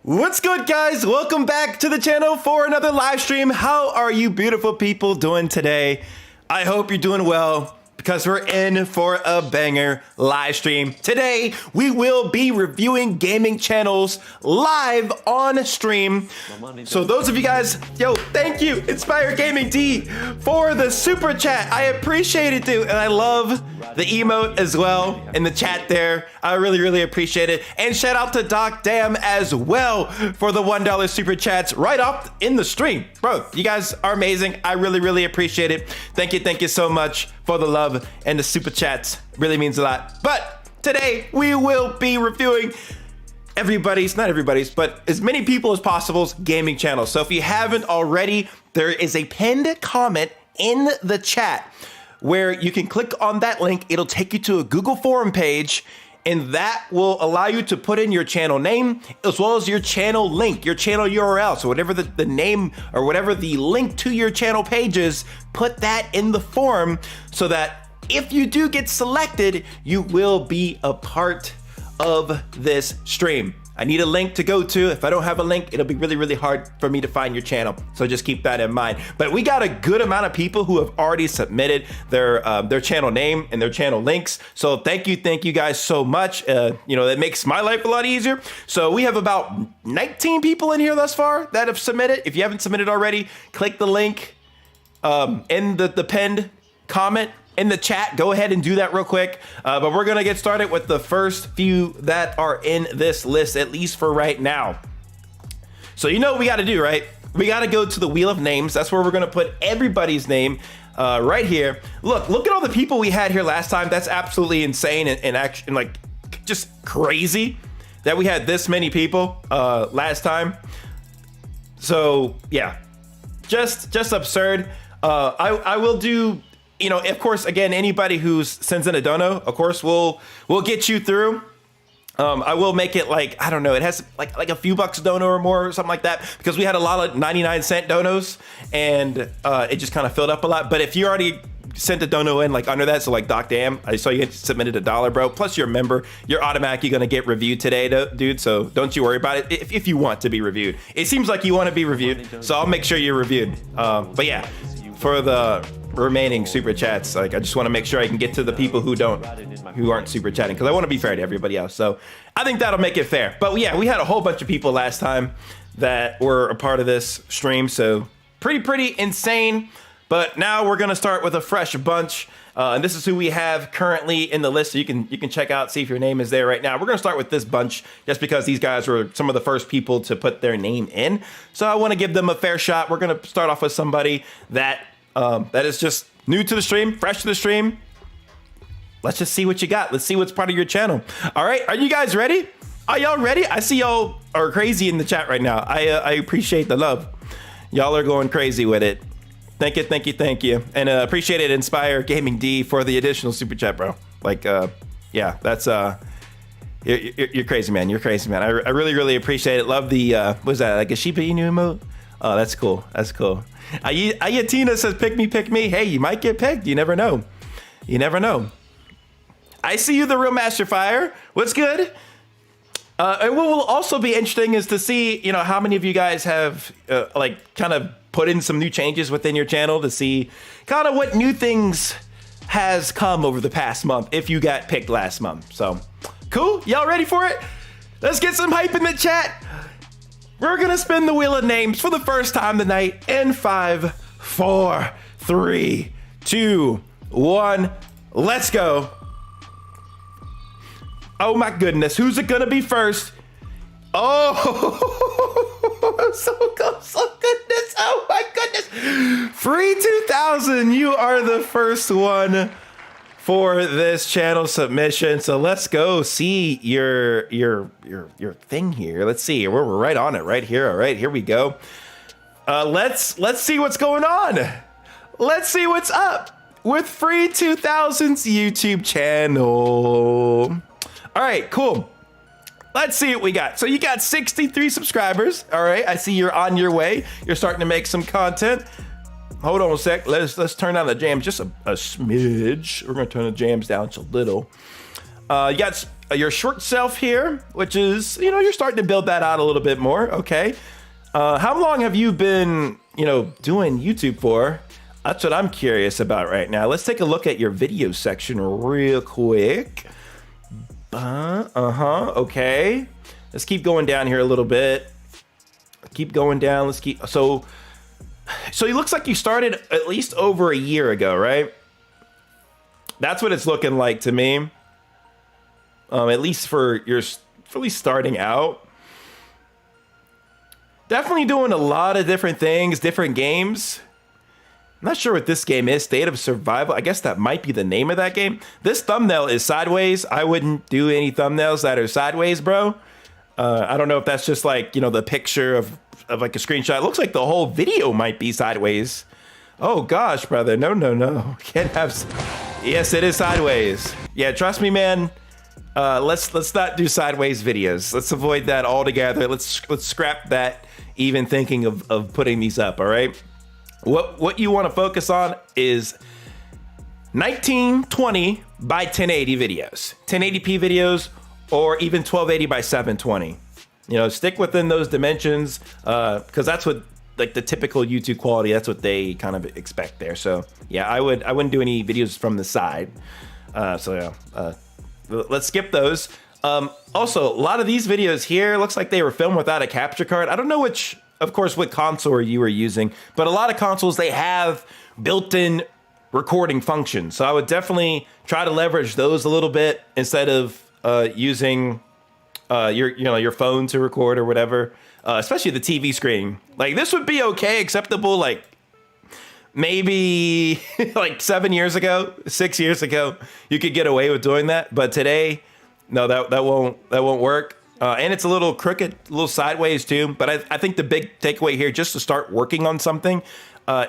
What's good, guys? Welcome back to the channel for another live stream. How are you beautiful people doing today? I hope you're doing well because we're in for a banger live stream. Today, we will be reviewing gaming channels live on stream. So those of you guys, yo, thank you, Inspire Gaming D, for the super chat. I appreciate it, dude. And I love the emote as well in the chat there. I really appreciate it. And shout out to Doc Dam as well for the $1 super chats right off in the stream. Bro, you guys are amazing. I really appreciate it. Thank you so much for the love and the super chats. Really means a lot. But today we will be reviewing not everybody's, but as many people as possible's gaming channels. So if you haven't already, there is a pinned comment in the chat where you can click on that link. It'll take you to a Google form page, and that will allow you to put in your channel name as well as your channel link, your channel URL. So whatever the name or whatever the link to your channel page is, put that in the form so that if you do get selected, you will be a part of this stream. I need a link to go to. If I don't have a link, it'll be really hard for me to find your channel. So just keep that in mind. But we got a good amount of people who have already submitted their channel name and their channel links. So thank you guys so much. That makes my life a lot easier. So we have about 19 people in here thus far that have submitted. If you haven't submitted already, click the link in the pinned comment in the chat. Go ahead and do that real quick. But we're gonna get started with the first few that are in this list, at least for right now. So you know what we gotta do, right? We gotta go to the wheel of names. That's where we're gonna put everybody's name right here. Look at all the people we had here last time. That's absolutely insane and like just crazy that we had this many people last time. So yeah, just absurd. I will do, of course, again, anybody who sends in a dono, of course, we'll get you through. I will make it like, I don't know, it has like a few bucks dono or more or something like that, because we had a lot of 99-cent donos and it just kind of filled up a lot. But if you already sent a dono in like under that, so like Doc Dam, I saw you submitted $1, bro, plus you're a member, you're automatically gonna get reviewed today, dude. So don't you worry about it if you want to be reviewed. It seems like you want to be reviewed, so I'll make sure you're reviewed. But yeah, for the remaining super chats, like I just want to make sure I can get to the people who aren't super chatting, because I want to be fair to everybody else. So I think that'll make it fair. But yeah, we had a whole bunch of people last time that were a part of this stream, so pretty insane. But now we're gonna start with a fresh bunch, and this is who we have currently in the list. So you can check out, see if your name is there right now. We're gonna start with this bunch just because these guys were some of the first people to put their name in, so I want to give them a fair shot. We're gonna start off with somebody that is just new to the stream, fresh to the stream. Let's just see what you got. Let's see what's part of your channel. All right, are you guys ready? Are y'all ready? I see y'all are crazy in the chat right now. I appreciate the love. Y'all are going crazy with it. Thank you. And appreciate it, Inspire Gaming D, for the additional super chat, bro. Like, yeah, that's, you're crazy, man. You're crazy, man. I really appreciate it. Love the, what was that, like a Shiba Inu emote? Oh, that's cool. Ayatina says, pick me. Hey, you might get picked. You never know. I see you, the real Master Fire. What's good? And what will also be interesting is to see, how many of you guys have kind of put in some new changes within your channel, to see kind of what new things has come over the past month if you got picked last month. So cool. Y'all ready for it? Let's get some hype in the chat. We're gonna spin the wheel of names for the first time tonight in 5, 4, 3, 2, 1. Let's go. Oh my goodness, who's it gonna be first? Oh, so goodness. Oh my goodness. Free 2000, you are the first one for this channel submission. So let's go see your thing here. Let's see, we're right on it right here. All right, here we go. Let's see what's going on. Let's see what's up with Free 2000's YouTube channel. All right, cool. Let's see what we got. So you got 63 subscribers. All right, I see you're on your way. You're starting to make some content. Hold on a sec. Let's turn down the jams just a smidge. We're gonna turn the jams down just a little. You got your short self here, which is, you know, you're starting to build that out a little bit more. Okay. How long have you been, you know, doing YouTube for? That's what I'm curious about right now. Let's take a look at your video section real quick. Okay. Let's keep going down here a little bit. Keep going down. Let's keep, so it looks like you started at least over a year ago, right? That's what it's looking like to me. At least for at least starting out. Definitely doing a lot of different things, different games. I'm not sure what this game is, State of Survival. I guess that might be the name of that game. This thumbnail is sideways. I wouldn't do any thumbnails that are sideways, bro. I don't know if that's just like, you know, the picture of like a screenshot. It looks like the whole video might be sideways. Oh gosh, brother. No. Can't have. Yes, it is sideways. Yeah, trust me, man. Let's not do sideways videos. Let's avoid that altogether. Let's scrap that even thinking of putting these up. All right. What you want to focus on is 1920 by 1080 videos, 1080p videos, or even 1280 by 720. You know, stick within those dimensions because that's what like the typical YouTube quality. That's what they kind of expect there. So yeah, I wouldn't do any videos from the side. Let's skip those. Also, a lot of these videos here looks like they were filmed without a capture card. I don't know which, of course, what console you were using, but a lot of consoles, they have built-in recording functions. So I would definitely try to leverage those a little bit instead of using your phone to record or whatever, especially the TV screen. Like this would be okay, acceptable, like maybe like 7 years ago, 6 years ago, you could get away with doing that. But today, no, that won't work. And it's a little crooked, a little sideways too. But I think the big takeaway here, just to start working on something,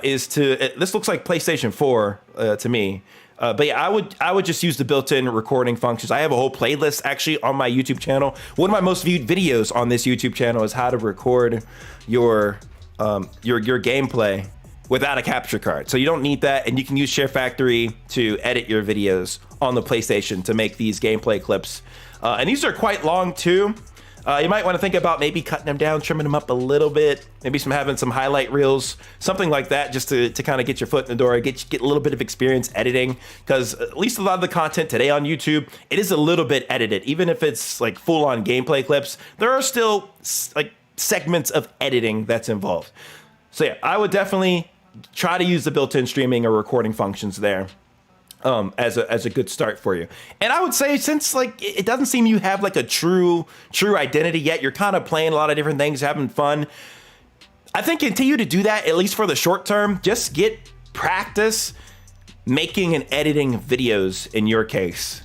is this looks like PlayStation 4 to me. But yeah, I would just use the built-in recording functions. I have a whole playlist actually on my YouTube channel. One of my most viewed videos on this YouTube channel is how to record your gameplay without a capture card. So you don't need that, and you can use Share Factory to edit your videos on the PlayStation to make these gameplay clips. And these are quite long too. You might want to think about maybe cutting them down, trimming them up a little bit, maybe having some highlight reels, something like that, just to kind of get your foot in the door, get a little bit of experience editing. Because at least a lot of the content today on YouTube, it is a little bit edited. Even if it's like full-on gameplay clips, there are still like segments of editing that's involved. So yeah, I would definitely try to use the built-in streaming or recording functions there. As a good start for you. And I would say, since like it doesn't seem you have like a true identity yet, you're kind of playing a lot of different things, having fun, I think continue to do that, at least for the short term. Just get practice making and editing videos in your case.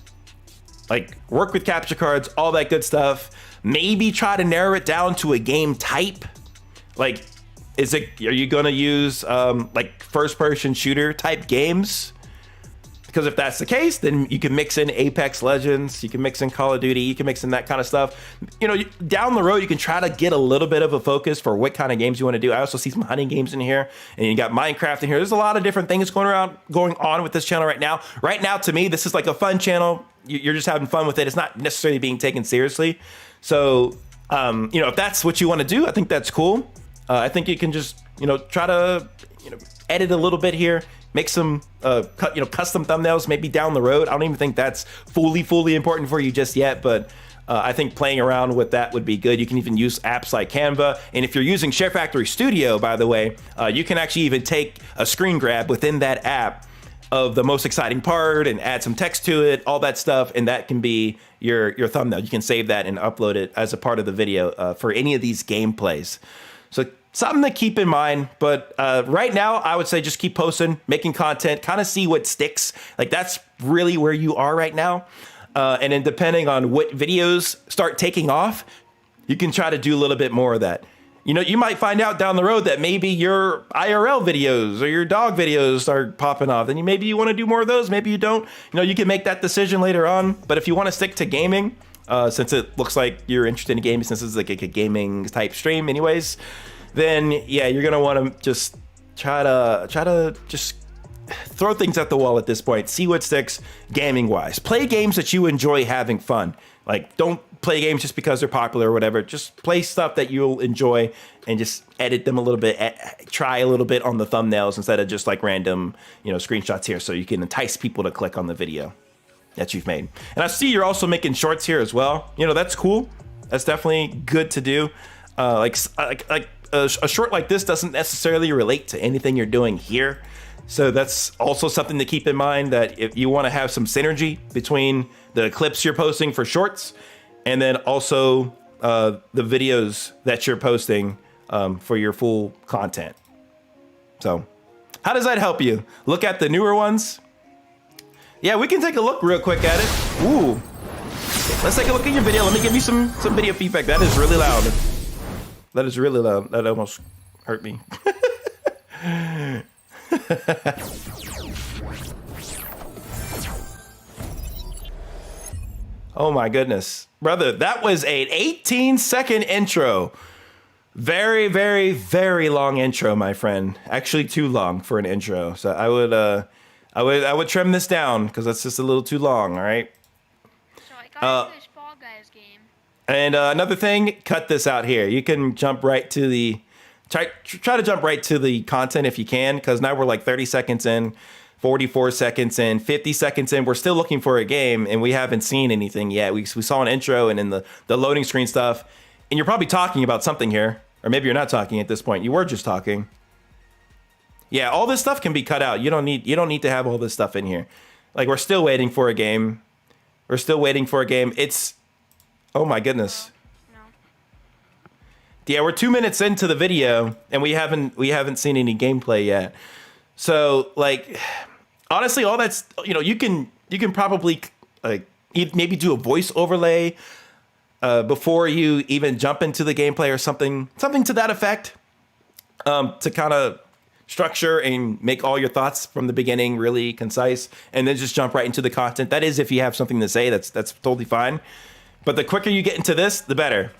Like work with capture cards, all that good stuff. Maybe try to narrow it down to a game type. Like, are you gonna use like first person shooter type games? Because if that's the case, then you can mix in Apex Legends, you can mix in Call of Duty, you can mix in that kind of stuff. You know, down the road, you can try to get a little bit of a focus for what kind of games you want to do. I also see some hunting games in here, and you got Minecraft in here. There's a lot of different things going on with this channel right now. Right now, to me, this is like a fun channel. You're just having fun with it. It's not necessarily being taken seriously. So, you know, if that's what you want to do, I think that's cool. I think you can just, you know, try to, you know, edit a little bit here. Make some custom thumbnails maybe down the road. I don't even think that's fully important for you just yet, but I think playing around with that would be good. You can even use apps like Canva. And if you're using Share Factory Studio, by the way, you can actually even take a screen grab within that app of the most exciting part and add some text to it, all that stuff, and that can be your thumbnail. You can save that and upload it as a part of the video for any of these gameplays. So something to keep in mind, but right now I would say just keep posting, making content, kind of see what sticks. Like that's really where you are right now. And then depending on what videos start taking off, you can try to do a little bit more of that. You know, you might find out down the road that maybe your IRL videos or your dog videos start popping off, and maybe you want to do more of those, maybe you don't. You know, you can make that decision later on. But if you want to stick to gaming, since it looks like you're interested in gaming, since it's like a gaming type stream anyways, then yeah, you're gonna want to just try to just throw things at the wall at this point. See what sticks gaming wise. Play games that you enjoy having fun. Like, don't play games just because they're popular or whatever. Just play stuff that you'll enjoy and just edit them a little bit. Try a little bit on the thumbnails instead of just like random, screenshots here, so you can entice people to click on the video that you've made. And I see you're also making shorts here as well. That's cool. That's definitely good to do. A short like this doesn't necessarily relate to anything you're doing here. So that's also something to keep in mind, that if you want to have some synergy between the clips you're posting for shorts and then also the videos that you're posting for your full content. So how does that help you? Look at the newer ones. Yeah, we can take a look real quick at it. Ooh. Let's take a look at your video. Let me give you some video feedback. That is really loud. That is really loud. That almost hurt me. Oh my goodness. Brother, that was an 18-second intro. Very, very, very long intro, my friend. Actually too long for an intro. So I would trim this down because that's just a little too long, all right? So I got this Fall Guys game. And another thing, cut this out here. You can jump right to the try to jump right to the content if you can, because now we're like 30 seconds in, 44 seconds in, 50 seconds in. We're still looking for a game and we haven't seen anything yet. We saw an intro and then the loading screen stuff, and you're probably talking about something here, or maybe you're not talking at this point. You were just talking. Yeah, all this stuff can be cut out. You don't need to have all this stuff in here. Like, we're still waiting for a game. We're still waiting for a game. It's, oh my goodness. No. Yeah, we're 2 minutes into the video and we haven't seen any gameplay yet. So, like, honestly, all that's, you can probably like maybe do a voice overlay before you even jump into the gameplay or something to that effect, to kind of structure and make all your thoughts from the beginning really concise, and then just jump right into the content. That is, if you have something to say, that's totally fine. But the quicker you get into this, the better.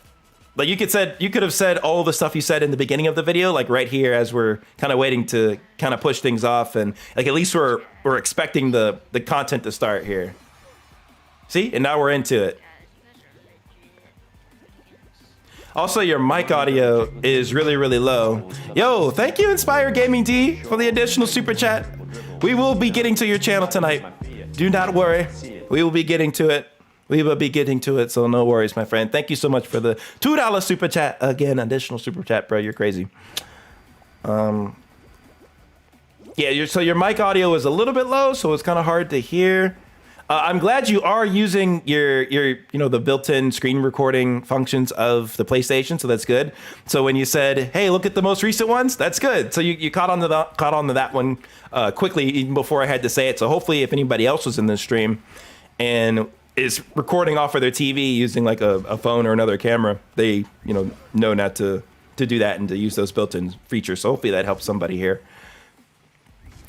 Like, you could have said all the stuff you said in the beginning of the video, like right here, as we're kind of waiting to kind of push things off, and like at least we're expecting the content to start here. See, and now we're into it. Also, your mic audio is really, really low. Yo, thank you, Inspire Gaming D, for the additional super chat. We will be getting to your channel tonight. Do not worry. We will be getting to it. We will be getting to it, so no worries, my friend. Thank you so much for the $2 super chat. Again, additional super chat, bro. You're crazy. Yeah, so your mic audio is a little bit low, so it's kind of hard to hear. I'm glad you are using your the built-in screen recording functions of the PlayStation, so that's good. So when you said, "Hey, look at the most recent ones," that's good. So you caught on to that one quickly, even before I had to say it. So hopefully, if anybody else was in this stream and is recording off of their TV using like a phone or another camera, they know not to do that and to use those built-in features. So hopefully that helps somebody here.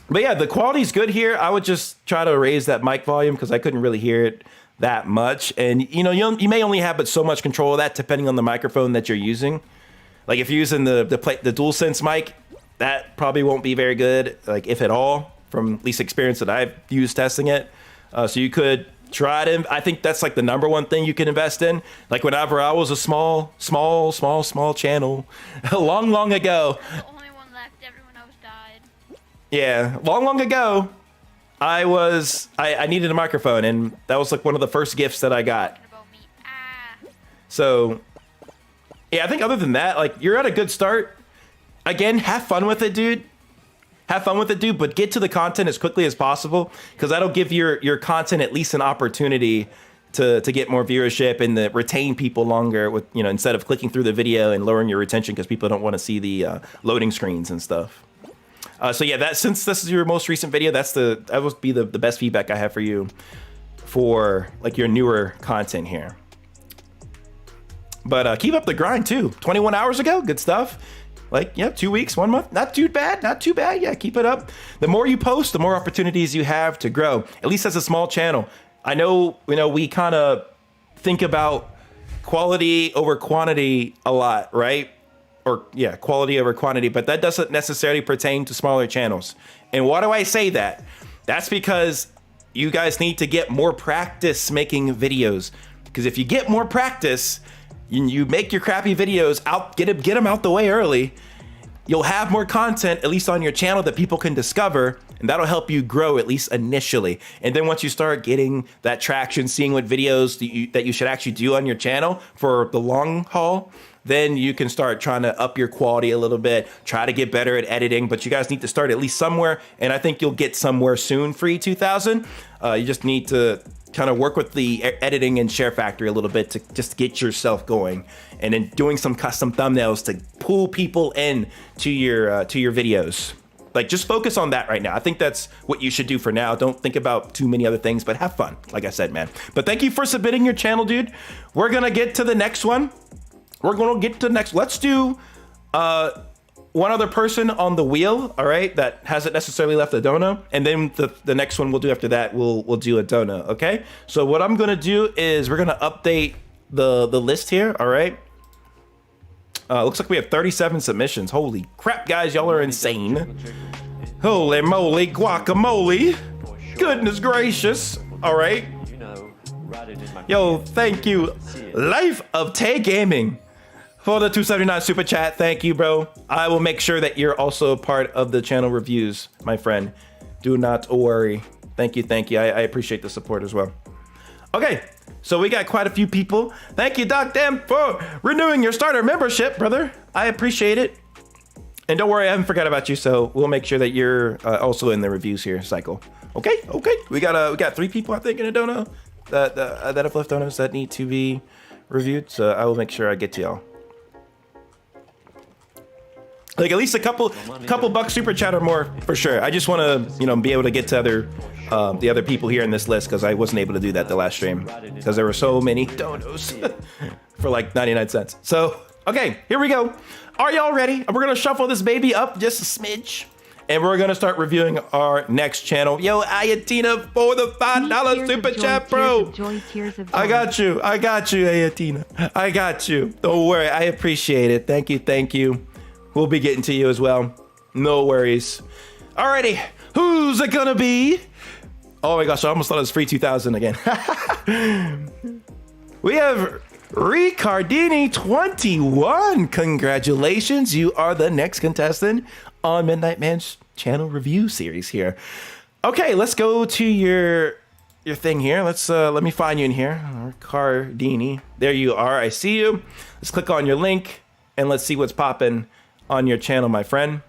But yeah, the quality's good here. I would just try to raise that mic volume because I couldn't really hear it that much. And you may only have but so much control of that depending on the microphone that you're using. Like, if you're using the DualSense mic, that probably won't be very good, like if at all, from at least experience that I've used testing it. So you could try to. I think that's like the number one thing you can invest in. Like, whenever I was a small channel, long ago. The only one left. Everyone else died. Yeah, long ago, I needed a microphone, and that was like one of the first gifts that I got. So, yeah, I think other than that, like, you're at a good start. Again, have fun with it, dude. Have fun with it, dude, but get to the content as quickly as possible, because that'll give your content at least an opportunity to get more viewership and to retain people longer with, instead of clicking through the video and lowering your retention because people don't want to see the loading screens and stuff. So yeah, since this is your most recent video, that would be the best feedback I have for you for like your newer content here. But keep up the grind too. 21 hours ago, good stuff. Like, yeah, 2 weeks, 1 month, not too bad. Yeah, keep it up. The more you post, the more opportunities you have to grow, at least as a small channel. I know, we kind of think about quality over quantity a lot, right? Or yeah, quality over quantity, but that doesn't necessarily pertain to smaller channels. And why do I say that? That's because you guys need to get more practice making videos. Because if you get more practice, you make your crappy videos out, get them out the way early, you'll have more content, at least on your channel, that people can discover, and that'll help you grow, at least initially. And then once you start getting that traction, seeing what videos that you should actually do on your channel for the long haul, then you can start trying to up your quality a little bit, try to get better at editing, but you guys need to start at least somewhere, and I think you'll get somewhere soon for E2000. You just need to kind of work with the editing and share factory a little bit to just get yourself going, and then doing some custom thumbnails to pull people in to your videos. Like, just focus on that right now. I think that's what you should do for now. Don't think about too many other things, but have fun, like I said, man. But thank you for submitting your channel, dude. We're gonna get to the next one. Let's do one other person on the wheel, all right, that hasn't necessarily left a dono, and then the next one we'll do after that, we'll do a dono, okay? So what I'm gonna do is we're gonna update the list here, all right? Looks like we have 37 submissions. Holy crap, guys, y'all are insane. Holy moly, guacamole. Goodness gracious. All right. Yo, thank you, Life of Tay Gaming, for the 279 super chat. Thank you, bro. I will make sure that you're also a part of the channel reviews, my friend. Do not worry. Thank you, thank you. I appreciate the support as well. Okay, so we got quite a few people. Thank you, Doc Dam, for renewing your starter membership, brother. I appreciate it. And don't worry, I haven't forgot about you, so we'll make sure that you're also in the reviews here cycle. Okay, okay. We got 3 people, I think, in a dono that have left donos that need to be reviewed, so I will make sure I get to y'all. Like at least a couple bucks super chat or more for sure. I just want to, be able to get to the other people here in this list, because I wasn't able to do that the last stream because there were so many donos for like 99 cents. So, okay, here we go. Are y'all ready? We're going to shuffle this baby up just a smidge, and we're going to start reviewing our next channel. Yo, Ayatina, for the $5 super chat, bro. I got you, Ayatina. I got you. Don't worry, I appreciate it. Thank you, thank you. We'll be getting to you as well. No worries. Alrighty, who's it gonna be? Oh my gosh, I almost thought it was free 2000 again. We have Ricardini 21. Congratulations, you are the next contestant on MidnightMan's channel review series here. Okay, let's go to your thing here. Let me find you in here. Ricardini. There you are. I see you. Let's click on your link and let's see what's popping on your channel, my friend.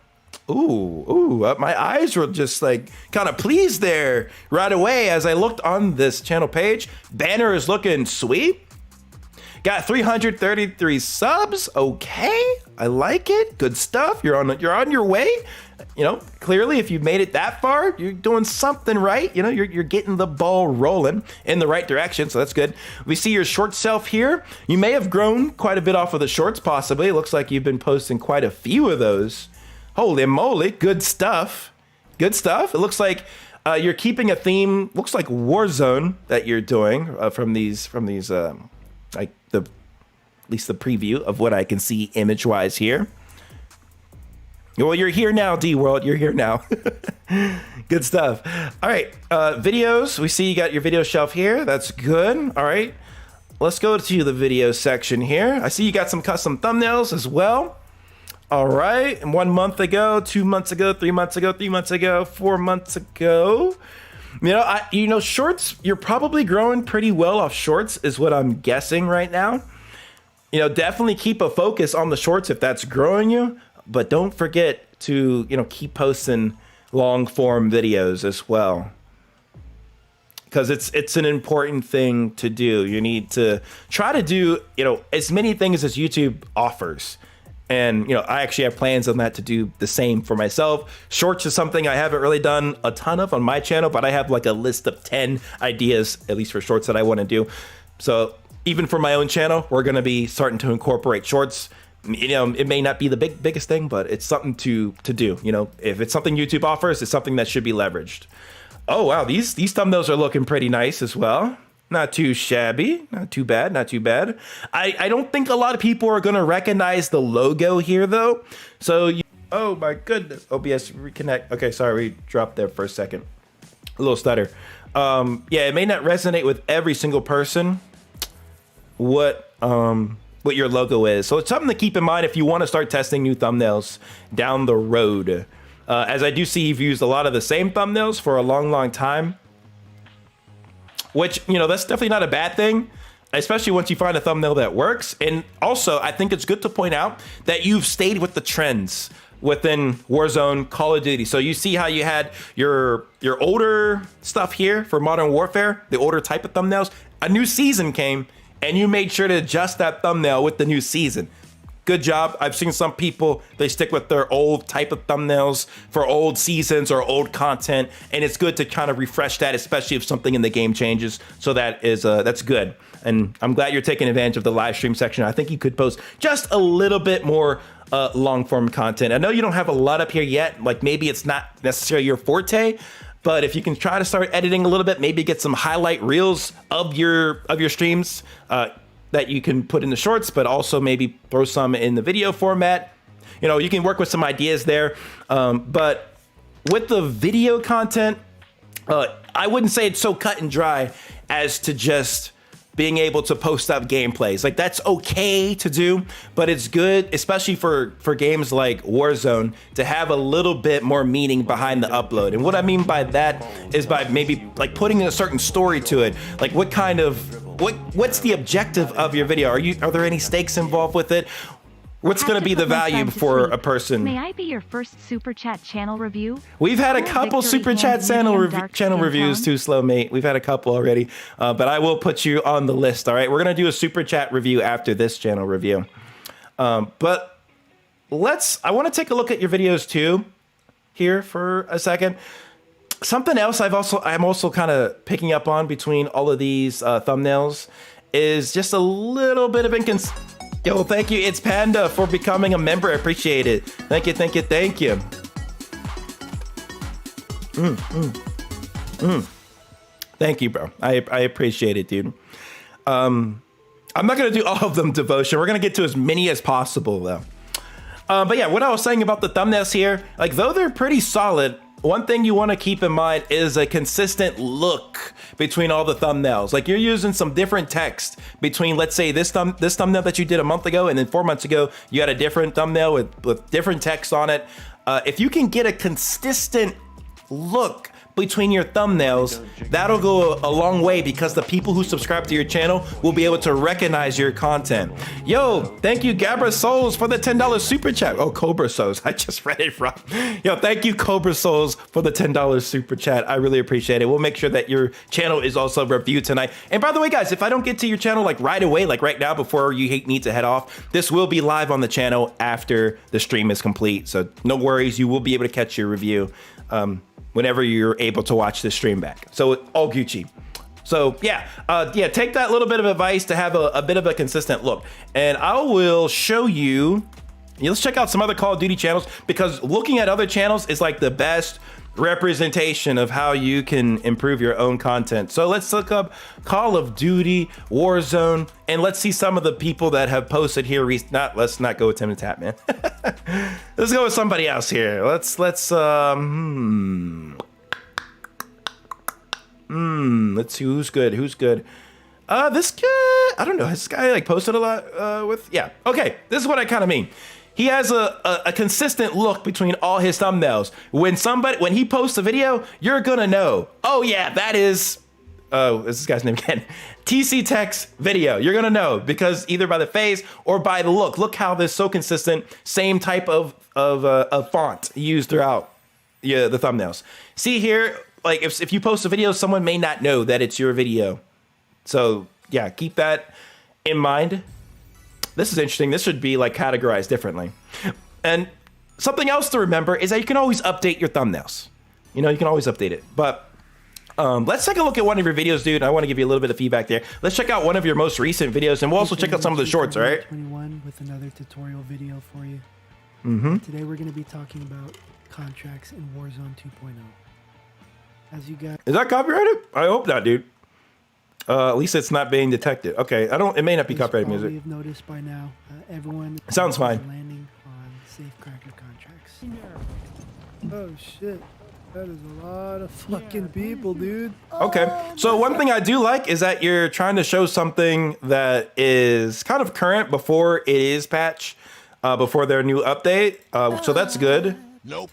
Ooh, my eyes were just like kind of pleased there right away as I looked on this channel page. Banner is looking sweet. Got 333 subs. Okay, I like it. Good stuff. You're on your way. Clearly, if you've made it that far, you're doing something right. You're getting the ball rolling in the right direction, so that's good. We see your short self here. You may have grown quite a bit off of the shorts, possibly. It looks like you've been posting quite a few of those. Holy moly, good stuff. Good stuff. It looks like you're keeping a theme. Looks like Warzone that you're doing from these like at least the preview of what I can see image-wise here. Well, you're here now, D-World. You're here now. Good stuff. All right, videos. We see you got your video shelf here. That's good. All right, let's go to the video section here. I see you got some custom thumbnails as well. All right, and 1 month ago, 2 months ago, 3 months ago, 3 months ago, 4 months ago. Shorts, you're probably growing pretty well off shorts is what I'm guessing right now. Definitely keep a focus on the shorts if that's growing you. But don't forget to, keep posting long form videos as well, because it's an important thing to do. You need to try to do, as many things as YouTube offers. And, I actually have plans on that to do the same for myself. Shorts is something I haven't really done a ton of on my channel, but I have like a list of 10 ideas, at least for shorts, that I want to do. So even for my own channel, we're going to be starting to incorporate shorts. It may not be the biggest thing, but it's something to do. If it's something YouTube offers, it's something that should be leveraged. Oh, wow. These thumbnails are looking pretty nice as well. Not too shabby. Not too bad. Not too bad. I don't think a lot of people are going to recognize the logo here, though. So, oh my goodness. OBS reconnect. Okay, sorry. We dropped there for a second. A little stutter. Yeah, it may not resonate with every single person. what your logo is. So it's something to keep in mind if you want to start testing new thumbnails down the road. As I do see you've used a lot of the same thumbnails for a long time, which, you know, that's definitely not a bad thing, especially once you find a thumbnail that works. And also, I think it's good to point out that you've stayed with the trends within Warzone, Call of Duty. So you see how you had your older stuff here for Modern Warfare, the older type of thumbnails. A new season came, and you made sure to adjust that thumbnail with the new season. Good job. I've seen some people, they stick with their old type of thumbnails for old seasons or old content, and it's good to kind of refresh that, especially if something in the game changes. So that's good. And I'm glad you're taking advantage of the live stream section. I think you could post just a little bit more long form content. I know you don't have a lot up here yet, like maybe it's not necessarily your forte, but if you can try to start editing a little bit, maybe get some highlight reels of your streams that you can put in the shorts, but also maybe throw some in the video format. You know, you can work with some ideas there. But with the video content, I wouldn't say it's so cut and dry as to just being able to post up gameplays. Like, that's okay to do, but it's good, especially for games like Warzone, to have a little bit more meaning behind the upload. And what I mean by that is by maybe like putting a certain story to it. Like, what's the objective of your video? Are there any stakes involved with it? What's going to be the value for a person? May I be your first super chat channel review? We've had a couple super chat channel reviews too, Slow Mate. We've had a couple already, but I will put you on the list. All right, we're going to do a super chat review after this channel review. But I want to take a look at your videos too here for a second. Something else I'm also kind of picking up on between all of these thumbnails is just a little bit of Yo, thank you. It's Panda for becoming a member. I appreciate it. Thank you. Thank you, bro. I appreciate it, dude. I'm not going to do all of them devotion. We're going to get to as many as possible, though. But yeah, what I was saying about the thumbnails here, like, though they're pretty solid, one thing you want to keep in mind is a consistent look between all the thumbnails. Like, you're using some different text between, let's say, this thumbnail that you did a month ago, and then 4 months ago, you had a different thumbnail with different text on it. If you can get a consistent look between your thumbnails, that'll go a long way, because the people who subscribe to your channel will be able to recognize your content. Yo, thank you, Gabra Souls, for the $10 super chat. Oh, Cobra Souls, I just read it wrong. Yo, thank you, Cobra Souls, for the $10 super chat. I really appreciate it. We'll make sure that your channel is also reviewed tonight. And by the way, guys, if I don't get to your channel like right away, like right now, before you need to head off, this will be live on the channel after the stream is complete. So no worries, you will be able to catch your review whenever you're able to watch this stream back. So all Gucci. So yeah, take that little bit of advice to have a bit of a consistent look. And I will show you, let's check out some other Call of Duty channels, because looking at other channels is like the best representation of how you can improve your own content. So let's look up Call of Duty, Warzone, and let's see some of the people that have posted here. Let's not go with Tim and Tap, man. Let's go with somebody else here. Let's see who's good. This guy, I don't know. Has this guy like posted a lot yeah. Okay, this is what I kind of mean. He has a consistent look between all his thumbnails. When he posts a video, you're gonna know, oh yeah, that is, what's this guy's name again? TC Tech's video. You're gonna know, because either by the face or by the look. Look how this is so consistent. Same type of font used throughout the thumbnails. See here, like if you post a video, someone may not know that it's your video. So yeah, keep that in mind. This is interesting. This should be like categorized differently. And something else to remember is that you can always update your thumbnails. You know, you can always update it. But let's take a look at one of your videos, dude. I want to give you a little bit of feedback there. Let's check out one of your most recent videos, and we'll also check out some of the shorts, all right? 21 with another tutorial video for you. Today we're going to be talking about contracts in Warzone 2.0. As you got, is that copyrighted? I hope not, dude. At least it's not being detected. Okay, it may not be copyrighted music. You've noticed by now, everyone sounds fine. Landing on safe cracker contracts. Oh shit! That is a lot of fucking people, dude. Okay. So one thing I do like is that you're trying to show something that is kind of current before it is patch, before their new update. So that's good. Nope.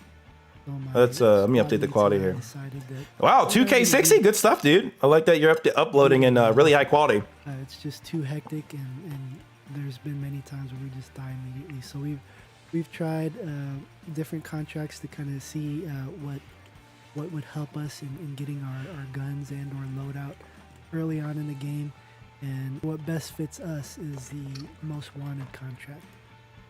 Let's let me update the quality here. Wow, 2K60, good stuff, dude. I like that you're uploading in really high quality. It's just too hectic, and there's been many times where we just die immediately. So we've tried different contracts to kind of see what would help us in getting our guns and or loadout early on in the game, and what best fits us is the most wanted contract.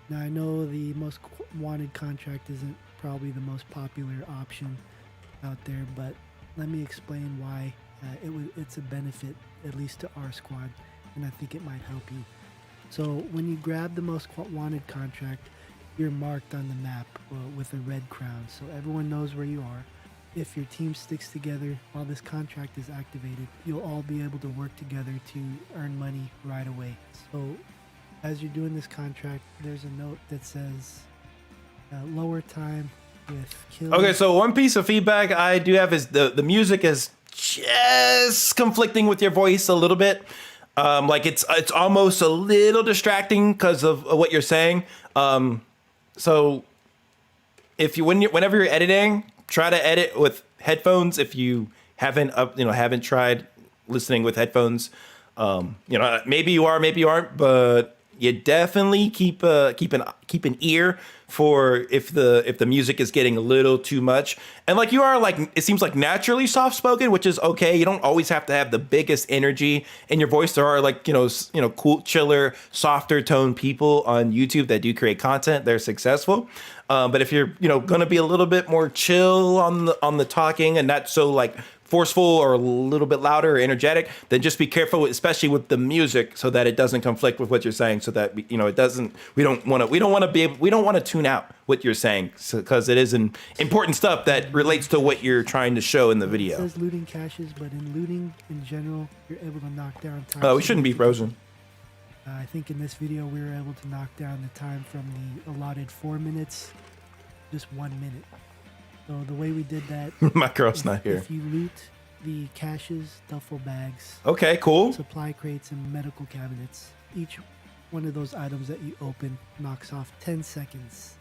Now I know the most wanted contract isn't probably the most popular option out there, but let me explain why it's a benefit, at least to our squad, and I think it might help you. So when you grab the most wanted contract, you're marked on the map with a red crown, so everyone knows where you are. If your team sticks together while this contract is activated, you'll all be able to work together to earn money right away. So as you're doing this contract, there's a note that says lower time with kills. Okay, so one piece of feedback I do have is the music is just conflicting with your voice a little bit. Like it's almost a little distracting because of what you're saying. So if whenever you're editing, try to edit with headphones if you haven't tried listening with headphones. Maybe you are, maybe you aren't, but you definitely keep an ear for if the music is getting a little too much. And like you are, like, it seems like naturally soft spoken, which is okay. You don't always have to have the biggest energy in your voice. There are like cool, chiller, softer tone people on YouTube that do create content. They're successful. But if you're gonna be a little bit more chill on the talking and not so like forceful or a little bit louder or energetic, then just be careful, especially with the music, so that it doesn't conflict with what you're saying, so that it doesn't. We don't want to tune out what you're saying, because it is an important stuff that relates to what you're trying to show in the video. It says looting caches, but in looting in general, you're able to knock down time. Oh, we shouldn't be frozen. I think in this video we were able to knock down the time from the allotted 4 minutes, just 1 minute. So the way we did that, my girl's not here. If you loot the caches, duffel bags, okay, cool, supply crates, and medical cabinets, each one of those items that you open knocks off 10 seconds.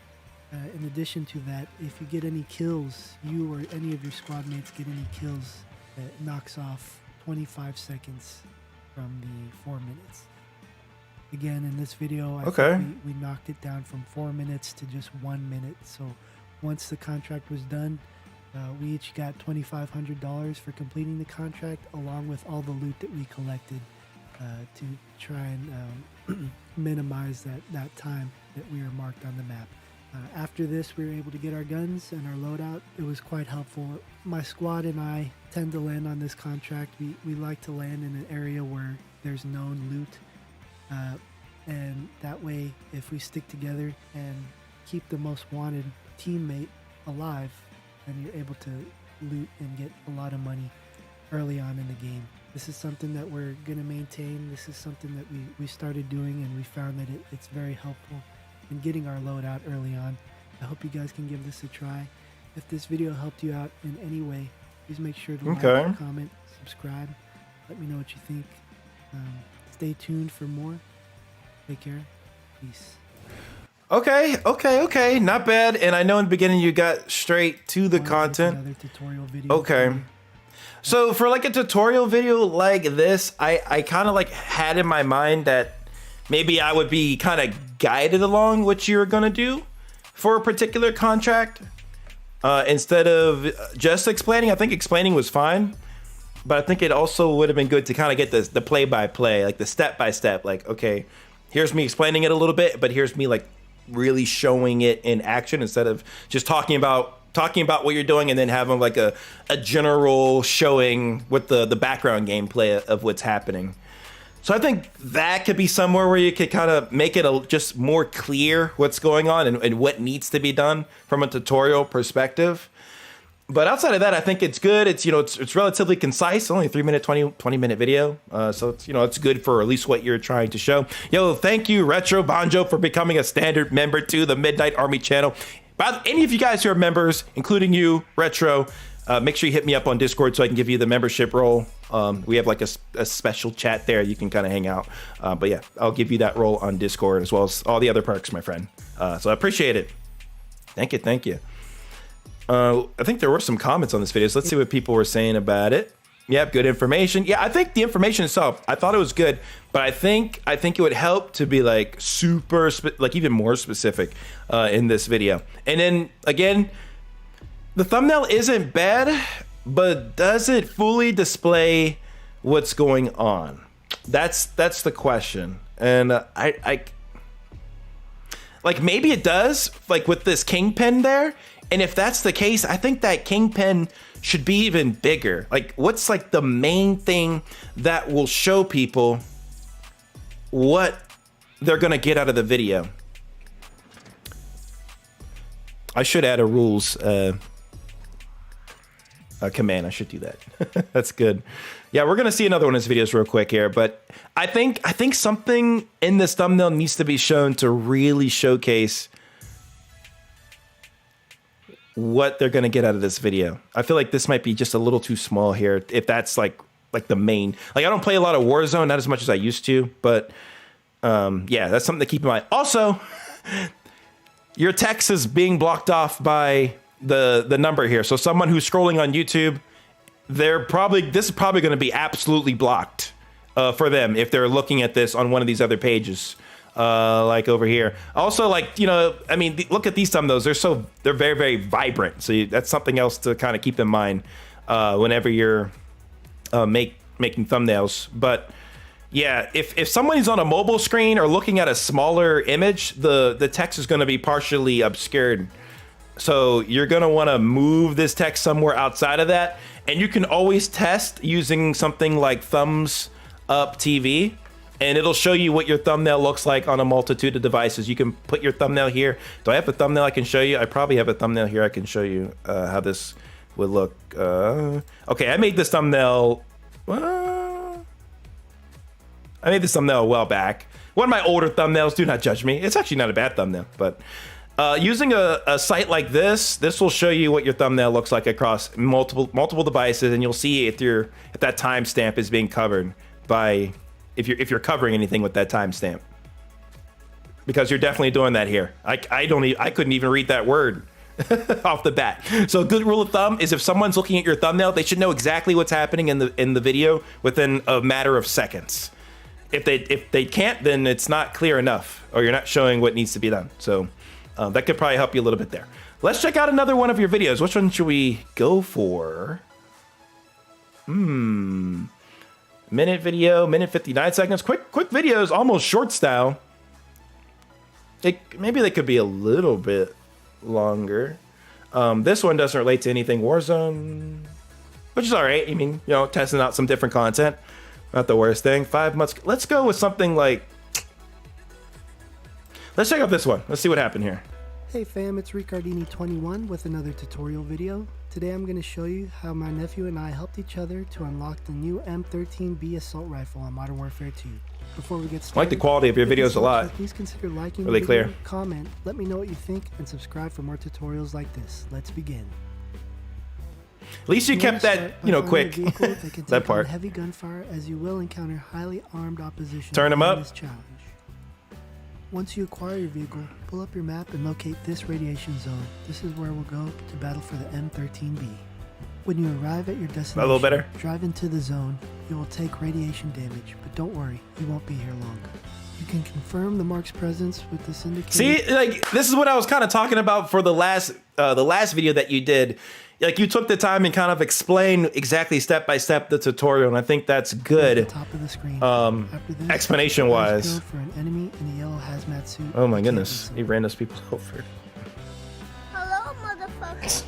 In addition to that, if you get any kills, you or any of your squad mates get any kills, it knocks off 25 seconds from the 4 minutes. Again, in this video, I think we knocked it down from 4 minutes to just 1 minute. So once the contract was done, we each got $2,500 for completing the contract, along with all the loot that we collected to try and minimize that time that we were marked on the map. After this, we were able to get our guns and our loadout. It was quite helpful. My squad and I tend to land on this contract. We like to land in an area where there's known loot. And that way, if we stick together and keep the most wanted teammate alive, then you're able to loot and get a lot of money early on in the game. This is something that we're going to maintain. This is something that we started doing, and we found that it's very helpful in getting our loadout early on. I hope you guys can give this a try. If this video helped you out in any way, please make sure to like, comment, subscribe. Let me know what you think. Stay tuned for more. Take care. Peace. Okay. Not bad. And I know in the beginning you got straight to the content. Another tutorial video. Okay. So for like a tutorial video like this, I kind of like had in my mind that maybe I would be kind of guided along what you're going to do for a particular contract. Instead of just explaining. I think explaining was fine. But I think it also would have been good to kind of get the play-by-play, like the step-by-step. Like, okay, here's me explaining it a little bit, but here's me like really showing it in action, instead of just talking about what you're doing and then having like a general showing with the background gameplay of what's happening. So I think that could be somewhere where you could kind of make it just more clear what's going on and what needs to be done from a tutorial perspective. But outside of that, I think it's good. It's relatively concise, only a 3-minute, 20-minute video. So it's good for at least what you're trying to show. Yo, thank you, Retro Banjo, for becoming a standard member to the Midnight Army channel. Any of you guys who are members, including you, Retro, make sure you hit me up on Discord so I can give you the membership role. We have like a special chat there. You can kind of hang out. But yeah, I'll give you that role on Discord as well as all the other perks, my friend. So I appreciate it. Thank you. Thank you. I think there were some comments on this video. So let's see what people were saying about it. Yep, good information. Yeah, I think the information itself, I thought it was good, but I think it would help to be like super, like even more specific in this video. And then again, the thumbnail isn't bad, but does it fully display what's going on? That's the question. And I like maybe it does, like with this kingpin there. And if that's the case, I think that kingpin should be even bigger. Like, what's like the main thing that will show people what they're gonna get out of the video? I should add a rules command. I should do that. That's good. Yeah, we're gonna see another one of his videos real quick here, but I think something in this thumbnail needs to be shown to really showcase what they're gonna get out of this video. I feel like this might be just a little too small here. If that's like the main, like I don't play a lot of Warzone, not as much as I used to, but yeah, that's something to keep in mind. Also, your text is being blocked off by the number here. So someone who's scrolling on YouTube, this is probably going to be absolutely blocked for them if they're looking at this on one of these other pages. Like over here. Also, like, you know, I mean, look at these thumbnails. They're very, very vibrant. So that's something else to kind of keep in mind whenever you're making thumbnails. But yeah, if someone's on a mobile screen or looking at a smaller image, the text is going to be partially obscured. So you're going to want to move this text somewhere outside of that. And you can always test using something like Thumbs Up TV. And it'll show you what your thumbnail looks like on a multitude of devices. You can put your thumbnail here. Do I have a thumbnail I can show you? I probably have a thumbnail here I can show you how this would look. Okay, I made this thumbnail. I made this thumbnail a while back. One of my older thumbnails, do not judge me. It's actually not a bad thumbnail, but using a site like this will show you what your thumbnail looks like across multiple devices, and you'll see if that timestamp is being covered by if you're covering anything with that timestamp, because you're definitely doing that here. I couldn't even read that word off the bat. So a good rule of thumb is if someone's looking at your thumbnail, they should know exactly what's happening in the video within a matter of seconds. If they can't, then it's not clear enough, or you're not showing what needs to be done. So that could probably help you a little bit there. Let's check out another one of your videos. Which one should we go for? Minute video, minute 59 seconds. Quick videos, almost short style. Maybe they could be a little bit longer. This one doesn't relate to anything Warzone, which is all right. I mean, you know, testing out some different content. Not the worst thing. 5 months. Let's go with something like, let's check out this one. Let's see what happened here. Hey fam, it's Ricardini21 with another tutorial video. Today I'm going to show you how my nephew and I helped each other to unlock the new M13B assault rifle on Modern Warfare 2. Before we get started, I like the quality of your videos a lot. Please consider liking really the video, clear. comment, let me know what you think, and subscribe for more tutorials like this. Let's begin. At least you kept that, you know, quick. That, that part. Heavy gunfire, as you will encounter highly armed opposition. Turn them up. This challenge. Once you acquire your vehicle, pull up your map and locate this radiation zone. This is where we'll go to battle for the M13B. When you arrive at your destination, A little better. drive into the zone. You will take radiation damage, but don't worry, you won't be here long. You can confirm the mark's presence with this indicator. See, like, this is what I was kind of talking about for the last video that you did. Like, you took the time and kind of explain exactly step by step the tutorial, and I think that's good. At the top of the screen. Explanation wise. For an enemy in a yellow hazmat suit. Oh my goodness, he ran those people over. Hello, motherfucker.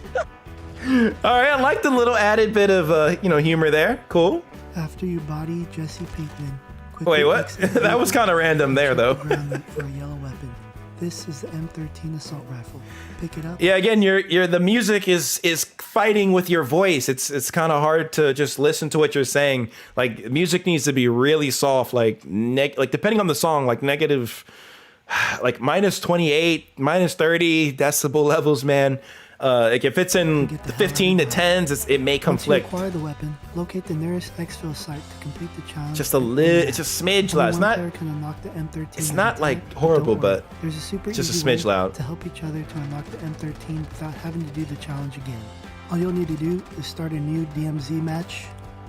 All right, I like the little added bit of humor there. Cool. After you body Jesse Pinkman, Wait, what? That was kind of random there, though. For a yellow weapon. This is the M13 assault rifle. Pick it up. Yeah, again, the music is fighting with your voice. It's kind of hard to just listen to what you're saying. Like, music needs to be really soft, like depending on the song, like negative like minus 28, minus 30 decibel levels, man. Like if it's in the 15 to 10s, it may conflict. Once you acquire the weapon, locate the nearest exfil site to complete the challenge. Just a little, it's a smidge loud. It's not. It's not like horrible, but there's a super just a easy smidge way loud. to help each other to unlock the M13 without having to do the challenge again. All you'll need to do is start a new DMZ match.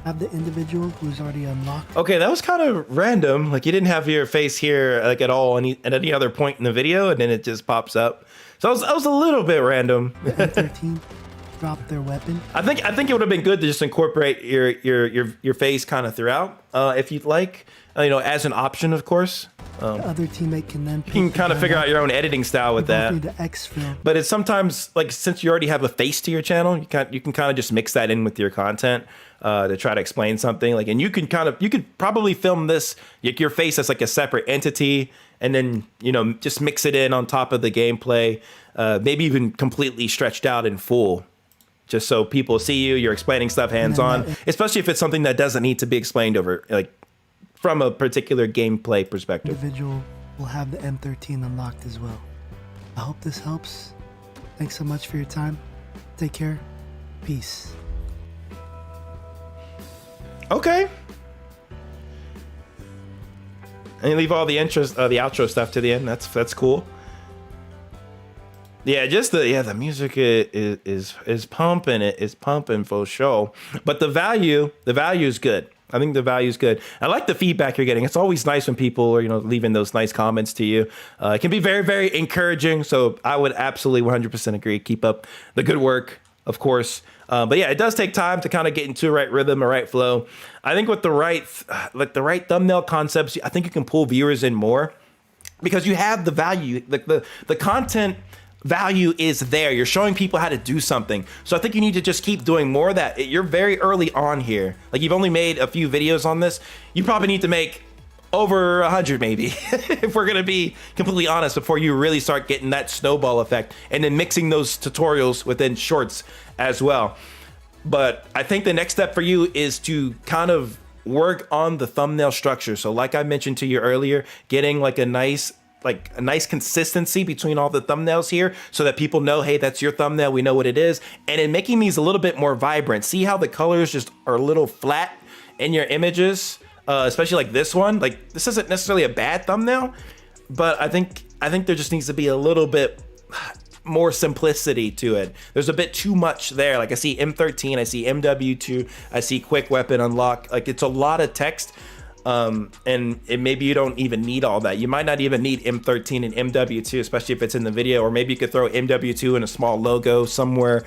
Have the individual who's already unlocked. Okay, that was kind of random. Like you didn't have your face here like at all at any other point in the video, and then it just pops up. So I was a little bit random. The M13 dropped their weapon. I think it would have been good to just incorporate your face kind of throughout, if you'd like, you know, as an option, of course. The other teammate can then You can kind of figure out your own editing style with that. But it's sometimes like since you already have a face to your channel, you can kind of just mix that in with your content to try to explain something. Like, and you could probably film this your face as like a separate entity, and then just mix it in on top of the gameplay, maybe even completely stretched out in full. Just so people see you're explaining stuff hands-on, especially if it's something that doesn't need to be explained over, like from a particular gameplay perspective. Individual will have the M13 unlocked as well. I hope this helps. Thanks so much for your time. Take care. Peace. Okay. And you leave all the outro stuff to the end. That's cool. Yeah, just the music is pumping. It is pumping for sure. But the value is good. I think the value is good. I like the feedback you're getting. It's always nice when people are leaving those nice comments to you. It can be very, very encouraging. So I would absolutely 100% agree. Keep up the good work, of course. But yeah, it does take time to kind of get into the right rhythm, the right flow. I think with the right thumbnail concepts, I think you can pull viewers in more because you have the value, the content value is there. You're showing people how to do something. So I think you need to just keep doing more of that. You're very early on here. Like you've only made a few videos on this. You probably need to make over 100 maybe, if we're gonna be completely honest, before you really start getting that snowball effect and then mixing those tutorials within shorts as well. But I think the next step for you is to kind of work on the thumbnail structure. So like I mentioned to you earlier, getting like a nice consistency between all the thumbnails here so that people know, hey, that's your thumbnail, we know what it is. And in making these a little bit more vibrant, see how the colors just are a little flat in your images, especially like this one. Like this isn't necessarily a bad thumbnail, but I think there just needs to be a little bit more simplicity to it. There's a bit too much there. Like I see M13, I see MW2, I see quick weapon unlock. Like it's a lot of text. And maybe you don't even need all that. You might not even need M13 and MW2, especially if it's in the video, or maybe you could throw MW2 in a small logo somewhere,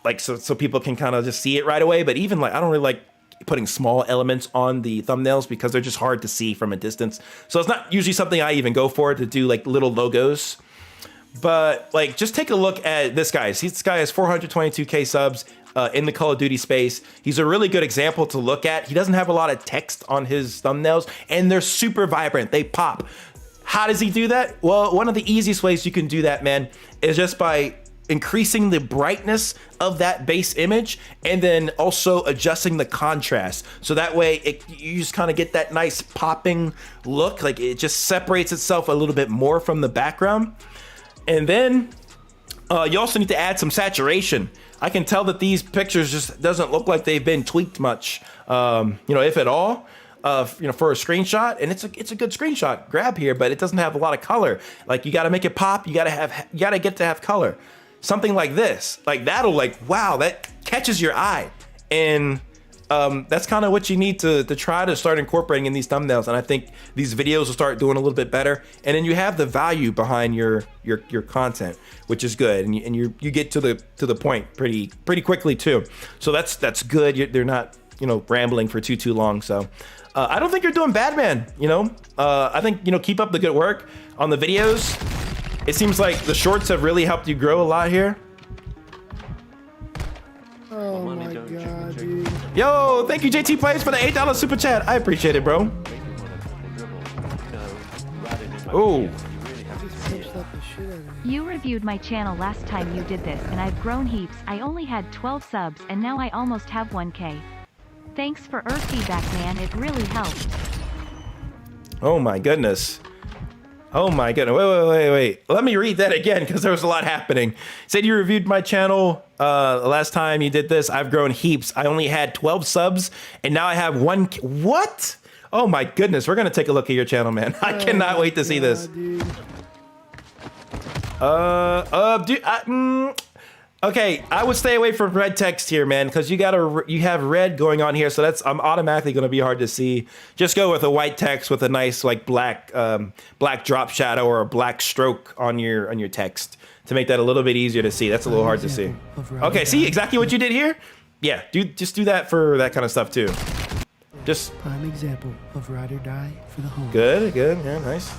like so people can kind of just see it right away. But even like, I don't really like putting small elements on the thumbnails because they're just hard to see from a distance. So it's not usually something I even go for, to do like little logos. But like, just take a look at this guy. See, this guy has 422K subs. In the Call of Duty space. He's a really good example to look at. He doesn't have a lot of text on his thumbnails, and they're super vibrant. They pop. How does he do that? Well, one of the easiest ways you can do that, man, is just by increasing the brightness of that base image and then also adjusting the contrast. So that way you just kind of get that nice popping look. Like it just separates itself a little bit more from the background. And then you also need to add some saturation. I can tell that these pictures just doesn't look like they've been tweaked much, if at all, for a screenshot. And it's a good screenshot grab here, but it doesn't have a lot of color. Like you got to make it pop. You got to get to have color. Something like this, like that'll wow, that catches your eye. And that's kind of what you need to try to start incorporating in these thumbnails. And I think these videos will start doing a little bit better. And then you have the value behind your content, which is good. And you get to the point pretty quickly too. So that's good. They're not, rambling for too long. So I don't think you're doing bad, man. I think, keep up the good work on the videos. It seems like the shorts have really helped you grow a lot here. Oh my god, dude. Yo, thank you JT Plays for the $8 super chat. I appreciate it, bro. Oh. You reviewed my channel last time you did this and I've grown heaps. I only had 12 subs and now I almost have 1K. Thanks for feedback, man. It really helped. Oh my goodness. Oh my goodness. Wait. Let me read that again because there was a lot happening. Said you reviewed my channel last time you did this. I've grown heaps. I only had 12 subs and now I have 1. What? Oh my goodness. We're going to take a look at your channel, man. I cannot wait to see this. Dude. Okay, I would stay away from red text here, man, because you have red going on here, so that's automatically going to be hard to see. Just go with a white text with a nice like black drop shadow or a black stroke on your text to make that a little bit easier to see. That's a little hard to see. Okay, see exactly what you did here? Yeah, just do that for that kind of stuff too. Just prime example of ride or die for the home. Good, yeah, nice.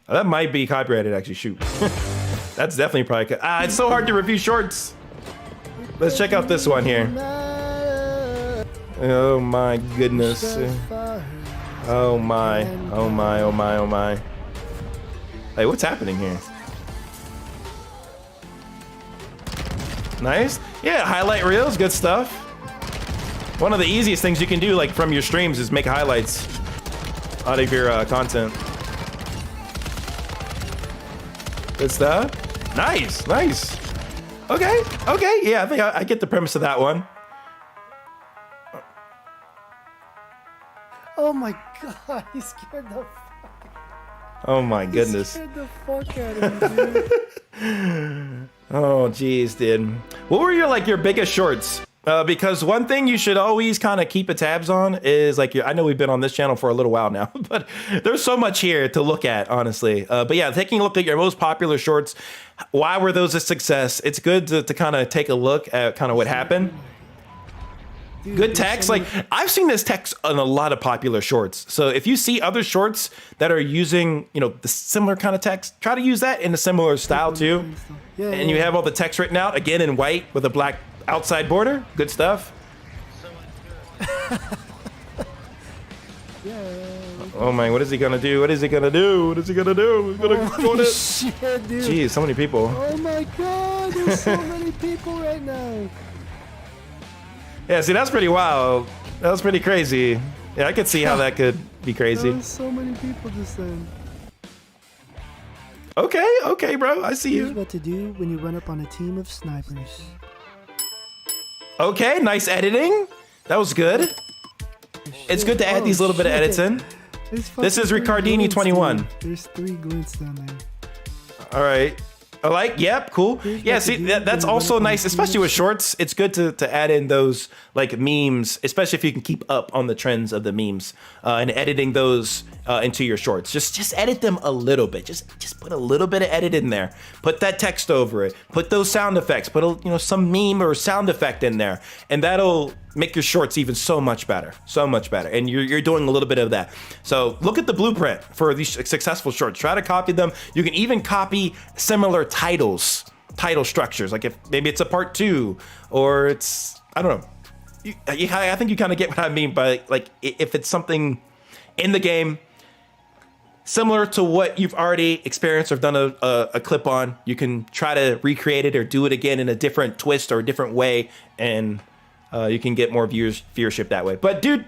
Oh, that might be copyrighted, actually. Shoot. That's definitely probably. It's so hard to review shorts. Let's check out this one here. Oh my goodness. Oh my. Hey, what's happening here? Nice. Yeah, highlight reels, good stuff. One of the easiest things you can do, like from your streams, is make highlights out of your content. Good stuff. Nice. Okay. Yeah, I think I get the premise of that one. Oh my god, he scared the Oh my goodness. He scared the fuck out of me, dude. Oh geez, dude. What were your biggest shorts? Because one thing you should always kind of keep a tabs on is I know we've been on this channel for a little while now, but there's so much here to look at, honestly. But yeah, taking a look at your most popular shorts, why were those a success? It's good to kind of take a look at kind of what happened. Dude, good text. I've seen this text on a lot of popular shorts. So if you see other shorts that are using, the similar kind of text, try to use that in a similar style too. Yeah, and you have all the text written out again in white with a black outside border. Good stuff. Oh my, what is he gonna do? He's gonna go on it. Shit, dude. Jeez, so many people. Oh my god, there's so many people right now. Yeah, see, that's pretty wild. That was pretty crazy. Yeah, I could see how that could be crazy. There's so many people just then. Okay, bro, I see Here's you. what to do when you run up on a team of snipers. Okay, nice editing. That was good. It's good to add these little bit of edits in. This is Ricardini 21. There's 3 glints down there. All right. Yep, cool. Yeah, see, that's also nice, especially with shorts. It's good to add in those memes, especially if you can keep up on the trends of the memes and editing those into your shorts. Just edit them a little bit. Just put a little bit of edit in there. Put that text over it. Put those sound effects. Put some meme or sound effect in there, and that'll make your shorts even so much better. And you're doing a little bit of that. So look at the blueprint for these successful shorts. Try to copy them. You can even copy similar title structures. Like if maybe it's a part 2 or it's, I don't know. I think you kind of get what I mean by if it's something in the game similar to what you've already experienced or done a clip on, you can try to recreate it or do it again in a different twist or a different way, and you can get more viewership that way. But dude,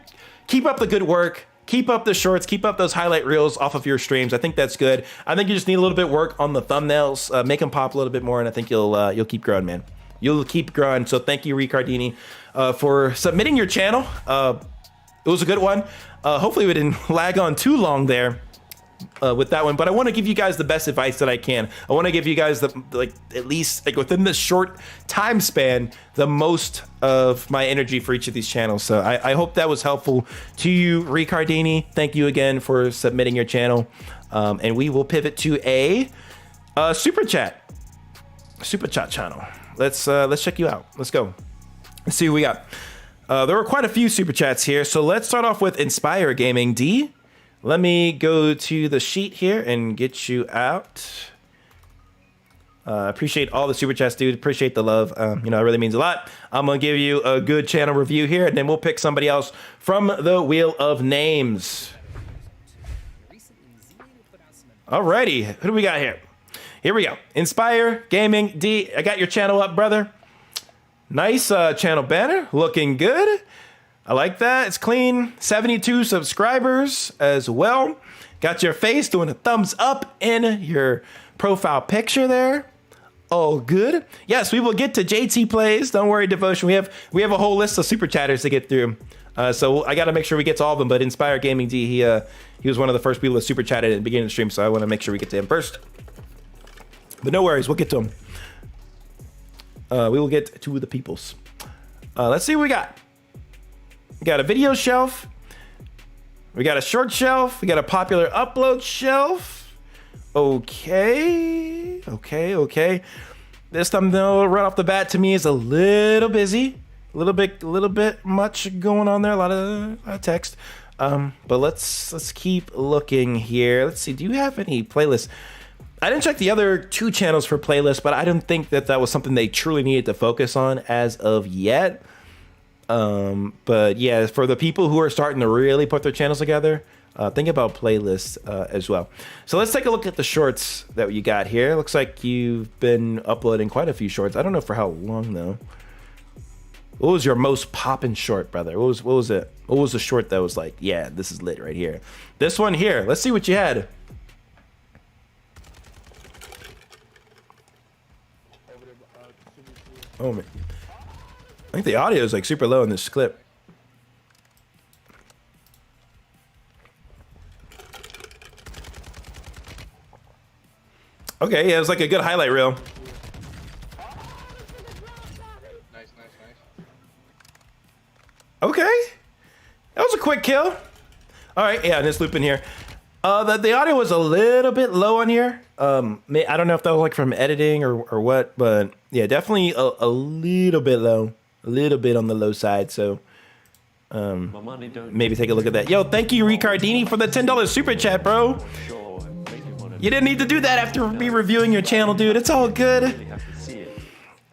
keep up the good work. Keep up the shorts. Keep up those highlight reels off of your streams. I think that's good. I think you just need a little bit of work on the thumbnails. Make them pop a little bit more, and I think you'll keep growing, man. You'll keep growing. So thank you, Ricardini, for submitting your channel. It was a good one. Hopefully we didn't lag on too long there with that one, but I want to give you guys the best advice that I can. I want to give you guys at least within this short time span, the most of my energy for each of these channels. So I hope that was helpful to you, Ricardini. Thank you again for submitting your channel, and we will pivot to a super chat channel. Let's check you out. Let's go. Let's see what we got. There were quite a few super chats here, so let's start off with Inspire Gaming D. Let me go to the sheet here and get you out. Appreciate all the super chats, dude. Appreciate the love. It really means a lot. I'm gonna give you a good channel review here, and then we'll pick somebody else from the Wheel of Names. Alrighty, who do we got here? Here we go. Inspire Gaming D. I got your channel up, brother. Nice channel banner, looking good. I like that. It's clean. 72 subscribers as well. Got your face doing a thumbs up in your profile picture there. Oh, good. Yes, we will get to JT Plays. Don't worry, Devotion. We have a whole list of super chatters to get through. So I got to make sure we get to all of them. But Inspire Gaming D, he was one of the first people that super chatted at the beginning of the stream. So I want to make sure we get to him first. But no worries, we'll get to him. We will get to the peoples. Let's see what we got. We got a video shelf. We got a short shelf. We got a popular upload shelf. Okay. This thumbnail right off the bat to me is a little busy. A little bit much going on there. A lot of text. But let's keep looking here. Let's see. Do you have any playlists? I didn't check the other 2 channels for playlists, but I don't think that was something they truly needed to focus on as of yet. But yeah, for the people who are starting to really put their channels together, think about playlists as well. So let's take a look at the shorts that you got here. Looks like you've been uploading quite a few shorts. I don't know for how long though. What was your most poppin' short, brother? What was it? What was the short that was like, yeah, this is lit right here? This one here. Let's see what you had. Oh man, I think the audio is like super low in this clip. Okay, yeah, it was like a good highlight reel. Nice. Okay, that was a quick kill. All right, yeah, and it's looping here. The audio was a little bit low on here. I don't know if that was like from editing or what, but yeah, definitely a little bit low, a little bit on the low side. So maybe take a look at that. Yo, thank you, Ricardini, for the $10 super chat, bro. You didn't need to do that after me reviewing your channel, dude. It's all good.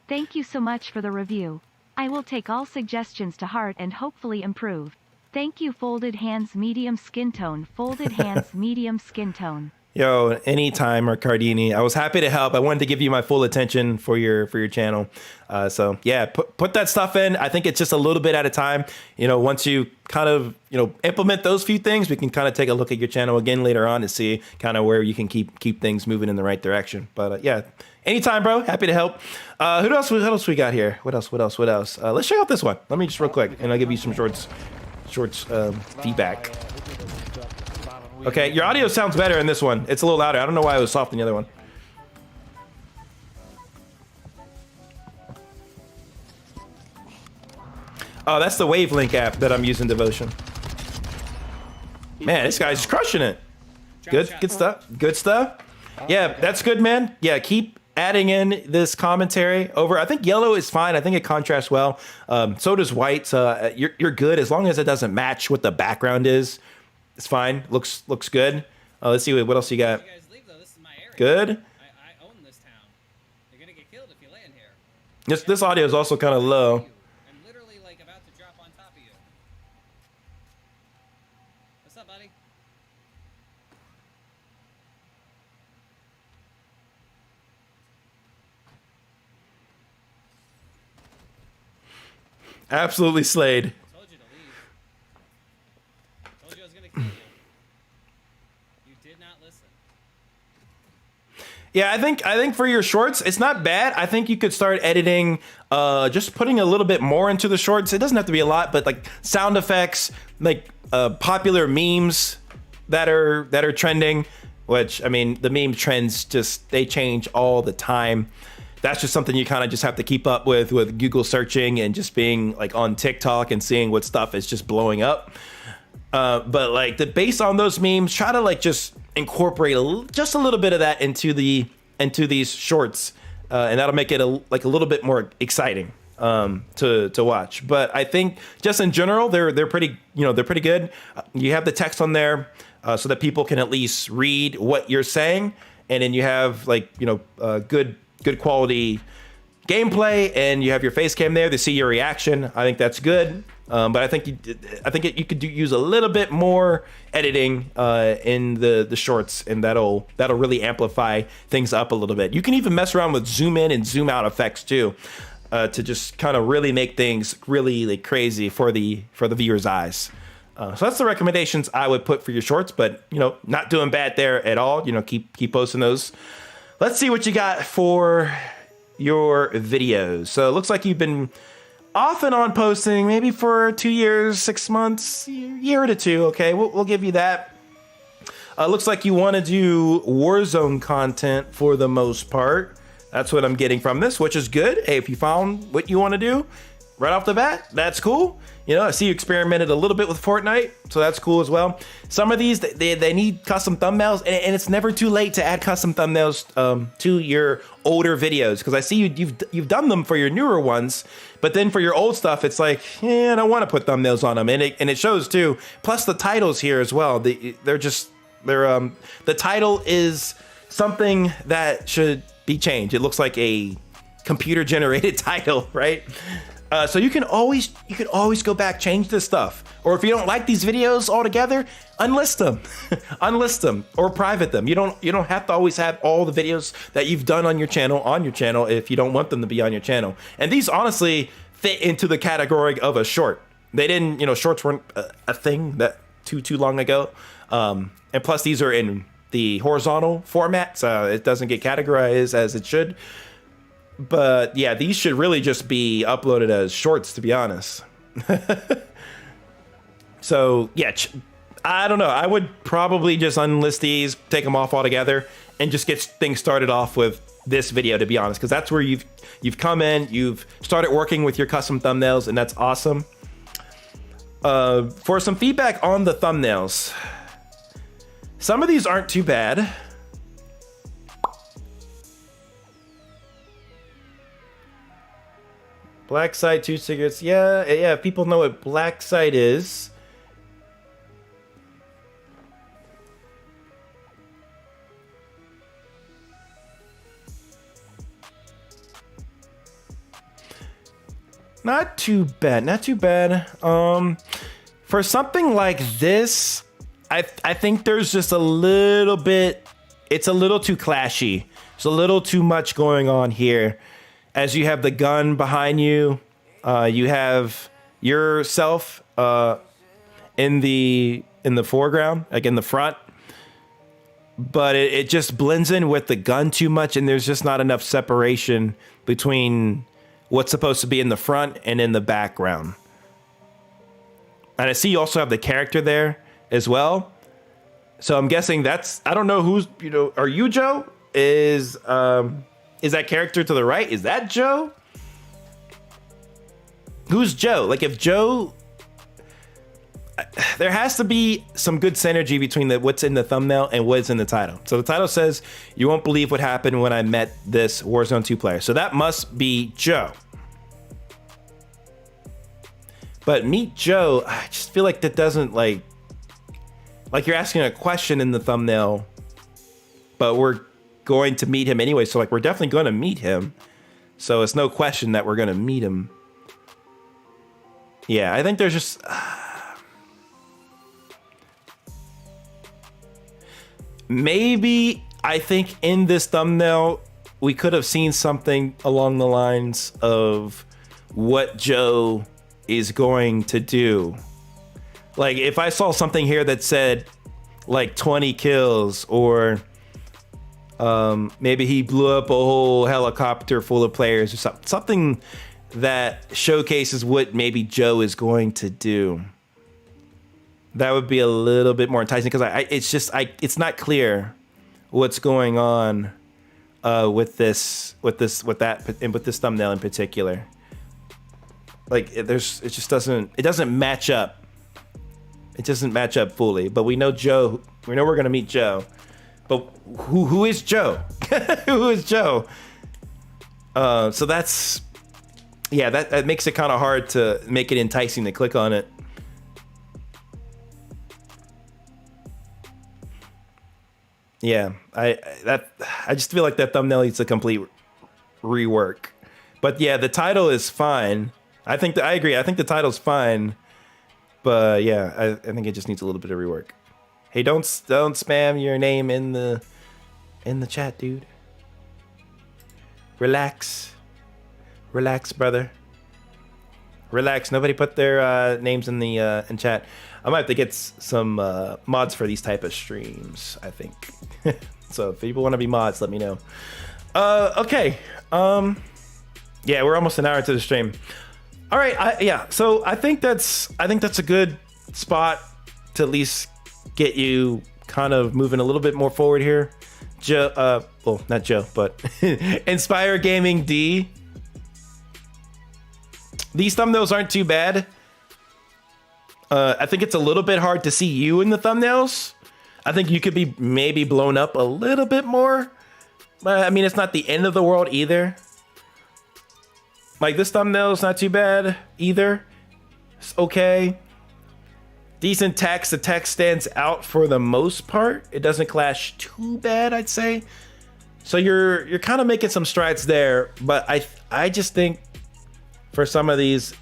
Thank you so much for the review. I will take all suggestions to heart and hopefully improve. Thank you, Folded Hands Medium Skin Tone. Folded Hands Medium Skin Tone. Yo, anytime, Ricardini. I was happy to help. I wanted to give you my full attention for your channel. So yeah, put that stuff in. I think it's just a little bit at a time. You know, once you kind of, implement those few things, we can kind of take a look at your channel again later on to see kind of where you can keep things moving in the right direction. But yeah, anytime, bro. Happy to help. What else we got here? What else? Let's check out this one. Let me just real quick, and I'll give you some shorts feedback. Okay, your audio sounds better in this one. It's a little louder. I don't know why it was soft in the other one. Oh, that's the Wavelink app that I'm using, Devotion. Man, this guy's crushing it. Good stuff. Yeah, that's good, man. Yeah, keep adding in this commentary over. I think yellow is fine. I think it contrasts well. So does white. You're good as long as it doesn't match what the background is. It's fine. Looks good. Let's see what else you got. You guys leave, though. This is my area. Good. I own this town. You're gonna get killed if you land here. This audio is also kind of low. I'm literally like about to drop on top of you. What's up, buddy? Absolutely slayed. Told you to leave. Told you I was gonna kill you. You did not listen. Yeah, I think for your shorts, it's not bad. I think you could start editing, just putting a little bit more into the shorts. It doesn't have to be a lot, but like sound effects, like popular memes that are trending. Which, I mean, the meme trends they change all the time. That's just something you kind of just have to keep up with Google searching and just being like on TikTok and seeing what stuff is just blowing up. But like based on those memes, try to like just incorporate just a little bit of that into these shorts, and that'll make it a little bit more exciting to watch. But I think just in general, they're pretty good. You have the text on there so that people can at least read what you're saying, and then you have good quality gameplay, and you have your face cam there to see your reaction. I think that's good. But I think you could use a little bit more editing in the shorts, and that'll really amplify things up a little bit. You can even mess around with zoom in and zoom out effects too, to just kind of really make things really like crazy for the viewer's eyes. So that's the recommendations I would put for your shorts, but you know, not doing bad there at all. You know, keep posting those. Let's see what you got for your videos. So it looks like you've been off and on posting maybe for 2 years, 6 months, year to two. Okay, we'll give you that. Looks like you want to do Warzone content for the most part. That's what I'm getting from this, which is good. Hey, if you found what you want to do right off the bat, that's cool. You know, I see you experimented a little bit with Fortnite, so that's cool as well. Some of these, they need custom thumbnails, and it's never too late to add custom thumbnails to your older videos, because I see you've done them for your newer ones, but then for your old stuff, it's like, I don't want to put thumbnails on them, and it shows too. Plus the titles here as well. The title is something that should be changed. It looks like a computer generated title, right? So you can always go back, change this stuff. Or if you don't like these videos altogether, unlist them, unlist them, or private them. You don't have to always have all the videos that you've done on your channel if you don't want them to be on your channel. And these honestly fit into the category of a short. They didn't, shorts weren't a thing that too long ago. And plus these are in the horizontal format, so it doesn't get categorized as it should. But yeah, these should really just be uploaded as shorts, to be honest. So yeah, I don't know. I would probably just unlist these, take them off altogether, and just get things started off with this video, to be honest, because that's where you've come in, you've started working with your custom thumbnails, and that's awesome. For some feedback on the thumbnails, some of these aren't too bad. Black site, 2 cigarettes. Yeah, people know what black site is. Not too bad, not too bad. For something like this, I think there's just a little bit, it's a little too clashy. There's a little too much going on here. As you have the gun behind you, you have yourself in the foreground, like in the front, but it just blends in with the gun too much, and there's just not enough separation between what's supposed to be in the front and in the background. And I see you also have the character there as well, so I'm guessing that's, I don't know who's, are you Joe? Is that character to the right? Is that Joe? Who's Joe? Like if Joe, there has to be some good synergy between what's in the thumbnail and what's in the title. So the title says, "You won't believe what happened when I met this Warzone 2 player." So that must be Joe. But meet Joe, I just feel like that doesn't like you're asking a question in the thumbnail, but we're going to meet him anyway, so like we're definitely going to meet him, so it's no question that we're going to meet him. Yeah, I think there's just maybe I think in this thumbnail we could have seen something along the lines of what Joe is going to do. Like if I saw something here that said like 20 kills, or maybe he blew up a whole helicopter full of players, or something that showcases what maybe Joe is going to do. That would be a little bit more enticing, because it's not clear what's going on with this thumbnail in particular. Like it just doesn't match up. It doesn't match up fully. But we know Joe. We know we're gonna meet Joe. But who is Joe? Who is Joe? So that's, yeah, that makes it kind of hard to make it enticing to click on it. Yeah, I just feel like that thumbnail needs a complete rework. But yeah, the title is fine. I agree. I think the title's fine. But yeah, I think it just needs a little bit of rework. Hey, don't spam your name in the chat, dude. Relax, brother. Relax. Nobody put their names in the in chat. I might have to get some mods for these type of streams, I think. So if people want to be mods, let me know. Okay. Yeah, we're almost an hour into the stream. All right. Yeah. So I think that's a good spot to at least get you kind of moving a little bit more forward here. Joe, well, not Joe, but Inspire Gaming D. These thumbnails aren't too bad. I think it's a little bit hard to see you in the thumbnails. I think you could be maybe blown up a little bit more. But I mean, it's not the end of the world either. Like this thumbnail is not too bad either. It's okay. Decent text. The text stands out for the most part. It doesn't clash too bad, I'd say. So you're kind of making some strides there, but I just think for some of these,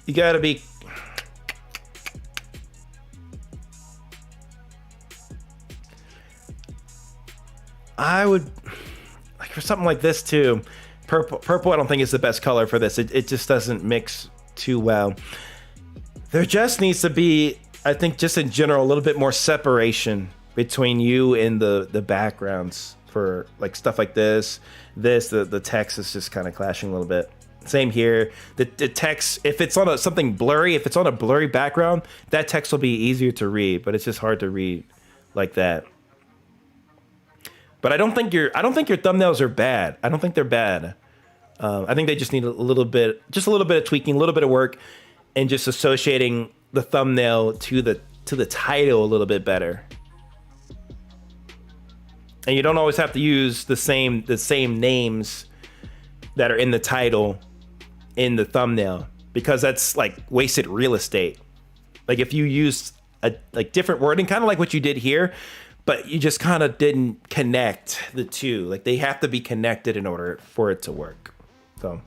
you gotta be. I would like for something like this too. Purple I don't think is the best color for this. It just doesn't mix too well. There just needs to be, I think, just in general, a little bit more separation between you and the backgrounds for like stuff like this. The text is just kind of clashing a little bit. Same here. The text, if it's on something blurry, if it's on a blurry background, that text will be easier to read, but it's just hard to read like that. But I don't think your thumbnails are bad. I don't think they're bad. I think they just need a little bit of tweaking, a little bit of work, and just associating the thumbnail to the title a little bit better. And you don't always have to use the same names that are in the title in the thumbnail, because that's like wasted real estate. Like if you use a like different wording, kind of like what you did here, but you just kind of didn't connect the two. Like they have to be connected in order for it to work. So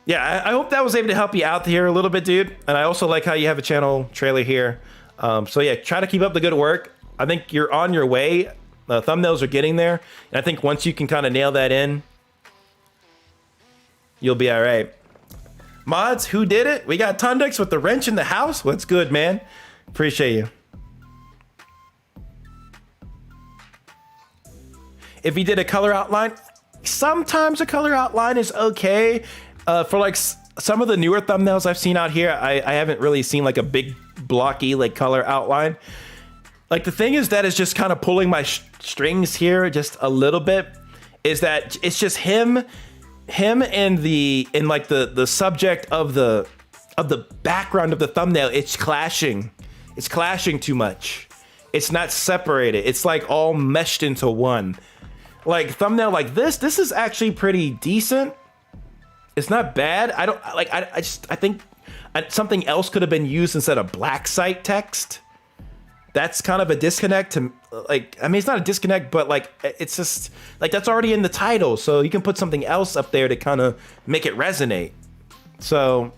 yeah, I hope that was able to help you out here a little bit, dude. And I also like how you have a channel trailer here. So yeah, try to keep up the good work. I think you're on your way. The thumbnails are getting there. And I think once you can kind of nail that in, you'll be all right. Mods, who did it? We got Tundix with the wrench in the house. What's good, man? Appreciate you. If you did a color outline, sometimes a color outline is okay. For like some of the newer thumbnails I've seen out here, I haven't really seen like a big blocky like color outline. Like the thing is that is just kind of pulling my strings here just a little bit, is that it's just him and like the subject of the background of the thumbnail. It's clashing too much. It's not separated. It's like all meshed into one. Like thumbnail like this is actually pretty decent. It's not bad. I think something else could have been used instead of black site text. That's kind of a disconnect to like, I mean, it's not a disconnect, but like, it's just like, that's already in the title. So you can put something else up there to kind of make it resonate. So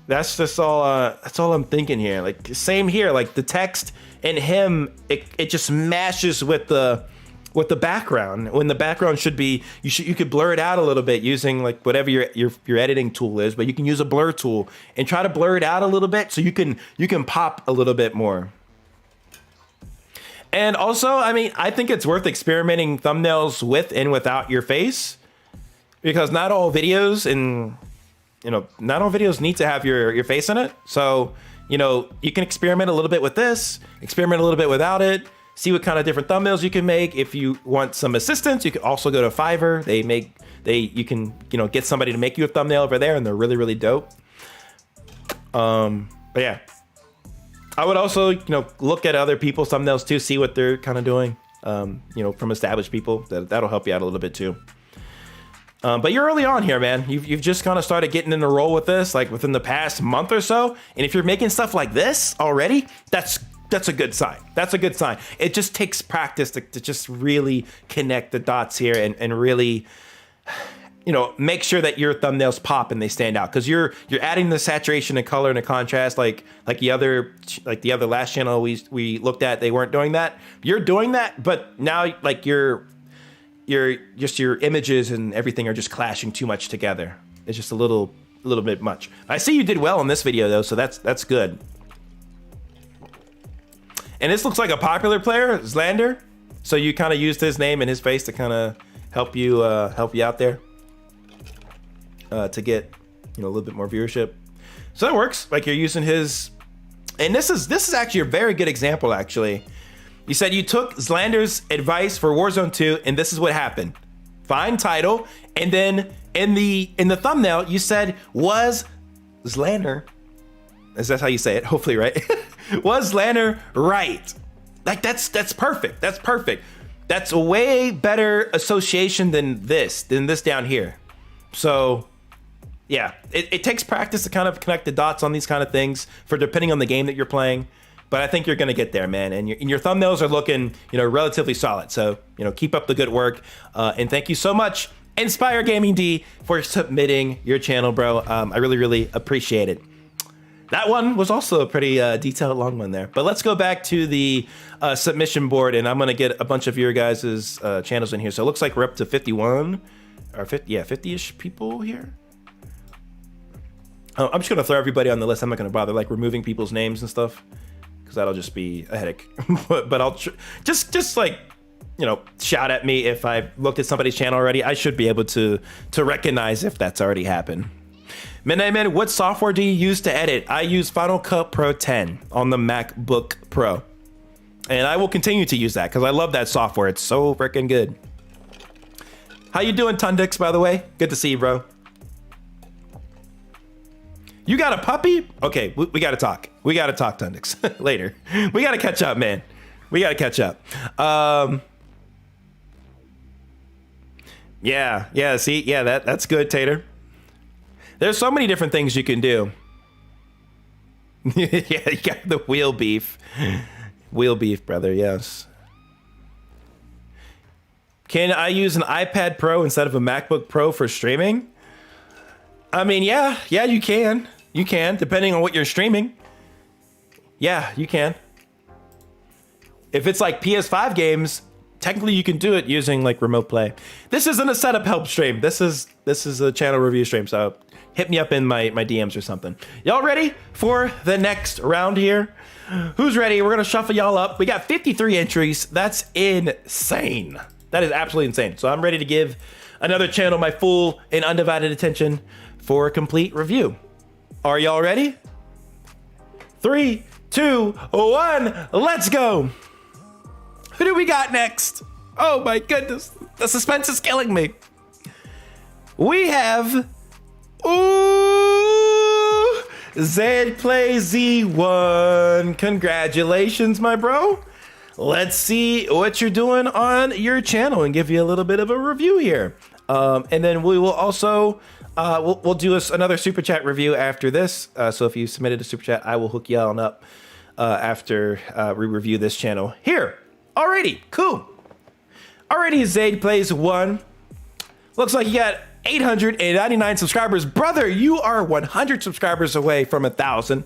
that's just all, that's all I'm thinking here. Like same here, like the text and him, it just mashes with the background, when the background should be, you could blur it out a little bit using like whatever your editing tool is, but you can use a blur tool and try to blur it out a little bit so you can pop a little bit more. And also, I mean, I think it's worth experimenting thumbnails with and without your face, because not all videos need to have your face in it. So, you can experiment a little bit with this, experiment a little bit without it. See what kind of different thumbnails you can make. If you want some assistance, you can also go to Fiverr. You can get somebody to make you a thumbnail over there, and they're really, really dope. But yeah, I would also look at other people's thumbnails too, see what they're kind of doing. From established people, that'll help you out a little bit too. But you're early on here, man. You've just kind of started getting in the role with this, like within the past month or so. And if you're making stuff like this already, that's a good sign. That's a good sign. It just takes practice to just really connect the dots here and really, make sure that your thumbnails pop and they stand out, because you're adding the saturation and color and the contrast like the other last channel we looked at. They weren't doing that. You're doing that, but now like you're your images and everything are just clashing too much together. It's just a little bit much. I see you did well in this video though, so that's good. And this looks like a popular player, Zlander. So you kind of used his name and his face to kind of help you out there to get a little bit more viewership. So that works. Like you're using his, and this is actually a very good example. Actually, you said you took Zlander's advice for Warzone 2, and this is what happened. Fine title, and then in the thumbnail you said was Zlander. Is that how you say it? Hopefully, right? Was Zlander right? Like that's perfect. That's perfect. That's a way better association than this down here. So yeah, it takes practice to kind of connect the dots on these kind of things for depending on the game that you're playing. But I think you're gonna get there, man. And your thumbnails are looking, relatively solid. So, keep up the good work. And thank you so much, Inspire Gaming D, for submitting your channel, bro. I really, really appreciate it. That one was also a pretty detailed long one there. But let's go back to the submission board, and I'm gonna get a bunch of your guys' channels in here. So it looks like we're up to 51 or 50, yeah, 50-ish people here. I'm just gonna throw everybody on the list. I'm not gonna bother like removing people's names and stuff, because that'll just be a headache. but I'll just like, shout at me if I've looked at somebody's channel already. I should be able to recognize if that's already happened. MidnightMan, what software do you use to edit? I use Final Cut Pro 10 on the MacBook Pro. And I will continue to use that because I love that software. It's so freaking good. How you doing, Tundix, by the way? Good to see you, bro. You got a puppy? Okay, we got to talk. We got to talk, Tundix, later. We got to catch up, man. We got to catch up. Yeah, see? Yeah, that's good, Tater. There's so many different things you can do. Yeah, you got the wheel beef. Wheel beef, brother, yes. Can I use an iPad Pro instead of a MacBook Pro for streaming? I mean, yeah, you can. You can, depending on what you're streaming. Yeah, you can. If it's like PS5 games, technically you can do it using like remote play. This isn't a setup help stream. This is a channel review stream, so hit me up in my DMs or something. Y'all ready for the next round here? Who's ready? We're gonna shuffle y'all up. We got 53 entries. That's insane. That is absolutely insane. So I'm ready to give another channel my full and undivided attention for a complete review. Are y'all ready? 3, 2, 1, let's go. Who do we got next? Oh my goodness, the suspense is killing me. We have, Zedplay Z1. Congratulations, my bro. Let's see what you're doing on your channel and give you a little bit of a review here. And then we will also, we'll do another super chat review after this. So if you submitted a super chat, I will hook you on up after we review this channel here. Alrighty, cool. Alrighty, Zedplay Z1. Looks like you got 899 subscribers. Brother, you are 100 subscribers away from 1,000.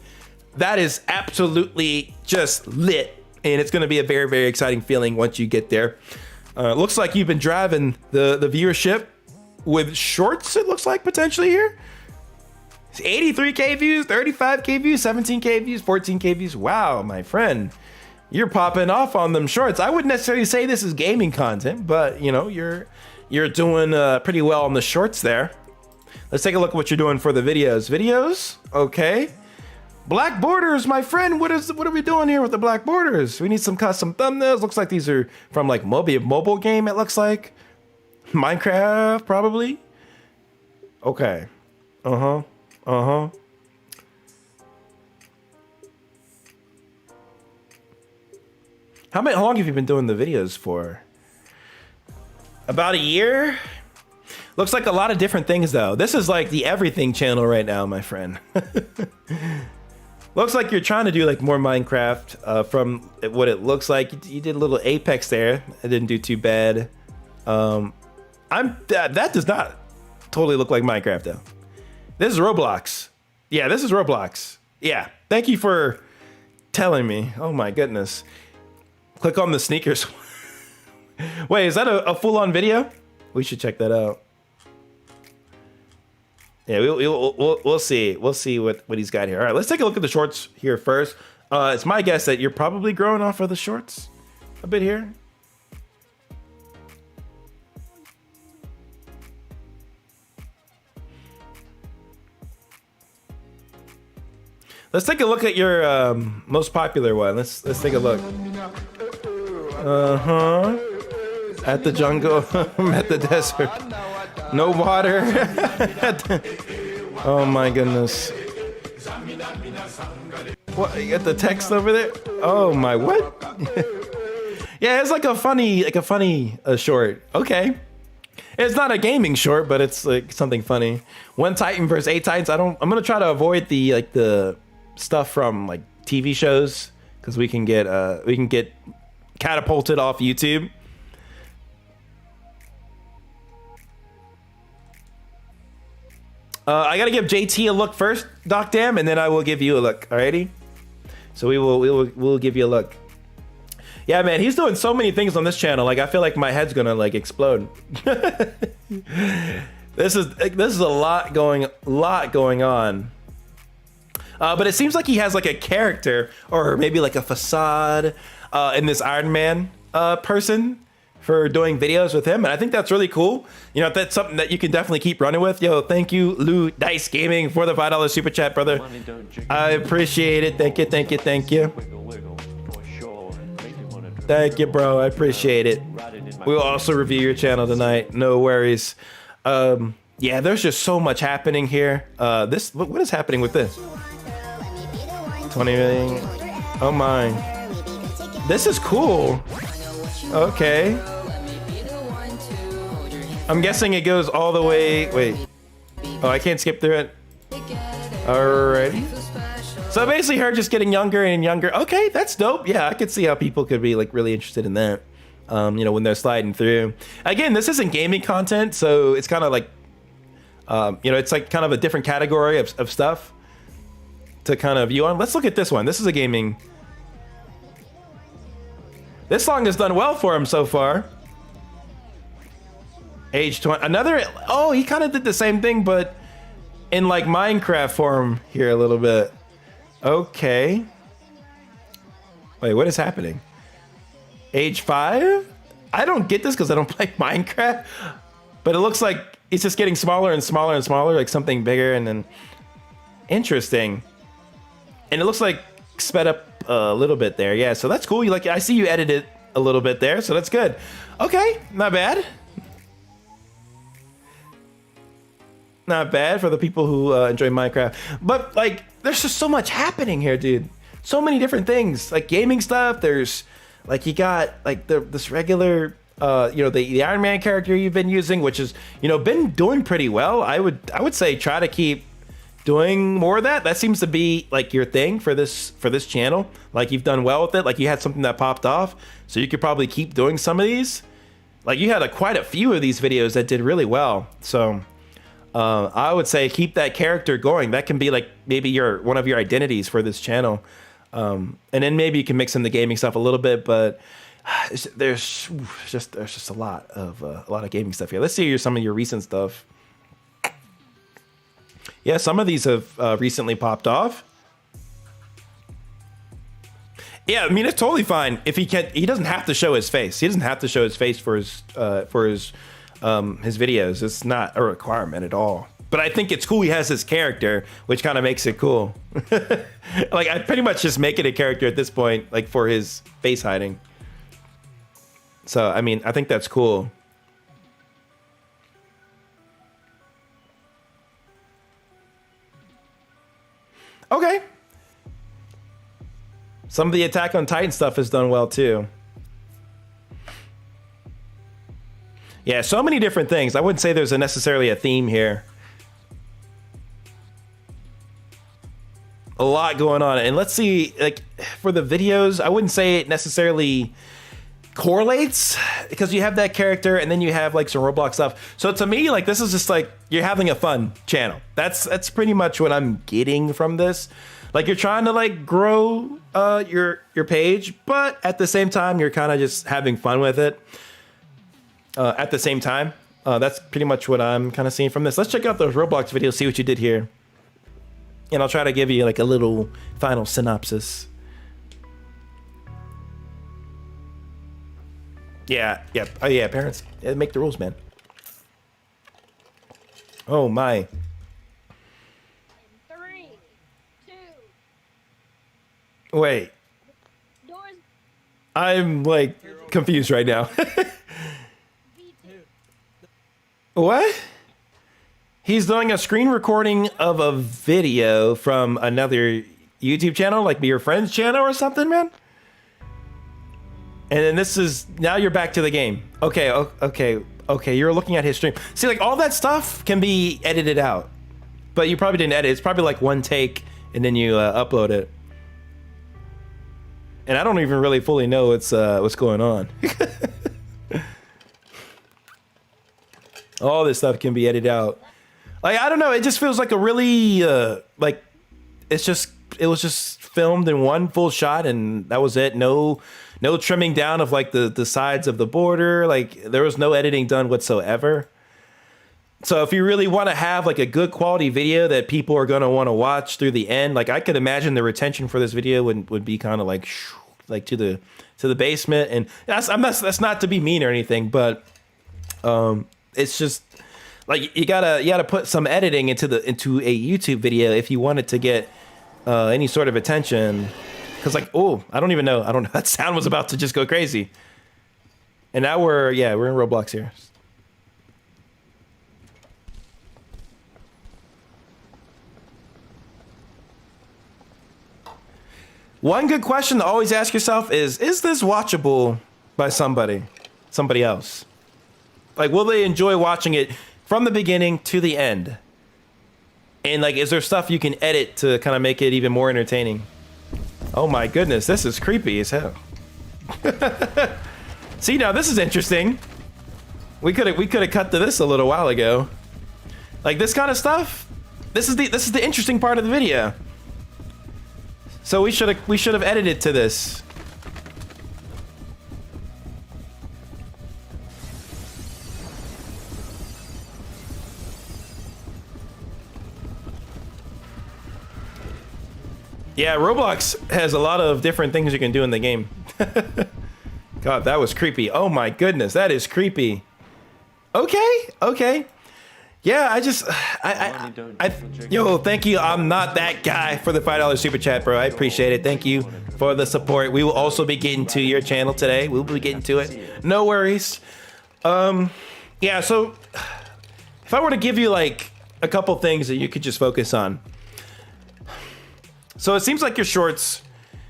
That is absolutely just lit. And it's going to be a very, very exciting feeling once you get there. Looks like you've been driving the viewership with shorts, it looks like, potentially here. 83K views, 35K views, 17K views, 14K views. Wow, my friend. You're popping off on them shorts. I wouldn't necessarily say this is gaming content, but you're doing pretty well on the shorts there. Let's take a look at what you're doing for the videos. Videos, okay. Black borders, my friend. What are we doing here with the black borders? We need some custom thumbnails. Looks like these are from like mobile game. It looks like Minecraft, probably. Okay. How long have you been doing the videos for? About a year? Looks like a lot of different things though. This is like the everything channel right now, my friend. Looks like you're trying to do like more Minecraft from what it looks like. You did a little Apex there. It didn't do too bad. That does not totally look like Minecraft though. This is Roblox. Yeah, this is Roblox. Yeah, thank you for telling me. Oh my goodness. Click on the sneakers. Wait, is that a full-on video? We should check that out. Yeah, we'll see. We'll see what he's got here. All right, let's take a look at the shorts here first. It's my guess that you're probably growing off of the shorts a bit here. Let's take a look at your most popular one. Let's take a look. At the jungle, at the desert, no water. Oh my goodness. What? You got the text over there? Oh my, what? Yeah, it's like a funny short. Okay. It's not a gaming short, but it's like something funny. 1 Titan versus 8 Titans. I'm gonna try to avoid the stuff from like TV shows because we can get catapulted off YouTube. I gotta give JT a look first, Doc Dam, and then I will give you a look. Alrighty. So we'll give you a look. Yeah, man, he's doing so many things on this channel. Like I feel like my head's gonna like explode. This is a lot going on. But it seems like he has like a character or maybe like a facade in this Iron Man person for doing videos with him, and I think that's really cool. You know, that's something that you can definitely keep running with. Yo, thank you, Lou Dice Gaming, for the $5 super chat, brother. I appreciate it. Thank you. Thank you, bro. I appreciate it. We'll also review your channel tonight. No worries. Yeah, there's just so much happening here. What is happening with this? 20 million. Oh my. This is cool. Okay. I'm guessing it goes all the way. Wait. Oh, I can't skip through it. Alrighty. So basically her just getting younger and younger. Okay, that's dope. Yeah, I could see how people could be like really interested in that. You know, when they're sliding through. Again, this isn't gaming content, so it's kind of like, you know, it's like kind of a different category of stuff to kind of view on. Let's look at this one. This is a gaming. This song has done well for him so far. Age 20. Another. Oh, he kind of did the same thing, but in like Minecraft form here a little bit. Okay. Wait, what is happening? Age 5? I don't get this because I don't play Minecraft, but it looks like it's just getting smaller and smaller and smaller, like something bigger, and then interesting. And it looks like sped up a little bit there. Yeah, so that's cool. I see you edited a little bit there, so that's good. Okay, not bad. Not bad for the people who enjoy Minecraft. But like, there's just so much happening here, dude. So many different things, like gaming stuff. There's like, you got like this regular, you know, the Iron Man character you've been using, which is, you know, been doing pretty well. I would say try to keep doing more of that. That seems to be like your thing for this channel. Like you've done well with it. Like you had something that popped off, so you could probably keep doing some of these. Like you had quite a few of these videos that did really well. So I would say keep that character going. That can be like maybe one of your identities for this channel. And then maybe you can mix in the gaming stuff a little bit, but there's just a lot of gaming stuff here. Let's see some of your recent stuff. Yeah, some of these have recently popped off. Yeah, I mean, it's totally fine if he can't. He doesn't have to show his face. He doesn't have to show his face for his videos. It's not a requirement at all. But I think it's cool he has his character, which kind of makes it cool. Like, I pretty much just make it a character at this point, like for his face hiding. So, I mean, I think that's cool. Okay. Some of the Attack on Titan stuff has done well too. Yeah, so many different things. I wouldn't say there's necessarily a theme here. A lot going on. And let's see, like for the videos, I wouldn't say it necessarily correlates because you have that character and then you have like some Roblox stuff. So to me, like this is just like you're having a fun channel. That's pretty much what I'm getting from this. Like you're trying to like grow your page, but at the same time you're kind of just having fun with it. at the same time. That's pretty much what I'm kind of seeing from this. Let's check out those Roblox videos, see what you did here. And I'll try to give you like a little final synopsis. Yeah, yeah. Oh yeah, parents, make the rules, man. Oh my. 3, 2. Wait. Doors. I'm like confused right now. What? He's doing a screen recording of a video from another YouTube channel, like your friend's channel or something, man? And then this is, now you're back to the game. Okay, okay, you're looking at his stream. See, like all that stuff can be edited out, but you probably didn't edit. It's probably like one take and then you upload it. And I don't even really fully know what's going on. All this stuff can be edited out. Like, I don't know, it just feels like a really, like, it was just filmed in one full shot and that was it. No trimming down of like the sides of the border. Like, there was no editing done whatsoever. So if you really want to have like a good quality video that people are going to want to watch through the end, like I could imagine the retention for this video would be kind of like to the basement. And that's not to be mean or anything, but it's just like you gotta put some editing into a YouTube video if you want it to get any sort of attention. Cause like, oh, I don't know. That sound was about to just go crazy. And now we're in Roblox here. One good question to always ask yourself is this watchable by somebody else? Like, will they enjoy watching it from the beginning to the end? And like, is there stuff you can edit to kind of make it even more entertaining? Oh my goodness, this is creepy as hell. See, now this is interesting. We could have cut to this a little while ago. Like this kind of stuff. This is the interesting part of the video. So we should have edited to this. Yeah, Roblox has a lot of different things you can do in the game. God, that was creepy. Oh my goodness, that is creepy. Okay. Yeah, yo, thank you. I'm not that guy for the $5 super chat, bro. I appreciate it. Thank you for the support. We will also be getting to your channel today. We'll be getting to it. No worries. Yeah, so if I were to give you like a couple things that you could just focus on. So it seems like your shorts,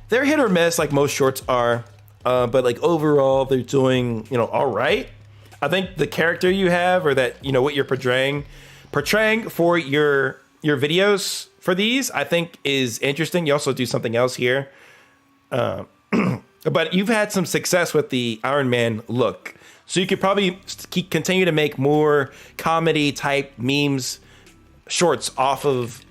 they're hit or miss like most shorts are. But like overall, they're doing, all right. I think the character you have, or that, what you're portraying for your videos for these, I think is interesting. You also do something else here. But you've had some success with the Iron Man look. So you could probably continue to make more comedy type memes, shorts off of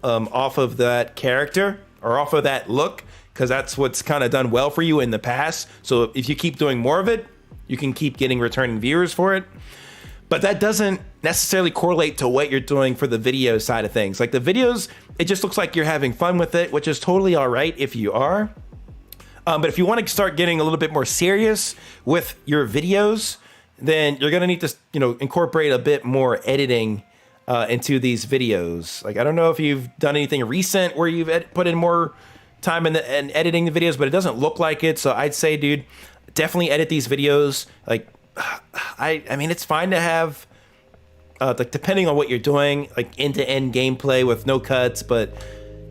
that character or off of that look, because that's what's kind of done well for you in the past. So if you keep doing more of it, you can keep getting returning viewers for it. But that doesn't necessarily correlate to what you're doing for the video side of things. Like the videos, it just looks like you're having fun with it, which is totally all right if you are. But if you want to start getting a little bit more serious with your videos, then you're going to need to, incorporate a bit more editing into these videos. Like, I don't know if you've done anything recent where you've put in more time in editing the videos, but it doesn't look like it. So I'd say, dude, definitely edit these videos. Like, I mean, it's fine to have, like, depending on what you're doing, like end-to-end gameplay with no cuts, but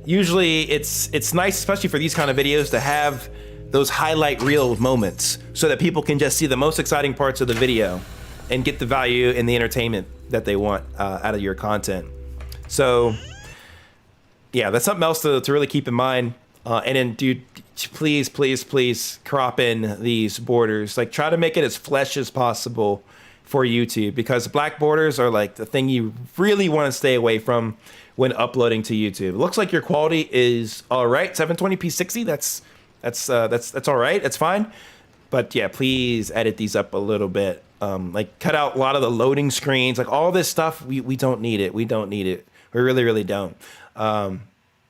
usually it's nice, especially for these kind of videos, to have those highlight reel moments so that people can just see the most exciting parts of the video and get the value and the entertainment that they want out of your content. So yeah, that's something else to really keep in mind. And then, dude, please crop in these borders. Like, try to make it as flesh as possible for YouTube, because black borders are like the thing you really want to stay away from when uploading to YouTube. It looks like your quality is all right, 720p 60. That's all right. That's fine. But yeah, please edit these up a little bit. Like cut out a lot of the loading screens, like all this stuff. We don't need it. We don't need it. We really don't.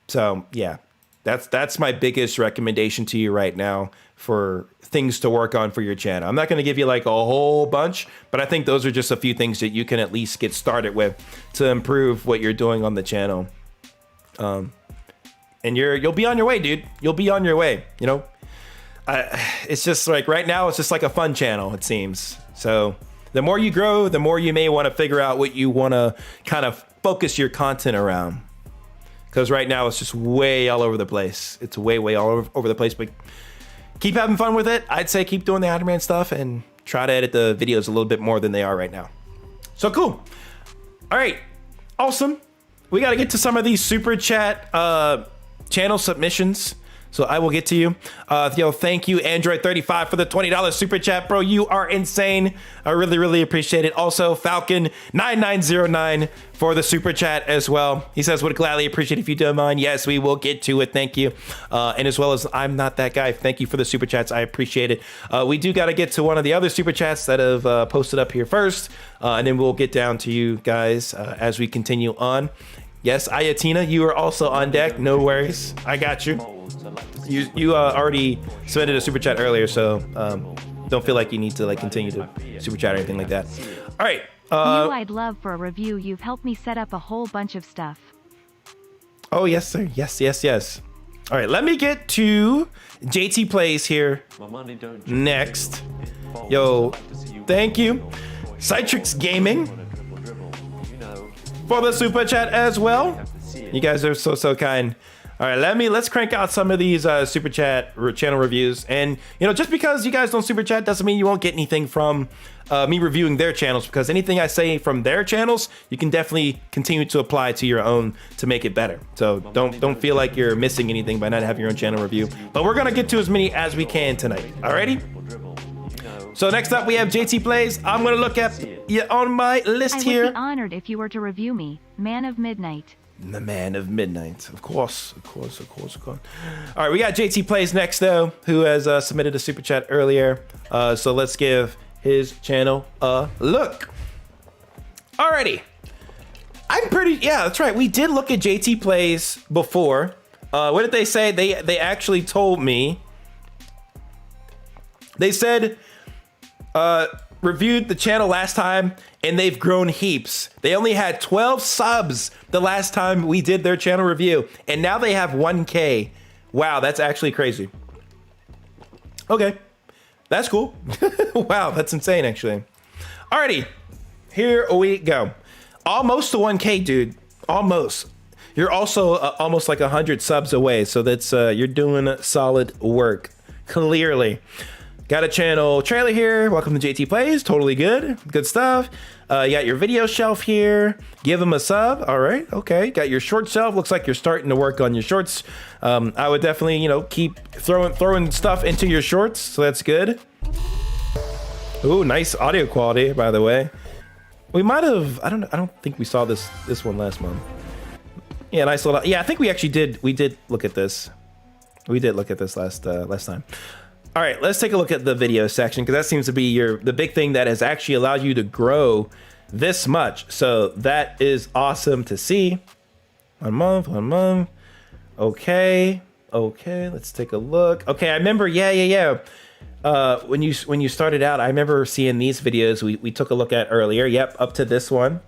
So yeah, that's my biggest recommendation to you right now for things to work on for your channel. I'm not going to give you like a whole bunch, but I think those are just a few things that you can at least get started with to improve what you're doing on the channel. And you'll be on your way, dude. You'll be on your way. You know, it's just like right now, it's just like a fun channel, it seems. So the more you grow, the more you may want to figure out what you want to kind of focus your content around. Because right now it's just way all over the place. It's way all over the place, but keep having fun with it. I'd say keep doing the Ayatina stuff and try to edit the videos a little bit more than they are right now. So cool. All right, awesome. We got to get to some of these super chat channel submissions. So I will get to you. Yo, thank you, Android35, for the $20 super chat, bro. You are insane. I really appreciate it. Also, Falcon9909 for the super chat as well. He says, would gladly appreciate if you don't mind. Yes, we will get to it. Thank you. And as well as I'm Not That Guy, thank you for the super chats. I appreciate it. We do got to get to one of the other super chats that have posted up here first. And then we'll get down to you guys as we continue on. Yes, Ayatina, you are also on deck. No worries. I got you. You already submitted a super chat earlier, so don't feel like you need to like continue to super chat or anything like that. All right. I'd love for a review. You've helped me set up a whole bunch of stuff. Oh, yes, sir. Yes. All right, let me get to JT Plays here next. Yo, thank you. Citrix Gaming for the super chat as well. You guys are so kind. All right, let's crank out some of these super chat channel reviews. And you know, just because you guys don't super chat doesn't mean you won't get anything from me reviewing their channels, because anything I say from their channels, you can definitely continue to apply to your own to make it better. So don't feel like you're missing anything by not having your own channel review. But we're gonna get to as many as we can tonight. Alrighty. So next up we have JT Plays. I'm gonna look at you on my list here. I would be honored if you were to review me, Man of Midnight. The Man of Midnight, of course. All right, we got JT Plays next though, who has submitted a super chat earlier. So let's give his channel a look. Alrighty, yeah, that's right. We did look at JT Plays before. What did they say? They actually told me. They said reviewed the channel last time and they've grown heaps. They only had 12 subs the last time we did their channel review, and now they have 1K. Wow, that's actually crazy. Okay, that's cool. Wow, that's insane actually. Alrighty, here we go. Almost to 1K, dude. Almost. You're also almost like 100 subs away, so that's you're doing solid work, clearly. Got a channel trailer here. Welcome to JT Plays. Totally good stuff. You got your video shelf here. Give them a sub. All right, okay. Got your short shelf. Looks like you're starting to work on your shorts. I would definitely, you know, keep throwing stuff into your shorts, so that's good. Ooh, nice audio quality, by the way. We might have, I don't think we saw this one last month. Yeah, nice little, yeah, I think we actually did. We did look at this. We did look at this last time. All right, let's take a look at the video section, because that seems to be the big thing that has actually allowed you to grow this much. So that is awesome to see. 1 month. Okay, let's take a look. Okay, I remember, yeah. When you started out, I remember seeing these videos we took a look at earlier. Yep, up to this one.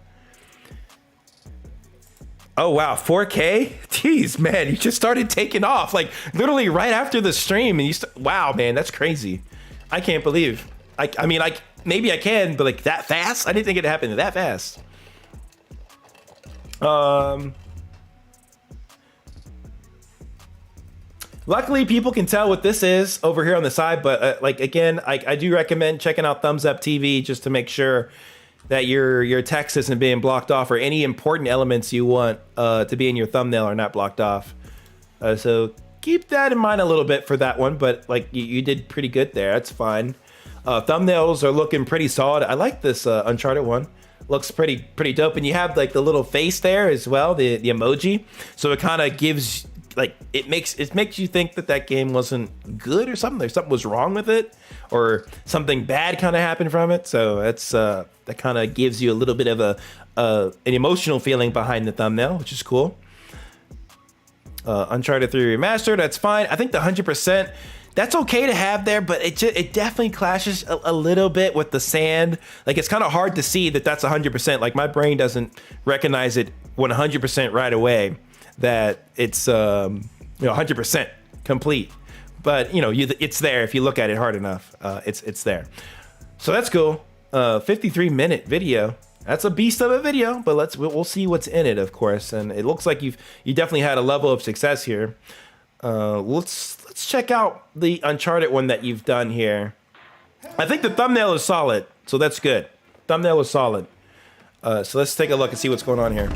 Oh wow, 4K? Jeez, man, you just started taking off like literally right after the stream, and wow, man, that's crazy. I can't believe. I mean, maybe I can, but like that fast? I didn't think it happened that fast. Luckily, people can tell what this is over here on the side, but like again, I do recommend checking out Thumbs Up TV just to make sure that your text isn't being blocked off, or any important elements you want to be in your thumbnail are not blocked off. So keep that in mind a little bit for that one, but like you did pretty good there. That's fine. Thumbnails are looking pretty solid. I like this Uncharted one. Looks pretty dope, and you have like the little face there as well, the emoji. So it kind of gives like it makes you think that that game wasn't good or something. There's something was wrong with it, or something bad kind of happened from it. So that's that kind of gives you a little bit of an emotional feeling behind the thumbnail, which is cool. Uncharted 3 Remastered, that's fine. I think the 100%, that's okay to have there, but it definitely clashes a little bit with the sand. Like, it's kind of hard to see that that's 100%. Like, my brain doesn't recognize it 100% right away, that it's 100% complete. But it's there if you look at it hard enough. It's there. So that's cool. 53-minute video. That's a beast of a video, but we'll see what's in it, of course. And it looks like you definitely had a level of success here. Let's check out the Uncharted one that you've done here. I think the thumbnail is solid, so that's good. Thumbnail is solid. So let's take a look and see what's going on here.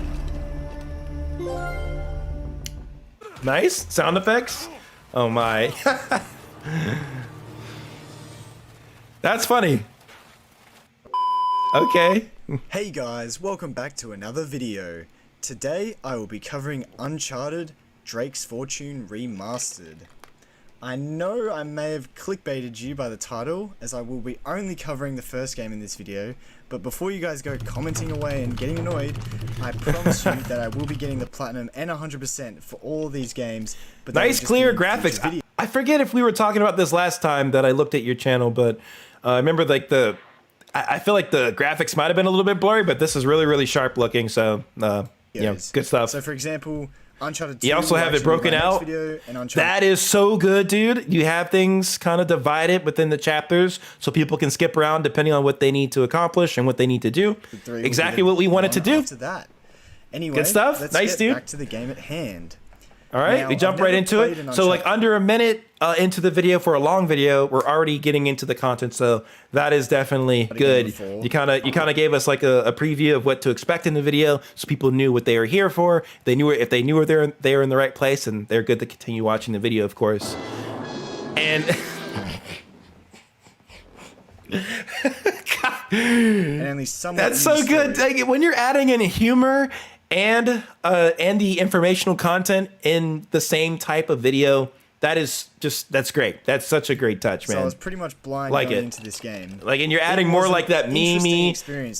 Nice sound effects. Oh my. That's funny. Okay. Hey guys, welcome back to another video. Today I will be covering Uncharted Drake's Fortune Remastered. I know I may have clickbaited you by the title, as I will be only covering the first game in this video, but before you guys go commenting away and getting annoyed, I promise you that I will be getting the platinum and 100% for all of these games. But nice clear graphics. I forget if we were talking about this last time that I looked at your channel, but I remember like I feel like the graphics might have been a little bit blurry, but this is really, really sharp looking. So, good stuff. So, for example, Uncharted 2. You also have it broken out. That is so good, dude. You have things kind of divided within the chapters so people can skip around depending on what they need to accomplish and what they need to do. Exactly what we wanted to do. After that. Anyway, good stuff. Let's nice, get dude. Back to the game at hand. All right, now, we jump right into it. So like under a minute into the video for a long video, we're already getting into the content. So that is definitely good. You kind of gave us like a preview of what to expect in the video, so people knew what they were here for. They knew if they knew they were in the right place, and they're good to continue watching the video, of course. And and only that's so good. Like, when you're adding in humor and the informational content in the same type of video, that's great. That's such a great touch, man. So I was pretty much blind going into this game. Like, and you're adding more like that meme-y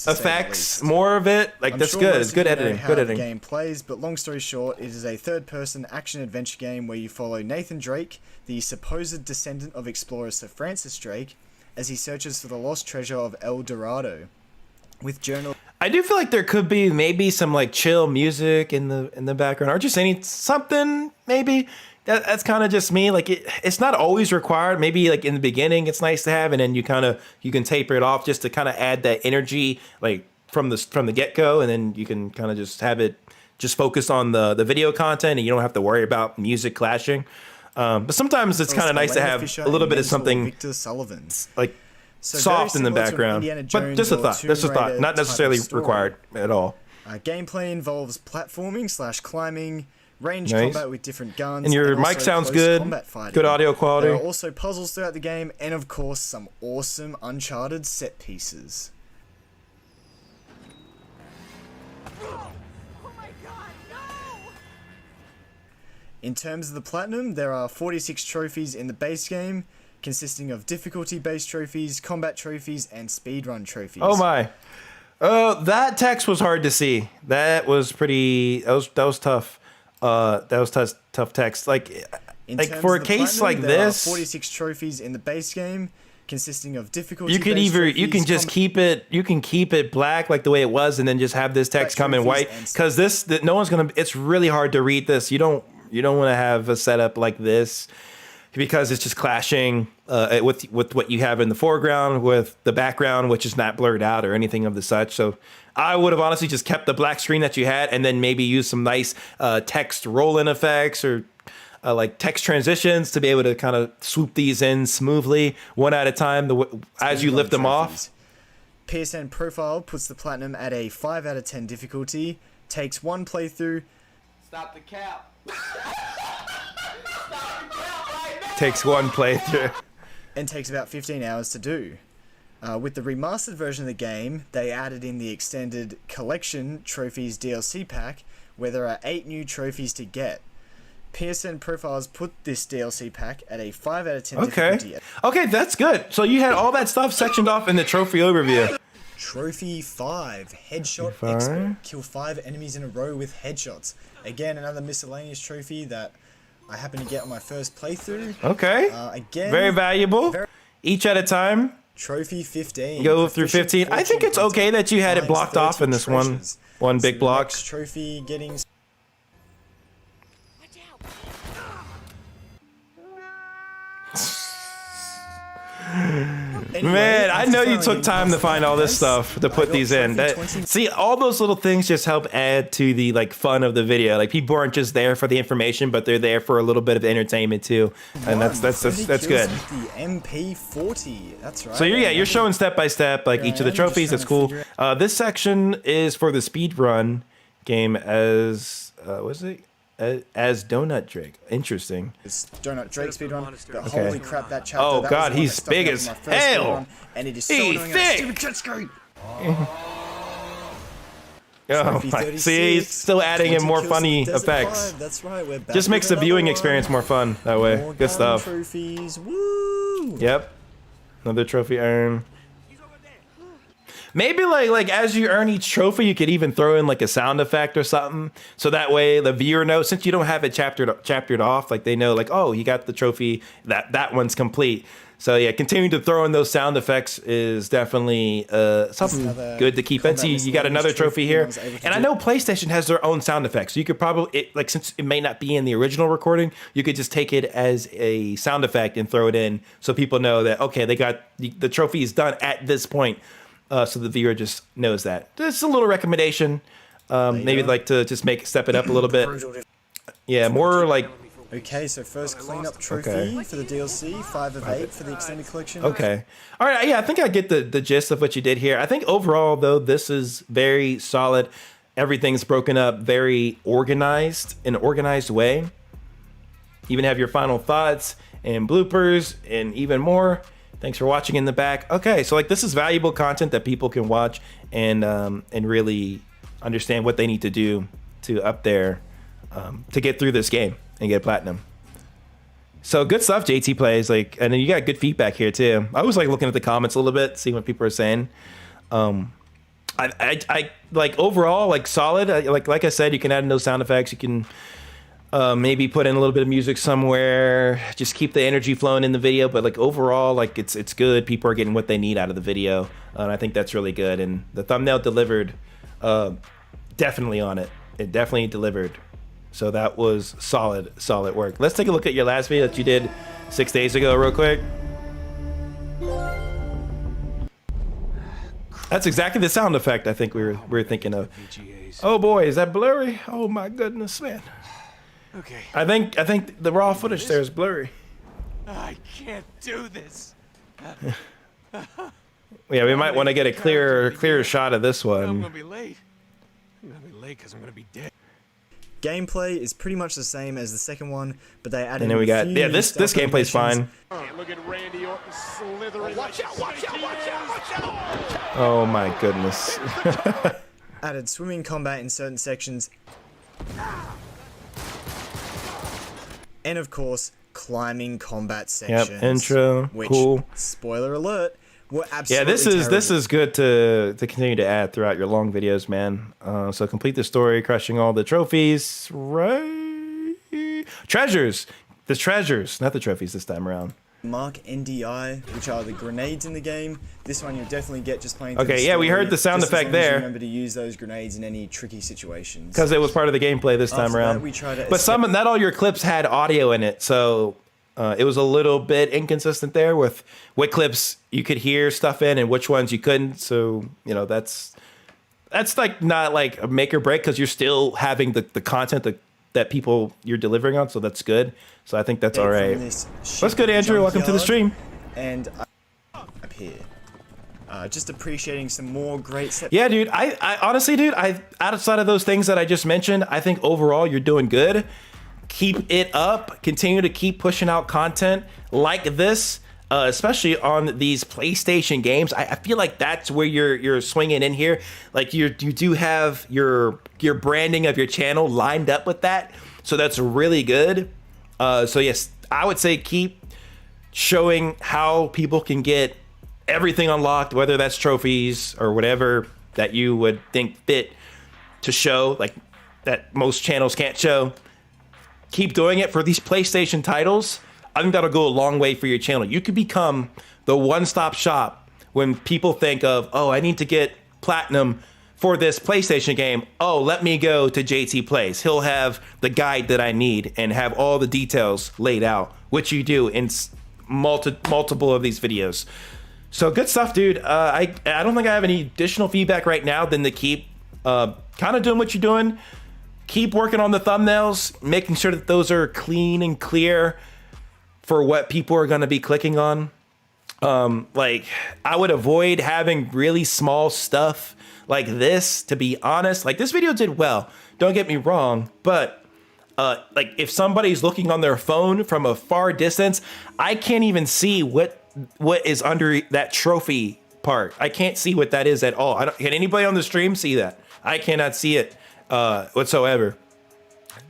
effects, more of it. Like, that's good. It's good editing. Good editing. The game plays, but long story short, it is a third-person action-adventure game where you follow Nathan Drake, the supposed descendant of explorer Sir Francis Drake, as he searches for the lost treasure of El Dorado. With journal. I do feel like there could be maybe some like chill music in the background, or just something maybe. That's kind of just me. Like it's not always required. Maybe like in the beginning it's nice to have, and then you can taper it off just to kind of add that energy like from the get-go, and then you can kind of just have it just focus on the video content, and you don't have to worry about music clashing. But sometimes it's kind of nice to have a little bit of something like soft in the background. But just a thought. Just a thought. Not necessarily required at all. Gameplay involves platforming / climbing, range combat with different guns, and your mic sounds good. Good audio quality. There are also puzzles throughout the game, and of course some awesome Uncharted set pieces. In terms of the platinum, there are 46 trophies in the base game, consisting of difficulty-based trophies, combat trophies, and speedrun trophies. Oh my. That text was hard to see. That was pretty, that was tough. That was tough text. Like for a case like this, 46 trophies in the base game, consisting of difficulty. You can just keep it black like the way it was, and then just have this text come in white, because it's really hard to read this. You don't want to have a setup like this, because it's just clashing with what you have in the foreground with the background, which is not blurred out or anything of the such. So I would have honestly just kept the black screen that you had, and then maybe use some nice text roll-in effects or like text transitions to be able to kind of swoop these in smoothly one at a time as you lift them off. PSN Profile puts the platinum at a 5 out of 10 difficulty, takes one playthrough. Stop the cap. Takes one playthrough. And takes about 15 hours to do. With the remastered version of the game, they added in the extended collection trophies DLC pack, where there are 8 new trophies to get. PSN Profiles put this DLC pack at a 5 out of 10 Okay. difficulty. Okay, that's good. So you had all that stuff sectioned off in the trophy overview. Trophy 5, Headshot Five. Expert. Kill 5 enemies in a row with headshots. Again, another miscellaneous trophy that I happened to get on my first playthrough. Okay. Again, Very valuable. Each at a time. Trophy 15. Go through Proficient 15. I think it's okay that you had it finds blocked off in 13 this treasures. one So big the block. next trophy getting... Man, I know you took getting time to past find all this guys, stuff to I put got these in. trophy That, 20. see, all those little things just help add to the like fun of the video. Like people aren't just there for the information, but they're there for a little bit of entertainment too, and that's 30 good. kills with the MP40. That's right. So you're showing step by step like each of the I'm just trophies. trying That's to cool. figure This section is for the speed run game as what's it? As Donut Drake. Interesting. It's Donut Drake speedrun, but Okay. holy crap, that chapter. Oh, that God, was the one he's that stuck big out as in my first hell. speedrun, and it is so He's annoying on that thick. stupid cut screen. Oh Trophy my! 36, See, he's still adding in 20 more kills funny with Desert effects. 5. That's right. We're back Just makes the with viewing another experience one. more fun that way. More Good garden stuff. Trophies. Woo! Yep. Another trophy earn. Maybe like as you earn each trophy, you could even throw in like a sound effect or something, so that way the viewer knows. Since you don't have it chaptered off, like they know like, oh, you got the trophy. That one's complete. So yeah, continuing to throw in those sound effects is definitely something Another good to keep. And see, you got another miscellaneous trophy trophy here, I was able to and I do. know PlayStation has their own sound effects. So you could probably like since it may not be in the original recording, you could just take it as a sound effect and throw it in, so people know that okay, they got the trophy is done at this point. So the viewer just knows that. Just a little recommendation. Maybe go. like to just step it up a little bit. Yeah, more like Okay, so first cleanup trophy Okay. for the DLC, 5 of 8 for the extended collection. okay. All right, yeah, I think I get the gist of what you did here. I think overall though, this is very solid. Everything's broken up, very organized in an organized way. Even have your final thoughts and bloopers and even more. Thanks for watching in the back. Okay, so like this is valuable content that people can watch and really understand what they need to do to up their to get through this game and get platinum. So good stuff, JT Plays. Like, and then you got good feedback here too. I was like looking at the comments a little bit, seeing what people are saying. I like overall like solid. Like I said, you can add in those sound effects. You can maybe put in a little bit of music somewhere. Just keep the energy flowing in the video. But like overall, like it's good. People are getting what they need out of the video, and I think that's really good. And the thumbnail delivered definitely on it. It definitely delivered. So that was solid work. Let's take a look at your last video that you did 6 days ago real quick. That's exactly the sound effect I think we were thinking of. Oh boy, is that blurry? Oh my goodness, man. Okay. I think the raw footage there is blurry. I can't do this. Yeah, we might want to get a clearer shot of this I'm one. gonna be late. I'm gonna be late because I'm gonna be dead. Gameplay is pretty much the same as the second one, but they added And then we a got few yeah, new this stealth gameplay's animations. fine. Look at Randy Orton slithering. Watch out! Watch out! Watch out! Oh my goodness. Added swimming combat in certain sections. And of course, climbing combat sections. intro, which, cool. spoiler alert, were Yeah, absolutely this is good to continue to add throughout your long videos, man. So complete the story, crushing all the trophies, right? Treasures, the treasures, not the trophies this time around. Mark NDI, which are the grenades in the game. This one you'll definitely get just playing through Okay, the yeah, we story, heard the sound just as effect long as you there. remember to use those grenades in any tricky situations. Because it was part of the gameplay this time After that, around. we try to But not all your clips had audio in it, so it was a little bit inconsistent there with what clips you could hear stuff in and which ones you couldn't. So that's like not like a make or break because you're still having the content that people you're delivering on. So that's good. So I think that's all right. What's good, Andrew? Welcome to the stream. And up here, just appreciating some more great set. Yeah, dude. I honestly, dude, outside of those things that I just mentioned, I think overall you're doing good. Keep it up. Continue to keep pushing out content like this, especially on these PlayStation games. I feel like that's where you're swinging in here. Like you do have your branding of your channel lined up with that. So that's really good. So yes, I would say keep showing how people can get everything unlocked, whether that's trophies or whatever that you would think fit to show, like that most channels can't show. Keep doing it for these PlayStation titles. I think that'll go a long way for your channel. You could become the one-stop shop when people think of, oh, I need to get platinum for this PlayStation game. Oh, let me go to JT Plays. He'll have the guide that I need and have all the details laid out, which you do in multiple of these videos. So good stuff, dude. I don't think I have any additional feedback right now than to keep kind of doing what you're doing. Keep working on the thumbnails, making sure that those are clean and clear for what people are going to be clicking on. Like, I would avoid having really small stuff like this, to be honest. Like, this video did well, don't get me wrong, but like if somebody's looking on their phone from a far distance, I can't even see what is under that trophy part. I can't see what that is at all. Can anybody on the stream see that? I cannot see it whatsoever.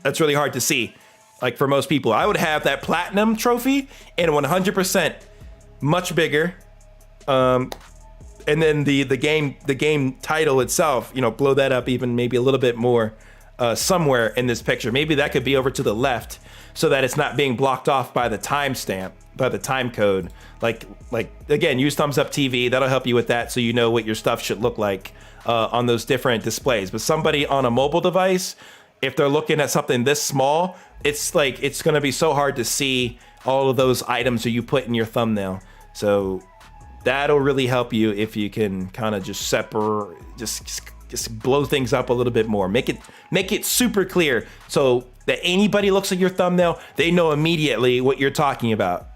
That's really hard to see. Like, for most people, I would have that platinum trophy and 100% much bigger. And then the game title itself, you know, blow that up even maybe a little bit more somewhere in this picture. Maybe that could be over to the left so that it's not being blocked off by the timestamp, by the time code. Like again, use thumbs up TV. That'll help you with that, so you know what your stuff should look like on those different displays. But somebody on a mobile device, if they're looking at something this small, it's like it's going to be so hard to see all of those items that you put in your thumbnail. So that'll really help you if you can kind of just separate, just blow things up a little bit more. Make it super clear so that anybody looks at your thumbnail, they know immediately what you're talking about.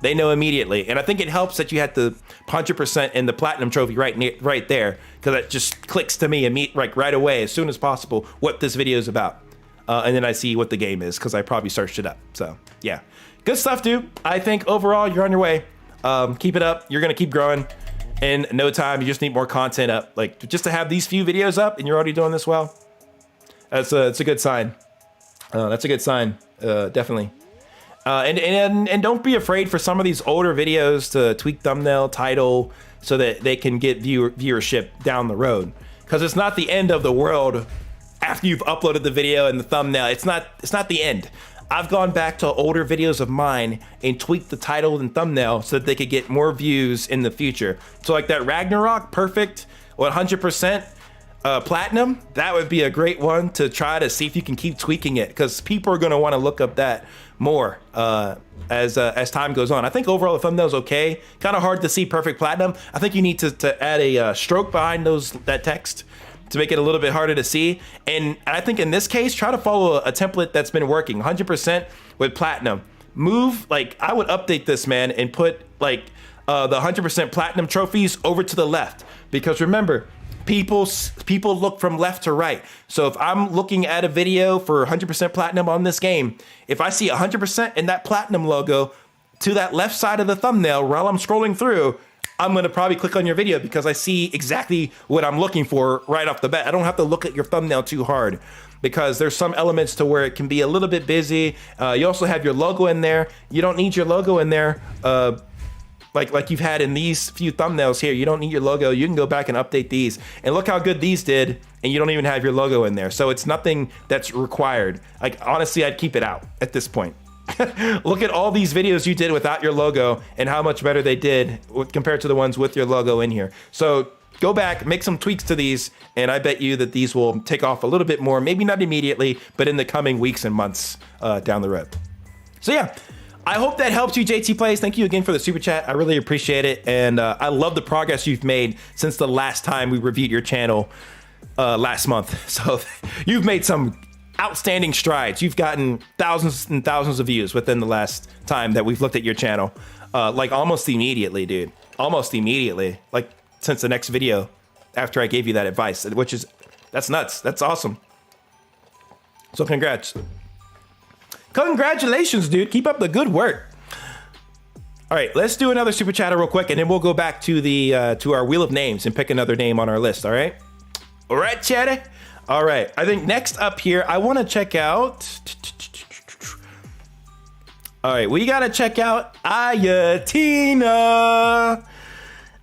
They know immediately. And I think it helps that you had the 100% in the platinum trophy right there, because it just clicks to me right away as soon as possible what this video is about. And then I see what the game is, because I probably searched it up. So yeah, good stuff, dude. I think overall you're on your way. Keep it up. You're gonna keep growing in no time. You just need more content up. Like, just to have these few videos up and you're already doing this well, it's a good sign. That's a good sign, definitely. And don't be afraid for some of these older videos to tweak thumbnail, title, so that they can get viewership down the road. Because it's not the end of the world after you've uploaded the video and the thumbnail. It's not the end. I've gone back to older videos of mine and tweaked the title and thumbnail so that they could get more views in the future. So like that Ragnarok perfect 100% platinum, that would be a great one to try to see if you can keep tweaking it, because people are going to want to look up that more as time goes on. I think overall the thumbnail's okay. Kind of hard to see perfect platinum. I think you need to add a stroke behind that text to make it a little bit harder to see. And I think in this case, try to follow a template that's been working 100% with platinum. Move, like, I would update this, man, and put like the 100% platinum trophies over to the left, because remember, people look from left to right. So if I'm looking at a video for 100% platinum on this game, if I see 100% in that platinum logo to that left side of the thumbnail while I'm scrolling through, I'm going to probably click on your video because I see exactly what I'm looking for right off the bat. I don't have to look at your thumbnail too hard, because there's some elements to where it can be a little bit busy. You also have your logo in there. You don't need your logo in there. Like you've had in these few thumbnails here, you don't need your logo. You can go back and update these, and look how good these did, and you don't even have your logo in there. So it's nothing that's required. Like, honestly, I'd keep it out at this point. Look at all these videos you did without your logo and how much better they did compared to the ones with your logo in here. So go back, make some tweaks to these, and I bet you that these will take off a little bit more, maybe not immediately, but in the coming weeks and months down the road. So yeah, I hope that helps you, JT Plays. Thank you again for the super chat. I really appreciate it. And I love the progress you've made since the last time we reviewed your channel last month. So you've made some outstanding strides. You've gotten thousands and thousands of views within the last time that we've looked at your channel. Like almost immediately, dude. Almost immediately. Like since the next video after I gave you that advice, that's nuts. That's awesome. So congrats. Congratulations, dude. Keep up the good work. All right, let's do another super chatter real quick, and then we'll go back to the to our wheel of names and pick another name on our list. All right, All right, chatty. All right. I think next up here, I want to check out. All right, we got to check out Ayatina.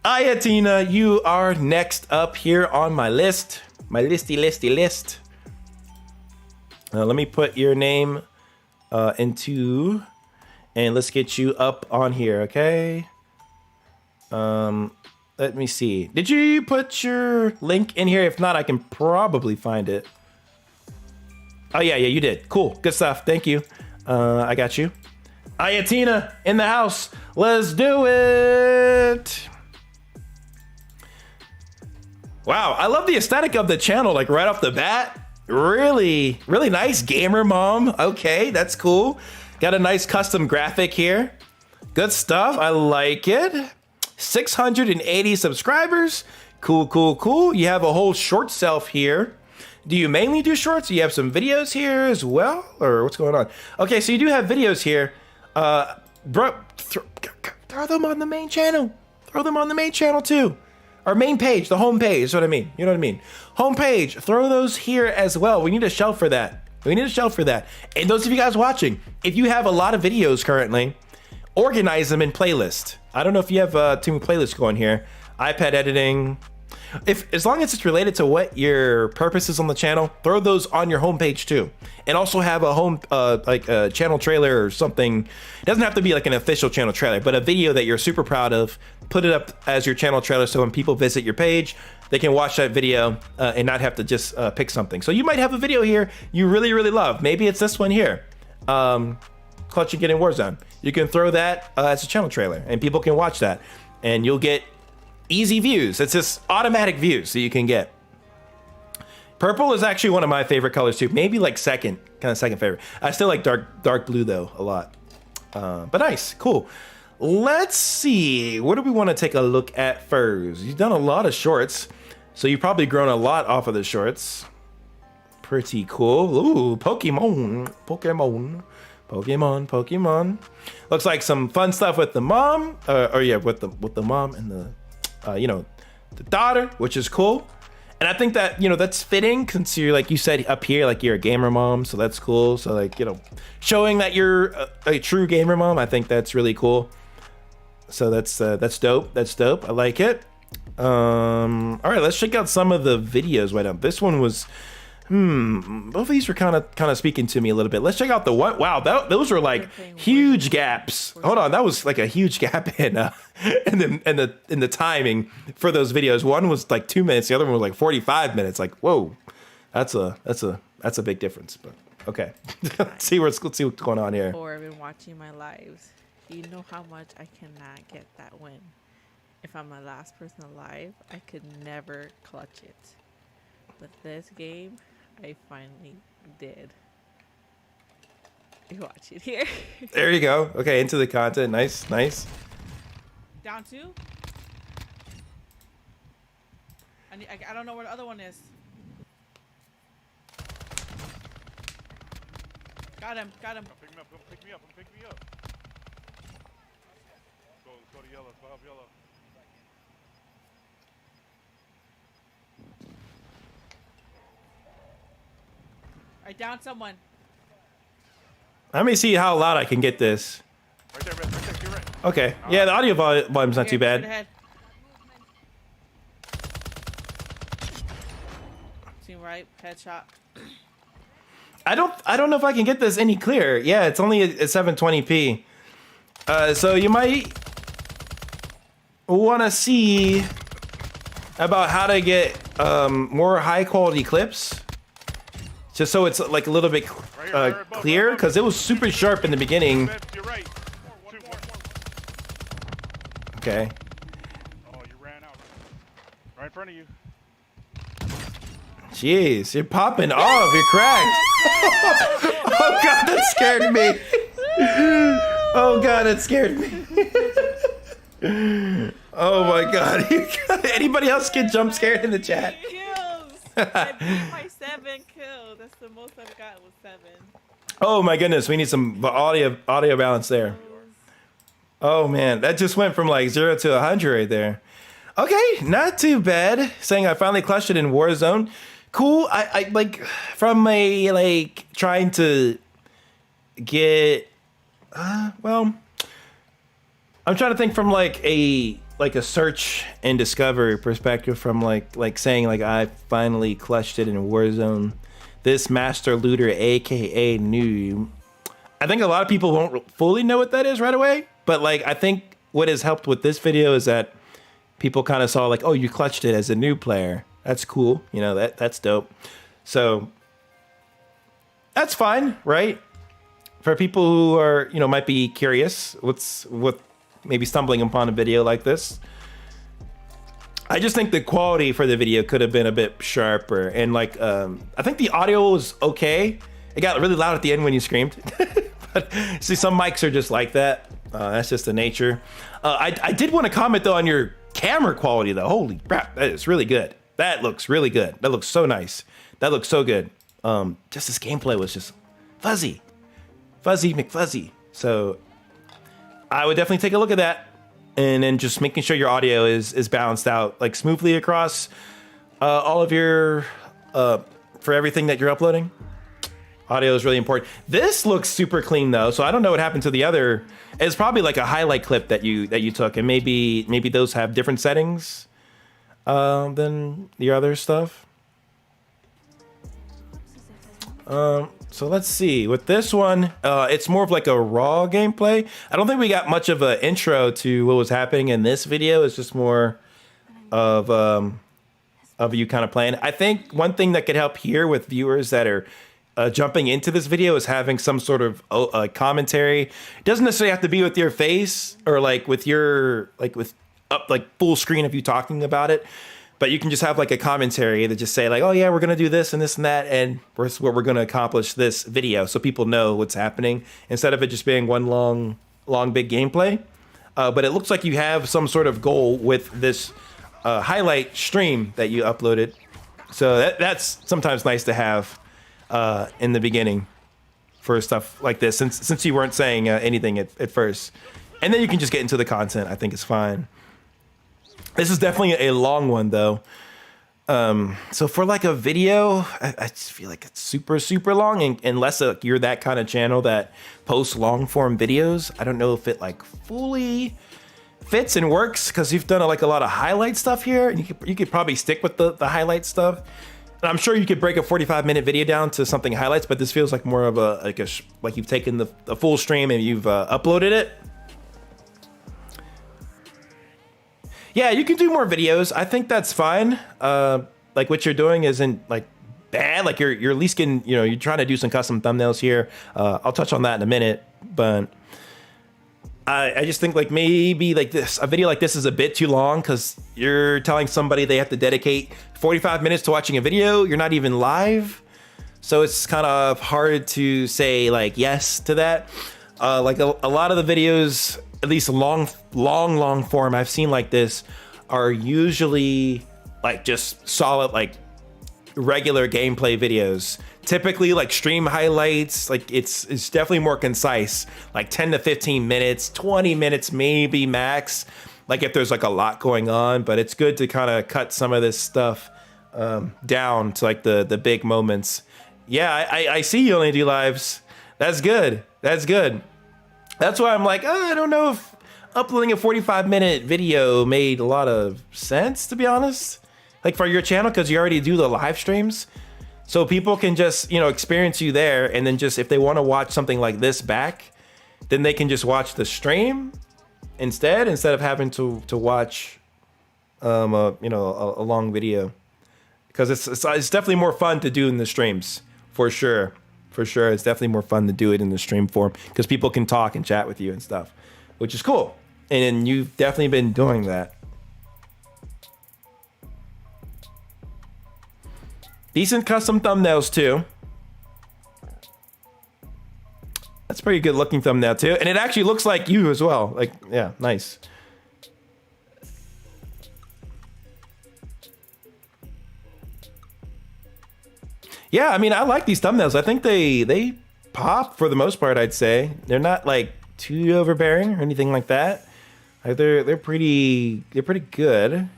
Ayatina, you are next up here on my list. My listy list. Let me put your name into, and let's get you up on here, okay? Let me see. Did you put your link in here? If not, I can probably find it. Oh, yeah, you did. Cool. Good stuff. Thank you. I got you. Ayatina in the house. Let's do it. Wow, I love the aesthetic of the channel, like right off the bat. Really nice gamer mom. Okay, that's cool. Got a nice custom graphic here. Good stuff. I like it. 680 subscribers. Cool. You have a whole short self here. Do you mainly do shorts? Do you have some videos here as well? Or what's going on? Okay, so you do have videos here. Bro, throw them on the main channel. Throw them on the main channel too. Our main page, the home page, is what I mean. You know what I mean? Home page, throw those here as well. We need a shelf for that. And those of you guys watching, if you have a lot of videos currently, organize them in playlist. I don't know if you have too many playlists going here. iPad editing. As long as it's related to what your purpose is on the channel, throw those on your homepage too. And also have a home, like a channel trailer or something. It doesn't have to be like an official channel trailer, but a video that you're super proud of. Put it up as your channel trailer so when people visit your page, they can watch that video and not have to just pick something. So you might have a video here you really love. Maybe it's this one here. Clutch and Get in Warzone. You can throw that as a channel trailer and people can watch that and you'll get easy views. It's just automatic views that you can get. Purple is actually one of my favorite colors too. Maybe like second favorite. I still like dark blue though a lot. But nice, cool. Let's see. What do we want to take a look at first? You've done a lot of shorts, so you've probably grown a lot off of the shorts. Pretty cool. Ooh, Pokemon. Looks like some fun stuff with the mom, with the mom and the the daughter, which is cool. And I think that, that's fitting since you're, like you said up here, like you're a gamer mom, so that's cool. So like, showing that you're a true gamer mom, I think that's really cool. So that's dope. That's dope. I like it. All right, let's check out some of the videos right now. This one was, both of these were kind of speaking to me a little bit. Let's check out the what? Wow, those were like huge gaps. Hold on, that was like a huge gap in the timing for those videos. One was like 2 minutes, the other one was like 45 minutes. Like, whoa, that's a big difference. But okay, let's see what's going on here. Or been watching my lives. You know how much I cannot get that win. If I'm the last person alive, I could never clutch it. But this game, I finally did. You watch it here. There you go. Okay, into the content. Nice. Down two. I don't know where the other one is. Got him. Come pick me up. Go to yellow. Go up yellow. I downed someone. Let me see how loud I can get this. Right there, you're right. Okay. Yeah, the audio volume's not too bad. Ahead. Team right, headshot. I don't know if I can get this any clearer. Yeah, it's only at 720p. So you might want to see about how to get more high quality clips, just so it's like a little bit clear, because it was super sharp in the beginning. You're right. Okay. Oh, you ran out. Right in front of you. Jeez, you're popping off. You're cracked. Oh god, that scared me. Oh god, it scared me. Oh my god. Anybody else get jump scared in the chat? Kills. I beat my 7 kills. That's the most I've got was 7. Oh my goodness, we need some audio balance there. Oh man, that just went from like 0 to 100 right there. Okay, not too bad. Saying I finally clutched it in Warzone. Cool. I like from a like trying to get well, I'm trying to think from like a search and discover perspective from like saying like I finally clutched it in Warzone. This master looter, aka noob. I think a lot of people won't fully know what that is right away, but like I think what has helped with this video is that people kind of saw like, oh, you clutched it as a new player. That's cool. You know, that's dope. So that's fine, right? For people who are, you know, might be curious what maybe stumbling upon a video like this. I just think the quality for the video could have been a bit sharper. And like, I think the audio was okay. It got really loud at the end when you screamed. But see, some mics are just like that. That's just the nature. I did want to comment though on your camera quality though. Holy crap, that is really good. That looks really good. That looks so nice. That looks so good. Just this gameplay was just fuzzy McFuzzy. So I would definitely take a look at that, and then just making sure your audio is balanced out like smoothly across all of your for everything that you're uploading. Audio is really important. This looks super clean though, so I don't know what happened to the other. It's probably like a highlight clip that you took, and maybe those have different settings than the other stuff. So let's see. With this one, it's more of like a raw gameplay. I don't think we got much of an intro to what was happening in this video. It's just more of you kind of playing. I think one thing that could help here with viewers that are jumping into this video is having some sort of commentary. It doesn't necessarily have to be with your face or like with your with up like full screen of you talking about it, but you can just have like a commentary that just say like, oh yeah, we're gonna do this and this and that, and here's what we're gonna accomplish this video, so people know what's happening instead of it just being one long big gameplay. But it looks like you have some sort of goal with this highlight stream that you uploaded, so that's sometimes nice to have in the beginning for stuff like this, since you weren't saying anything at first, and then you can just get into the content. I think it's fine. This is definitely a long one though. So for like a video, I just feel like it's super long, and unless you're that kind of channel that posts long form videos, I don't know if it like fully fits and works, because you've done like a lot of highlight stuff here, and you could probably stick with the highlight stuff. And I'm sure you could break a 45-minute video down to something highlights, but this feels like more of a like you've taken the full stream and you've uploaded it. Yeah, you can do more videos. I think that's fine. Like what you're doing isn't like bad. Like you're at least getting, you know, you're trying to do some custom thumbnails here. I'll touch on that in a minute, but I just think like maybe like a video like this is a bit too long, because you're telling somebody they have to dedicate 45 minutes to watching a video. You're not even live. So it's kind of hard to say like yes to that. Like a lot of the videos, at least long form I've seen like this, are usually like just solid like regular gameplay videos. Typically like stream highlights, like it's definitely more concise, like 10 to 15 minutes, 20 minutes maybe max, like if there's like a lot going on. But it's good to kind of cut some of this stuff down to like the big moments. Yeah, I see you only do lives. That's good. That's good. That's why I'm like, I don't know if uploading a 45-minute video made a lot of sense, to be honest. Like for your channel, because you already do the live streams. So people can just, you know, experience you there, and then just if they want to watch something like this back, then they can just watch the stream instead of having to watch you know, a long video. Because it's definitely more fun to do in the streams, for sure. For sure, it's definitely more fun to do it in the stream form, because people can talk and chat with you and stuff, which is cool. And you've definitely been doing that. Decent custom thumbnails too. That's a pretty good looking thumbnail too. And it actually looks like you as well. Like, yeah, nice. Yeah, I mean, I like these thumbnails. I think they pop for the most part, I'd say. They're not like too overbearing or anything like that. Like, they're pretty good.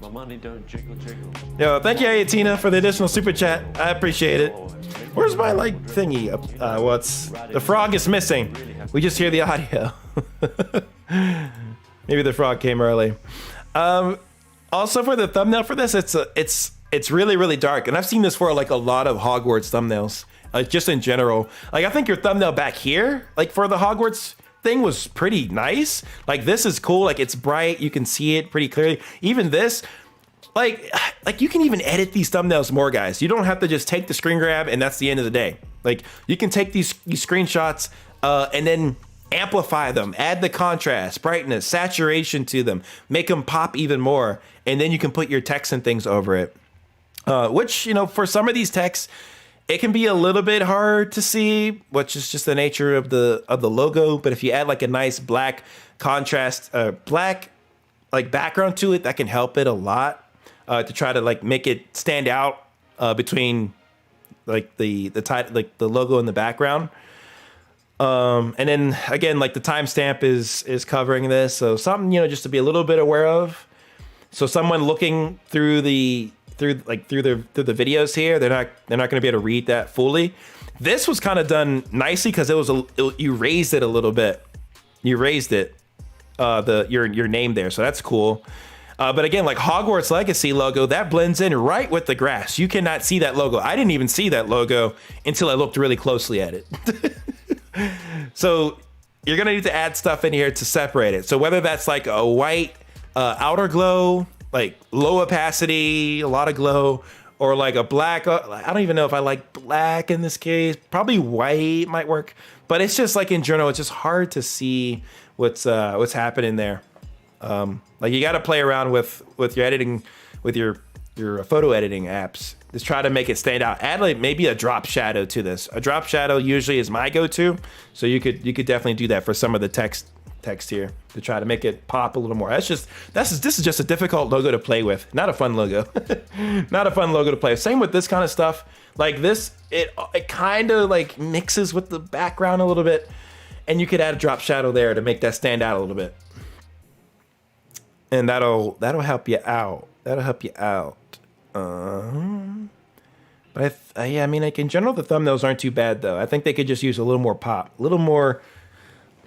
My money don't jiggle jiggle. Yo, thank you, Ayatina, for the additional super chat. I appreciate it. Where's my like thingy? What's the frog is missing? We just hear the audio. Maybe the frog came early. Also, for the thumbnail for this, it's really dark, and I've seen this for like a lot of Hogwarts thumbnails, just in general. Like I think your thumbnail back here, like for the Hogwarts thing, was pretty nice. Like this is cool. Like it's bright, you can see it pretty clearly. Even this. Like you can even edit these thumbnails more, guys. You don't have to just take the screen grab and that's the end of the day. Like you can take these screenshots and then amplify them, add the contrast, brightness, saturation to them, make them pop even more, and then you can put your text and things over it. Which, you know, for some of these texts, it can be a little bit hard to see, which is just the nature of the logo. But if you add like a nice black contrast, black like background to it, that can help it a lot. To try to like make it stand out between like the logo in the background. And then again, like the timestamp is covering this, so something, you know, just to be a little bit aware of. So someone looking through the videos here, they're not going to be able to read that fully. This was kind of done nicely because you raised it a little bit. You raised it, your name there, so that's cool. But again, like Hogwarts Legacy logo, that blends in right with the grass. You cannot see that logo. I didn't even see that logo until I looked really closely at it. So you're gonna need to add stuff in here to separate it. So whether that's like a white outer glow, like low opacity, a lot of glow, or like a black, I don't even know if I like black in this case. Probably white might work, but it's just like in general, it's just hard to see what's happening there. Like you got to play around with your editing, with your photo editing apps. Just try to make it stand out. Add like maybe a drop shadow to this. A drop shadow usually is my go-to, so you could definitely do that for some of the text here to try to make it pop a little more. This is just a difficult logo to play with. Not a fun logo. Not a fun logo to play with. Same with this kind of stuff. Like this, it kind of like mixes with the background a little bit, and you could add a drop shadow there to make that stand out a little bit. And that'll help you out. That'll help you out. But yeah, I mean, like in general, the thumbnails aren't too bad though. I think they could just use a little more pop, a little more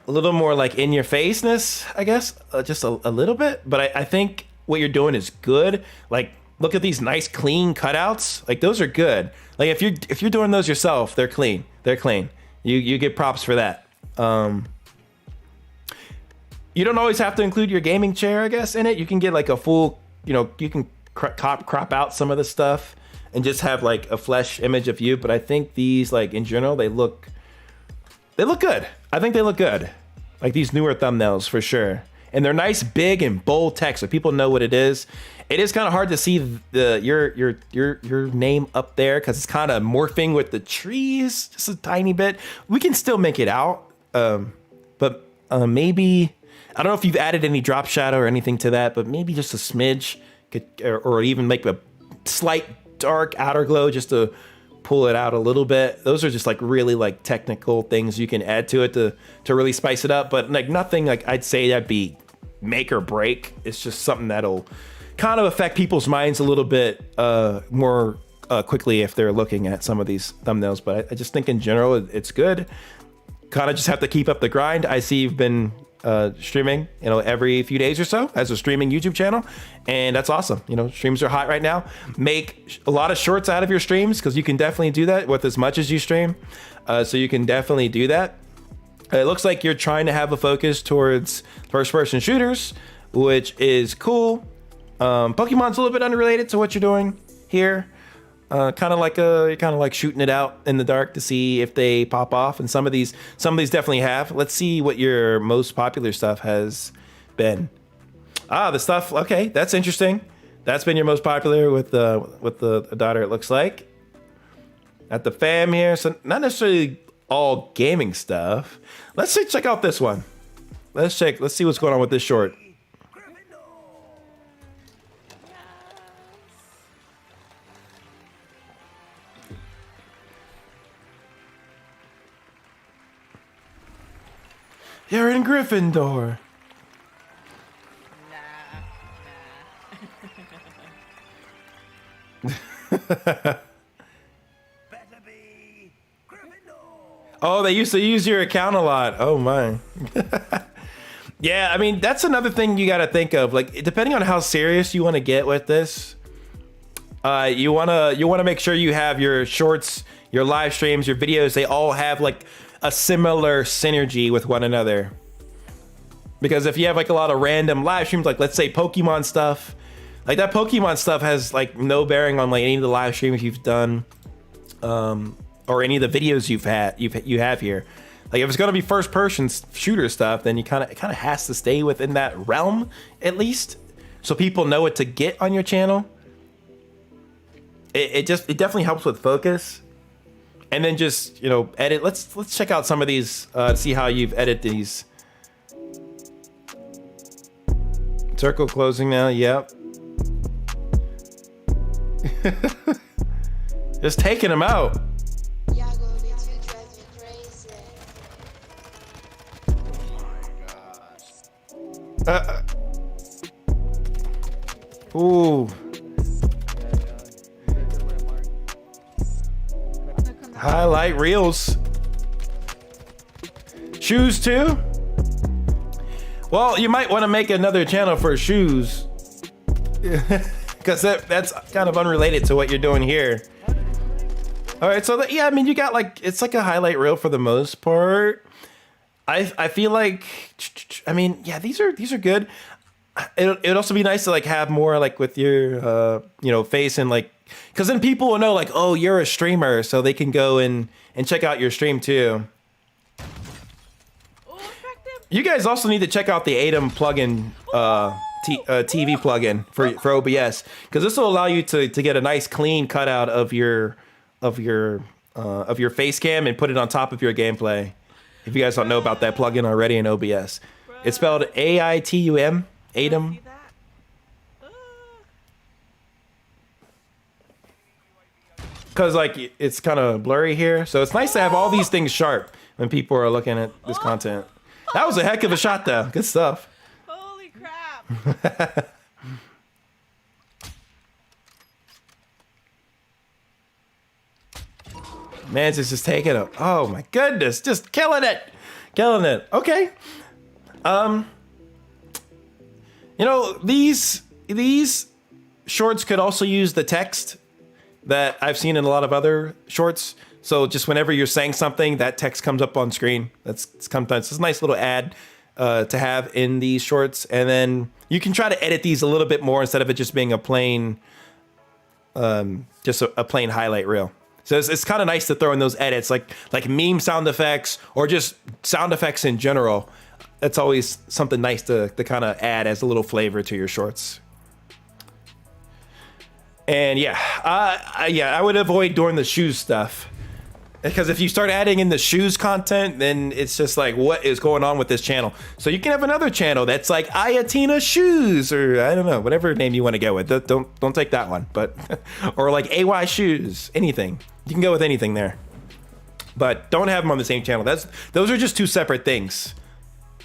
like in your faceness, I guess, just a little bit. But I think what you're doing is good. Like, look at these nice clean cutouts. Like those are good. Like if you're doing those yourself, they're clean. They're clean. You get props for that. You don't always have to include your gaming chair, I guess, in it. You can get like a full, you know, you can crop out some of the stuff and just have like a flesh image of you. But I think these, like in general, they look good. I think they look good. Like these newer thumbnails for sure. And they're nice, big and bold text, so people know what it is. It is kind of hard to see your name up there because it's kind of morphing with the trees just a tiny bit. We can still make it out, but maybe, I don't know if you've added any drop shadow or anything to that, but maybe just a smidge, or even make a slight dark outer glow just to pull it out a little bit. Those are just like really like technical things you can add to it to really spice it up, but like nothing like I'd say that'd be make or break. It's just something that'll kind of affect people's minds a little bit more quickly if they're looking at some of these thumbnails. But I just think in general it's good. Kind of just have to keep up the grind. I see you've been streaming, you know, every few days or so as a streaming YouTube channel, and that's awesome. You know, streams are hot right now. Make a lot of shorts out of your streams because you can definitely do that with as much as you stream. So you can definitely do that. It looks like you're trying to have a focus towards first-person shooters, which is cool. Pokemon's a little bit unrelated to what you're doing here. Kind of like shooting it out in the dark to see if they pop off, and some of these definitely have. Let's see what your most popular stuff has been. The stuff. Okay, that's interesting. That's been your most popular with the daughter. It looks like at the fam here. So not necessarily all gaming stuff. Let's check out this one. Let's see what's going on with this short. You're in Gryffindor. Nah. Oh, they used to use your account a lot. Oh my. Yeah, I mean, that's another thing you got to think of. Like, depending on how serious you want to get with this, you wanna make sure you have your shorts, your live streams, your videos. They all have like a similar synergy with one another. Because if you have like a lot of random live streams, like let's say Pokemon stuff, like that Pokemon stuff has like no bearing on like any of the live streams you've done, or any of the videos you have here. Like if it's gonna be first person shooter stuff, then it kind of has to stay within that realm at least, so people know what to get on your channel. It definitely helps with focus. And then just, you know, edit. Let's check out some of these, see how you've edited these. Circle closing now. Yep. Just taking them out. Ooh. Highlight reels. Shoes too? Well, you might want to make another channel for shoes. Because that's kind of unrelated to what you're doing here. All right, so yeah, I mean, you got like, it's like a highlight reel for the most part. I feel like, I mean, yeah, these are good. It'd also be nice to like have more like with your, you know, face and like, because then people will know like, oh, you're a streamer, so they can go and check out your stream too. You guys also need to check out the Atom plugin, TV plugin for OBS, because this will allow you to get a nice clean cutout of your face cam and put it on top of your gameplay. If you guys don't know about that plugin already in OBS, it's spelled AITUM, Atom. Because like it's kind of blurry here, so it's nice to have all these things sharp when people are looking at this content. That was a heck of a shot though. Good stuff. Holy crap. Man's just taking it. Oh my goodness, just killing it. Killing it. Okay. You know, these shorts could also use the text that I've seen in a lot of other shorts. So just whenever you're saying something, that text comes up on screen. It's a nice little ad to have in these shorts. And then you can try to edit these a little bit more instead of it just being a plain, just a plain highlight reel. So it's kind of nice to throw in those edits, like meme sound effects or just sound effects in general. That's always something nice to kind of add as a little flavor to your shorts. And yeah, I would avoid doing the shoes stuff, because if you start adding in the shoes content, then it's just like, what is going on with this channel? So you can have another channel that's like Ayatina shoes, or I don't know, whatever name you want to go with. Don't take that one, but or like AY shoes, anything. You can go with anything there, but don't have them on the same channel. Those are just two separate things.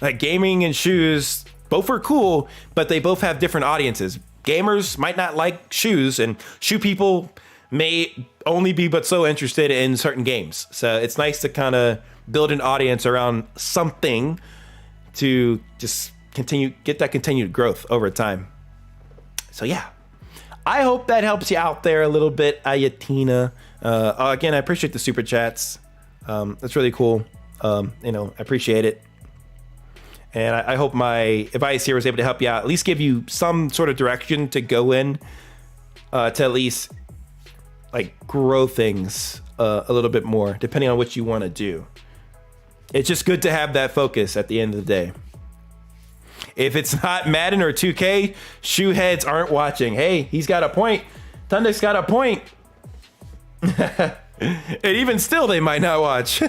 Like gaming and shoes, both are cool, but they both have different audiences. Gamers might not like shoes, and shoe people may only be but so interested in certain games. So it's nice to kind of build an audience around something to just get that continued growth over time. So yeah, I hope that helps you out there a little bit, Ayatina. Again, I appreciate the super chats. That's really cool. You know, I appreciate it. And I hope my advice here was able to help you out, at least give you some sort of direction to go in, to at least like grow things a little bit more, depending on what you want to do. It's just good to have that focus at the end of the day. If it's not Madden or 2K, shoe heads aren't watching. Hey, he's got a point. Tundek's got a point. And even still, they might not watch.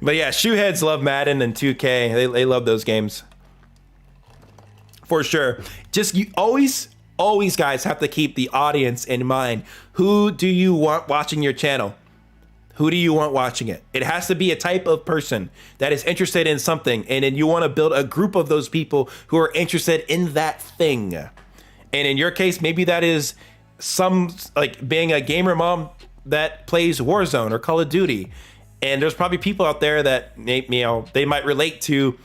But yeah, shoe heads love Madden and 2K. They love those games for sure. Just you always guys have to keep the audience in mind. Who do you want watching your channel? Who do you want watching it? It has to be a type of person that is interested in something, and then you want to build a group of those people who are interested in that thing. And in your case, maybe that is some like being a gamer mom that plays Warzone or Call of Duty, and there's probably people out there that they might relate to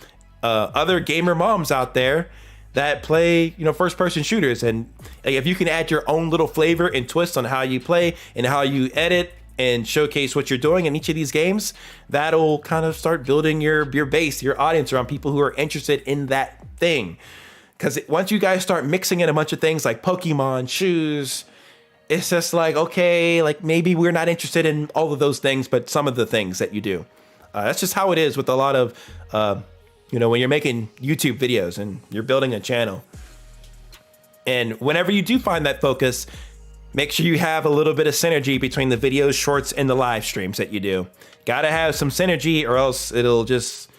other gamer moms out there that play first person shooters. And like, if you can add your own little flavor and twist on how you play and how you edit and showcase what you're doing in each of these games, that'll kind of start building your base, your audience around people who are interested in that thing. Because once you guys start mixing in a bunch of things like Pokemon, shoes, it's just like, okay, like maybe we're not interested in all of those things, but some of the things that you do. That's just how it is with a lot of, when you're making YouTube videos and you're building a channel. And whenever you do find that focus, make sure you have a little bit of synergy between the videos, shorts, and the live streams that you do. Gotta have some synergy, or else it'll just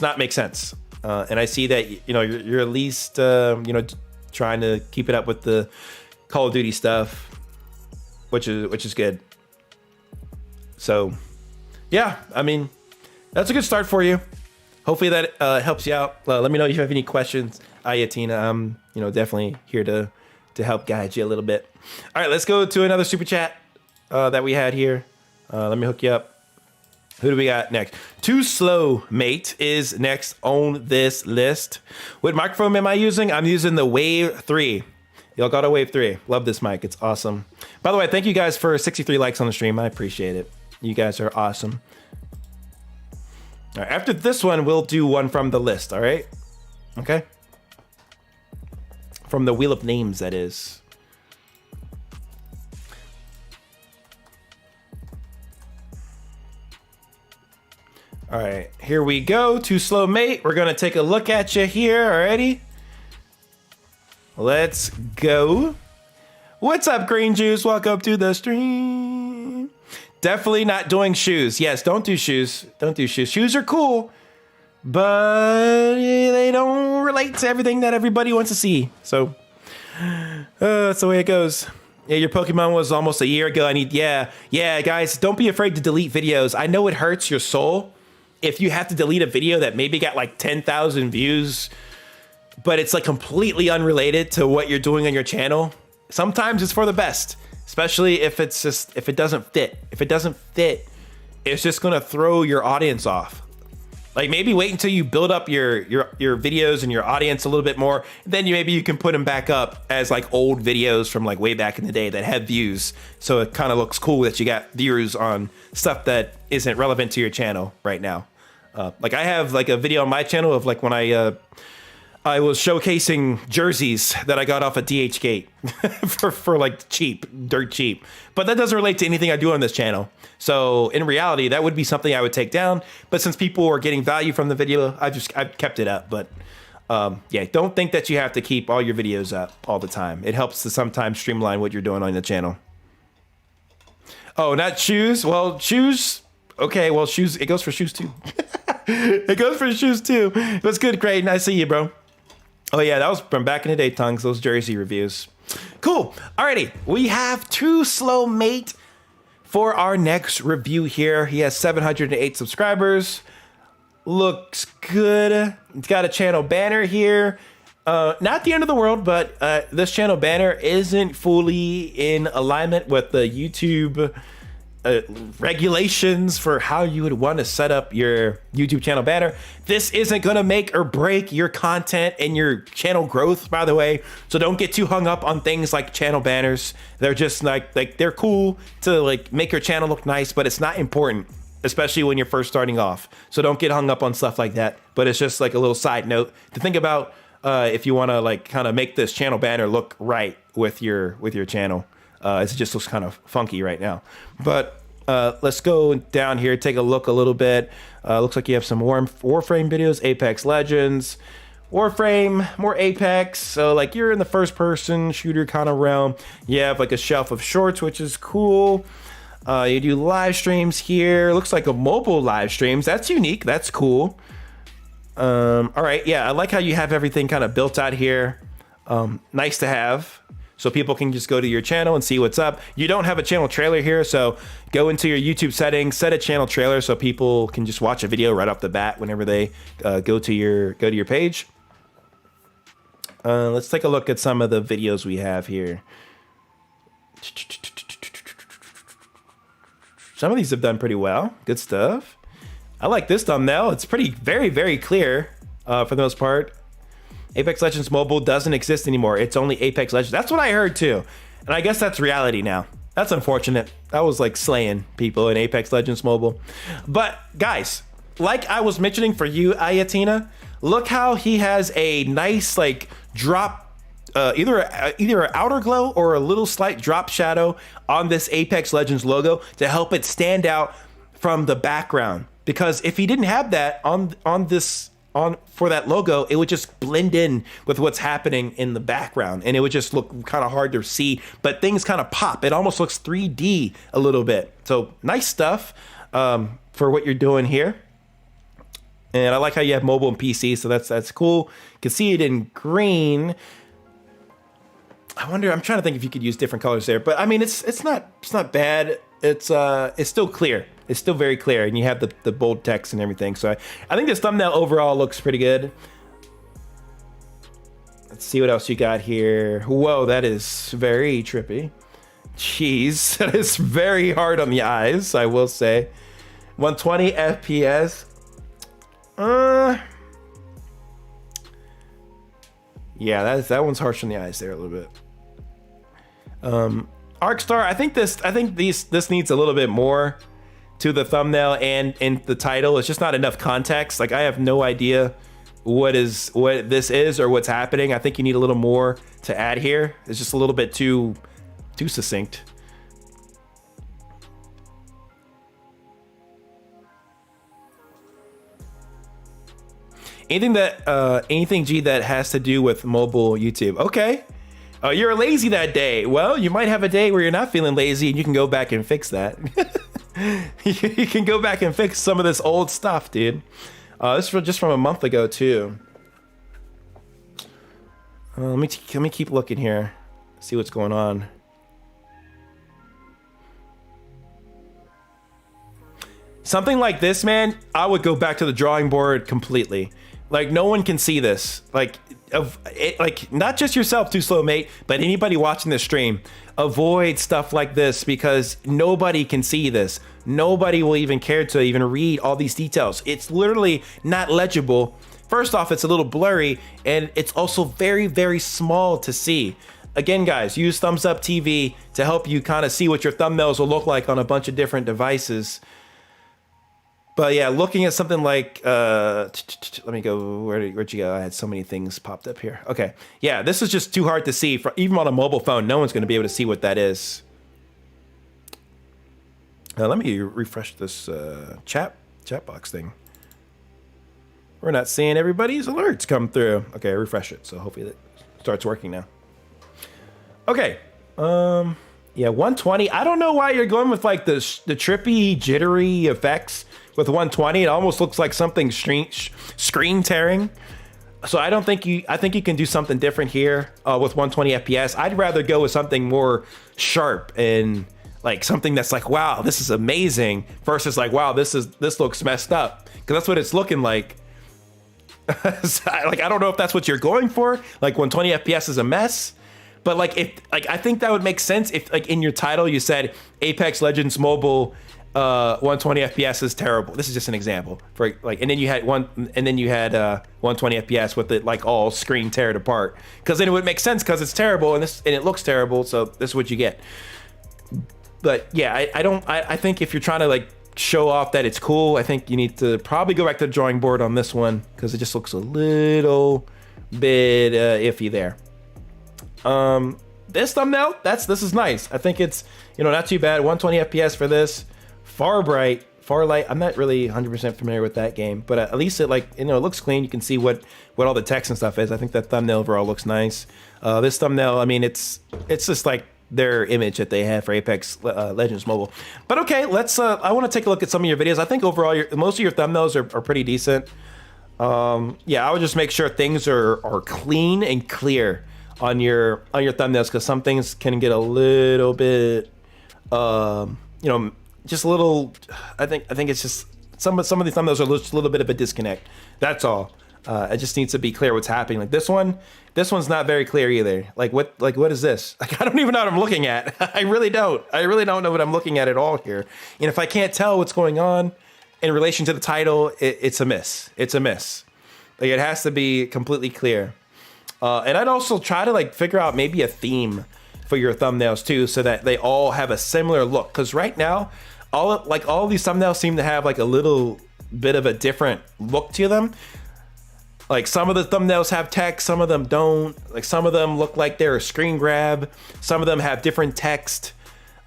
not make sense. And I see that you're at least trying to keep it up with the Call of Duty stuff, which is good. So yeah, I mean, that's a good start for you. Hopefully that helps you out. Let me know if you have any questions, Ayatina. I'm definitely here to help guide you a little bit. All right, let's go to another super chat that we had here. Let me hook you up. Who do we got next? Too Slow Mate is next on this list. What microphone am I using? I'm using the Wave 3. Y'all got a Wave 3. Love this mic. It's awesome. By the way, thank you guys for 63 likes on the stream. I appreciate it. You guys are awesome. All right, after this one, we'll do one from the list, all right? Okay? From the Wheel of Names, that is. All right, here we go. Too Slow Mate. We're going to take a look at you here already. Let's go. What's up, Green Juice? Welcome to the stream. Definitely not doing shoes. Yes, don't do shoes. Don't do shoes. Shoes are cool, but they don't relate to everything that everybody wants to see. So that's the way it goes. Yeah, your Pokemon was almost a year ago. Yeah, guys, don't be afraid to delete videos. I know it hurts your soul if you have to delete a video that maybe got like 10,000 views, but it's like completely unrelated to what you're doing on your channel. Sometimes it's for the best, especially if it doesn't fit. If it doesn't fit, it's just gonna throw your audience off. Like maybe wait until you build up your videos and your audience a little bit more. Then maybe you can put them back up as like old videos from like way back in the day that had views. So it kind of looks cool that you got viewers on stuff that isn't relevant to your channel right now. Like I have like a video on my channel of like when I was showcasing jerseys that I got off of DHgate for like dirt cheap. But that doesn't relate to anything I do on this channel. So in reality, that would be something I would take down. But since people are getting value from the video, I've kept it up. But yeah, don't think that you have to keep all your videos up all the time. It helps to sometimes streamline what you're doing on the channel. Oh, not shoes? Well, shoes. Okay, well, shoes. It goes for shoes too. It goes for shoes too. What's good, Creighton? I see you, bro. Oh yeah, that was from back in the day, Tongues, those jersey reviews. Cool. Alrighty, we have Too Slow Mate for our next review here. He has 708 subscribers. Looks good. It's got a channel banner here. Not the end of the world, but this channel banner isn't fully in alignment with the YouTube regulations for how you would want to set up your YouTube channel banner. This isn't going to make or break your content and your channel growth, by the way. So don't get too hung up on things like channel banners. They're just like they're cool to like make your channel look nice, but it's not important, especially when you're first starting off. So don't get hung up on stuff like that. But it's just like a little side note to think about if you want to like kind of make this channel banner look right with your channel. It just looks kind of funky right now. But let's go down here, take a look a little bit. Looks like you have some Warframe videos, Apex Legends, Warframe, more Apex. So like you're in the first person shooter kind of realm. You have like a shelf of shorts, which is cool. You do live streams here. Looks like a mobile live streams. That's unique. That's cool. All right. Yeah, I like how you have everything kind of built out here. Nice to have. So people can just go to your channel and see what's up. You don't have a channel trailer here, so go into your YouTube settings, set a channel trailer so people can just watch a video right off the bat whenever they go to your page. Let's take a look at some of the videos we have here. Some of these have done pretty well. Good stuff. I like this thumbnail. It's pretty, very clear for the most part. Apex Legends Mobile doesn't exist anymore. It's only Apex Legends. That's what I heard too. And I guess that's reality now. That's unfortunate. That was like slaying people in Apex Legends Mobile. But guys, like I was mentioning for you, Ayatina, look how he has a nice like drop, either an outer glow or a little slight drop shadow on this Apex Legends logo to help it stand out from the background. Because if he didn't have that for that logo, it would just blend in with what's happening in the background and it would just look kind of hard to see, but things kind of pop. It almost looks 3D a little bit. So nice stuff for what you're doing here. And I like how you have mobile and PC, so that's cool. You can see it in green. I'm trying to think if you could use different colors there, but I mean, it's not bad. It's still clear. It's still very clear, and you have the bold text and everything. So I think this thumbnail overall looks pretty good. Let's see what else you got here. Whoa, that is very trippy. Jeez, that is very hard on the eyes, I will say. 120 FPS. Yeah, that one's harsh on the eyes there a little bit. Arcstar, I think this needs a little bit more to the thumbnail and in the title. It's just not enough context. Like I have no idea what this is or what's happening. I think you need a little more to add here. It's just a little bit too succinct. Anything G that has to do with mobile YouTube. Okay. You're lazy that day. Well, you might have a day where you're not feeling lazy and you can go back and fix that. You can go back and fix some of this old stuff, dude. This is just from a month ago too. Let me keep looking here. See what's going on. Something like this, man, I would go back to the drawing board completely. Like no one can see this. Like not just yourself, Too Slow Mate, but anybody watching this stream. Avoid stuff like this because nobody can see this. Nobody will even care to even read all these details. It's literally not legible. First off, it's a little blurry and it's also very small to see. Again, guys, use Thumbs Up TV to help you kind of see what your thumbnails will look like on a bunch of different devices. But yeah, looking at something like, let me go, where'd you go? I had so many things popped up here. Okay, yeah, this is just too hard to see. Even on a mobile phone, no one's gonna be able to see what that is. Let me refresh this chat box thing. We're not seeing everybody's alerts come through. Okay, refresh it, so hopefully it starts working now. Okay, yeah, 120. I don't know why you're going with like the trippy, jittery effects. With 120, it almost looks like something screen tearing. So I think you can do something different here with 120 FPS. I'd rather go with something more sharp and like something that's like, wow, this is amazing, versus like, wow, this looks messed up, because that's what it's looking like. Like I don't know if that's what you're going for. Like 120 FPS is a mess. But like I think that would make sense if like in your title you said Apex Legends Mobile 120 FPS is terrible. This is just an example for like, and then you had 120 FPS with it like all screen teared apart, because then it would make sense because it's terrible and it looks terrible. So this is what you get. But yeah, I think if you're trying to like show off that it's cool, I think you need to probably go back to the drawing board on this one, because it just looks a little bit iffy there. This thumbnail, this is nice. I think it's, not too bad. 120 FPS for this. Far Light. I'm not really 100% familiar with that game, but at least it it looks clean. You can see what all the text and stuff is. I think that thumbnail overall looks nice. This thumbnail, I mean, it's just like their image that they have for Apex Legends Mobile. But okay, let's. I want to take a look at some of your videos. I think overall, most of your thumbnails are pretty decent. Yeah, I would just make sure things are clean and clear on your thumbnails, because some things can get a little bit, just a little. I think it's just some of these thumbnails are just a little bit of a disconnect. That's all. It just needs to be clear what's happening. Like this one's not very clear either. Like what is this? Like I don't even know what I'm looking at. I really don't know what I'm looking at all here. And if I can't tell what's going on in relation to the title, it's a miss. It's a miss. Like it has to be completely clear. And I'd also try to like figure out maybe a theme for your thumbnails too, so that they all have a similar look. Because right now, all these thumbnails seem to have like a little bit of a different look to them. Like some of the thumbnails have text, some of them don't. Like some of them look like they're a screen grab. Some of them have different text.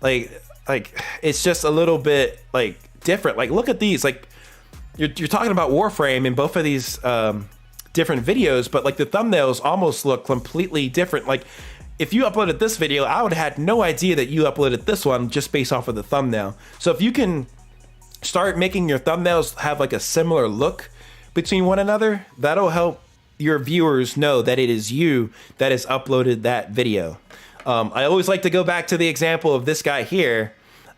Like it's just a little bit like different. Like look at these. Like you're talking about Warframe in both of these different videos, but like the thumbnails almost look completely different. Like if you uploaded this video, I would have had no idea that you uploaded this one just based off of the thumbnail. So if you can start making your thumbnails have like a similar look between one another, that'll help your viewers know that it is you that has uploaded that video. I always like to go back to the example of this guy here,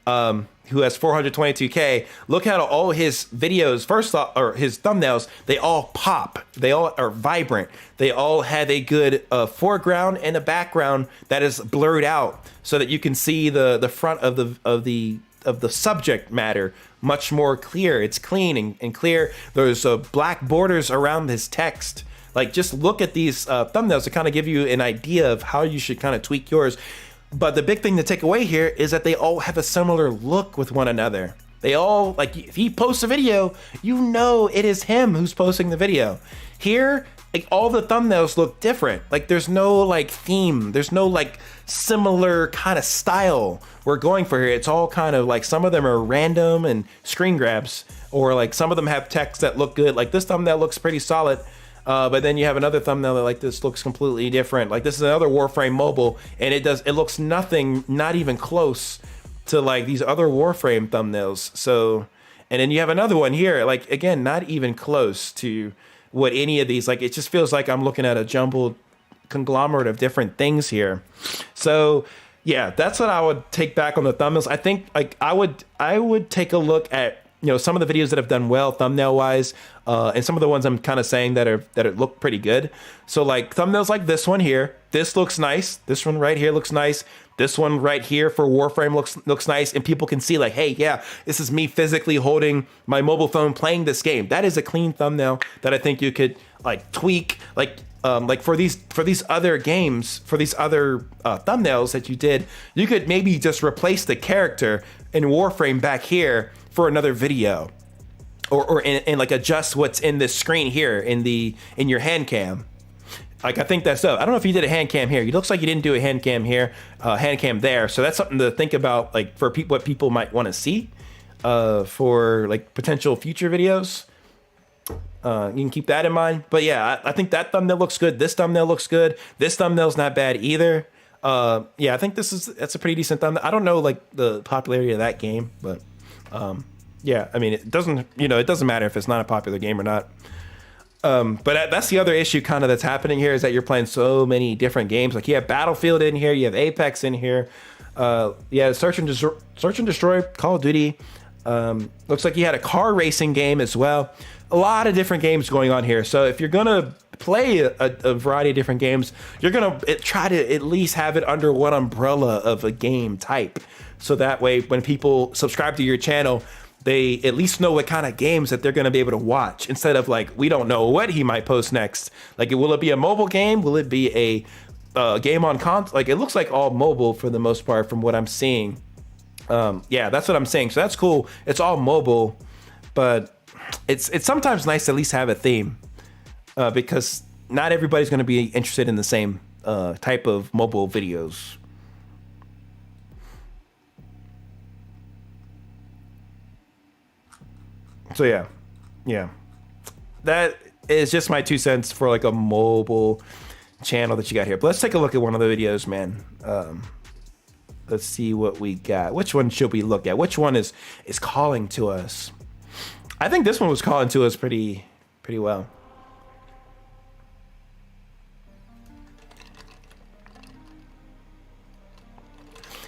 who has 422K. Look at all his videos, or his thumbnails, they all pop. They all are vibrant. They all have a good foreground and a background that is blurred out so that you can see the front of the subject matter much more clear. It's clean and clear. There's black borders around his text. Like just look at these thumbnails to kind of give you an idea of how you should kind of tweak yours. But the big thing to take away here is that they all have a similar look with one another. They all, like if he posts a video, you know it is him who's posting the video. Here, like all the thumbnails look different. Like there's no like theme. There's no like similar kind of style we're going for here. It's all kind of like some of them are random and screen grabs, or like some of them have text that look good. Like this thumbnail looks pretty solid. But then you have another thumbnail that like this looks completely different. Like this is another Warframe mobile, and it looks nothing, not even close to like these other Warframe thumbnails. So, and then you have another one here, like again, not even close to what any of these, like it just feels like I'm looking at a jumbled conglomerate of different things here. So yeah, that's what I would take back on the thumbnails. I think like I would take a look at, you know, some of the videos that have done well thumbnail wise, and some of the ones I'm kind of saying that look pretty good. So like thumbnails like this one here, this looks nice. This one right here looks nice. This one right here for Warframe looks nice, and people can see like, hey, yeah, this is me physically holding my mobile phone playing this game. That is a clean thumbnail that I think you could like tweak, like for these other games, for these other thumbnails that you did, you could maybe just replace the character in Warframe back here for another video, or and like adjust what's in this screen here in your hand cam. Like I think that's up. I don't know if you did a hand cam here. It looks like you didn't do a hand cam here, hand cam there. So that's something to think about, like for what people might want to see for like potential future videos. You can keep that in mind. But yeah, I think that thumbnail looks good. This thumbnail looks good. This thumbnail's not bad either. Yeah, I think that's a pretty decent thumbnail. I don't know like the popularity of that game, but yeah, I mean it doesn't matter if it's not a popular game or not. But that's the other issue kind of that's happening here, is that you're playing so many different games. Like you have Battlefield in here, you have Apex in here, yeah, Search and Destroy, Call of Duty. Looks like you had a car racing game as well. A lot of different games going on here. So if you're gonna play a variety of different games, you're gonna try to at least have it under one umbrella of a game type. So that way, when people subscribe to your channel, they at least know what kind of games that they're going to be able to watch, instead of like, we don't know what he might post next. Like, will it be a mobile game? Will it be a game on console? Like, it looks like all mobile for the most part from what I'm seeing. Yeah, that's what I'm saying. So that's cool. It's all mobile, but it's sometimes nice to at least have a theme, because not everybody's going to be interested in the same type of mobile videos. So yeah, that is just my 2 cents for like a mobile channel that you got here. But let's take a look at one of the videos, man. Let's see what we got. Which one should we look at? Which one is calling to us? I think this one was calling to us pretty well.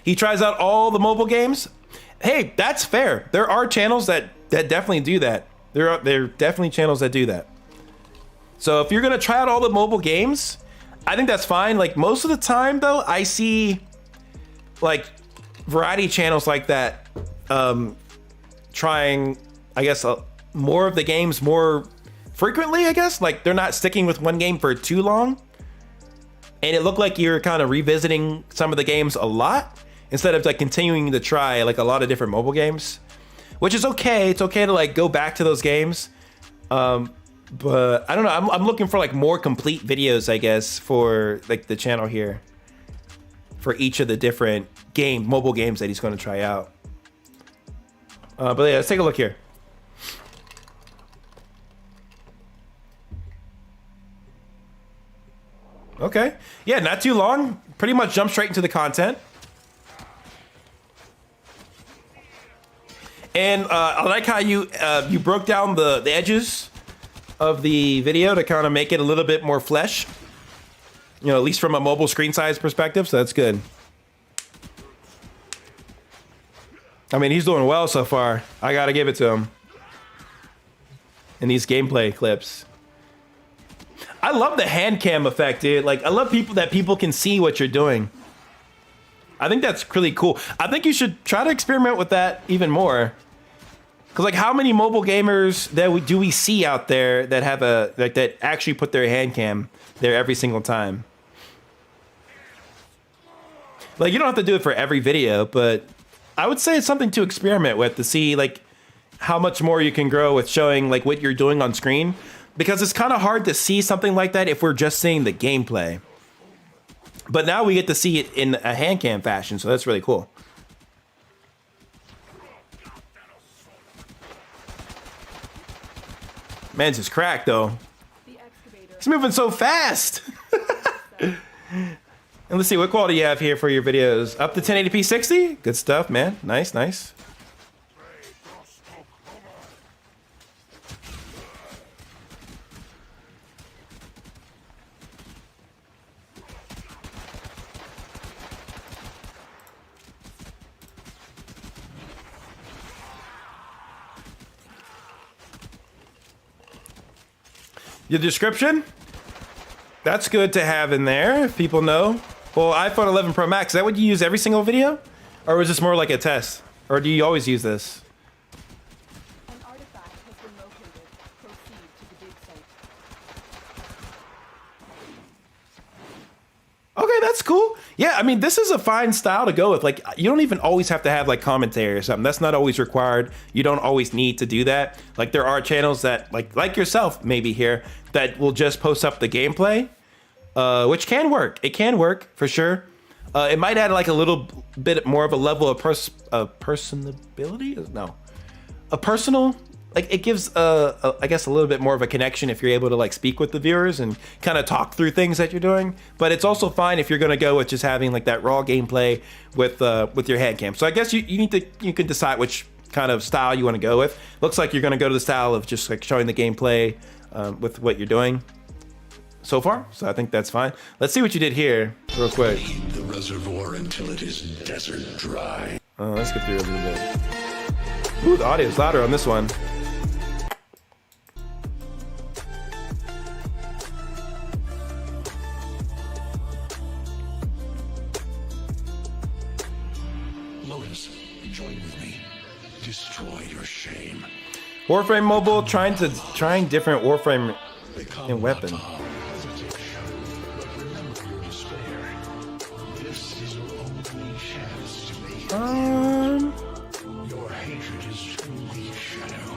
He tries out all the mobile games. Hey, that's fair. There are channels that definitely do that. There are definitely channels that do that. So if you're gonna try out all the mobile games, I think that's fine. Like most of the time though, I see like variety channels like that trying, I guess, more of the games more frequently, I guess. Like they're not sticking with one game for too long. And it looked like you're kind of revisiting some of the games a lot instead of like continuing to try like a lot of different mobile games, which is okay. It's okay to like go back to those games. But I don't know. I'm looking for like more complete videos, I guess, for like the channel here for each of the different mobile games that he's going to try out. But yeah, let's take a look here. Okay. Yeah, not too long. Pretty much jump straight into the content. And I like how you broke down the edges of the video to kind of make it a little bit more flesh. You know, at least from a mobile screen size perspective, so that's good. I mean, he's doing well so far. I gotta give it to him. In these gameplay clips. I love the hand cam effect, dude. Like, I love that people can see what you're doing. I think that's really cool. I think you should try to experiment with that even more. Cause like, how many mobile gamers do we see out there that have that actually put their hand cam there every single time? Like, you don't have to do it for every video, but I would say it's something to experiment with to see like how much more you can grow with showing like what you're doing on screen. Because it's kind of hard to see something like that if we're just seeing the gameplay. But now we get to see it in a hand cam fashion, so that's really cool. Man's just cracked though. He's moving so fast. And let's see, what quality you have here for your videos? Up to 1080p 60? Good stuff, man. Nice, nice. Your description? That's good to have in there if people know. Well, iPhone 11 Pro Max, is that what you use every single video? Or was this more like a test? Or do you always use this? An artifact has been located. Proceed to the dig site. Okay, that's cool. Yeah, I mean, this is a fine style to go with. Like, you don't even always have to have like commentary or something. That's not always required. You don't always need to do that. Like, there are channels that, like yourself, maybe here, that will just post up the gameplay, which can work. It can work for sure. It might add like a little bit more of a level of personability. No, a personal. Like it gives, I guess, a little bit more of a connection if you're able to like speak with the viewers and kind of talk through things that you're doing. But it's also fine if you're going to go with just having like that raw gameplay with your hand cam. So I guess you can decide which kind of style you want to go with. Looks like you're going to go to the style of just like showing the gameplay with what you're doing so far. So I think that's fine. Let's see what you did here real quick. Feed the reservoir until it is desert dry. Let's get through a little bit. Ooh, the audio's louder on this one. Join with me. Destroy your shame. Warframe Mobile trying different Warframe and weapon. Your hatred is truly shadow.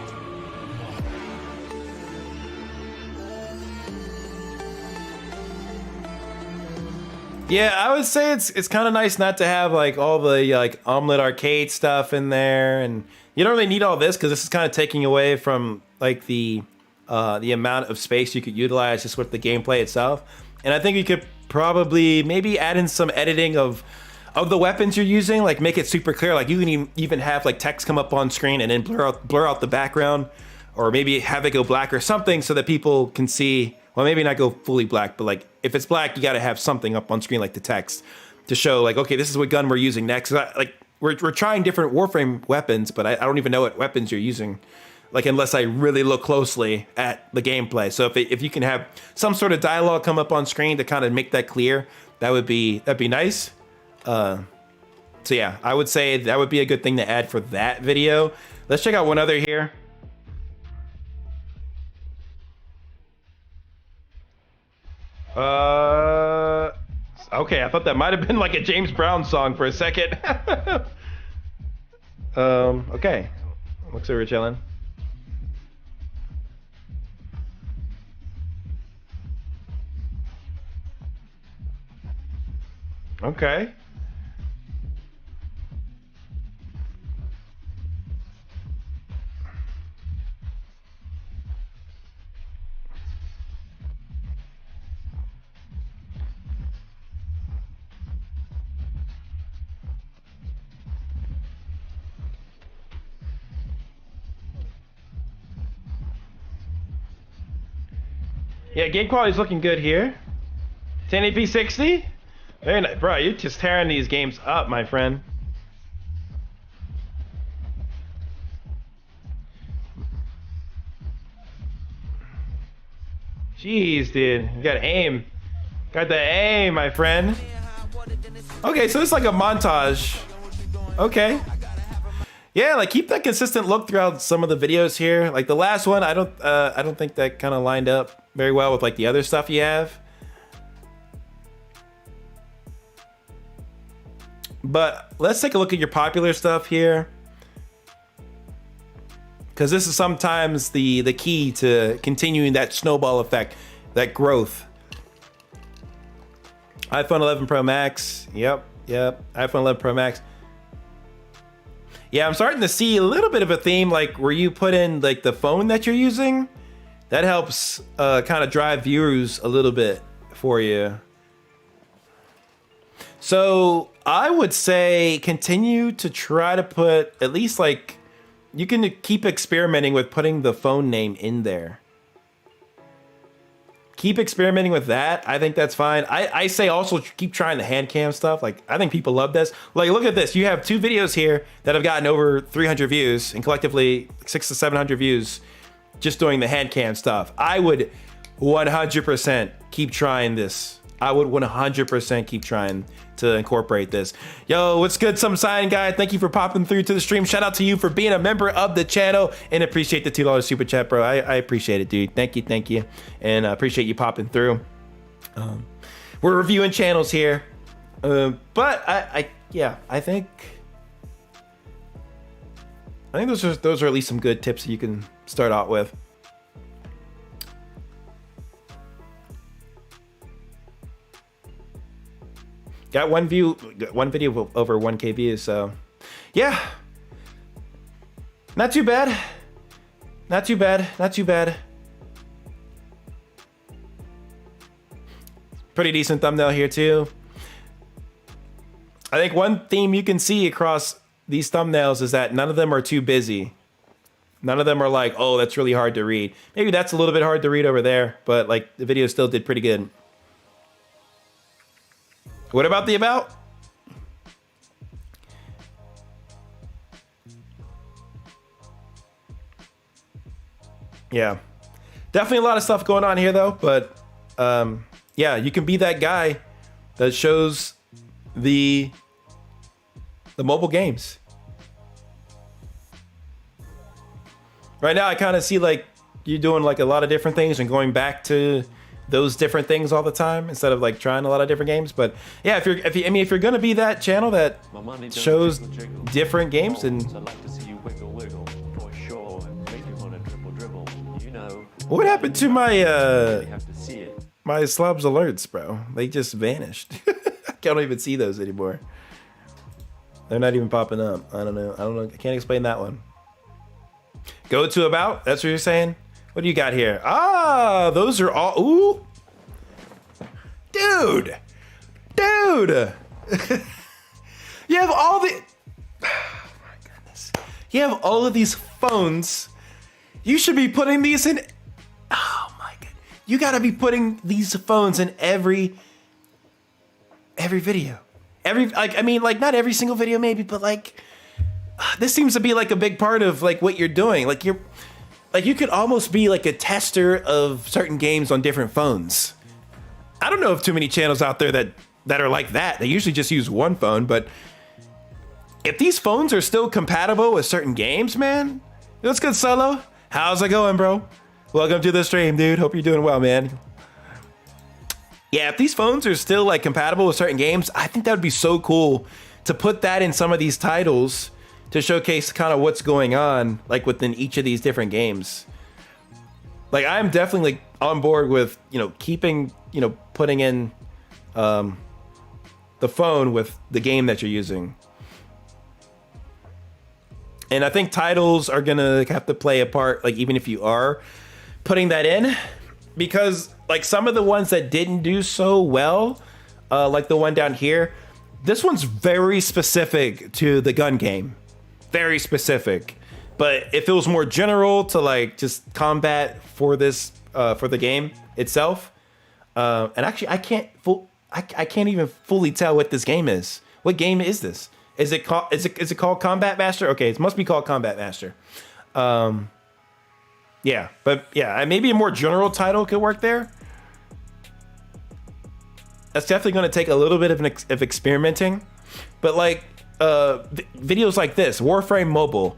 Yeah, I would say it's kind of nice not to have like all the like Omelet Arcade stuff in there, and you don't really need all this because this is kind of taking away from like the amount of space you could utilize just with the gameplay itself. And I think you could probably maybe add in some editing of the weapons you're using, like make it super clear. Like you can even have like text come up on screen and then blur out the background, or maybe have it go black or something so that people can see. Well, maybe not go fully black, but like if it's black, you got to have something up on screen like the text to show like, okay, this is what gun we're using next. Like we're trying different Warframe weapons, but I don't even know what weapons you're using. like unless I really look closely at the gameplay. So if you can have some sort of dialogue come up on screen to kind of make that clear, that'd be nice. So yeah, I would say that would be a good thing to add for that video. Let's check out one other here. Okay, I thought that might have been like a James Brown song for a second. Okay. Looks like we're chilling. Okay. Yeah, game quality's looking good here. 1080p 60? Very nice. Bro, you're just tearing these games up, my friend. Jeez, dude. You got aim. Got the aim, my friend. Okay, so it's like a montage. Okay. Yeah, like keep that consistent look throughout some of the videos here. Like the last one, I don't think that kind of lined up very well with like the other stuff you have. But let's take a look at your popular stuff here, because this is sometimes the key to continuing that snowball effect, that growth. iPhone 11 Pro Max. Yep. iPhone 11 Pro Max. Yeah, I'm starting to see a little bit of a theme, like where you put in like the phone that you're using. That helps kind of drive viewers a little bit for you. So I would say continue to try to put at least like, you can keep experimenting with putting the phone name in there. Keep experimenting with that. I think that's fine. I say also keep trying the hand cam stuff. Like, I think people love this. Like, look at this. You have 2 videos here that have gotten over 300 views and collectively 600 to 700 views just doing the hand cam stuff. I would 100% keep trying this. I would 100% keep trying to incorporate this. Yo, what's good, some sign guy? Thank you for popping through to the stream. Shout out to you for being a member of the channel, and appreciate the $2 super chat, bro. I appreciate it, dude. Thank you, and I appreciate you popping through. We're reviewing channels here, but I think those are at least some good tips you can start out with. Got one video over 1K views, so yeah. Not too bad. Pretty decent thumbnail here too. I think one theme you can see across these thumbnails is that none of them are too busy. None of them are like, oh, that's really hard to read. Maybe that's a little bit hard to read over there, but like the video still did pretty good. What about the about? Yeah, definitely a lot of stuff going on here though, but yeah, you can be that guy that shows the mobile games. Right now, I kind of see like you doing like a lot of different things and going back to those different things all the time instead of like trying a lot of different games. But yeah, if you're gonna be that channel that shows different games, and what happened to my my slobs alerts, bro? They just vanished. I can't even see those anymore. They're not even popping up. I don't know. I can't explain that one. Go to about. That's what you're saying. What do you got here? Ah, those are all. Ooh, dude. You have all the. Oh my goodness. You have all of these phones. You should be putting these in. Oh my god. You gotta be putting these phones in every video. Not every single video maybe, but like this seems to be like a big part of like what you're doing. Like like you could almost be like a tester of certain games on different phones. I don't know of too many channels out there that are like that. They usually just use one phone, but if these phones are still compatible with certain games, man, what's good, Solo? How's it going, bro? Welcome to the stream, dude. Hope you're doing well, man. Yeah, if these phones are still like compatible with certain games, I think that would be so cool to put that in some of these titles to showcase kind of what's going on like within each of these different games. Like I'm definitely like on board with, you know, keeping, you know, putting in the phone with the game that you're using. And I think titles are gonna have to play a part, like even if you are putting that in, because like some of the ones that didn't do so well, like the one down here, this one's very specific to the gun game, very specific. But if it was more general to like just combat for this, for the game itself, and actually I can't even fully tell what this game is. What game is this? Is it called Combat Master? Okay, it must be called Combat Master. Yeah, but yeah, maybe a more general title could work there. That's definitely going to take a little bit of experimenting, but like videos like this, Warframe Mobile,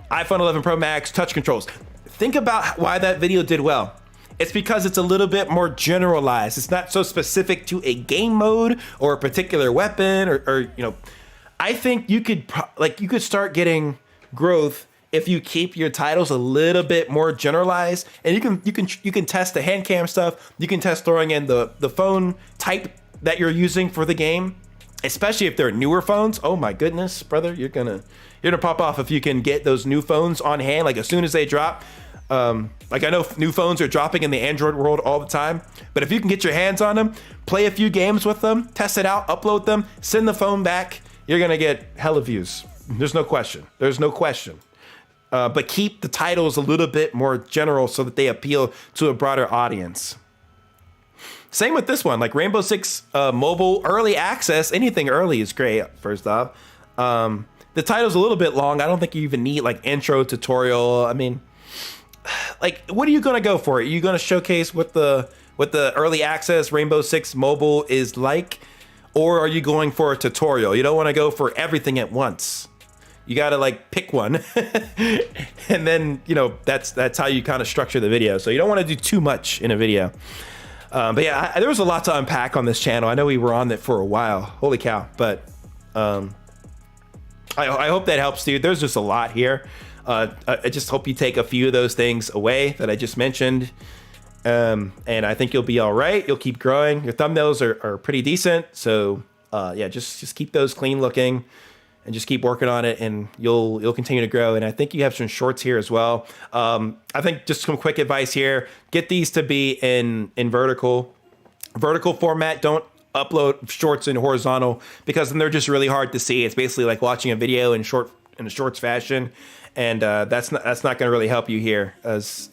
iPhone 11 Pro Max, touch controls. Think about why that video did well. It's because it's a little bit more generalized. It's not so specific to a game mode or a particular weapon or you know. I think you could start getting growth if you keep your titles a little bit more generalized, and you can test the hand cam stuff. You can test throwing in the phone type that you're using for the game, especially if they're newer phones. Oh my goodness, brother, you're gonna pop off if you can get those new phones on hand like as soon as they drop. Like I know new phones are dropping in the Android world all the time, but if you can get your hands on them, play a few games with them, test it out, upload them, send the phone back, you're gonna get hella views. There's no question. There's no question. But keep the titles a little bit more general so that they appeal to a broader audience. Same with this one, like Rainbow Six Mobile Early Access. Anything early is great, first off. The title's a little bit long. I don't think you even need like intro tutorial. I mean, like, what are you gonna go for? Are you gonna showcase what the Early Access Rainbow Six Mobile is like? Or are you going for a tutorial? You don't want to go for everything at once. You got to like pick one. And then, you know, that's how you kind of structure the video. So you don't want to do too much in a video. But yeah, there was a lot to unpack on this channel. I know we were on it for a while. Holy cow. But I hope that helps, dude. There's just a lot here. I just hope you take a few of those things away that I just mentioned. And I think you'll be all right. You'll keep growing. Your thumbnails are pretty decent. So yeah, just keep those clean looking and just keep working on it, and you'll continue to grow. And I think you have some shorts here as well. I think just some quick advice here. Get these to be in vertical format. Don't upload shorts in horizontal, because then they're just really hard to see. It's basically like watching a video in a shorts fashion. And that's not going to really help you here as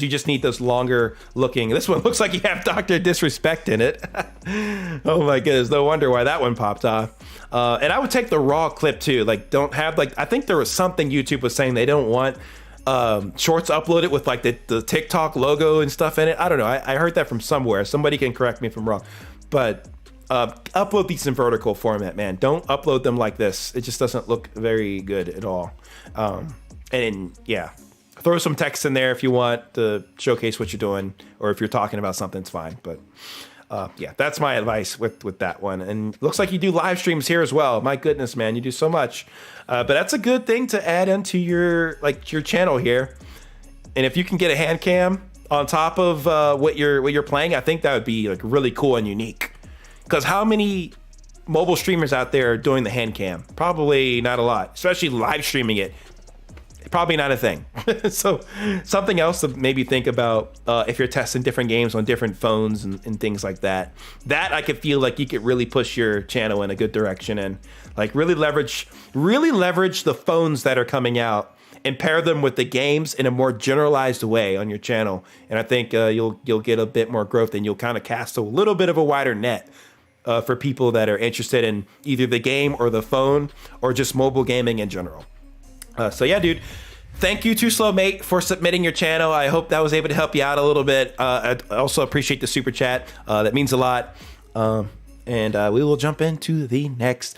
you just need those longer looking. This one looks like you have Dr. Disrespect in it. Oh my goodness, no wonder why that one popped off. And I would take the raw clip too. Like, don't have like, I think there was something YouTube was saying they don't want shorts uploaded with like the TikTok logo and stuff in it. I don't know. I heard that from somewhere. Somebody can correct me if I'm wrong. But upload these in vertical format, man. Don't upload them like this. It just doesn't look very good at all. And yeah. Throw some text in there if you want to showcase what you're doing, or if you're talking about something, it's fine. But yeah, that's my advice with that one. And looks like you do live streams here as well. My goodness, man, you do so much. But that's a good thing to add into your channel here. And if you can get a hand cam on top of what you're playing, I think that would be like really cool and unique. Because how many mobile streamers out there are doing the hand cam? Probably not a lot, especially live streaming it. Probably not a thing. So something else to maybe think about if you're testing different games on different phones and things like that. That I could feel like you could really push your channel in a good direction, and like really leverage the phones that are coming out and pair them with the games in a more generalized way on your channel. And I think you'll get a bit more growth, and you'll kind of cast a little bit of a wider net for people that are interested in either the game or the phone or just mobile gaming in general. So yeah, dude, Thank you to Slowmate for submitting your channel. I hope that was able to help you out a little bit. I also appreciate the super chat. That means a lot. And we will jump into the next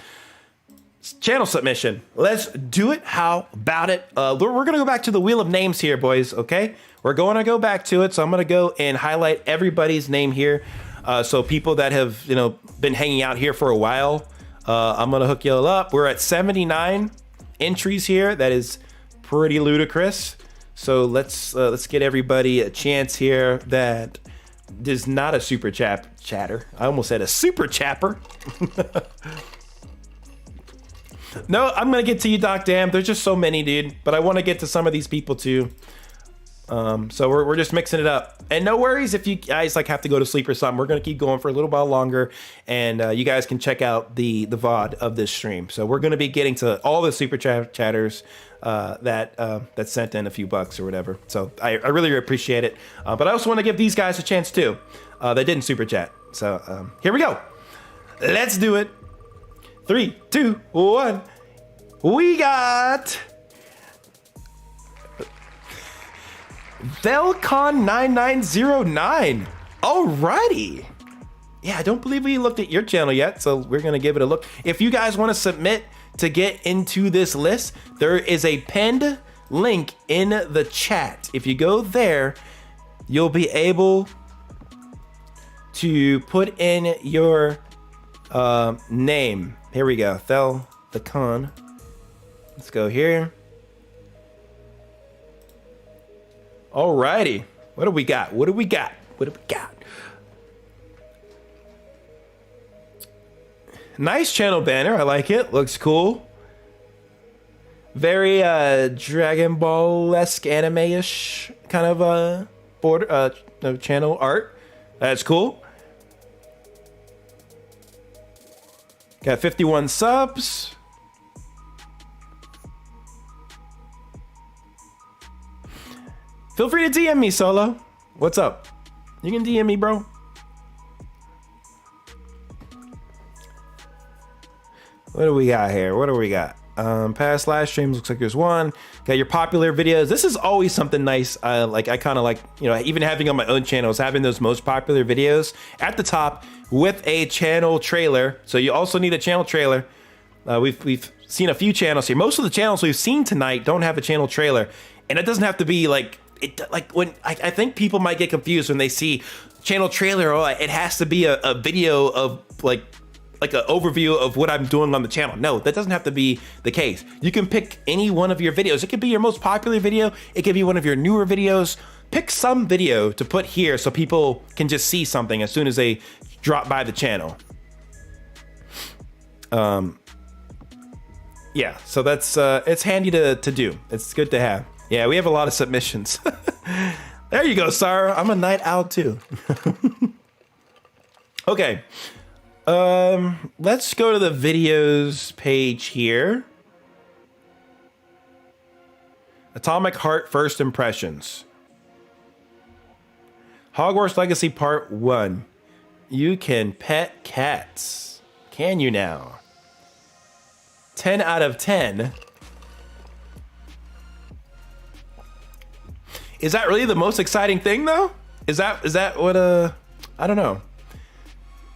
channel submission. Let's do it. How about it? We're going to go back to the wheel of names here, boys. Okay, we're going to go back to it. So I'm going to go and highlight everybody's name here. So people that have, you know, been hanging out here for a while, I'm going to hook you all up. We're at 79 entries here. That is pretty ludicrous. So let's get everybody a chance here that is not a super chatter. I almost said a super chapper. No, I'm gonna get to you, Doc Dam. There's just so many, dude. But I want to get to some of these people too. So we're just mixing it up. And no worries if you guys like have to go to sleep or something. We're gonna keep going for a little while longer, and you guys can check out the VOD of this stream. So we're gonna be getting to all the super chatters that sent in a few bucks or whatever. So I really appreciate it. But I also want to give these guys a chance too. They didn't super chat. So here we go. Let's do it. 3, 2, 1. We got Velcon9909. Alrighty. Yeah, I don't believe we looked at your channel yet, so we're gonna give it a look. If you guys want to submit to get into this list, there is a pinned link in the chat. If you go there, you'll be able to put in your name. Here we go. Thel the Con. Let's go here. Alrighty. What do we got? What do we got? What do we got? Nice channel banner. I like it. Looks cool. Very Dragon Ball-esque anime-ish kind of border channel art. That's cool. Got 51 subs. Feel free to DM me, Solo. What's up? You can DM me, bro. What do we got here? What do we got? Past live streams, looks like there's one. Got your popular videos. This is always something nice. Like I kind of like, you know, even having on my own channels, having those most popular videos at the top with a channel trailer. So you also need a channel trailer. We've seen a few channels here. Most of the channels we've seen tonight don't have a channel trailer, and it doesn't have to be like it. Like when I think people might get confused when they see channel trailer. Oh, it has to be a video of like an overview of what I'm doing on the channel. No, that doesn't have to be the case. You can pick any one of your videos. It could be your most popular video. It could be one of your newer videos. Pick some video to put here so people can just see something as soon as they drop by the channel. Yeah, so that's it's handy to do. It's good to have. Yeah, we have a lot of submissions. There you go, Sarah. I'm a night owl too. Okay. Let's go to the videos page here. Atomic Heart First Impressions. Hogwarts Legacy Part 1. You can pet cats. Can you now? 10 out of 10. Is that really the most exciting thing though? Is that what I don't know.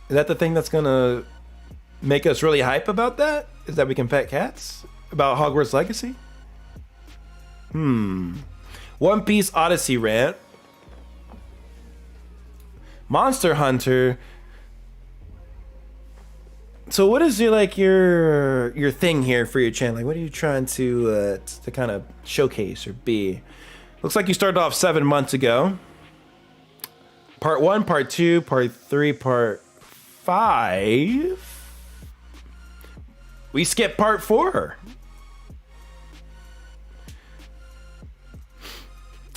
Is that the thing that's gonna make us really hype about that? Is that we can pet cats? About Hogwarts Legacy? One Piece Odyssey rant. Monster Hunter. So what is your thing here for your channel? Like, what are you trying to kind of showcase or be? Looks like you started off 7 months ago. Part 1, Part 2, Part 3, Part 5. We skipped Part 4.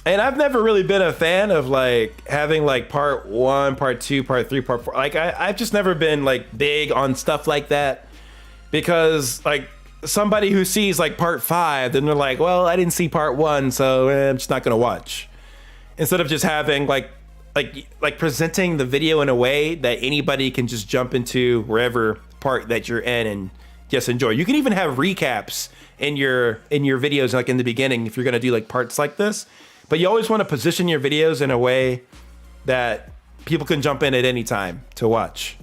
And I've never really been a fan of like having like Part 1, Part 2, Part 3, Part 4. Like I've just never been like big on stuff like that, because like somebody who sees like Part 5, then they're like, well, I didn't see Part 1, so I'm just not gonna watch. Instead of just having like presenting the video in a way that anybody can just jump into wherever part that you're in just enjoy. You can even have recaps in your videos, like in the beginning, if you're gonna do like parts like this. But you always want to position your videos in a way that people can jump in at any time to watch.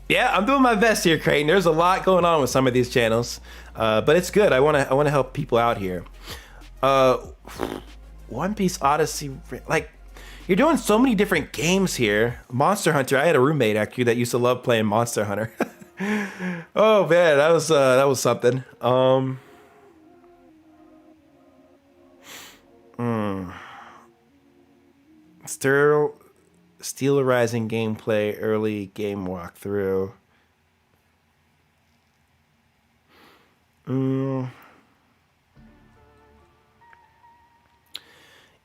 Yeah, I'm doing my best here, Creighton. There's a lot going on with some of these channels, but it's good. I want to help people out here. One Piece Odyssey, like, you're doing so many different games here. Monster Hunter. I had a roommate actually that used to love playing Monster Hunter. Oh man, that was something. Steel Rising gameplay, early game walkthrough.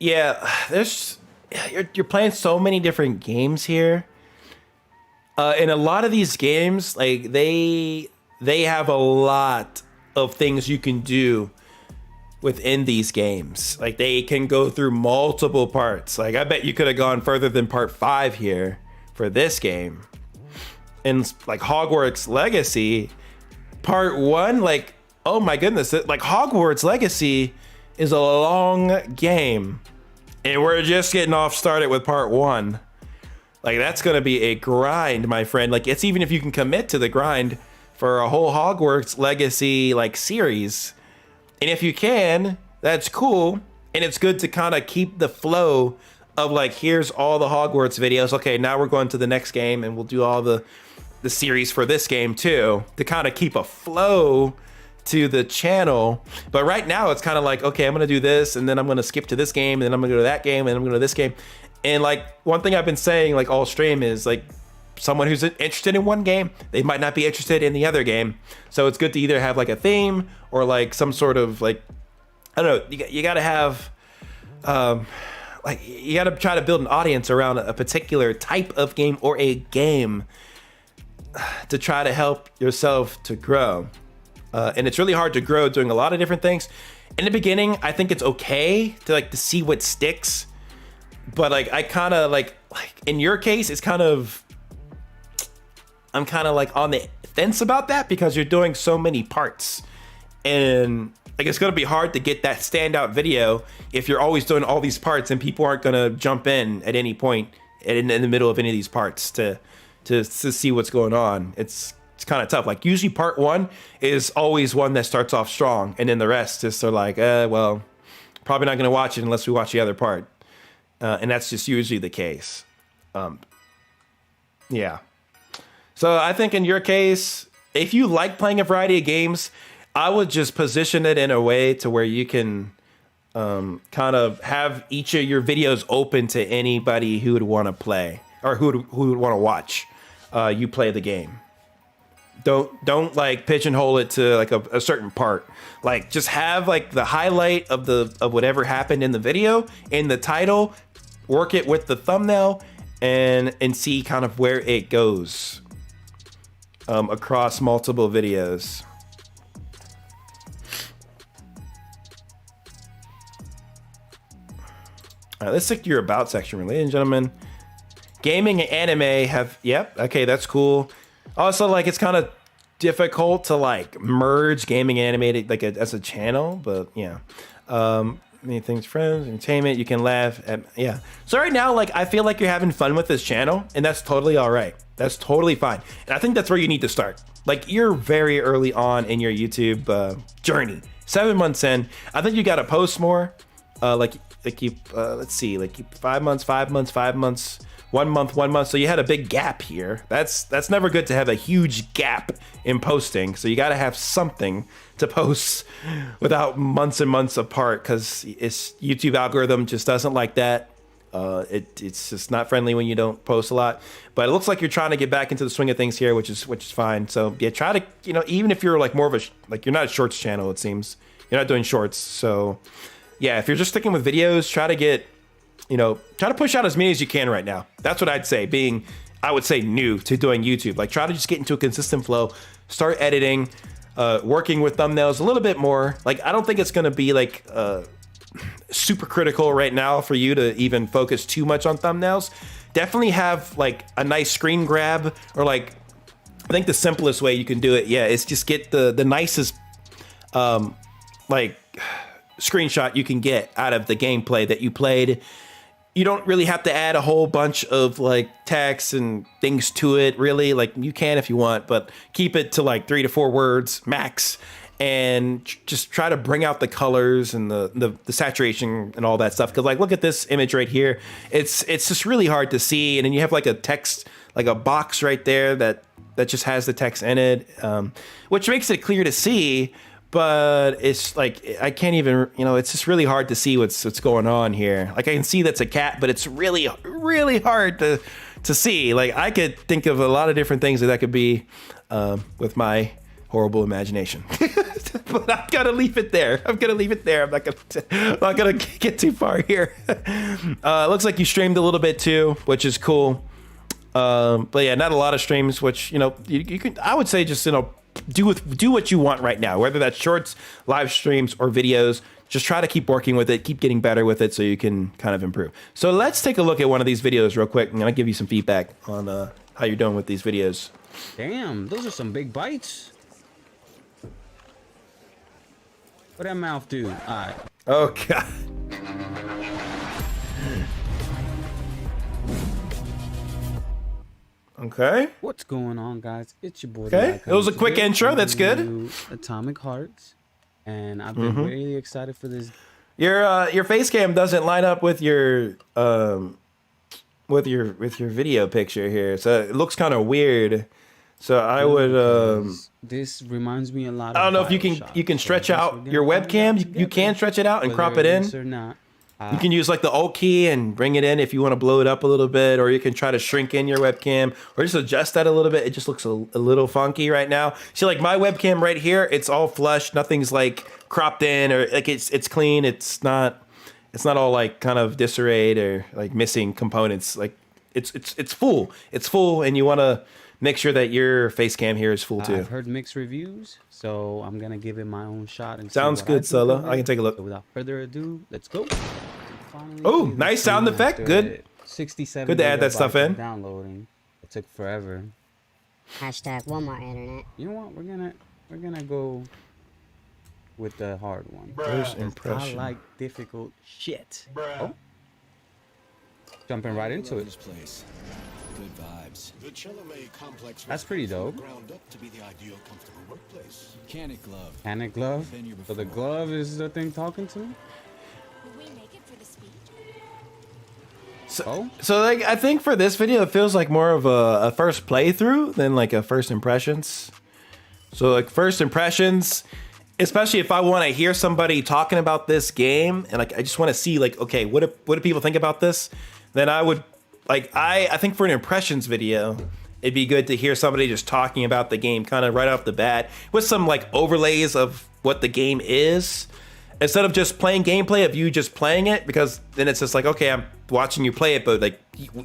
Yeah, you're playing so many different games here. And a lot of these games, like they have a lot of things you can do within these games. Like they can go through multiple parts. Like I bet you could have gone further than part 5 here for this game. And like Hogwarts Legacy, part 1, like, oh my goodness, like Hogwarts Legacy is a long game. And we're just getting off started with part 1. Like that's gonna be a grind, my friend. Like it's even if you can commit to the grind for a whole Hogwarts Legacy like series. And if you can, that's cool. And it's good to kind of keep the flow of like, here's all the Hogwarts videos. Okay, now we're going to the next game and we'll do all the series for this game too, to kind of keep a flow to the channel. But right now it's kind of like, okay, I'm gonna do this and then I'm gonna skip to this game and then I'm gonna go to that game and I'm gonna go to this game. And like one thing I've been saying like all stream is like, someone who's interested in one game, they might not be interested in the other game. So it's good to either have like a theme or like some sort of like, I don't know, you gotta have, like you gotta try to build an audience around a particular type of game or a game to try to help yourself to grow. And it's really hard to grow doing a lot of different things. In the beginning, I think it's okay to see what sticks. But like, I kind of like in your case, it's kind of, I'm kind of like on the fence about that because you're doing so many parts and like it's gonna be hard to get that standout video if you're always doing all these parts and people aren't gonna jump in at any point in the middle of any of these parts to see what's going on. It's kind of tough. Like usually part 1 is always one that starts off strong and then the rest is sort of like, well, probably not gonna watch it unless we watch the other part. And that's just usually the case. Yeah. So I think in your case, if you like playing a variety of games, I would just position it in a way to where you can kind of have each of your videos open to anybody who would want to play or who would want to watch you play the game. Don't like pigeonhole it to like a certain part. Like just have like the highlight of whatever happened in the video in the title, work it with the thumbnail and see kind of where it goes. Across multiple videos. All right, let's stick to your about section, ladies and gentlemen. Gaming and anime have, yep, okay, that's cool. Also, like, it's kind of difficult to like merge gaming and anime like as a channel, but yeah. Many things, friends, entertainment, you can laugh at, yeah. So right now, like, I feel like you're having fun with this channel, and that's totally all right. That's totally fine. And I think that's where you need to start. Like, you're very early on in your YouTube journey. 7 months in, I think you got to post more. Let's see, like 5 months, 5 months, 5 months, 1 month, 1 month. So you had a big gap here. That's never good to have a huge gap in posting. So you got to have something to post without months and months apart, because it's YouTube algorithm just doesn't like that. It's just not friendly when you don't post a lot. But it looks like you're trying to get back into the swing of things here, which is fine. So yeah, try to, even if you're like more of a you're not a shorts channel, it seems you're not doing shorts. So yeah, if you're just sticking with videos, try to get, try to push out as many as you can right now. That's what I'd say, being, I would say, new to doing YouTube. Like, try to just get into a consistent flow, start editing, working with thumbnails a little bit more. Like, I don't think it's going to be like super critical right now for you to even focus too much on thumbnails, definitely have like a nice screen grab, or like, I think the simplest way you can do it, yeah, is just get the nicest like screenshot you can get out of the gameplay that you played. You don't really have to add a whole bunch of like text and things to it, really. Like, you can if you want, but keep it to like 3 to 4 words max, and just try to bring out the colors and the saturation and all that stuff. Because like, look at this image right here. It's just really hard to see, and then you have like a text, like a box right there that just has the text in it, which makes it clear to see. But it's like, I can't even, you know, it's just really hard to see what's going on here. Like, I can see that's a cat, but it's really, really hard to see. Like, I could think of a lot of different things that could be with my horrible imagination. But I'm gonna leave it there. I'm not gonna get too far here. It looks like you streamed a little bit too, which is cool. But yeah, not a lot of streams, which, you know, you can, I would say, just, you know, do what you want right now, whether that's shorts, live streams, or videos. Just try to keep working with it, keep getting better with it, so you can kind of improve. So let's take a look at one of these videos real quick, and I'll give you some feedback on how you're doing with these videos. Damn, those are some big bites. What that mouth do? All right. Oh God. Okay. What's going on, guys? It's your boy. Okay. It was a quick intro. That's good. Atomic Hearts, and I've been really excited for this. Your face cam doesn't line up with your video picture here, so it looks kind of weird. So I would this reminds me a lot. I don't know if you can stretch out your webcam. You can stretch it out and crop it in. Or not. You can use like the Alt key and bring it in if you want to blow it up a little bit, or you can try to shrink in your webcam, or just adjust that a little bit. It just looks a little funky right now. See, like my webcam right here, it's all flush. Nothing's like cropped in, or like it's clean. It's not all like kind of disarrayed or like missing components. Like it's full. It's full, and you want to make sure that your face cam here is full too. I've heard mixed reviews, so I'm gonna give it my own shot. And sounds good, Solo. I can take a look. So without further ado, let's go. Oh, nice sound effect. Good. 67. Good to add that stuff in. Downloading. It took forever. Hashtag Walmart internet. You know what? We're gonna go with the hard one. First impression. I like difficult shit. Oh. Jumping right into it. Good vibes. The Chelome complex. That's pretty dope. Ground up to be the ideal comfortable workplace. Canic glove. Canic glove. So the glove is the thing talking to me. Will we make it for the speech? So like, I think for this video, it feels like more of a first playthrough than like a first impressions. So like first impressions, especially if I want to hear somebody talking about this game, and like I just want to see like, okay, what do people think about this? Then I would like, I think for an impressions video, it'd be good to hear somebody just talking about the game kind of right off the bat with some like overlays of what the game is, instead of just playing gameplay of you just playing it, because then it's just like, okay, I'm watching you play it, but like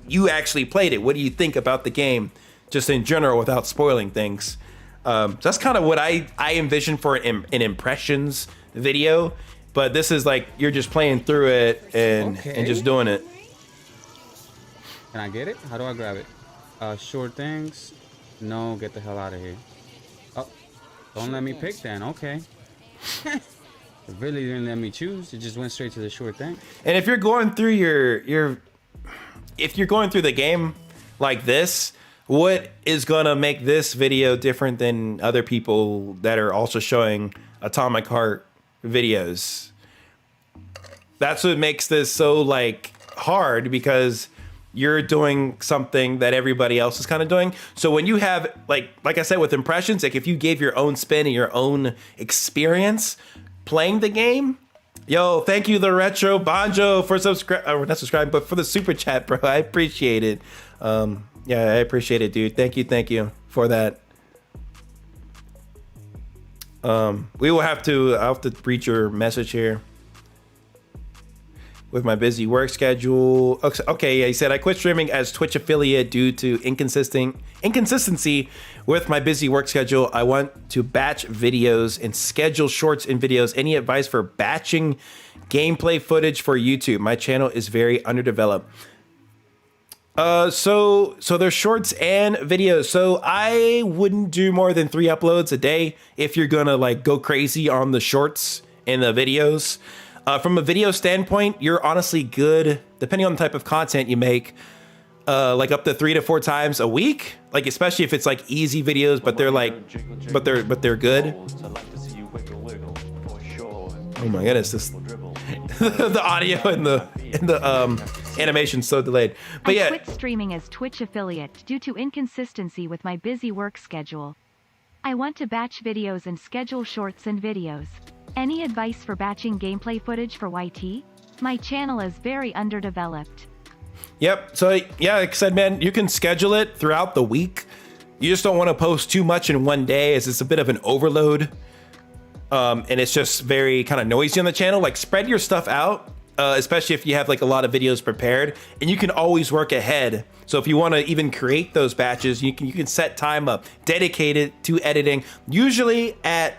you actually played it. What do you think about the game just in general without spoiling things? So that's kind of what I envision for an impressions video, but this is like, you're just playing through it and just doing it. Can I get it? How do I grab it? Short things? No, get the hell out of here. Oh, don't let me pick then. Okay. It really didn't let me choose. It just went straight to the short thing. And if you're going through if you're going through the game like this, what is gonna make this video different than other people that are also showing Atomic Heart videos? That's what makes this so like hard, because you're doing something that everybody else is kind of doing. So when you have like I said with impressions, like if you gave your own spin and your own experience playing the game, yo, thank you, the Retro Banjo, for not subscribing, but for the super chat, bro. I appreciate it. Yeah, I appreciate it, dude. Thank you for that. I'll have to read your message here. With my busy work schedule. Okay, yeah, he said, I quit streaming as Twitch affiliate due to inconsistency with my busy work schedule. I want to batch videos and schedule shorts and videos. Any advice for batching gameplay footage for YouTube? My channel is very underdeveloped. So there's shorts and videos. So I wouldn't do more than 3 uploads a day if you're gonna like go crazy on the shorts and the videos. From a video standpoint, you're honestly good, depending on the type of content you make, like up to 3 to 4 times a week. Like especially if it's like easy videos, but they're like, but they're good. Oh my goodness, this the audio and the animation's so delayed. But yeah, I quit streaming as Twitch affiliate due to inconsistency with my busy work schedule. I want to batch videos and schedule shorts and videos. Any advice for batching gameplay footage for YT? My channel is very underdeveloped. Yep. So yeah, like I said, man, you can schedule it throughout the week. You just don't want to post too much in one day, as it's a bit of an overload. And it's just very kind of noisy on the channel. Like spread your stuff out, especially if you have like a lot of videos prepared, and you can always work ahead. So if you want to even create those batches, you can set time up dedicated to editing, usually at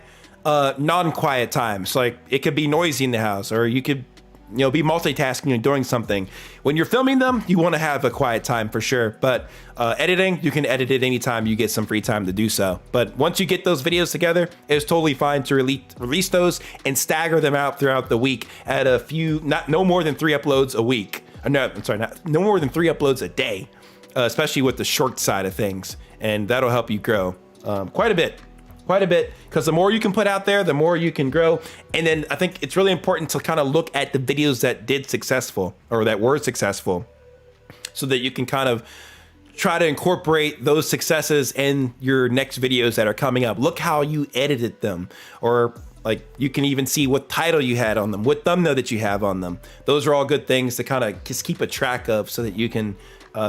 non-quiet times. Like it could be noisy in the house, or you could, you know, be multitasking and doing something. When you're filming them, you want to have a quiet time for sure. But editing, you can edit it anytime you get some free time to do so. But once you get those videos together, it's totally fine to release those and stagger them out throughout the week at a few, no more than 3 uploads a week. No, I'm sorry, no more than 3 uploads a day, especially with the short side of things. And that'll help you grow quite a bit, because the more you can put out there, the more you can grow. And then I think it's really important to kind of look at the videos that did successful, or that were successful, so that you can kind of try to incorporate those successes in your next videos that are coming up. Look how you edited them, or like you can even see what title you had on them, what thumbnail that you have on them. Those are all good things to kind of just keep a track of, so that you can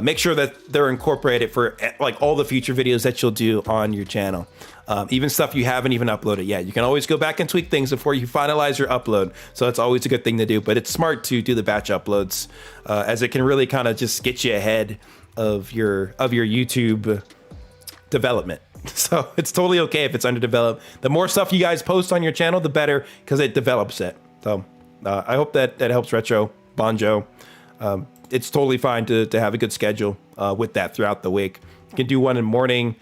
make sure that they're incorporated for like all the future videos that you'll do on your channel. Even stuff you haven't even uploaded yet. You can always go back and tweak things before you finalize your upload. So that's always a good thing to do, but it's smart to do the batch uploads, as it can really kind of just get you ahead of your YouTube development. So it's totally okay if it's underdeveloped. The more stuff you guys post on your channel, the better, because it develops it. So I hope that helps Retro Bonjo. It's totally fine to have a good schedule with that throughout the week. You can do one in the morning,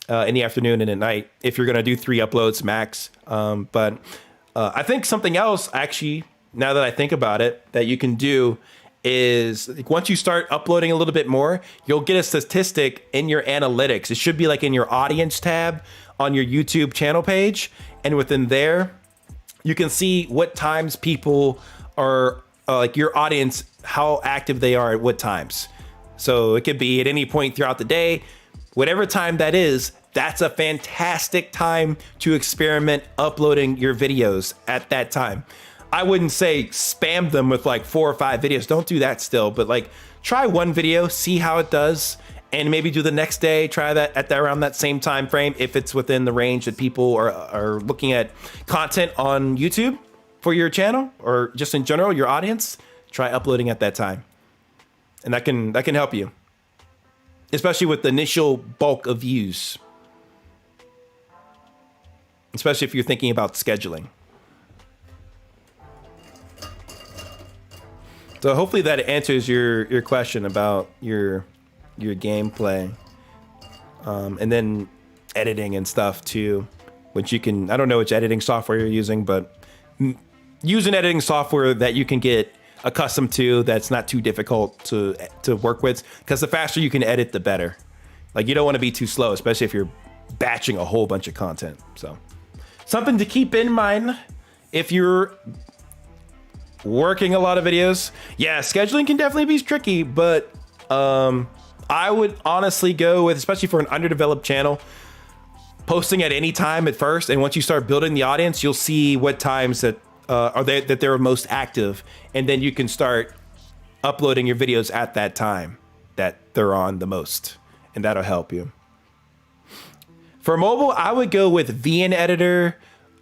in the afternoon, and at night if you're going to do 3 uploads max. But I think something else, actually, now that I think about it, that you can do is, like, once you start uploading a little bit more, you'll get a statistic in your analytics. It should be like in your audience tab on your YouTube channel page. And within there, you can see what times people are, like your audience, how active they are at what times. So it could be at any point throughout the day. Whatever time that is, that's a fantastic time to experiment uploading your videos at that time. I wouldn't say spam them with like 4 or 5 videos. Don't do that still, but like try one video, see how it does, and maybe do the next day, try that at around that same time frame if it's within the range that people are looking at content on YouTube for your channel, or just in general, your audience. Try uploading at that time. And that can help you, especially with the initial bulk of views, especially if you're thinking about scheduling. So hopefully that answers your question about your gameplay, and then editing and stuff too, which you can, I don't know which editing software you're using, but use an editing software that you can get accustomed to, that's not too difficult to work with, because the faster you can edit, the better. Like, you don't want to be too slow, especially if you're batching a whole bunch of content. So something to keep in mind if you're working a lot of videos. Yeah, scheduling can definitely be tricky, but I would honestly go with, especially for an underdeveloped channel, posting at any time at first, and once you start building the audience, you'll see what times that they're most active, and then you can start uploading your videos at that time that they're on the most, and that'll help you. For mobile, I would go with VN Editor.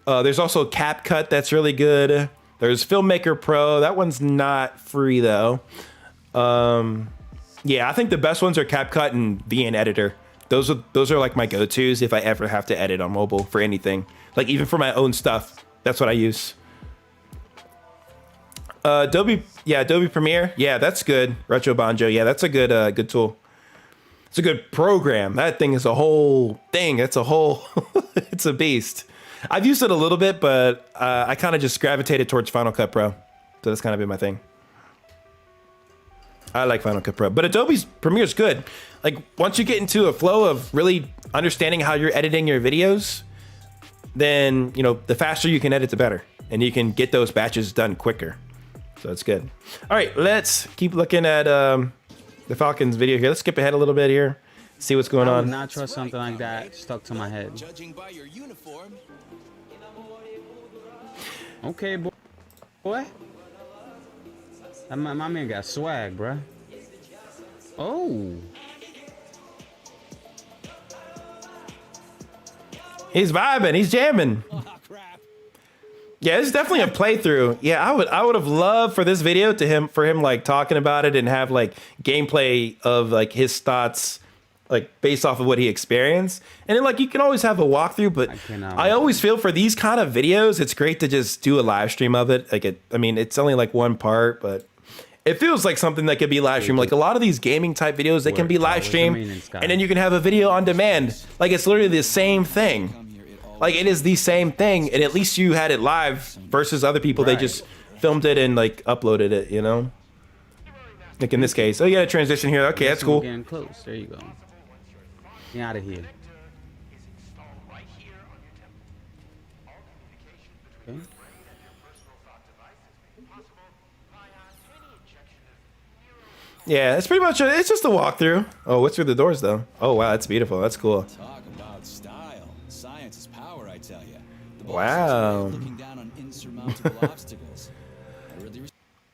There's also CapCut that's really good. There's Filmmaker Pro. That one's not free though. Yeah, I think the best ones are CapCut and VN Editor. Those are like my go-tos if I ever have to edit on mobile for anything. Like even for my own stuff, that's what I use. Adobe Premiere. Yeah, that's good. Retro Banjo. Yeah, that's a good tool. It's a good program. That thing is a whole thing. It's a whole, it's a beast. I've used it a little bit, but I kind of just gravitated towards Final Cut Pro. So that's kind of been my thing. I like Final Cut Pro, but Adobe's Premiere is good. Like once you get into a flow of really understanding how you're editing your videos, then, you know, the faster you can edit, the better. And you can get those batches done quicker. So it's good. All right, let's keep looking at the Falcons video here. Let's skip ahead a little bit here. See what's going I on. would not trust something like that stuck to my head. Okay, boy. My man got swag, bruh. Oh. He's vibing. He's jamming. Yeah, it's definitely a playthrough. Yeah, I would have loved for this video for him like talking about it and have like gameplay of like his thoughts like based off of what he experienced. And then like you can always have a walkthrough, but I always feel for these kind of videos, it's great to just do a live stream of it. Like I mean, it's only like one part, but it feels like something that could be live streamed. Like a lot of these gaming type videos, they can be live streamed and then you can have a video on demand. Like it's literally the same thing. Like it is the same thing, and at least you had it live versus other people. They just filmed it and like uploaded it, you know. Like in this case, oh, you got a transition here. Okay, that's cool. Getting close. There you go. Get out of here. Okay. Yeah, it's pretty much it's just a walkthrough. Oh, what's through the doors though? Oh wow, that's beautiful. That's cool. Talk about style. Science is power, I tell you. Wow. Looking down on insurmountable obstacles.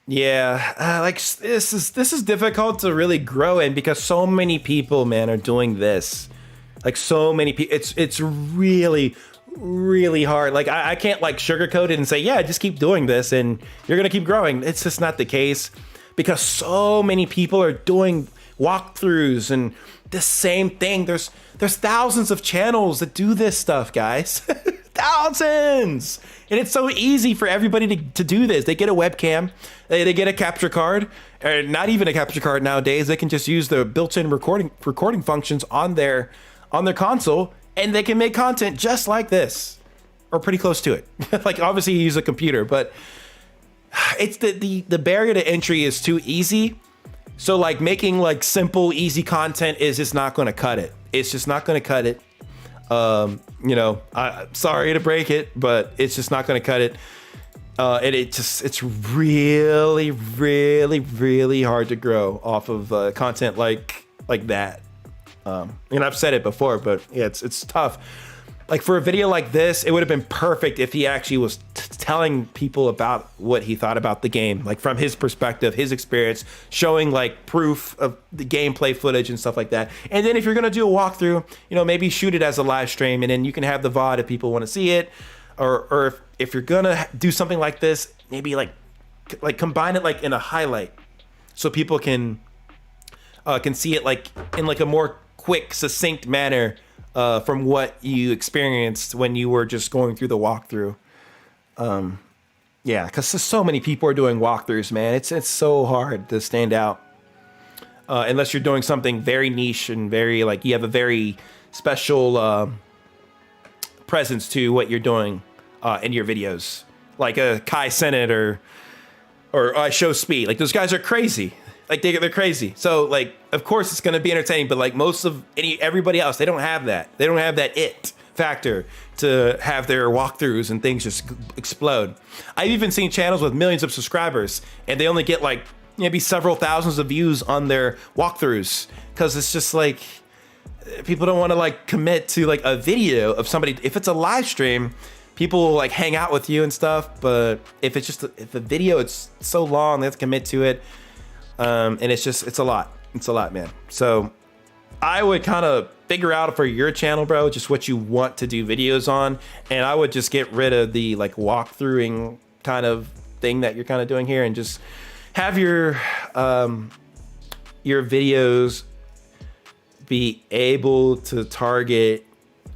Yeah, like this is difficult to really grow in because so many people, man, are doing this. Like so many people, it's really hard. Like I can't like sugarcoat it and say, yeah, just keep doing this and you're gonna keep growing. It's just not the case because so many people are doing walkthroughs and the same thing. There's thousands of channels that do this stuff, guys. Thousands, and it's so easy for everybody to do this. They get a webcam, they get a capture card, or not even a capture card nowadays. They can just use the built-in recording functions on their console, and they can make content just like this, or pretty close to it. Like obviously you use a computer, but it's the barrier to entry is too easy. So like making like simple, easy content is just not going to cut it. It's just not going to cut it. You know, sorry to break it, but it's just not going to cut it. And it's really hard to grow off of content like that. And I've said it before, but yeah, it's tough. Like for a video like this, it would have been perfect if he actually was telling people about what he thought about the game, like from his perspective, his experience, showing like proof of the gameplay footage and stuff like that. And then if you're gonna do a walkthrough, you know, maybe shoot it as a live stream, and then you can have the VOD if people want to see it, or if you're gonna do something like this, maybe like combine it like in a highlight, so people can see it like in like a more quick, succinct manner. From what you experienced when you were just going through the walkthrough. Yeah, because so many people are doing walkthroughs, man. It's so hard to stand out. Unless you're doing something very niche and very, like, you have a very special presence to what you're doing in your videos. Like a Kai Cenat or I Show Speed. Like, those guys are crazy. Like they're crazy. So like, of course it's going to be entertaining, but like most of everybody else, they don't have that. They don't have that it factor to have their walkthroughs and things just explode. I've even seen channels with millions of subscribers and they only get like maybe several thousands of views on their walkthroughs because it's just like people don't want to like commit to like a video of somebody. If it's a live stream, people will like hang out with you and stuff. But if it's just if a video, it's so long, they have to commit to it. And it's a lot, man. So I would kind of figure out for your channel, bro, just what you want to do videos on. And I would just get rid of the like walkthroughing kind of thing that you're kind of doing here and just have your videos be able to target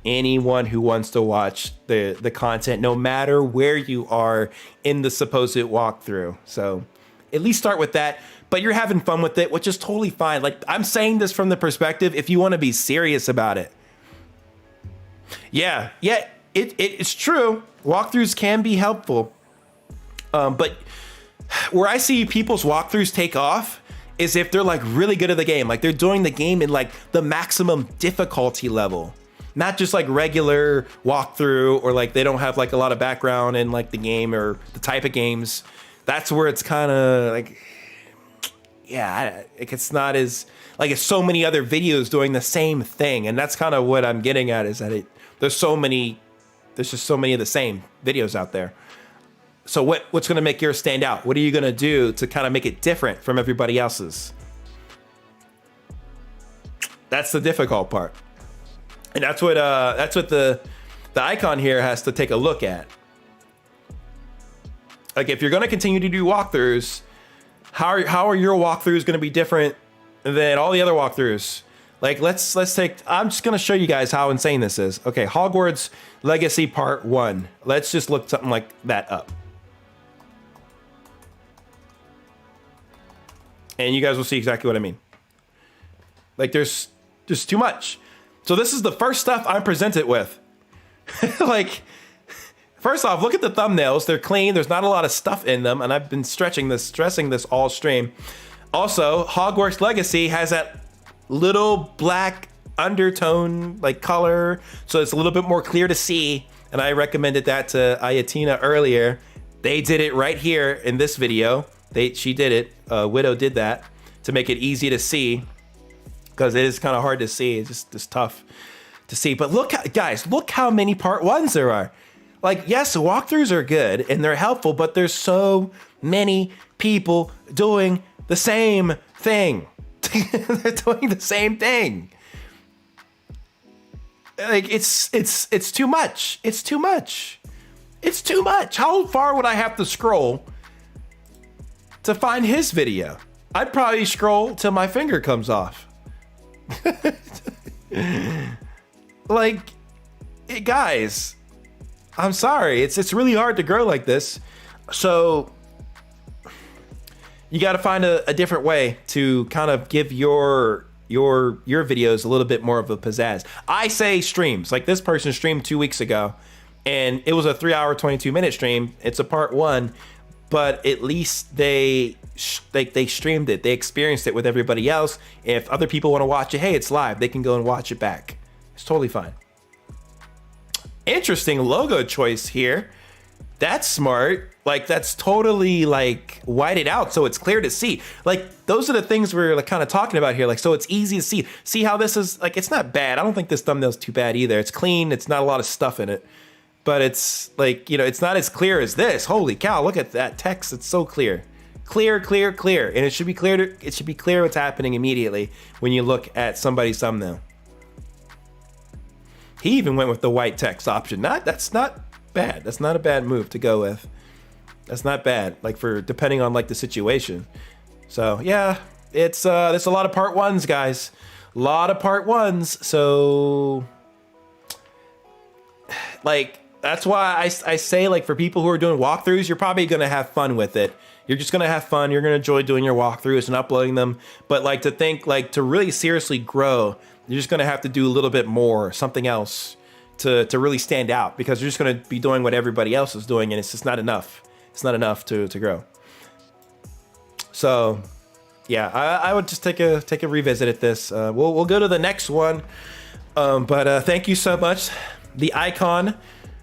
anyone who wants to watch the content, no matter where you are in the supposed walkthrough. So at least start with that. But you're having fun with it, which is totally fine. Like, I'm saying this from the perspective, if you want to be serious about it. Yeah, it's true. Walkthroughs can be helpful. But where I see people's walkthroughs take off is if they're like really good at the game. Like, they're doing the game in like the maximum difficulty level. Not just like regular walkthrough, or like they don't have like a lot of background in like the game or the type of games. That's where it's kind of like, yeah, it's not as like, it's so many other videos doing the same thing. And that's kind of what I'm getting at, is that there's just so many of the same videos out there. So what's going to make yours stand out? What are you going to do to kind of make it different from everybody else's? That's the difficult part. And that's what the icon here has to take a look at. Like, if you're going to continue to do walkthroughs, how are your walkthroughs going to be different than all the other walkthroughs? Like, let's take, I'm just going to show you guys how insane this is. Okay, Hogwarts Legacy Part 1. Let's just look something like that up. And you guys will see exactly what I mean. Like, there's just too much. So this is the first stuff I'm presented with. Like, first off, look at the thumbnails. They're clean. There's not a lot of stuff in them. And I've been stressing this all stream. Also, Hogwarts Legacy has that little black undertone, like, color. So it's a little bit more clear to see. And I recommended that to Ayatina earlier. They did it right here in this video. She did it. Widow did that to make it easy to see, because it is kind of hard to see. It's just tough to see. But look, guys, look how many part 1s there are. Like, yes, walkthroughs are good and they're helpful, but there's so many people doing the same thing. They're doing the same thing. Like, it's too much. It's too much. It's too much. How far would I have to scroll to find his video? I'd probably scroll till my finger comes off. Like, guys, I'm sorry. It's really hard to grow like this. So you got to find a different way to kind of give your videos a little bit more of a pizzazz. I say streams. Like, this person streamed 2 weeks ago, and it was a 3-hour, 22-minute stream. It's a part 1. But at least they streamed it. They experienced it with everybody else. If other people want to watch it, hey, it's live. They can go and watch it back. It's totally fine. Interesting logo choice here. That's smart. Like, that's totally like whited out so it's clear to see. Like, those are the things we're like kind of talking about here. Like, so it's easy to see. See how this is, like, it's not bad. I don't think this thumbnail's too bad either. It's clean. It's not a lot of stuff in it. But it's like, you know, it's not as clear as this. Holy cow, look at that text. It's so clear. Clear, clear, clear. And it should be clear what's happening immediately when you look at somebody's thumbnail. He even went with the white text option. That's not bad. That's not a bad move to go with. That's not bad, like, for depending on like the situation. So yeah, it's there's a lot of part 1s, guys. A lot of part 1s. So like, that's why I say, like, for people who are doing walkthroughs, you're probably going to have fun with it. You're just going to have fun. You're going to enjoy doing your walkthroughs and uploading them. But like, to think, like, to really seriously grow, you're just going to have to do a little bit more, something else to really stand out, because you're just going to be doing what everybody else is doing, and it's just not enough. It's not enough to grow. So yeah, I would just take a revisit at this. We'll go to the next one. But thank you so much, the icon,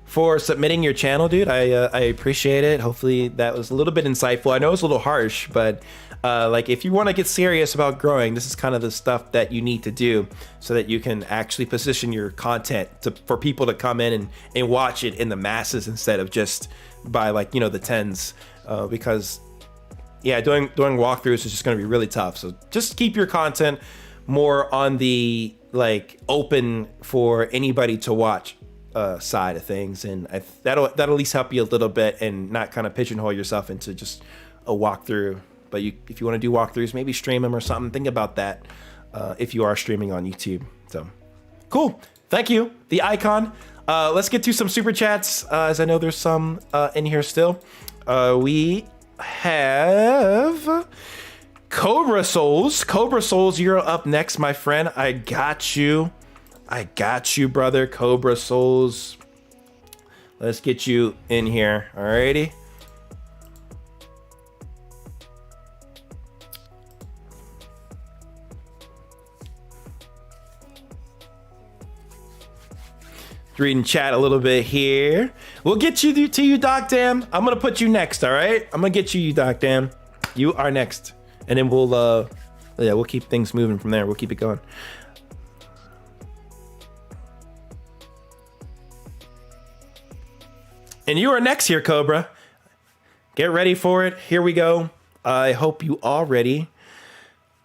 for submitting your channel, dude. I appreciate it. Hopefully that was a little bit insightful. I know it's a little harsh, but like, if you want to get serious about growing, this is kind of the stuff that you need to do so that you can actually position your content for people to come in and watch it in the masses instead of just by, like, you know, the tens. Because yeah, doing walkthroughs is just going to be really tough. So just keep your content more on the, like, open for anybody to watch side of things, and that'll at least help you a little bit and not kind of pigeonhole yourself into just a walkthrough. But if you want to do walkthroughs, maybe stream them or something. Think about that if you are streaming on YouTube. So Cool. Thank you. The icon. Let's get to some super chats, as I know there's some in here still. We have Cobra Souls. Cobra Souls, you're up next, my friend. I got you. I got you, brother. Cobra Souls. Let's get you in here. Alrighty. Reading chat a little bit here. We'll get you to you, Doc Dam. I'm gonna put you next, all right? I'm gonna get you, Doc Dam. You are next, and then we'll we'll keep things moving from there. We'll keep it going. And you are next here, Cobra. Get ready for it. Here we go. I hope you are ready.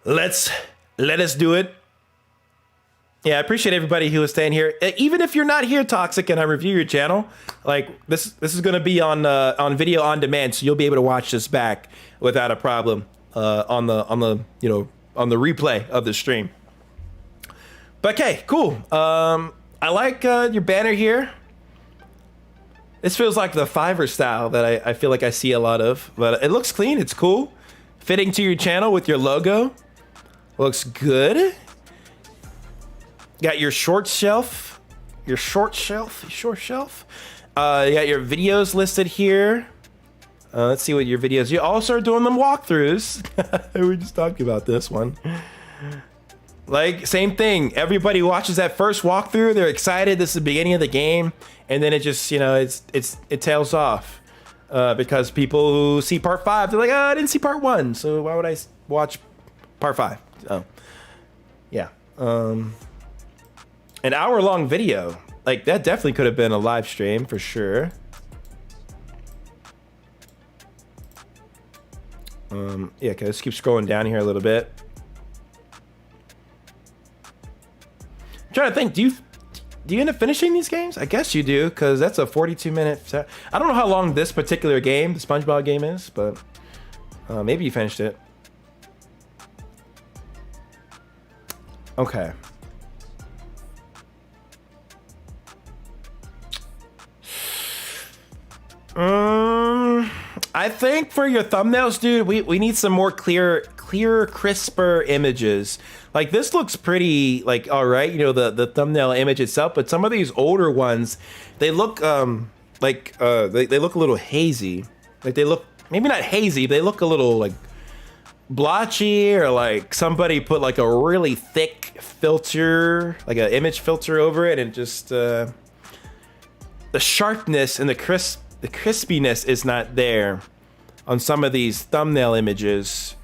Let us do it. Yeah, I appreciate everybody who is staying here. Even if you're not here, Toxic, and I review your channel, like this is going to be on video on demand, so you'll be able to watch this back without a problem on the replay of the stream. But okay, cool. I like your banner here. This feels like the Fiverr style that I feel like I see a lot of, but it looks clean. It's cool, fitting to your channel with your logo. Looks good. Got your short shelf. You got your videos listed here. Let's see what your videos. You also are doing them walkthroughs. We just talked about this one. Like, same thing. Everybody watches that first walkthrough. They're excited. This is the beginning of the game, and then it just, it tails off because people who see part 5, they're like, oh, I didn't see part 1, so why would I watch part 5? Oh, yeah. An hour-long video, like that definitely could have been a live stream for sure. Yeah, okay, let's keep scrolling down here a little bit. I'm trying to think, do you end up finishing these games? I guess you do, because that's a 42-minute. I don't know how long this particular game, the SpongeBob game, is, but maybe you finished it. Okay. I think for your thumbnails, dude, we need some more clearer, crisper images. Like this looks pretty, like, all right, the thumbnail image itself, but some of these older ones, they look they look a little hazy. Like they look, maybe not hazy, they look a little like blotchy, or like somebody put like a really thick filter, like an image filter over it, and just the sharpness and the crispiness is not there on some of these thumbnail images.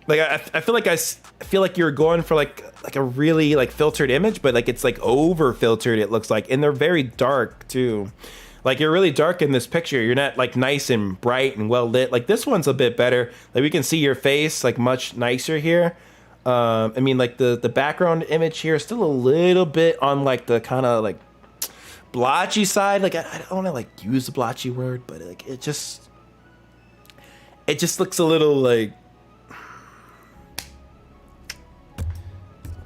Like I feel like you're going for like a really like filtered image, but like it's like over filtered, it looks like, and they're very dark too. Like you're really dark in this picture. You're not like nice and bright and well lit. Like this one's a bit better. Like we can see your face like much nicer here. I mean, like the background image here is still a little bit on like the kind of like blotchy side. Like I don't want to like use the blotchy word, but like it just looks a little like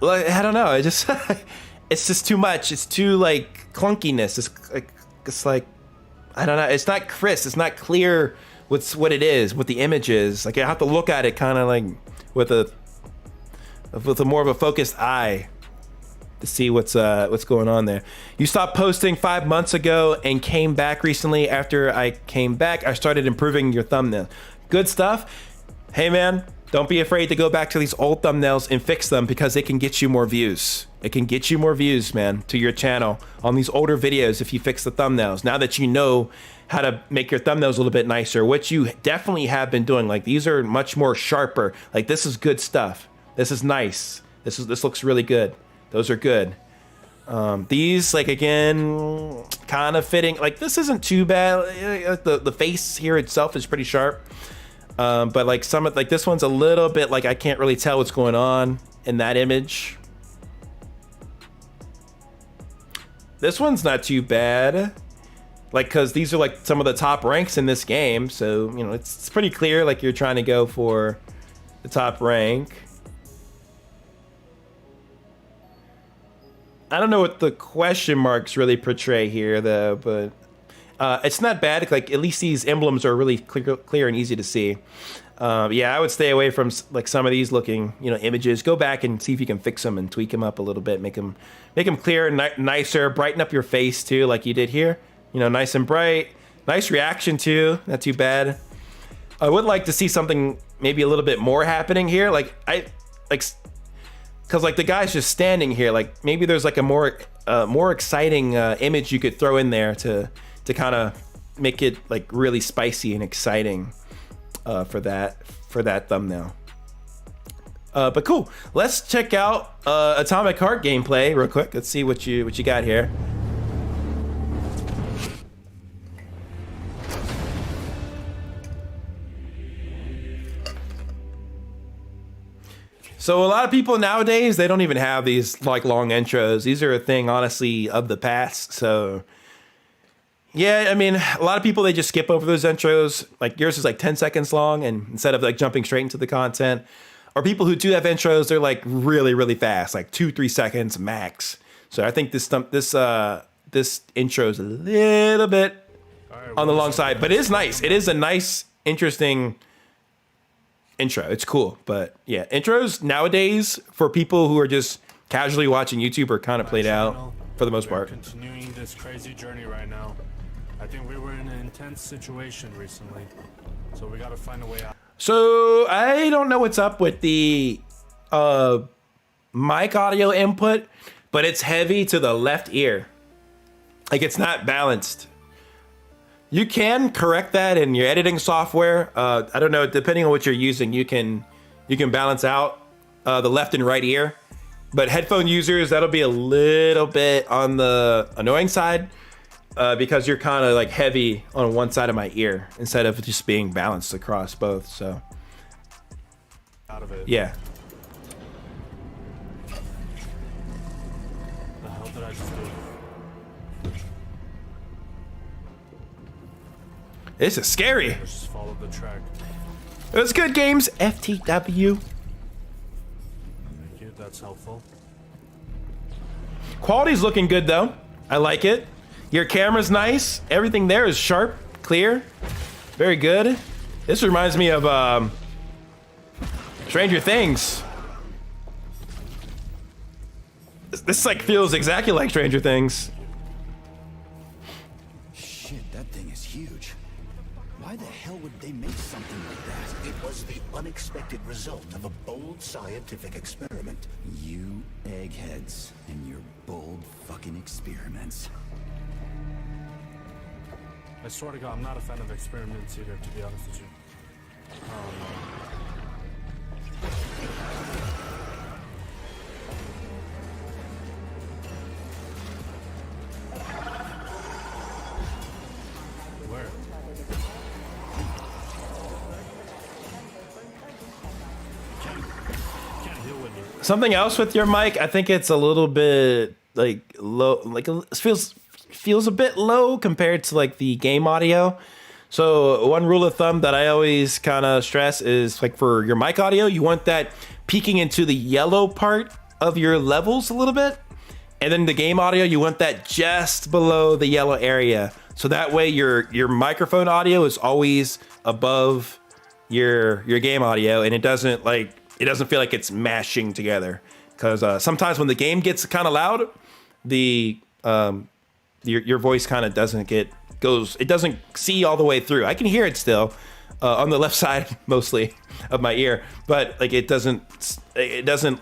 I don't know. It just it's just too much. It's too like clunkiness. It's like I don't know. It's not crisp. It's not clear with what it is, what the image is. Like I have to look at it kind of like with a more of a focused eye to see what's going on there. You stopped posting 5 months ago and came back recently. After I came back, I started improving your thumbnail. Good stuff. Hey man, don't be afraid to go back to these old thumbnails and fix them, because it can get you more views. It can get you more views, man, to your channel on these older videos if you fix the thumbnails. Now that you know how to make your thumbnails a little bit nicer, which you definitely have been doing. Like these are much more sharper. Like this is good stuff. This is nice. This looks really good. Those are good. These, like, again, kind of fitting. Like this isn't too bad. The face here itself is pretty sharp. But like some of like this one's a little bit like I can't really tell what's going on in that image. This one's not too bad. Like, cause these are like some of the top ranks in this game. So, it's pretty clear like you're trying to go for the top rank. I don't know what the question marks really portray here, though, but it's not bad. Like, at least these emblems are really clear and easy to see. Yeah, I would stay away from like some of these looking, images. Go back and see if you can fix them and tweak them up a little bit, make them clearer, nicer, brighten up your face too, like you did here. Nice and bright. Nice reaction too. Not too bad. I would like to see something maybe a little bit more happening here. Because like the guy's just standing here. Like maybe there's like a more exciting image you could throw in there to kind of make it like really spicy and exciting for that thumbnail. But cool. Let's check out Atomic Heart gameplay real quick. Let's see what you got here. So a lot of people nowadays, they don't even have these like long intros. These are a thing, honestly, of the past. So yeah, I mean, a lot of people, they just skip over those intros. Like yours is like 10 seconds long, and instead of like jumping straight into the content. Or people who do have intros, they're like really, really fast, like 2-3 seconds max. So I think this intro is a little bit on the long side, but it is nice. It is a nice, interesting intro. It's cool. But yeah, intros nowadays for people who are just casually watching YouTube are kind of played out for the most part. Continuing this crazy journey right now. I think we were in an intense situation recently, so we got to find a way out. So I don't know what's up with the mic audio input, but it's heavy to the left ear. Like it's not balanced. You can correct that in your editing software. I don't know, depending on what you're using, you can balance out the left and right ear. But headphone users, that'll be a little bit on the annoying side because you're kind of like heavy on one side of my ear instead of just being balanced across both. So out of it. Yeah. The hell did I just do? This is scary. Just follow the track. It was good games, FTW. Thank you, that's helpful. Quality's looking good though. I like it. Your camera's nice. Everything there is sharp, clear, very good. This reminds me of Stranger Things. This like feels exactly like Stranger Things. Shit, that thing is huge. Why the hell would they make something like that? It was the unexpected result of a bold scientific experiment. You eggheads and your bold fucking experiments. I swear to God, I'm not a fan of experiments either, to be honest with you. Where? Can't deal with you. Something else with your mic, I think it's a little bit like low, like it feels a bit low compared to like the game audio. So one rule of thumb that I always kind of stress is like for your mic audio, you want that peeking into the yellow part of your levels a little bit. And then the game audio, you want that just below the yellow area. So that way your microphone audio is always above your game audio, and it doesn't feel like it's mashing together. Because sometimes when the game gets kind of loud, your voice kind of it doesn't see all the way through. I can hear it still on the left side mostly of my ear, but like it doesn't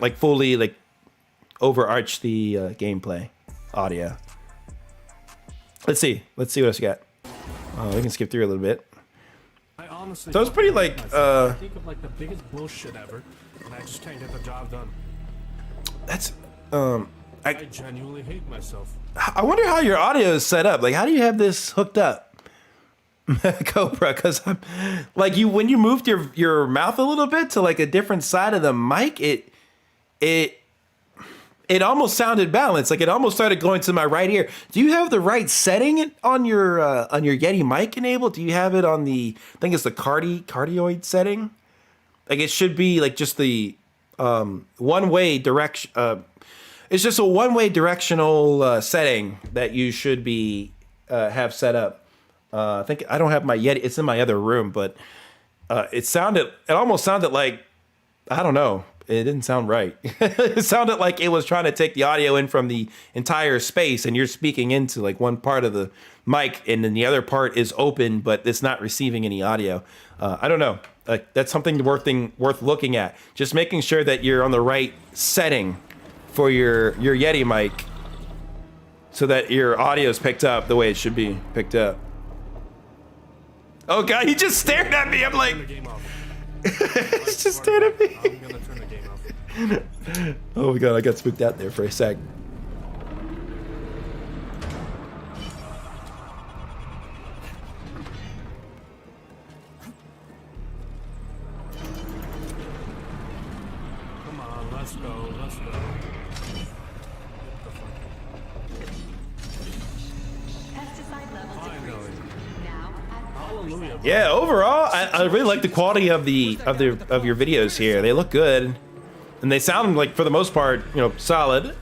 like fully like overarch the gameplay audio. Let's see what else you got. We can skip through a little bit. I honestly So it's pretty like I think of like the biggest bullshit ever, and I just can't get the job done. That's I genuinely hate myself. I wonder how your audio is set up. Like, how do you have this hooked up, Cobra? Because I'm like when you moved your mouth a little bit to like a different side of the mic, it almost sounded balanced. Like it almost started going to my right ear. Do you have the right setting on your Yeti mic enabled? Do you have it on the? I think it's the cardioid setting. Like it should be like just the one way direction. It's just a one-way directional setting that you should be have set up. I think I don't have my Yeti. It's in my other room, but it almost sounded like, I don't know. It didn't sound right. It sounded like it was trying to take the audio in from the entire space, and you're speaking into like one part of the mic, and then the other part is open, but it's not receiving any audio. I don't know. That's something worth looking at. Just making sure that you're on the right setting for your Yeti mic, so that your audio is picked up the way it should be picked up. Oh God, he just stared at me. I'm like, he's just stared at me. I'm gonna turn the game off. Oh my God, I got spooked out there for a sec. Come on, let's go, let's go. Finally. Hallelujah. Yeah, overall, I really like the quality of your videos here. They look good, and they sound like, for the most part, you know, solid.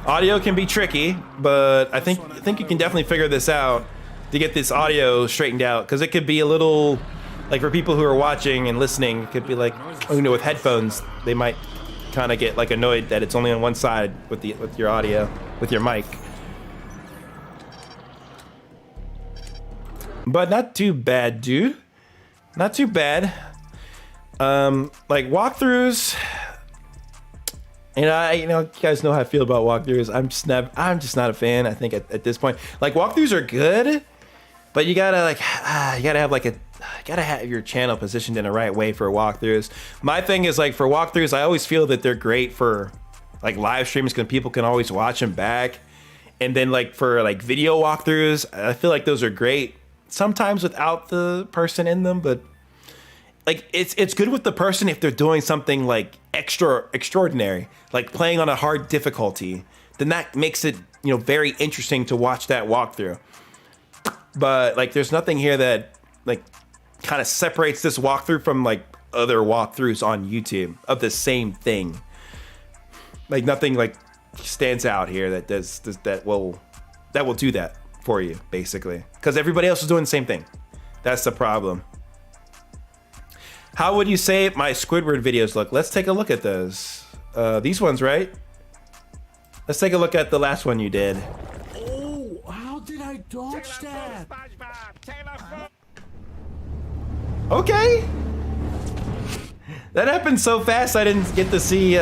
Audio can be tricky, but I think you can definitely figure this out to get this audio straightened out, because it could be a little, like, for people who are watching and listening, it could be like, you know, with headphones, they might kind of get like annoyed that it's only on one side with your audio, with your mic. But not too bad, dude. Not too bad. Like walkthroughs, and you guys know how I feel about walkthroughs. I'm just not a fan. I think at this point, like, walkthroughs are good, but you gotta have your channel positioned in the right way for walkthroughs. My thing is, like, for walkthroughs, I always feel that they're great for like live streams, because people can always watch them back. And then, like, for like video walkthroughs, I feel like those are great sometimes without the person in them, but like it's good with the person if they're doing something like extraordinary, like playing on a hard difficulty. Then that makes it, you know, very interesting to watch that walkthrough. But like, there's nothing here that like kind of separates this walkthrough from like other walkthroughs on YouTube of the same thing. Like, nothing like stands out here that will do that for you, basically, because everybody else is doing the same thing. That's the problem. How would you say my Squidward videos look? Let's take a look at those. These ones, right? Let's take a look at the last one you did. Oh, how did I dodge that? Okay. That happened so fast I didn't get to see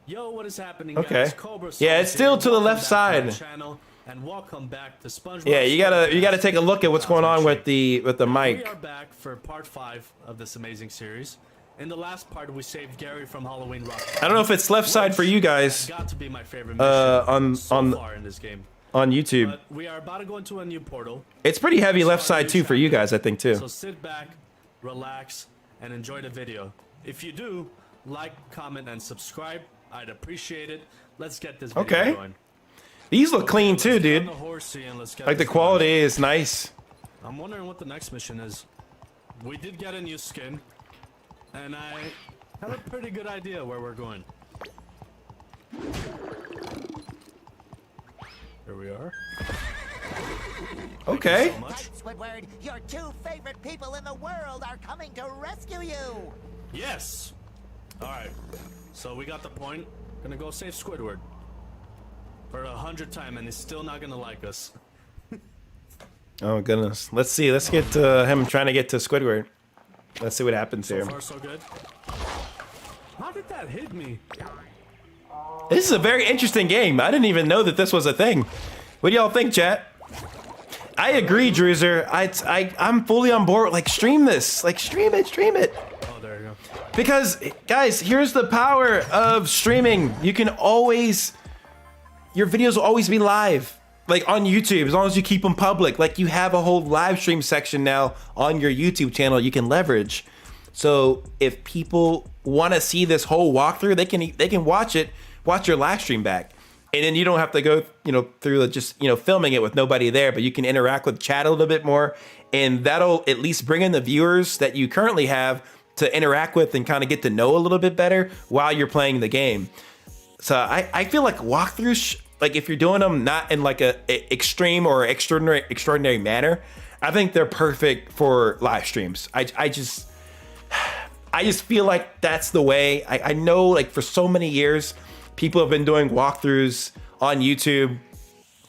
Yo, what is happening, okay. guys? Cobra Yeah, it's still to the left side. And welcome back to SpongeBob. Yeah, you gotta take a look at what's going on with the mic. We are back for part 5 of this amazing series. In the last part, we saved Gary from Halloween Rock. I don't know if it's left side for you guys. Got to be my favorite mission so far in this game. On YouTube. But we are about to go into a new portal. It's pretty heavy left side too for you guys, I think, too. So sit back, relax, and enjoy the video. If you do, like, comment, and subscribe. I'd appreciate it. Let's get this video going. These look clean too, dude. Like, the quality is nice. I'm wondering what the next mission is. We did get a new skin, and I have a pretty good idea where we're going. Here we are. Okay. Squidward, your 2 favorite people in the world are coming to rescue you. Yes. All right. So we got the point. Gonna go save Squidward for 100th time, and he's still not gonna like us. Oh goodness. Let's see. Let's get him trying to get to Squidward. Let's see what happens here. So far, so good. How did that hit me? This is a very interesting game. I didn't even know that this was a thing. What do y'all think, chat? I agree, Druzer. I'm fully on board. Like, stream this. Like, stream it. Oh, there you go. Because, guys, here's the power of streaming. You can always, your videos will always be live, like on YouTube, as long as you keep them public. Like, you have a whole live stream section now on your YouTube channel you can leverage. So if people want to see this whole walkthrough, they can watch it, watch your live stream back. And then you don't have to go, through just, filming it with nobody there, but you can interact with chat a little bit more. And that'll at least bring in the viewers that you currently have to interact with and kind of get to know a little bit better while you're playing the game. So I feel like walkthroughs, like if you're doing them not in like a extreme or extraordinary manner, I think they're perfect for live streams. I just feel like that's the way. I know, like, for so many years, people have been doing walkthroughs on YouTube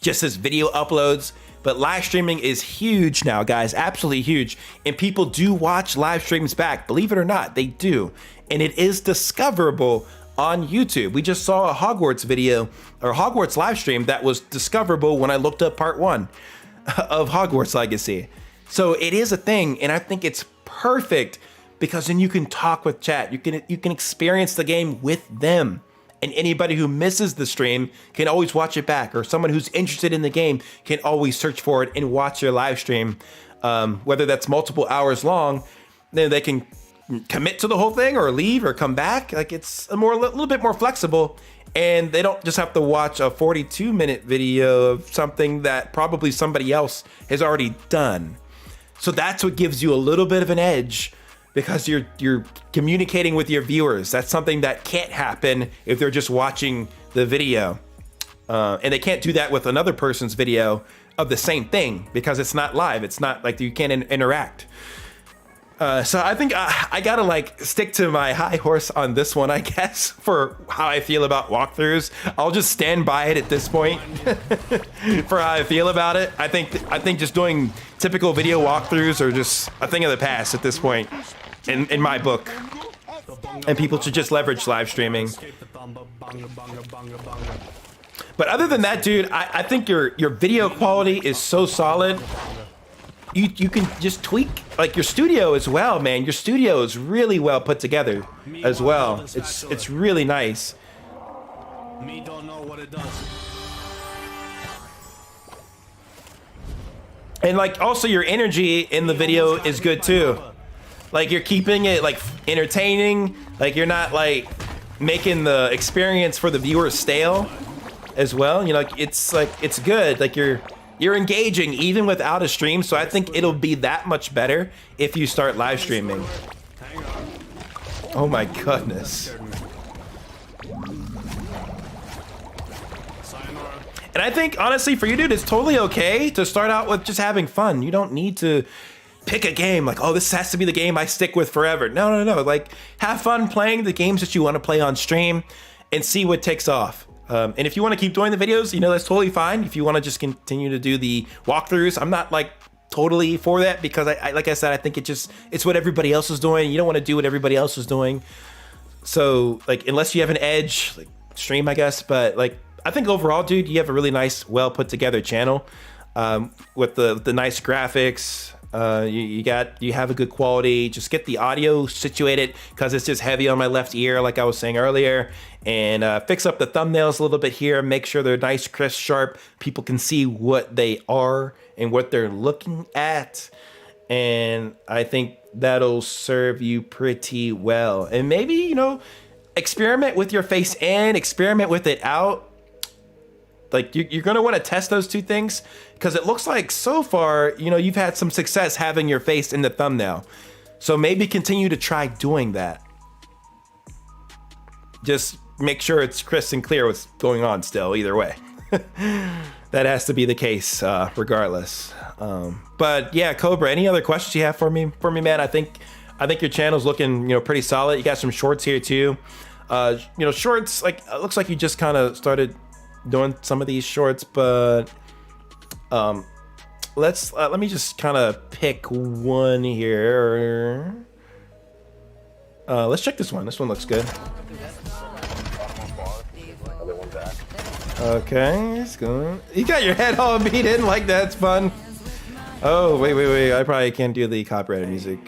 just as video uploads, but live streaming is huge now, guys, absolutely huge. And people do watch live streams back, believe it or not, they do. And it is discoverable on YouTube. We just saw a Hogwarts video or Hogwarts live stream that was discoverable when I looked up part 1 of Hogwarts Legacy. So it is a thing, and I think it's perfect because then you can talk with chat. You can experience the game with them. And anybody who misses the stream can always watch it back, or someone who's interested in the game can always search for it and watch your live stream. Whether that's multiple hours long, then they can commit to the whole thing or leave or come back. Like, it's a little bit more flexible, and they don't just have to watch a 42-minute video of something that probably somebody else has already done. So that's what gives you a little bit of an edge, because you're communicating with your viewers. That's something that can't happen if they're just watching the video. And they can't do that with another person's video of the same thing because it's not live. It's not like you can't interact. So I think I gotta like stick to my high horse on this one, I guess, for how I feel about walkthroughs. I'll just stand by it at this point for how I feel about it. I think just doing typical video walkthroughs are just a thing of the past at this point, in my book. And people should just leverage live streaming. But other than that, dude, I think your video quality is so solid. You can just tweak like your studio as well, man. Your studio is really well put together as well. It's really nice. Me don't know what it does. And like also your energy in the video is good too. Like you're keeping it like entertaining. Like you're not like making the experience for the viewer stale as well. You know, like it's good. Like you're engaging even without a stream, so I think it'll be that much better if you start live streaming. Oh my goodness. And I think, honestly, for you, dude, it's totally okay to start out with just having fun. You don't need to pick a game like, oh, this has to be the game I stick with forever. No. Like, have fun playing the games that you want to play on stream and see what takes off. And if you want to keep doing the videos, you know, that's totally fine. If you want to just continue to do the walkthroughs, I'm not like totally for that because I like I said, I think it's what everybody else is doing. You don't want to do what everybody else is doing. So like, unless you have an edge, like stream, I guess. But like, I think overall, dude, you have a really nice, well put together channel with the nice graphics. You have a good quality. Just get the audio situated because it's just heavy on my left ear, like I was saying earlier. And fix up the thumbnails a little bit here. Make sure they're nice, crisp, sharp. People can see what they are and what they're looking at. And I think that'll serve you pretty well. And maybe, you know, experiment with your face in, experiment with it out. Like you're going to want to test those two things because it looks like so far, you know, you've had some success having your face in the thumbnail. So maybe continue to try doing that. Just make sure it's crisp and clear what's going on still, either way. That has to be the case regardless. But yeah, Cobra, any other questions you have for me, man? I think your channel's looking, you know, pretty solid. You got some shorts here too. You know, shorts, like, it looks like you just kind of started doing some of these shorts, but let me just kind of pick one here. Let's check this one. This one looks good. Okay, it's going. You got your head all beat in like that. It's fun. Oh, wait. I probably can't do the copyrighted music.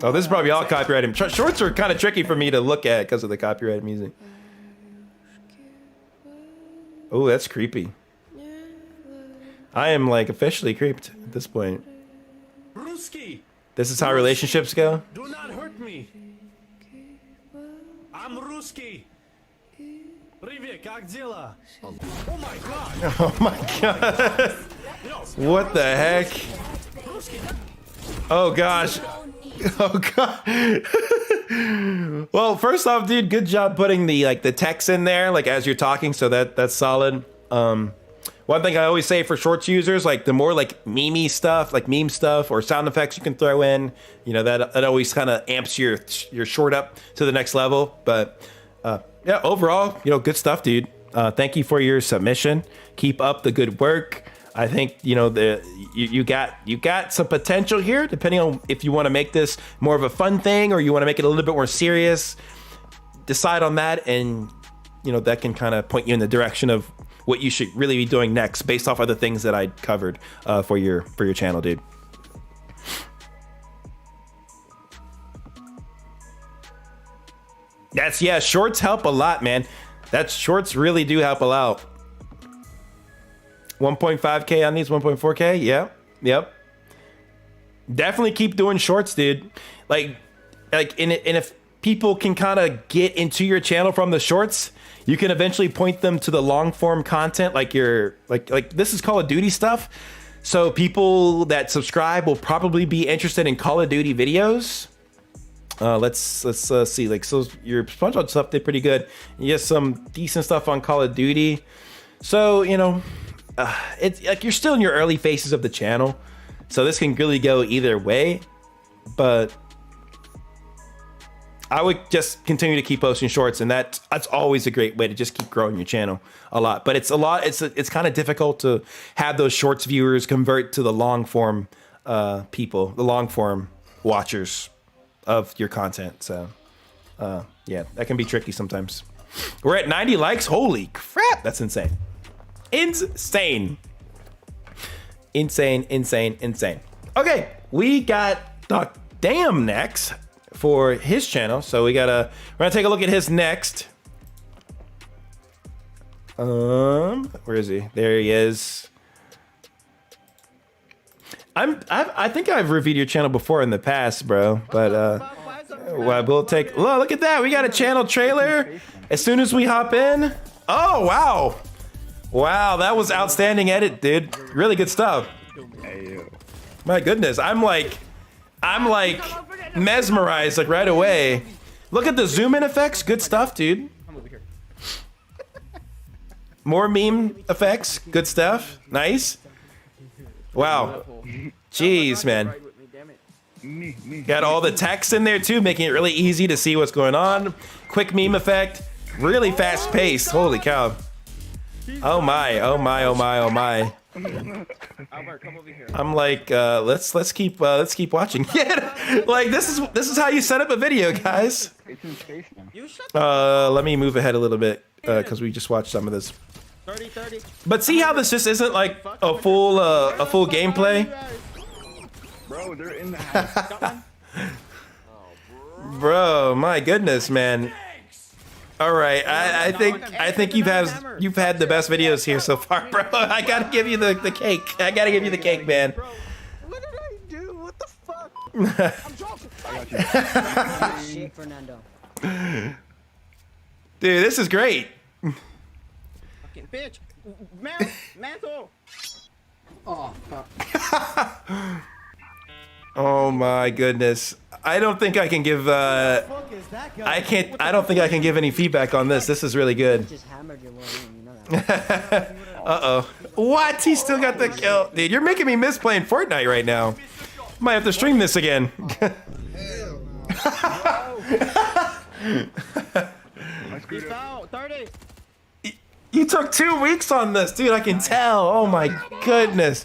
Oh, this is probably all copyrighted. Shorts are kind of tricky for me to look at because of the copyrighted music. Oh, that's creepy. I am like officially creeped at this point. Ruski, this is how relationships go? Do not hurt me. I'm Ruski. Привет, как дела? Oh my god! Oh my god. What the heck? Oh gosh. Oh god. Well, first off, dude, good job putting the the text in there like as you're talking, so that's solid. One thing I always say for shorts users, like the more like meme stuff or sound effects you can throw in, you know, that always kind of amps your short up to the next level. But yeah, overall, you know, good stuff, dude. Thank you for your submission. Keep up the good work. I think, you know, you got some potential here, depending on if you want to make this more of a fun thing or you want to make it a little bit more serious. Decide on that, and you know, that can kind of point you in the direction of what you should really be doing next, based off of the things that I covered for your channel, dude. Yeah, shorts help a lot, man. Shorts really do help a lot. 1.5K on these, 1.4K. Yeah, yep. Definitely keep doing shorts, dude. And if people can kind of get into your channel from the shorts, you can eventually point them to the long form content, like this is Call of Duty stuff. So people that subscribe will probably be interested in Call of Duty videos. Let's see, like, so your SpongeBob stuff did pretty good. You have some decent stuff on Call of Duty. So, you know, it's like you're still in your early phases of the channel, so this can really go either way. But I would just continue to keep posting shorts, and that's always a great way to just keep growing your channel a lot. But it's kind of difficult to have those shorts viewers convert to the long form people, the long form watchers of your content. So yeah, that can be tricky sometimes. We're at 90 likes. Holy crap, that's insane. Insane. Okay, we got Doc Damn next for his channel, so we're gonna take a look at his next. Where is he? There he is. I think I've reviewed your channel before in the past, bro, but we'll take look at that. We got a channel trailer as soon as we hop in. Oh wow, that was outstanding edit, dude. Really good stuff. My goodness, I'm like mesmerized like right away. Look at the zoom in effects. Good stuff, dude. More meme effects. Good stuff. Nice. Wow. Jeez, man. Got all the text in there too, making it really easy to see what's going on. Quick meme effect. Really fast paced. Holy cow. Oh my. I'm like, let's keep watching. Yeah, like this is how you set up a video, guys. Let me move ahead a little bit because we just watched some of this. But see how this just isn't like a full gameplay. Bro, they're in the house. Bro, my goodness, man. All right, I think you've had the best videos here so far, bro. I gotta give you the cake. I gotta give you the cake, man. What did I do? What the fuck? I'm joking. I got you. Shit, Fernando. Dude, this is great. Fucking bitch. Mantle. Oh, fuck. Oh my goodness. I don't think I can give I don't think I can give any feedback on this. This is really good. Uh-oh. What? He still got the kill. Dude, you're making me miss playing Fortnite right now. Might have to stream this again. You took 2 weeks on this, dude. I can tell. Oh my goodness.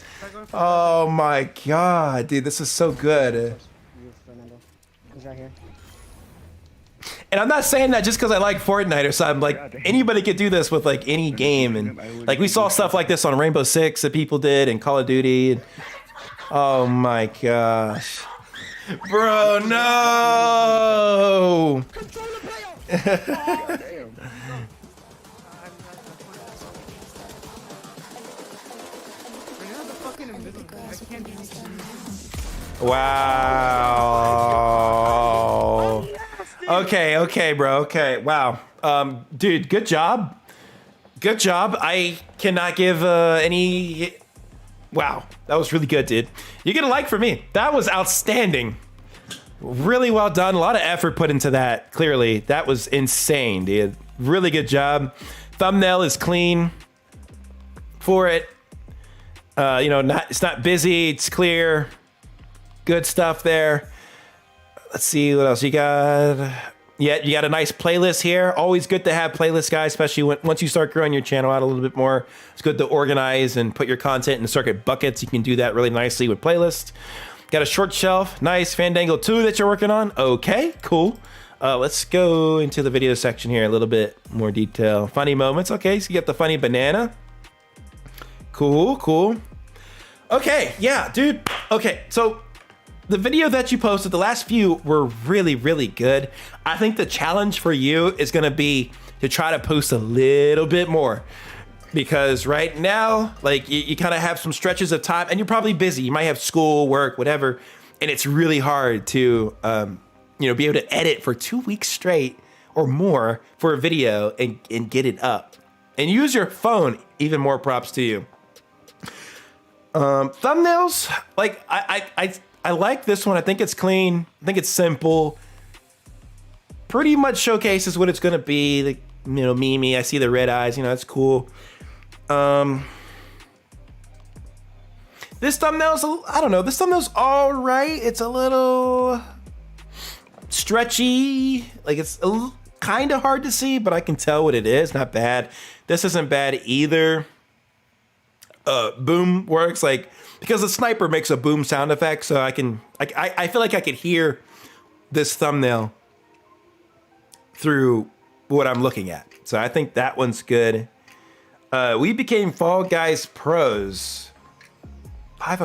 Oh my god, dude, this is so good. He's right here. And I'm not saying that just because I like Fortnite or something. Like anybody could do this with like any game, and like we saw stuff like this on Rainbow Six that people did and Call of Duty. And, oh my gosh, bro, no. Wow. Okay, bro. Okay, wow. Dude, good job. Good job. I cannot give any... Wow, that was really good, dude. You get a like from me. That was outstanding. Really well done. A lot of effort put into that, clearly. That was insane, dude. Really good job. Thumbnail is clean for it. You know, it's not busy. It's clear. Good stuff there. Let's see what else you got. Yeah, you got a nice playlist here. Always good to have playlists, guys, especially once you start growing your channel out a little bit more. It's good to organize and put your content in circuit buckets. You can do that really nicely with playlists. Got a short shelf. Nice. Fandango 2 that you're working on. Okay, cool. Let's go into the video section here. A little bit more detail. Funny moments. Okay, so you get the funny banana. Cool, cool. Okay, yeah, dude. Okay, so the video that you posted, the last few were really, really good. I think the challenge for you is gonna be to try to post a little bit more, because right now, like you kind of have some stretches of time and you're probably busy. You might have school, work, whatever. And it's really hard to, you know, be able to edit for 2 weeks straight or more for a video and get it up and use your phone. Even more props to you. Thumbnails, like I like this one. I think it's clean. I think it's simple. Pretty much showcases what it's gonna be. Like, you know, Mimi. I see the red eyes. You know, that's cool. This thumbnail's, I don't know. This thumbnail's all right. It's a little stretchy. Like it's kind of hard to see, but I can tell what it is. Not bad. This isn't bad either. Boom works, like, because the sniper makes a boom sound effect, so I feel like I could hear this thumbnail through what I'm looking at. So I think that one's good. We became Fall Guys pros. I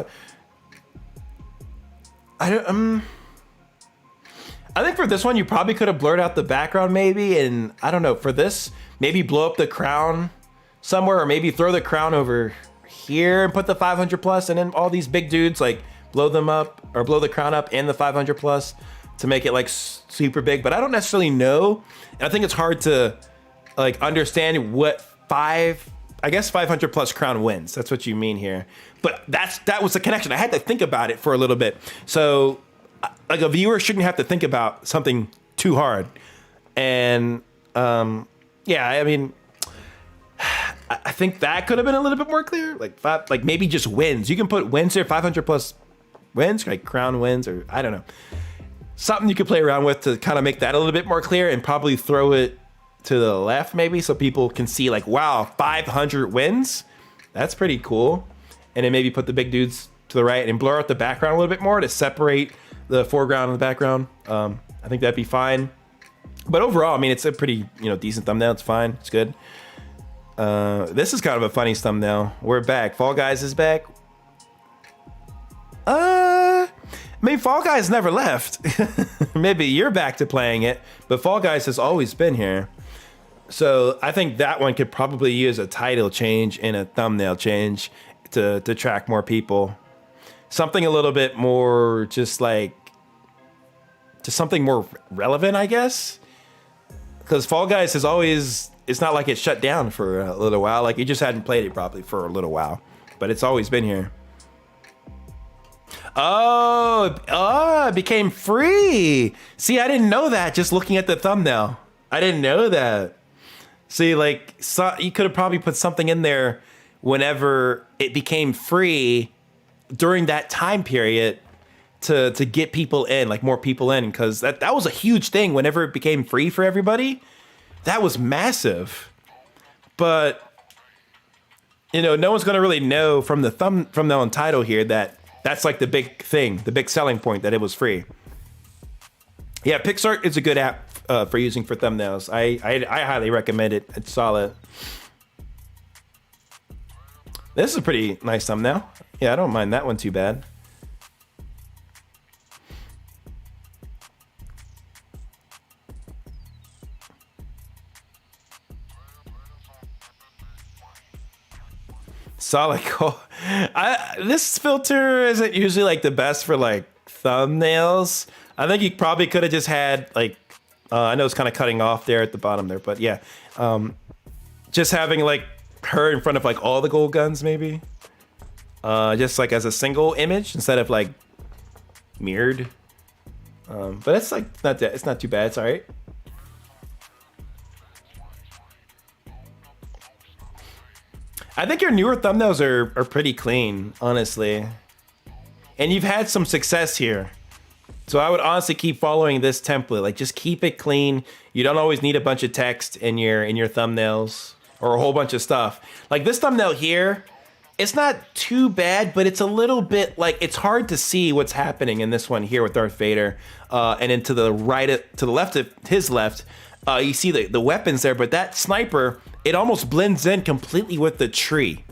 think for this one you probably could have blurred out the background maybe, and I don't know, for this maybe blow up the crown somewhere, or maybe throw the crown over here and put the 500 plus, and then all these big dudes like blow them up, or blow the crown up and the 500 plus to make it like super big. But I don't necessarily know, and I think it's hard to like understand what I guess 500 plus crown wins. That's what you mean here. But that was the connection. I had to think about it for a little bit. So like a viewer shouldn't have to think about something too hard. And yeah, I mean, I think that could have been a little bit more clear. Like maybe just wins. You can put wins here, 500 plus wins, like crown wins, or I don't know. Something you could play around with to kind of make that a little bit more clear, and probably throw it to the left maybe so people can see like, wow, 500 wins. That's pretty cool. And then maybe put the big dudes to the right and blur out the background a little bit more to separate the foreground and the background. I think that'd be fine. But overall, I mean, it's a pretty, you know, decent thumbnail. It's fine. It's good. This is kind of a funny thumbnail. We're back. Fall Guys is back. I mean, Fall Guys never left. Maybe you're back to playing it, but Fall Guys has always been here. So I think that one could probably use a title change and a thumbnail change to attract more people. Something a little bit more just something more relevant, I guess. Because Fall Guys has always, it's not like it shut down for a little while. Like you just hadn't played it probably for a little while, but it's always been here. Oh, it became free. See, I didn't know that just looking at the thumbnail. I didn't know that. See, like, so you could have probably put something in there whenever it became free during that time period to get people in, like more people in, because that was a huge thing whenever it became free for everybody. That was massive. But, you know, no one's going to really know from the thumbnail and title here that that's like the big thing, the big selling point, that it was free. Yeah, PixArt is a good app for using for thumbnails. I highly recommend it. It's solid. This is a pretty nice thumbnail. Yeah, I don't mind that one too bad. Solid gold. This filter isn't usually like the best for like thumbnails. I think you probably could have just had like, I know it's kind of cutting off there at the bottom there, but yeah. just having like her in front of like all the gold guns, maybe. Just like as a single image instead of like mirrored. But it's like it's not too bad. It's all right. I think your newer thumbnails are pretty clean, honestly. And you've had some success here. So I would honestly keep following this template. Like just keep it clean. You don't always need a bunch of text in your thumbnails or a whole bunch of stuff. Like this thumbnail here, it's not too bad, but it's a little bit like it's hard to see what's happening in this one here with Darth Vader. And then to the left of his left, you see the weapons there, but that sniper, it almost blends in completely with the tree.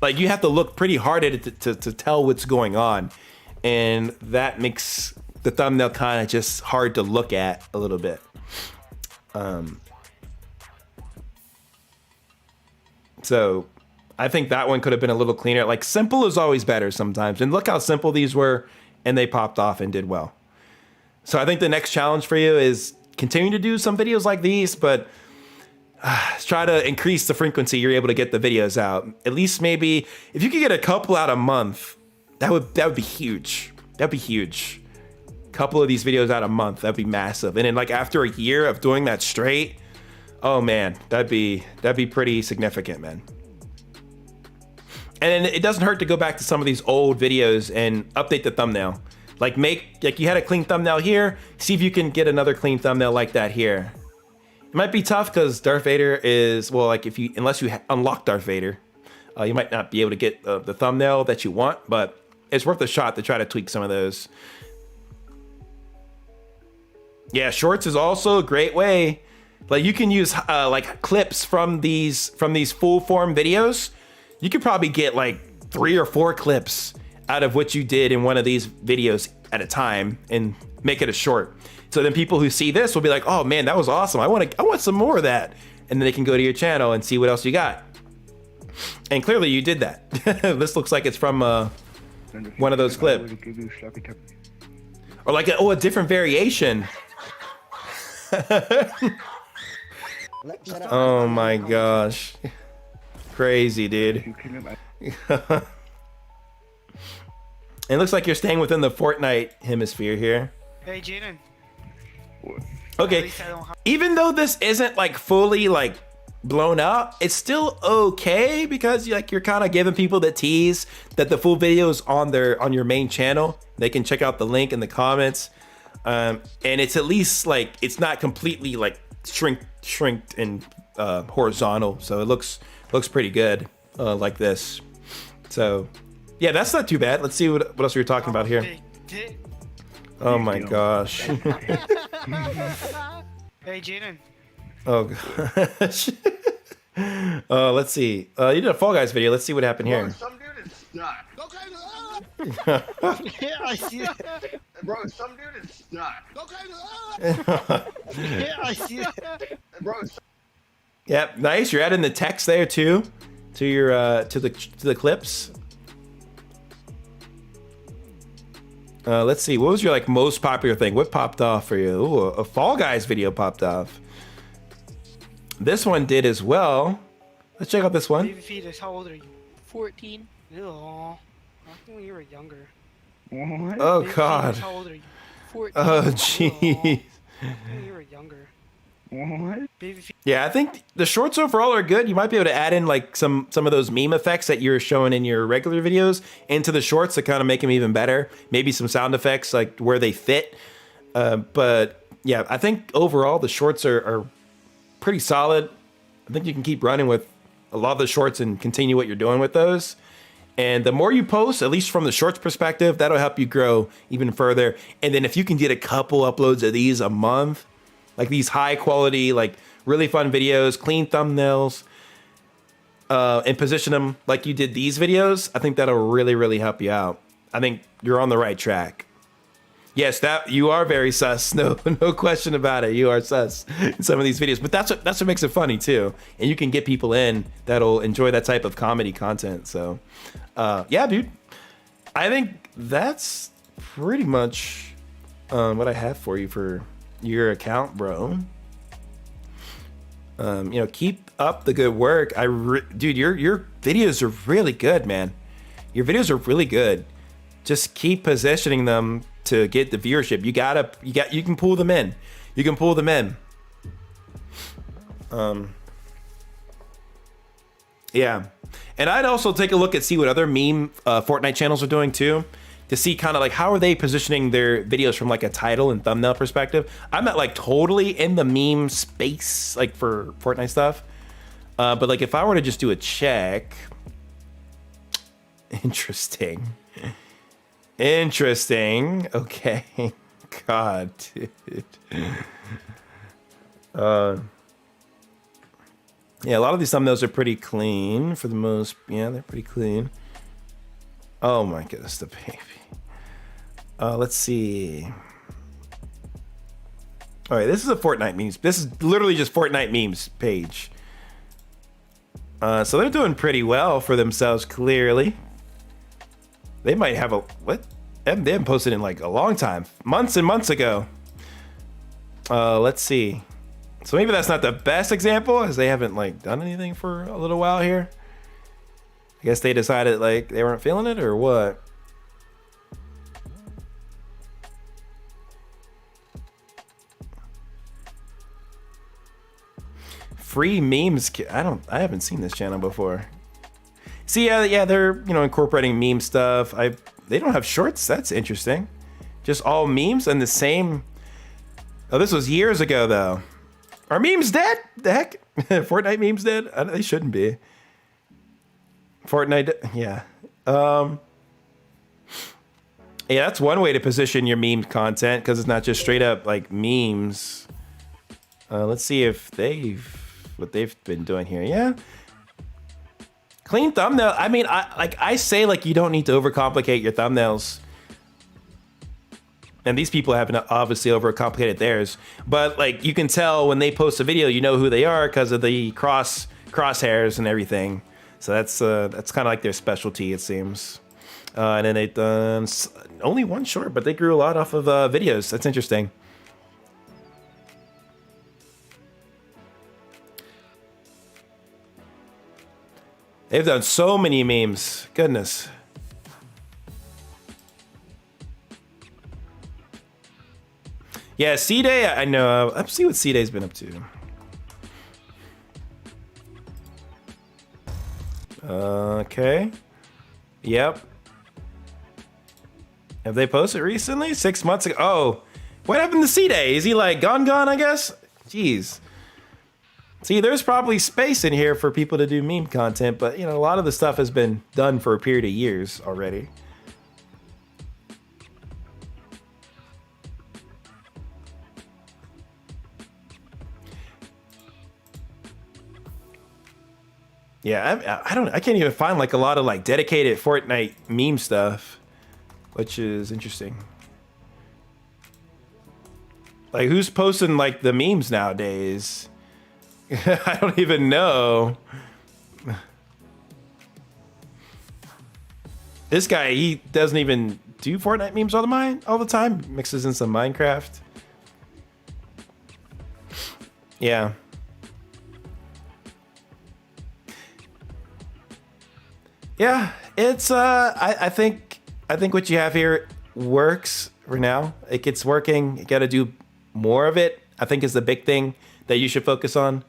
Like you have to look pretty hard at it to tell what's going on. And that makes the thumbnail kind of just hard to look at a little bit. So I think that one could have been a little cleaner. Like simple is always better sometimes. And look how simple these were and they popped off and did well. So I think the next challenge for you is continue to do some videos like these, but try to increase the frequency you're able to get the videos out. At least maybe if you could get a couple out a month, that would be huge. That'd be huge. Couple of these videos out a month, that'd be massive. And then like after a year of doing that straight, oh man, that'd be pretty significant, man. And it doesn't hurt to go back to some of these old videos and update the thumbnail. Like you had a clean thumbnail here, see if you can get another clean thumbnail like that here. It might be tough because Darth Vader is, well, like unless you unlock Darth Vader, you might not be able to get the thumbnail that you want, but it's worth a shot to try to tweak some of those. Yeah, shorts is also a great way. Like you can use like clips from these full form videos. You could probably get like 3 or 4 clips out of what you did in one of these videos at a time and make it a short. So then people who see this will be like, oh man, that was awesome. I want some more of that. And then they can go to your channel and see what else you got. And clearly you did that. This looks like it's from one of those clips. Or like a different variation. Oh my gosh. Crazy, dude. It looks like you're staying within the Fortnite hemisphere here. Hey, Jaden. Okay, even though this isn't like fully like blown up, it's still okay because you're kind of giving people the tease that the full video is on your main channel. They can check out the link in the comments, and it's at least like it's not completely like shrinked and horizontal, so it looks pretty good like this. So yeah, that's not too bad. Let's see what else we were talking about here. Oh my gosh. Hey, Jaden. Oh gosh. Let's see. You did a Fall Guys video. Let's see what happened here. Bro, some dude is stuck. Yeah, I see that. Bro, some dude is stuck. Yeah, I see that. Bro. Yep, nice. You're adding the text there too to your to the clips. Let's see. What was your like most popular thing? What popped off for you? Ooh, a Fall Guys video popped off. This one did as well. Let's check out this one. Baby fetus, how old are you? 14. Ew. I think when you were younger. What? Oh Baby God. fetus, how old are you? 14. Oh jeez. When you were younger. What? Baby fetus. Yeah, I think the shorts overall are good. You might be able to add in like some of those meme effects that you're showing in your regular videos into the shorts to kind of make them even better. Maybe some sound effects like where they fit. But yeah, I think overall the shorts are pretty solid. I think you can keep running with a lot of the shorts and continue what you're doing with those. And the more you post, at least from the shorts perspective, that'll help you grow even further. And then if you can get a couple uploads of these a month, like these high quality, like really fun videos, clean thumbnails, and position them like you did these videos, I think that'll really, really help you out. I think you're on the right track. Yes, that you are very sus. No question about it. You are sus in some of these videos, but that's what makes it funny too. And you can get people in that'll enjoy that type of comedy content. So, yeah, dude, I think that's pretty much what I have for you for your account, bro. You know, keep up the good work. Dude, your videos are really good, man. Your videos are really good. Just keep positioning them to get the viewership. You can pull them in. You can pull them in. Yeah. And I'd also take a look and see what other meme Fortnite channels are doing too, to see kind of like how are they positioning their videos from like a title and thumbnail perspective. I'm not like totally in the meme space like for Fortnite stuff, but like if I were to just do a check, interesting. Okay. God, dude. Yeah, a lot of these thumbnails are pretty clean for the most. Yeah, they're pretty clean. Oh my goodness, the baby. Let's see. All right, this is a Fortnite memes. This is literally just Fortnite memes page. So they're doing pretty well for themselves, clearly. They might have a, what? They haven't posted in like a long time. Months and months ago. Let's see. So maybe that's not the best example, as they haven't like done anything for a little while here. I guess they decided like they weren't feeling it or what. Free memes. I haven't seen this channel before. See, yeah, they're, you know, incorporating meme stuff. They don't have shorts. That's interesting. Just all memes and the same. Oh, this was years ago though. Are memes dead? The heck? Fortnite memes dead? They shouldn't be. Fortnite, yeah. Yeah, that's one way to position your meme content, because it's not just straight up like memes. Let's see if what they've been doing here. Yeah. Clean thumbnail. I mean, I say like you don't need to overcomplicate your thumbnails. And these people haven't obviously overcomplicated theirs, but like you can tell when they post a video, you know who they are because of the crosshairs and everything. So that's kind of like their specialty, it seems. And then they've done only one short, but they grew a lot off of videos. That's interesting. They've done so many memes. Goodness. Yeah, C-Day, I know. Let's see what C-Day's been up to. Okay. Yep. Have they posted recently? 6 months ago. Oh, what happened to C-Day? Is he like gone, I guess? Jeez. See, there's probably space in here for people to do meme content, but you know, a lot of the stuff has been done for a period of years already. Yeah, I can't even find like a lot of like dedicated Fortnite meme stuff, which is interesting. Like who's posting like the memes nowadays? I don't even know. This guy, he doesn't even do Fortnite memes all the time. Mixes in some Minecraft. Yeah. Yeah, it's I think what you have here works for now. It's working. You got to do more of it, I think, is the big thing that you should focus on.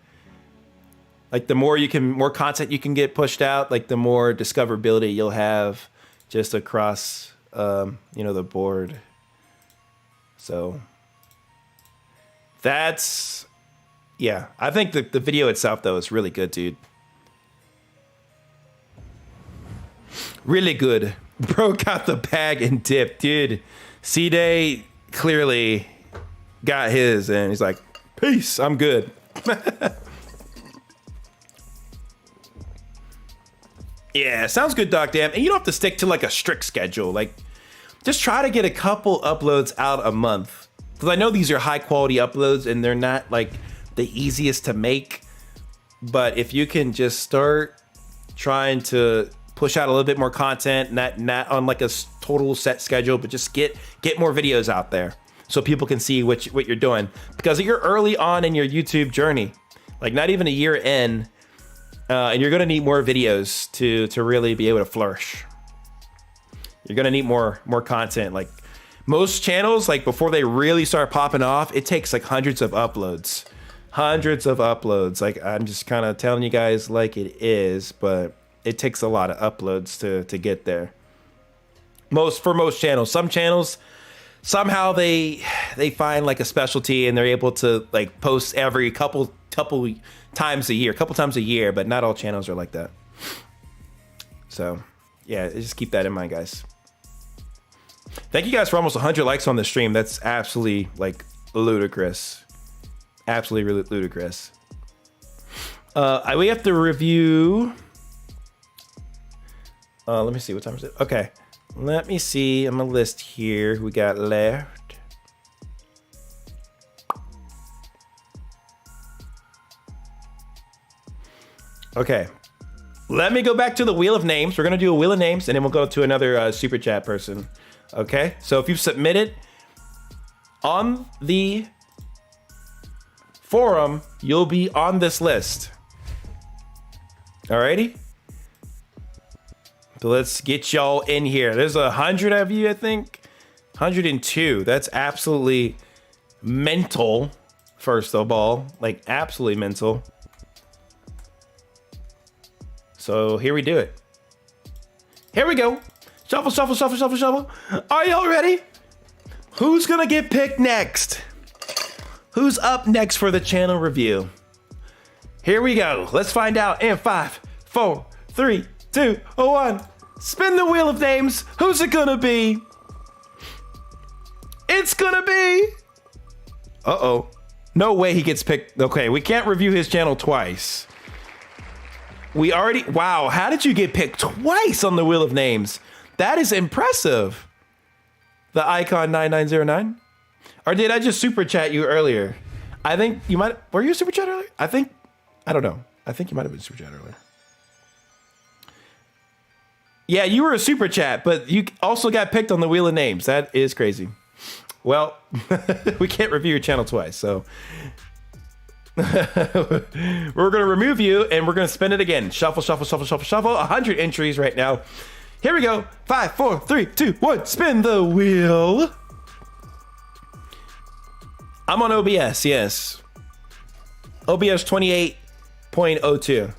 Like the more content you can get pushed out, like the more discoverability you'll have just across you know, the board. So that's, yeah, I think the video itself though is really good, dude. Really good. Broke out the bag and dipped, dude. C-Day clearly got his and he's like, peace, I'm good. Yeah, sounds good, Doc Damn. And you don't have to stick to like a strict schedule. Like, just try to get a couple uploads out a month. Because I know these are high quality uploads and they're not like the easiest to make. But if you can just start trying to push out a little bit more content, not on like a total set schedule, but just get more videos out there so people can see what you're doing, because you're early on in your YouTube journey. Like not even a year in, and you're gonna need more videos to really be able to flourish. You're gonna need more content. Like most channels, like before they really start popping off, it takes like hundreds of uploads. Like I'm just kind of telling you guys like it is, but it takes a lot of uploads to get there. For most channels. Some channels, somehow they find like a specialty and they're able to like post every couple times a year, but not all channels are like that. So yeah, just keep that in mind, guys. Thank you guys for almost 100 likes on the stream. That's absolutely like ludicrous. Absolutely ludicrous. We have to review. Let me see, what time is it? Okay, let me see. I'm gonna list here who we got left. Okay, let me go back to the wheel of names. We're gonna do a wheel of names, and then we'll go to another super chat person. Okay, so if you've submitted on the forum, you'll be on this list. Alrighty, so let's get y'all in here. There's 100 of you, I think. 102. That's absolutely mental. First of all, like absolutely mental. So here we do it. Here we go. Shuffle, shuffle, shuffle, shuffle, shuffle. Are y'all ready? Who's gonna get picked next? Who's up next for the channel review? Here we go. Let's find out in 5, 4, 3, 2, 1. Spin the wheel of names. Who's it gonna be? It's gonna be... Uh-oh. No way he gets picked. Okay, we can't review his channel twice. We already... Wow, how did you get picked twice on the wheel of names? That is impressive. The icon 9909. Or did I just super chat you earlier? I think you might... Were you a super chat earlier? I don't know. I think you might have been super chat earlier. Yeah, you were a super chat, but you also got picked on the wheel of names. That is crazy. Well, we can't review your channel twice, so... We're going to remove you, and we're going to spin it again. Shuffle, shuffle, shuffle, shuffle, shuffle. 100 entries right now. Here we go. 5, 4, 3, 2, 1. Spin the wheel. I'm on OBS, yes. OBS 28.02.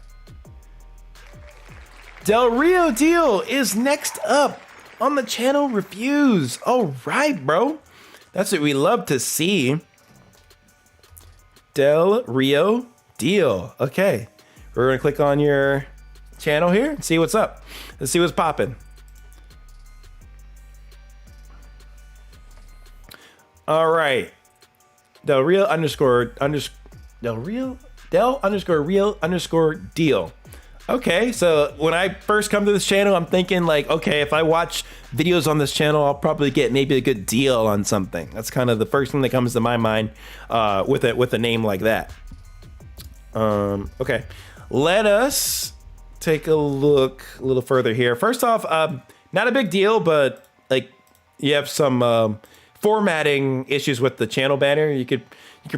Rio Deal is next up on the channel reviews. All right, bro. That's what we love to see. Rio Deal. Okay. We're going to click on your channel here and see what's up. Let's see what's popping. All right. Del Rio Deal. Okay, so when I first come to this channel, I'm thinking like, okay, if I watch videos on this channel, I'll probably get maybe a good deal on something. That's kind of the first thing that comes to my mind with a name like that. Okay, let us take a look a little further here. First off, not a big deal, but like you have some formatting issues with the channel banner. You could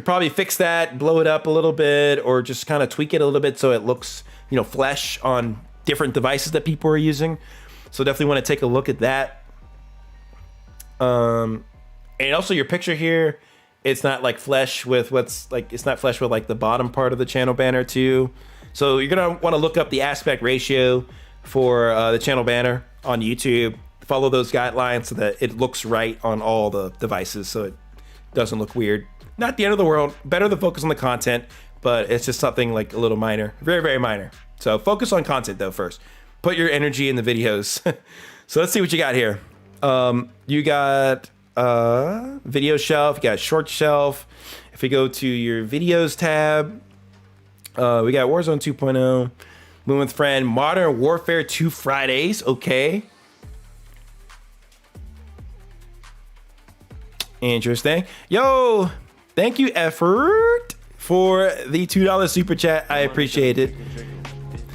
probably fix that, blow it up a little bit, or just kind of tweak it a little bit so it looks, you know, flesh on different devices that people are using. So definitely want to take a look at that. And also your picture here, it's not like flesh with it's not flesh with like the bottom part of the channel banner too. So you're gonna want to look up the aspect ratio for the channel banner on YouTube. Follow those guidelines so that it looks right on all the devices, so it doesn't look weird. Not the end of the world. Better to focus on the content, but it's just something like a little minor, very, very minor. So focus on content though first. Put your energy in the videos. So let's see what you got here. You got video shelf, you got short shelf. If we go to your videos tab, we got Warzone 2.0, Moon with Friend, Modern Warfare 2 Fridays. Okay. Interesting. Yo, thank you, Effort, for the $2 super chat. I appreciate it.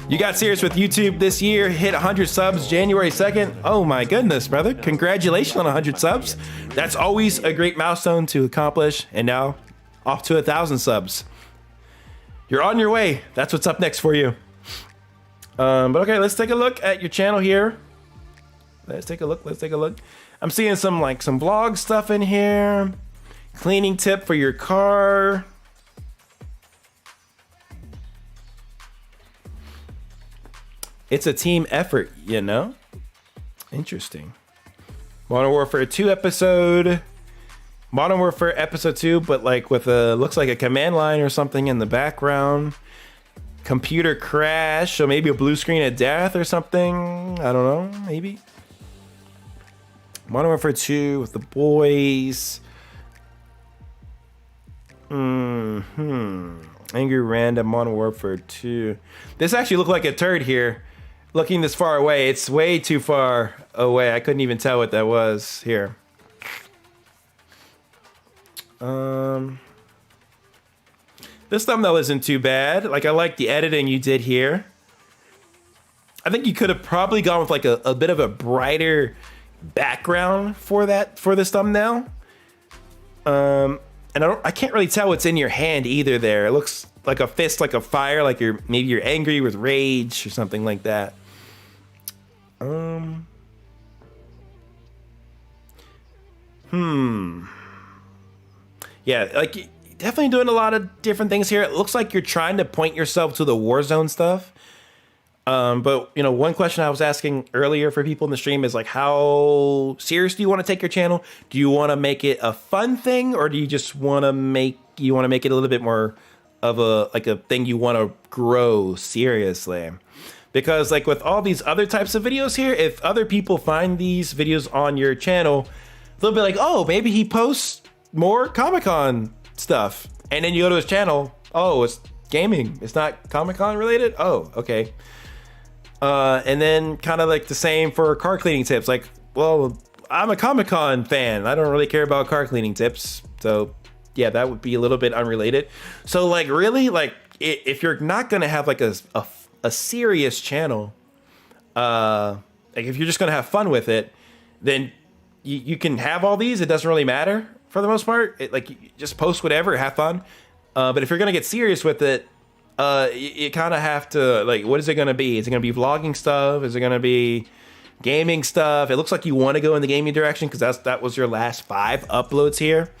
You got serious with YouTube this year, hit 100 subs January 2nd. Oh my goodness, brother. Congratulations on 100 subs. That's always a great milestone to accomplish. And now off to 1,000 subs. You're on your way. That's what's up next for you. But okay, let's take a look at your channel here. Let's take a look. I'm seeing some vlog stuff in here. Cleaning tip for your car. It's a team effort, you know? Interesting. Modern Warfare 2 episode. Modern Warfare episode 2, but like with looks like a command line or something in the background. Computer crash, so maybe a blue screen of death or something. I don't know, maybe. Modern Warfare 2 with the boys. Angry Random, Modern Warfare 2. This actually looked like a turd here. Looking this far away, it's way too far away. I couldn't even tell what that was here. This thumbnail isn't too bad. Like, I like the editing you did here. I think you could have probably gone with like a bit of a brighter background for this thumbnail. And I can't really tell what's in your hand either there. It looks like a fist, like a fire, like maybe you're angry with rage or something like that. Yeah, like definitely doing a lot of different things here. It looks like you're trying to point yourself to the Warzone stuff. But you know, one question I was asking earlier for people in the stream is like, how serious do you want to take your channel? Do you want to make it a fun thing, or do you just want to make it a little bit more of a thing you want to grow seriously? Because like with all these other types of videos here, if other people find these videos on your channel, they'll be like, oh, maybe he posts more Comic-Con stuff. And then you go to his channel, oh, it's gaming. It's not Comic-Con related? Oh, okay. And then kind of like the same for car cleaning tips. Like, well, I'm a Comic-Con fan. I don't really care about car cleaning tips. So yeah, that would be a little bit unrelated. So like really, like if you're not going to have like a serious channel, like if you're just going to have fun with it, then you can have all these. It doesn't really matter for the most part. Like you just post whatever, have fun. But if you're going to get serious with it, you kind of have to, like, what is it going to be? Is it going to be vlogging stuff? Is it going to be gaming stuff? It looks like you want to go in the gaming direction because that was your last 5 uploads here.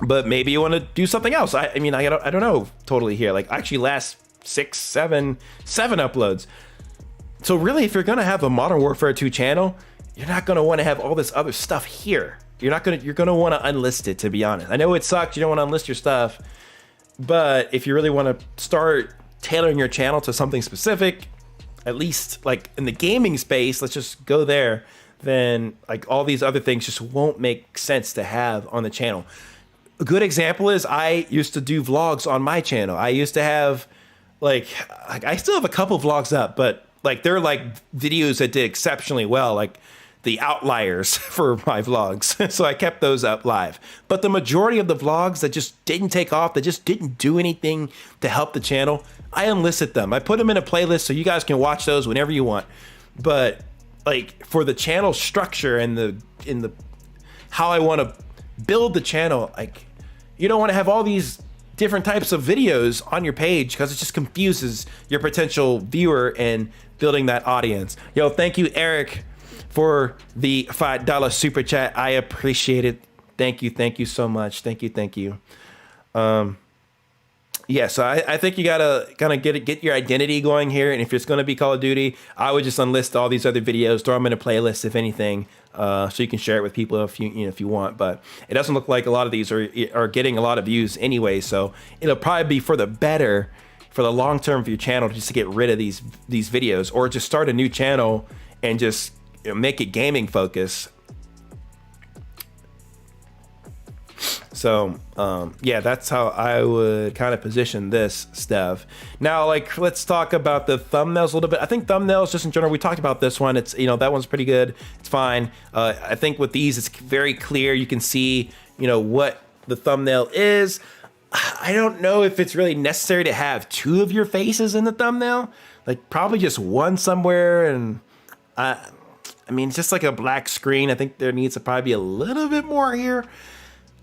But maybe you want to do something else. I mean, I don't know totally here. Like, actually last 6, 7 uploads. So really, if you're going to have a Modern Warfare 2 channel, you're not going to want to have all this other stuff here. You're going to want to unlist it, to be honest. I know it sucks. You don't want to unlist your stuff. But if you really want to start tailoring your channel to something specific, at least like in the gaming space, let's just go there, then like all these other things just won't make sense to have on the channel. A good example is I used to do vlogs on my channel. I used to have like I still have a couple vlogs up, but like they're like videos that did exceptionally well, like the outliers for my vlogs. So I kept those up live. But the majority of the vlogs that just didn't take off, that just didn't do anything to help the channel, I unlisted them. I put them in a playlist so you guys can watch those whenever you want. But like for the channel structure and the how I want to build the channel, like you don't want to have all these different types of videos on your page because it just confuses your potential viewer and building that audience. Yo, thank you, Eric, for the $5 super chat. I appreciate it. Thank you so much. Thank you. Yeah, so I think you gotta kind of get your identity going here, and if it's gonna be Call of Duty, I would just unlist all these other videos, throw them in a playlist if anything, so you can share it with people if you want. But it doesn't look like a lot of these are getting a lot of views anyway, so it'll probably be for the better, for the long term for your channel, just to get rid of these videos, or just start a new channel and just make it gaming focus. So yeah, that's how I would kind of position this stuff. Now, like, let's talk about the thumbnails a little bit. I think thumbnails just in general, we talked about this one. It's, that one's pretty good. It's fine. I think with these, it's very clear. You can see, what the thumbnail is. I don't know if it's really necessary to have 2 of your faces in the thumbnail. Like probably just one somewhere, and I mean, it's just like a black screen. I think there needs to probably be a little bit more here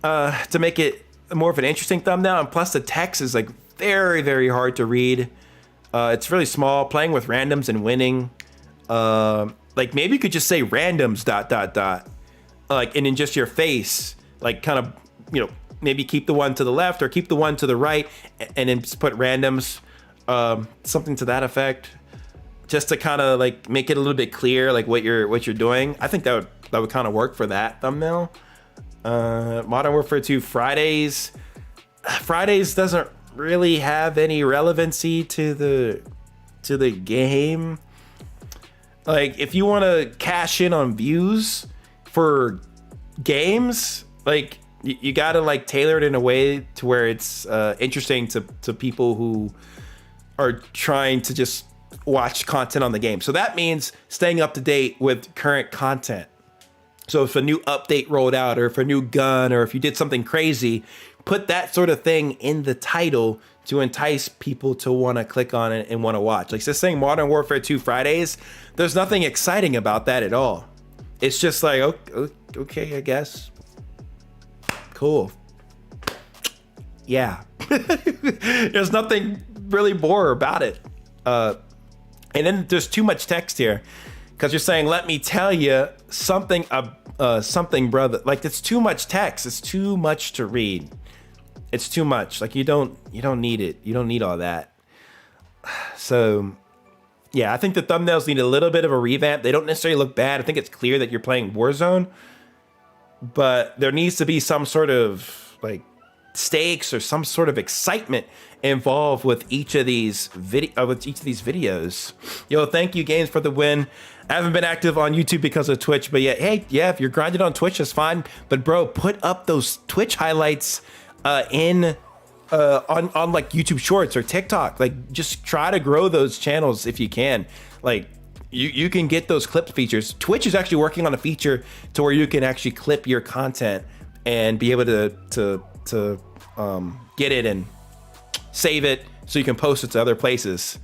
to make it more of an interesting thumbnail. And plus the text is like very, very hard to read. It's really small. Playing with randoms and winning. Like maybe you could just say randoms ... Like, and in just your face, like kind of, you know, maybe keep the one to the left or keep the one to the right, and then just put randoms, something to that effect, just to kind of like make it a little bit clear, like what you're doing. I think that would kind of work for that thumbnail. Modern Warfare 2 Fridays. Fridays doesn't really have any relevancy to the game. Like, if you want to cash in on views for games, like you gotta like tailor it in a way to where it's interesting to people who are trying to just watch content on the game. So that means staying up to date with current content. So if a new update rolled out, or if a new gun, or if you did something crazy, put that sort of thing in the title to entice people to want to click on it and want to watch. Like just saying Modern Warfare 2 Fridays, there's nothing exciting about that at all. It's just like, okay, I guess. Cool. Yeah. There's nothing really more about it. And then there's too much text here, because you're saying, let me tell you something, something, brother. Like, it's too much text. It's too much to read. It's too much. Like, you don't need it. You don't need all that. So yeah, I think the thumbnails need a little bit of a revamp. They don't necessarily look bad. I think it's clear that you're playing Warzone, but there needs to be some sort of like stakes or some sort of excitement involved with each of these videos. Yo, thank you, Games, for the win. I haven't been active on YouTube because of Twitch, but yeah, hey, yeah, if you're grinding on Twitch, that's fine. But bro, put up those Twitch highlights on like YouTube Shorts or TikTok. Like, just try to grow those channels if you can. Like, you can get those clip features. Twitch is actually working on a feature to where you can actually clip your content and be able to get it and save it so you can post it to other places.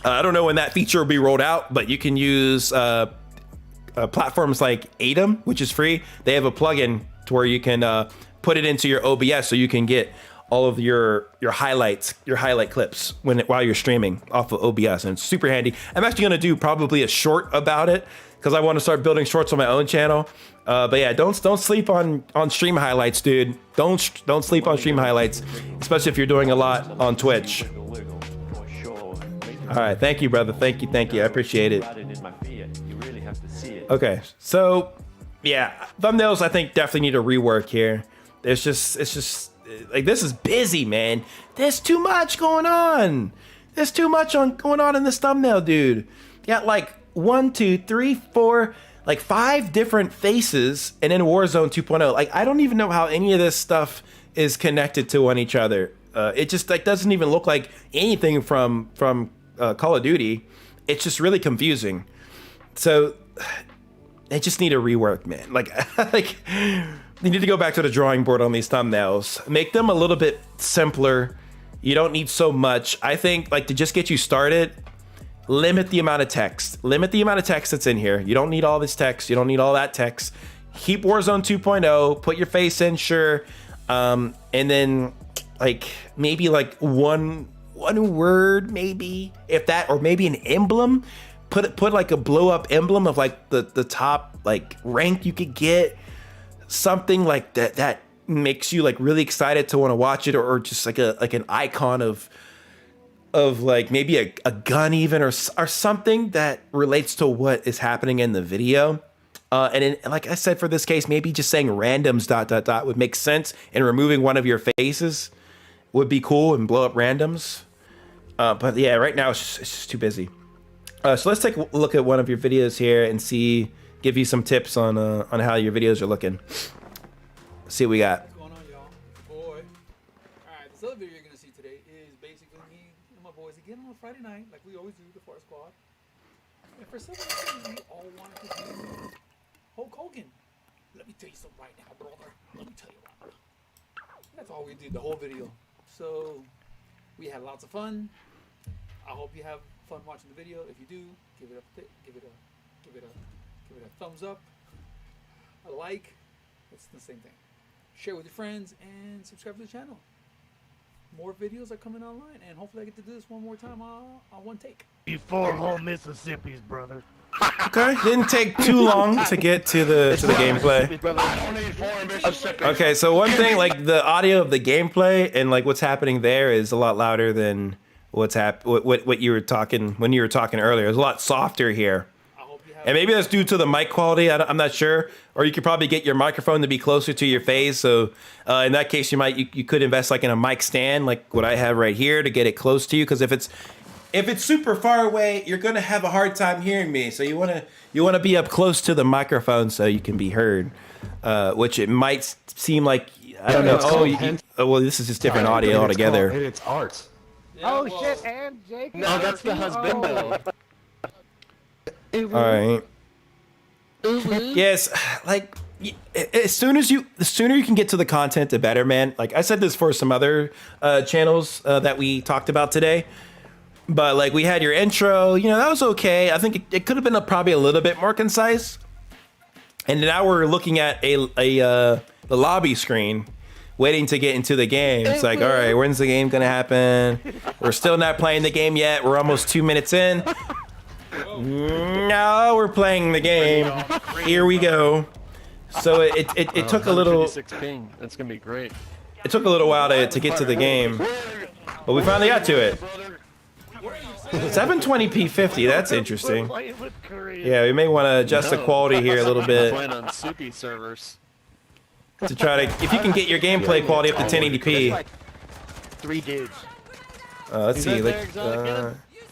I don't know when that feature will be rolled out, but you can use platforms like Atom, which is free. They have a plugin to where you can put it into your OBS so you can get all of your highlight clips while you're streaming off of OBS, and it's super handy. I'm actually gonna do probably a short about it because I want to start building shorts on my own channel. But yeah, don't sleep on stream highlights, dude. Don't sleep on stream highlights, especially if you're doing a lot on Twitch. All right, thank you, brother. Thank you. I appreciate it. Okay, so yeah, thumbnails I think definitely need a rework here. It's just like, this is busy, man. There's too much going on. There's too much going on in this thumbnail, dude. You got like 1, 2, 3, 4, like 5 different faces, and then Warzone 2.0. Like, I don't even know how any of this stuff is connected to one each other. It just like doesn't even look like anything from Call of Duty. It's just really confusing. So they just need a rework, man. Like you need to go back to the drawing board on these thumbnails. Make them a little bit simpler. You don't need so much. I think, like, to just get you started, limit the amount of text. Limit the amount of text that's in here. You don't need all this text. You don't need all that text. Keep Warzone 2.0. Put your face in, sure. And then, like, maybe like one word, maybe, if that, or maybe an emblem. Put like a blow up emblem of like the top like rank you could get. Something like that makes you like really excited to want to watch it, or just like an icon of like maybe a gun even, or something that relates to what is happening in the video. And like I said, for this case, maybe just saying randoms ... would make sense, and removing one of your faces would be cool, and blow up randoms. But yeah, right now it's just too busy. So let's take a look at one of your videos here and give you some tips on how your videos are looking. Let's see what we got. What's going on, y'all? Boy. Alright, this other video you're gonna see today is basically me and my boys again on a Friday night, like we always do, the Far Squad. And for some reason, we all wanted to do Hulk Hogan. Let me tell you something right now, brother. Let me tell you right now. That's all we did the whole video. So we had lots of fun. I hope you have fun watching the video. If you do, give it a thumbs up, a like. It's the same thing. Share with your friends and subscribe to the channel. more videos are coming online, and hopefully I get to do this one more time on one take. You 4 whole Mississippi's, brother. Okay, didn't take too long to get to the gameplay. Okay, so one thing, like the audio of the gameplay and like what's happening there is a lot louder than what you were talking when you were talking earlier. It's a lot softer here. And maybe that's due to the mic quality. I'm not sure. Or you could probably get your microphone to be closer to your face. So in that case, you could invest like in a mic stand, like what I have right here, to get it close to you. Because if it's super far away, you're gonna have a hard time hearing me. So you wanna be up close to the microphone so you can be heard. Which it might seem like, I don't know. Well, this is just different audio altogether. It's art. Oh shit, and Jake. No, that's the husbando. All right. Yes, like the sooner you can get to the content, the better, man. Like I said this for some other channels that we talked about today, but like we had your intro, that was okay. I think it could have been probably a little bit more concise. And now we're looking at the lobby screen, waiting to get into the game. It's like, all right, when's the game gonna happen? We're still not playing the game yet. We're almost 2 minutes in. No, we're playing the game. Here we go. So it took a little. That's gonna be great. It took a little while to get to the game, but we finally got to it. 720p 50. That's interesting. Yeah, we may want to adjust the quality here a little bit. Playing on Soupy servers. To try to, if you can get your gameplay quality up to 1080p. 3 dudes. Let's see, like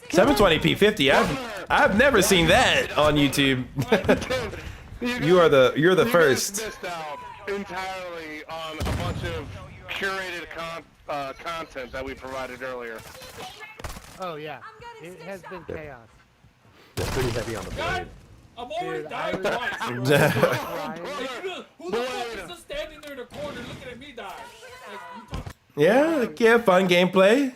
720p 50. I've never seen that on YouTube. you're the first. Missed out entirely on a bunch of curated content that we provided earlier. Oh yeah, it has been chaos. That's pretty heavy on the blade. I'm already dying twice. Who the fuck is just standing there in the corner looking at me die? Yeah, fun gameplay.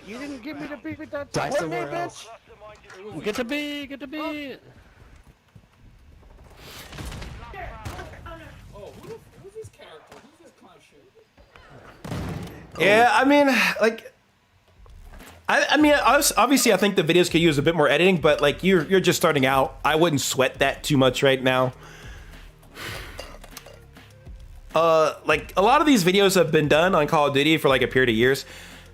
You didn't give me the beat with that. Die somewhere else. Get to be. Oh, who's this character? Who's this clown shit? Yeah, I mean, like, obviously, I think the videos could use a bit more editing, but like, you're just starting out. I wouldn't sweat that too much right now. Like a lot of these videos have been done on Call of Duty for like a period of years.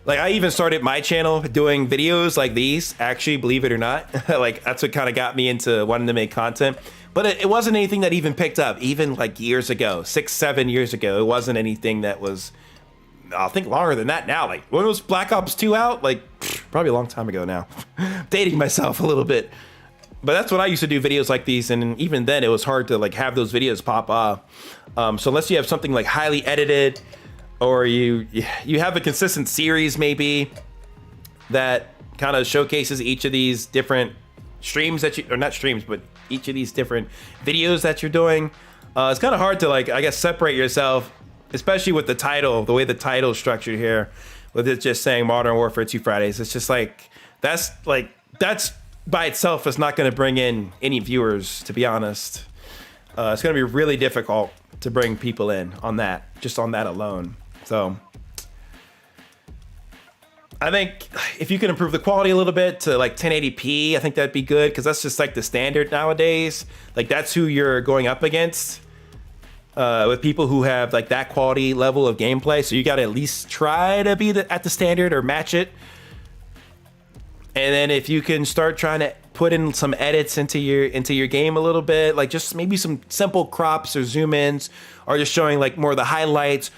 Like I even started my channel doing videos like these, actually, believe it or not. Like that's what kind of got me into wanting to make content. But it wasn't anything that even picked up, even like years ago, 6-7 years ago. It wasn't anything that was, I think, longer than that now. Like when was Black Ops 2 out? Like probably a long time ago now. Dating myself a little bit. But that's when I used to do videos like these, and even then it was hard to like have those videos pop up. So unless you have something like highly edited, or you have a consistent series maybe that kind of showcases each of these different streams that you, or not streams, but each of these different videos that you're doing, it's kind of hard to like, I guess, separate yourself, especially with the title, the way the title is structured here, with it just saying Modern Warfare 2 Fridays. It's just like, that's by itself is not going to bring in any viewers, to be honest. It's going to be really difficult to bring people in on that, just on that alone. So I think if you can improve the quality a little bit to like 1080p, I think that'd be good, because that's just like the standard nowadays. Like that's who you're going up against with people who have like that quality level of gameplay. So you got to at least try to be at the standard or match it. And then if you can start trying to put in some edits into your game a little bit, like just maybe some simple crops or zoom ins, or just showing like more of the highlights,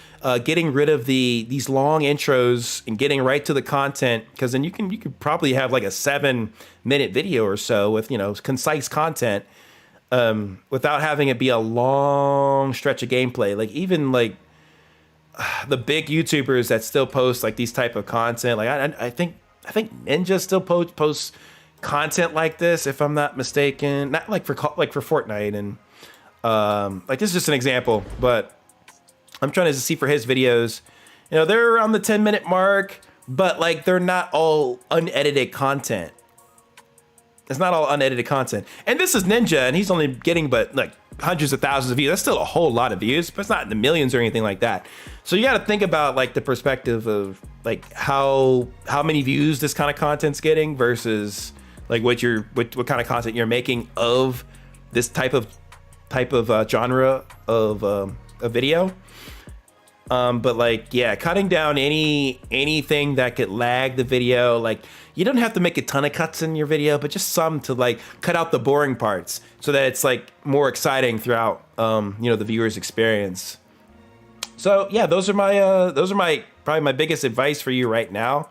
getting rid of these long intros and getting right to the content, because then you could probably have like a 7-minute video or so with concise content, without having it be a long stretch of gameplay. Like even like the big YouTubers that still post like these type of content, like I think Ninja still posts content like this, if I'm not mistaken. Not like for Fortnite, and like this is just an example, but I'm trying to see for his videos. They're around the 10-minute mark, but like they're not all unedited content. It's not all unedited content. And this is Ninja, and he's only getting but like hundreds of thousands of views. That's still a whole lot of views, but it's not in the millions or anything like that. So you got to think about like the perspective of like how many views this kind of content's getting versus like what kind of content you're making of this type of genre of a video. But like, yeah, cutting down anything that could lag the video. Like, you don't have to make a ton of cuts in your video, but just some to like cut out the boring parts so that it's like more exciting throughout, you know, the viewer's experience. So yeah, those are my probably my biggest advice for you right now.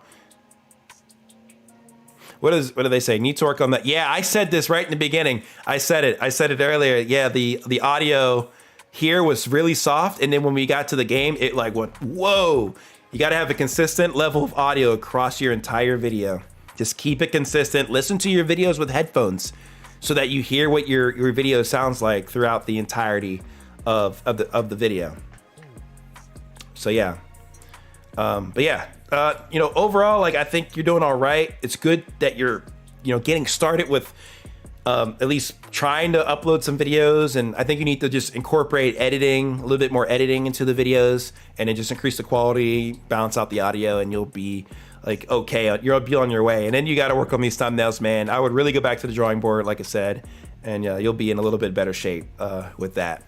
What do they say? Need to work on that. Yeah, I said this right in the beginning. I said it earlier. Yeah, the audio here was really soft, and then when we got to the game, it like went, whoa. You got to have a consistent level of audio across your entire video. Just keep it consistent. Listen to your videos with headphones so that you hear what your video sounds like throughout the entirety of the video. So yeah, but yeah, you know, overall, like I think you're doing all right. It's good that you're, you know, getting started with at least trying to upload some videos, and I think you need to just incorporate editing, a little bit more editing into the videos, and then just increase the quality, balance out the audio, and you'll be like, okay, you'll be on your way. And then you got to work on these thumbnails, man. I would really go back to the drawing board, like I said, and you'll be in a little bit better shape with that.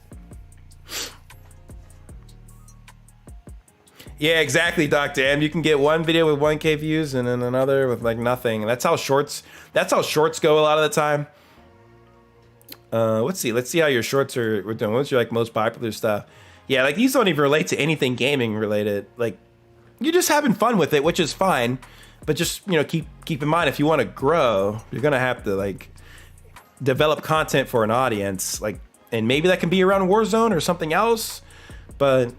Yeah, exactly, Dr. M. You can get one video with 1K views and then another with like nothing. And that's how shorts go a lot of the time. Let's see how your shorts we're doing. What's your like most popular stuff? Yeah, like these don't even relate to anything gaming related. Like you're just having fun with it, which is fine. But just, you know, keep in mind, if you want to grow, you're gonna have to like develop content for an audience. Like, and maybe that can be around Warzone or something else. But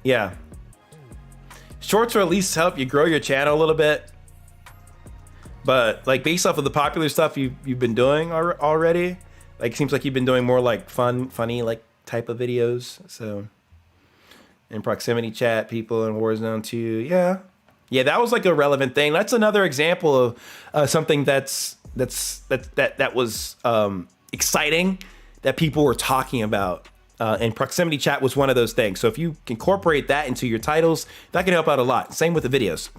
yeah, shorts will at least help you grow your channel a little bit. But like based off of the popular stuff you've been doing already, like it seems like you've been doing more like funny like type of videos. So in proximity chat, people in Warzone 2, yeah, that was like a relevant thing. That's another example of something that was exciting that people were talking about. And proximity chat was one of those things. So if you incorporate that into your titles, that can help out a lot. Same with the videos.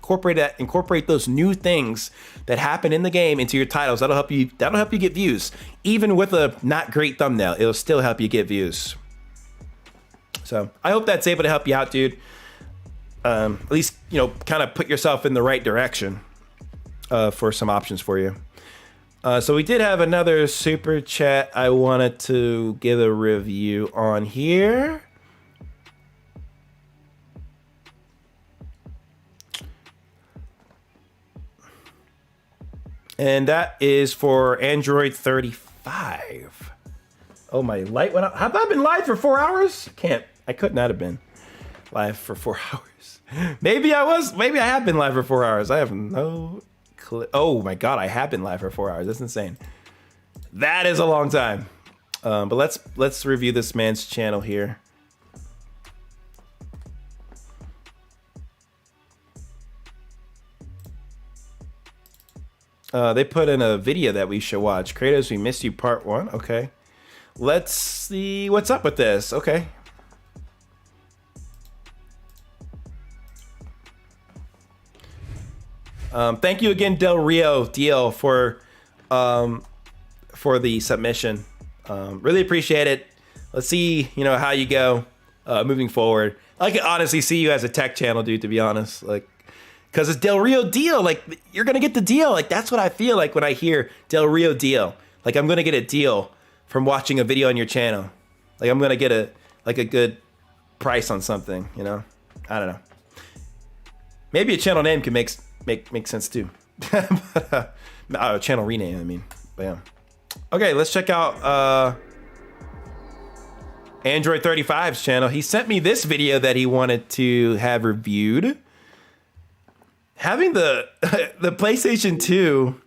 Incorporate those new things that happen in the game into your titles. That'll help you get views. Even with a not great thumbnail, it'll still help you get views. So I hope that's able to help you out, dude. At least, you know, kind of put yourself in the right direction for some options for you. So we did have another super chat I wanted to give a review on here. And that is for Android 35. Oh, my light went out. Have I been live for 4 hours? I could not have been live for 4 hours. Maybe I have been live for 4 hours. I have no clue. Oh my God, I have been live for 4 hours. That's insane. That is a long time. But let's review this man's channel here. They put in a video that we should watch. Kratos, we missed you part 1. Okay. Let's see what's up with this. Okay. Thank you again, Rio Deal, for the submission. Really appreciate it. Let's see, you know, how you go moving forward. I can honestly see you as a tech channel, dude, to be honest. Like, because it's Del Rio Deal. Like, you're gonna get the deal. Like, that's what I feel like when I hear Del Rio Deal. Like, I'm gonna get a deal from watching a video on your channel. Like, I'm gonna get a good price on something. You know, I don't know. Maybe a channel name could make sense too. Channel rename, I mean. But yeah. Okay, let's check out Android 35's channel. He sent me this video that he wanted to have reviewed. Having the PlayStation 2.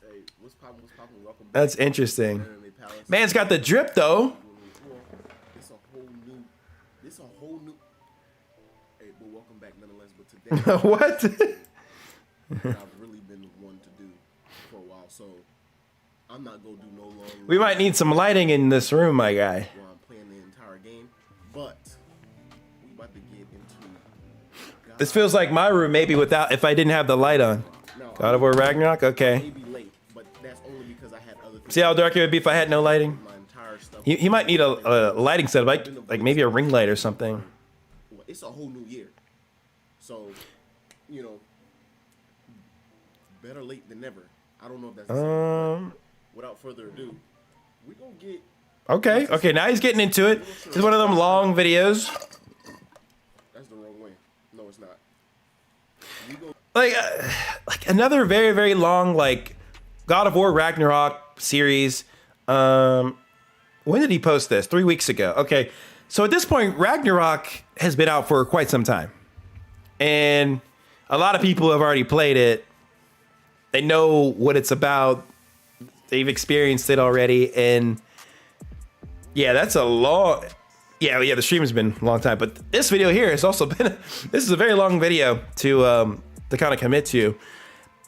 Hey, what's poppin'? Welcome back. That's interesting. Man's got the drip though. It's a whole new. Hey, but welcome back nonetheless. But today, what? I've really been one to do. so I'm not gonna do no long. We might need some lighting in this room, my guy. While I'm playing the entire game, but we about to get into. This feels like my room, maybe without if I didn't have the light on. God of War Ragnarok. Okay. Maybe late, but that's only because I had other. See how dark it would be if I had no lighting. You might need a lighting setup, like maybe a ring light or something. It's a whole new year, so you know, better late than never. I don't know if that's the same, but without further ado, we gonna get. Okay. Now he's getting into it. This is one of them long videos. That's the wrong way. No, it's not. Like another very, very long like God of War Ragnarok series. When did he post this? 3 weeks ago. Okay. So at this point, Ragnarok has been out for quite some time. And a lot of people have already played it. They know what it's about. They've experienced it already. And yeah, that's a long... Yeah, the stream has been a long time. But this video here has also been... This is a very long video to kind of commit to.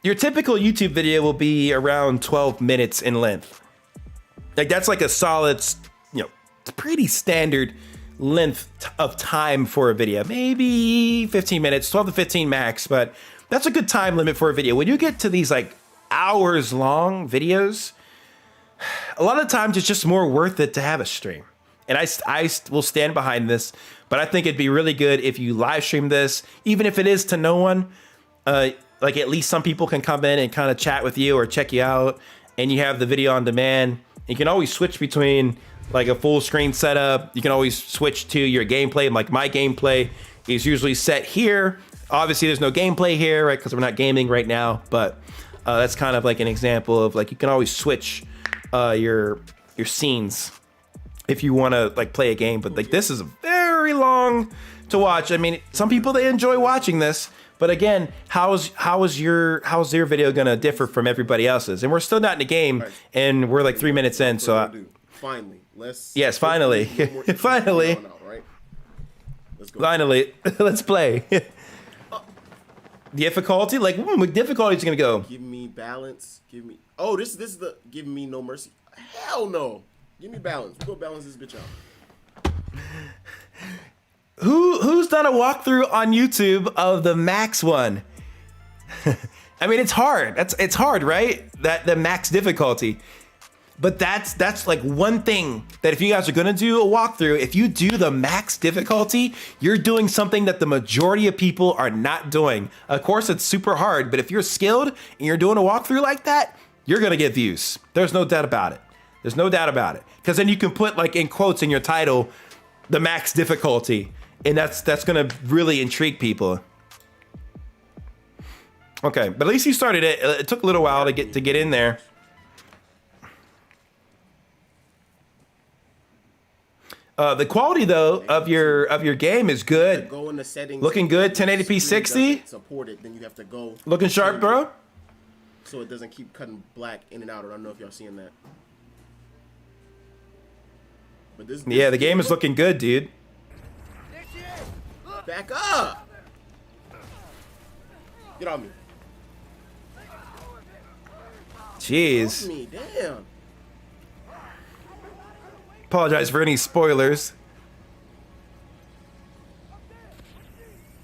Your typical YouTube video will be around 12 minutes in length. Like that's like a solid, you know, pretty standard length of time for a video. Maybe 15 minutes, 12 to 15 max, but that's a good time limit for a video. When you get to these like hours long videos, a lot of times it's just more worth it to have a stream. And I will stand behind this, but I think it'd be really good if you live stream this, even if it is to no one. Like at least some people can come in and kind of chat with you or check you out, and you have the video on demand. You can always switch between like a full screen setup. You can always switch to your gameplay. Like my gameplay is usually set here. Obviously there's no gameplay here, right? Because we're not gaming right now, but that's kind of like an example of like, you can always switch your scenes if you want to like play a game. But like this is very long to watch. I mean, some people, they enjoy watching this. But again, how is your video gonna differ from everybody else's? And we're still not in the game, and we're like 3 minutes in. So finally, let's. Yes, finally, finally, let's go. Finally, let's play. Difficulty, like what difficulty is gonna go? Give me balance. Give me. Oh, this is the give me no mercy. Hell no. Give me balance. We'll go balance this bitch out. Who's done a walkthrough on YouTube of the max one? I mean, it's hard. It's hard, right? That the max difficulty. But that's like one thing that if you guys are gonna do a walkthrough, if you do the max difficulty, you're doing something that the majority of people are not doing. Of course, it's super hard, but if you're skilled and you're doing a walkthrough like that, you're gonna get views. There's no doubt about it. There's no doubt about it. Because then you can put like in quotes in your title, the max difficulty. And that's gonna really intrigue people. Okay, but at least you started it. It took a little while to get in there. The quality though of your game is good. Go in the settings. Looking good, 1080p 60. Support it, then you have to go. Looking sharp, bro. So it doesn't keep cutting black in and out. I don't know if y'all seeing that. But this yeah, the game is looking good, dude. Back up! Get on me. Jeez. Me, damn. Apologize for any spoilers.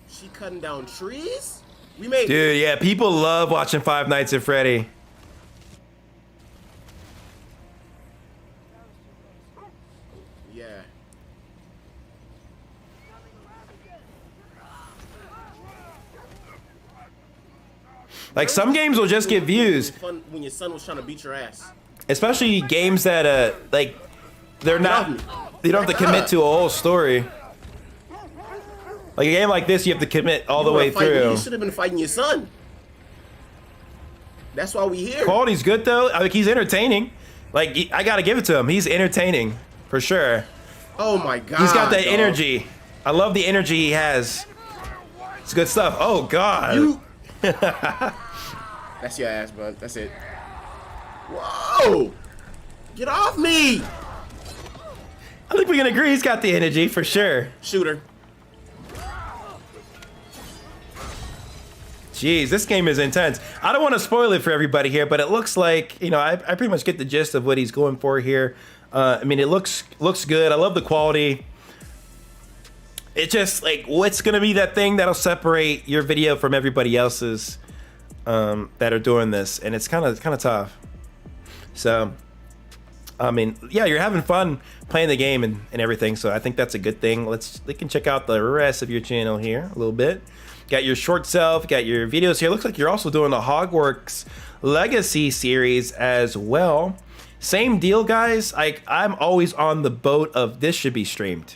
She cutting down trees? We made Dude, yeah, people love watching Five Nights at Freddy. Yeah. Like some games will just get views. Fun when your son was trying to beat your ass. Especially games that like they're not, you don't have to commit to a whole story. Like a game like this, you have to commit all the way through. You should have been fighting your son. That's why we here. Quality's good though. I mean, he's entertaining. Like I gotta give it to him. He's entertaining for sure. Oh my god. He's got that energy. I love the energy he has. It's good stuff. Oh god. That's your ass, bud. That's it. Whoa! Get off me! I think we can agree he's got the energy for sure. Shooter. Jeez, this game is intense. I don't want to spoil it for everybody here, but it looks like, you know, I pretty much get the gist of what he's going for here. I mean, it looks good. I love the quality. It's just like, what's gonna be that thing that'll separate your video from everybody else's that are doing this? And it's kind of tough. So, I mean, yeah, you're having fun playing the game and everything. So I think that's a good thing. We can check out the rest of your channel here a little bit. Got your short self, got your videos here. Looks like you're also doing the Hogwarts Legacy series as well. Same deal, guys. I'm always on the boat of this should be streamed.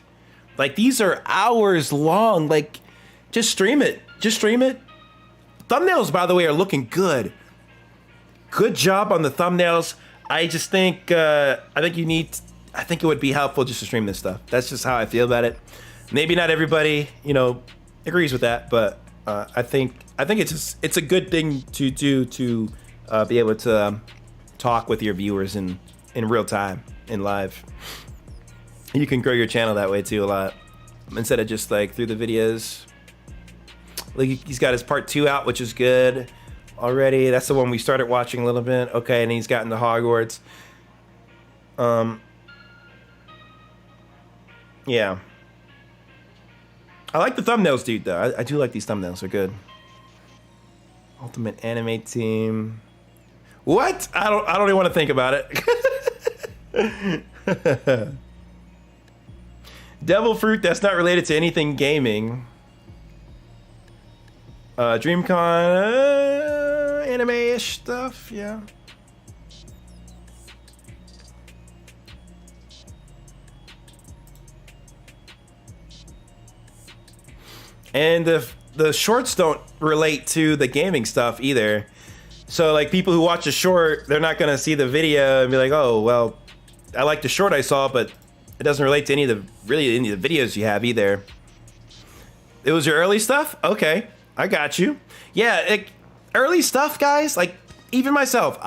Like, these are hours long. Like, just stream it. Just stream it. Thumbnails, by the way, are looking good. Good job on the thumbnails. I just think, I think it would be helpful just to stream this stuff. That's just how I feel about it. Maybe not everybody, you know, agrees with that, but I think it's a good thing to do to be able to talk with your viewers in real time, in live. You can grow your channel that way too a lot, instead of just like through the videos. Like, he's got his part 2 out, which is good already. That's the one we started watching a little bit. Okay, and he's gotten to Hogwarts. Yeah. I like the thumbnails, dude, though. I do like these thumbnails. They're good. Ultimate Anime Team. What? I don't even want to think about it. Devil Fruit, that's not related to anything gaming. DreamCon, anime-ish stuff, yeah. And the shorts don't relate to the gaming stuff either. So like, people who watch a short, they're not gonna see the video and be like, oh, well, I like the short I saw, but it doesn't relate to any of the videos you have either. It was your early stuff? Okay, I got you. Yeah, early stuff, guys, like, even myself,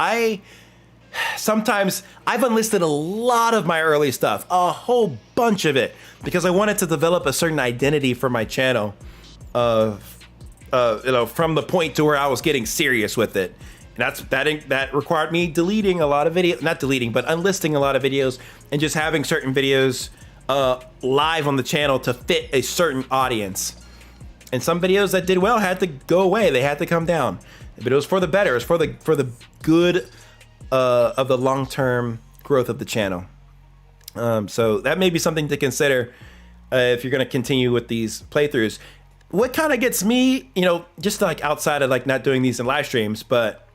sometimes I've unlisted a lot of my early stuff, a whole bunch of it, because I wanted to develop a certain identity for my channel, you know, from the point to where I was getting serious with it. And that required me deleting a lot of videos, not deleting, but unlisting a lot of videos, and just having certain videos live on the channel to fit a certain audience. And some videos that did well had to go away. They had to come down. But it was for the better. It was for the good of the long-term growth of the channel. So that may be something to consider if you're going to continue with these playthroughs. What kind of gets me, you know, just like outside of like not doing these in live streams, but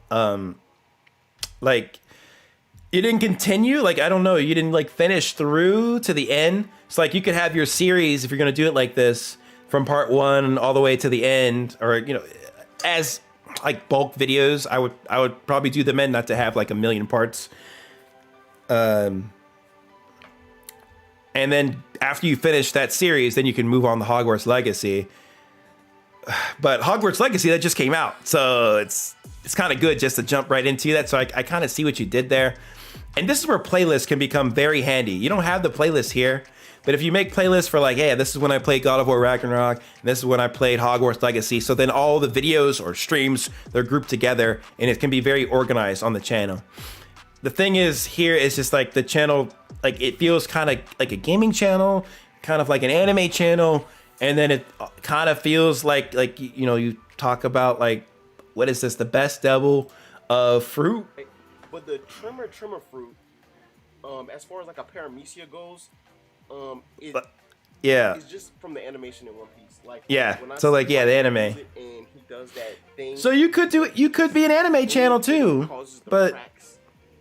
like, you didn't continue, like, I don't know, you didn't like finish through to the end. It's like, you could have your series, if you're going to do it like this, from part 1 all the way to the end, or, you know, as like bulk videos. I would probably do them in, not to have like a million parts. And then after you finish that series, then you can move on to Hogwarts Legacy. But Hogwarts Legacy, that just came out, so it's kind of good just to jump right into that. So I kind of see what you did there. And this is where playlists can become very handy. You don't have the playlist here, but if you make playlists for like, hey, this is when I played God of War Ragnarok, and this is when I played Hogwarts Legacy, so then all the videos or streams, they're grouped together, and it can be very organized on the channel. The thing is, here is just like the channel, like, it feels kind of like a gaming channel, kind of like an anime channel, and then it kind of feels like you know, you talk about like, what is this, the best devil of fruit? But the trimmer fruit, as far as like a paramecia goes, yeah, it's just from the animation in One Piece. Like, yeah, so like, yeah, the anime. And he does that thing. So you could be an anime channel too, but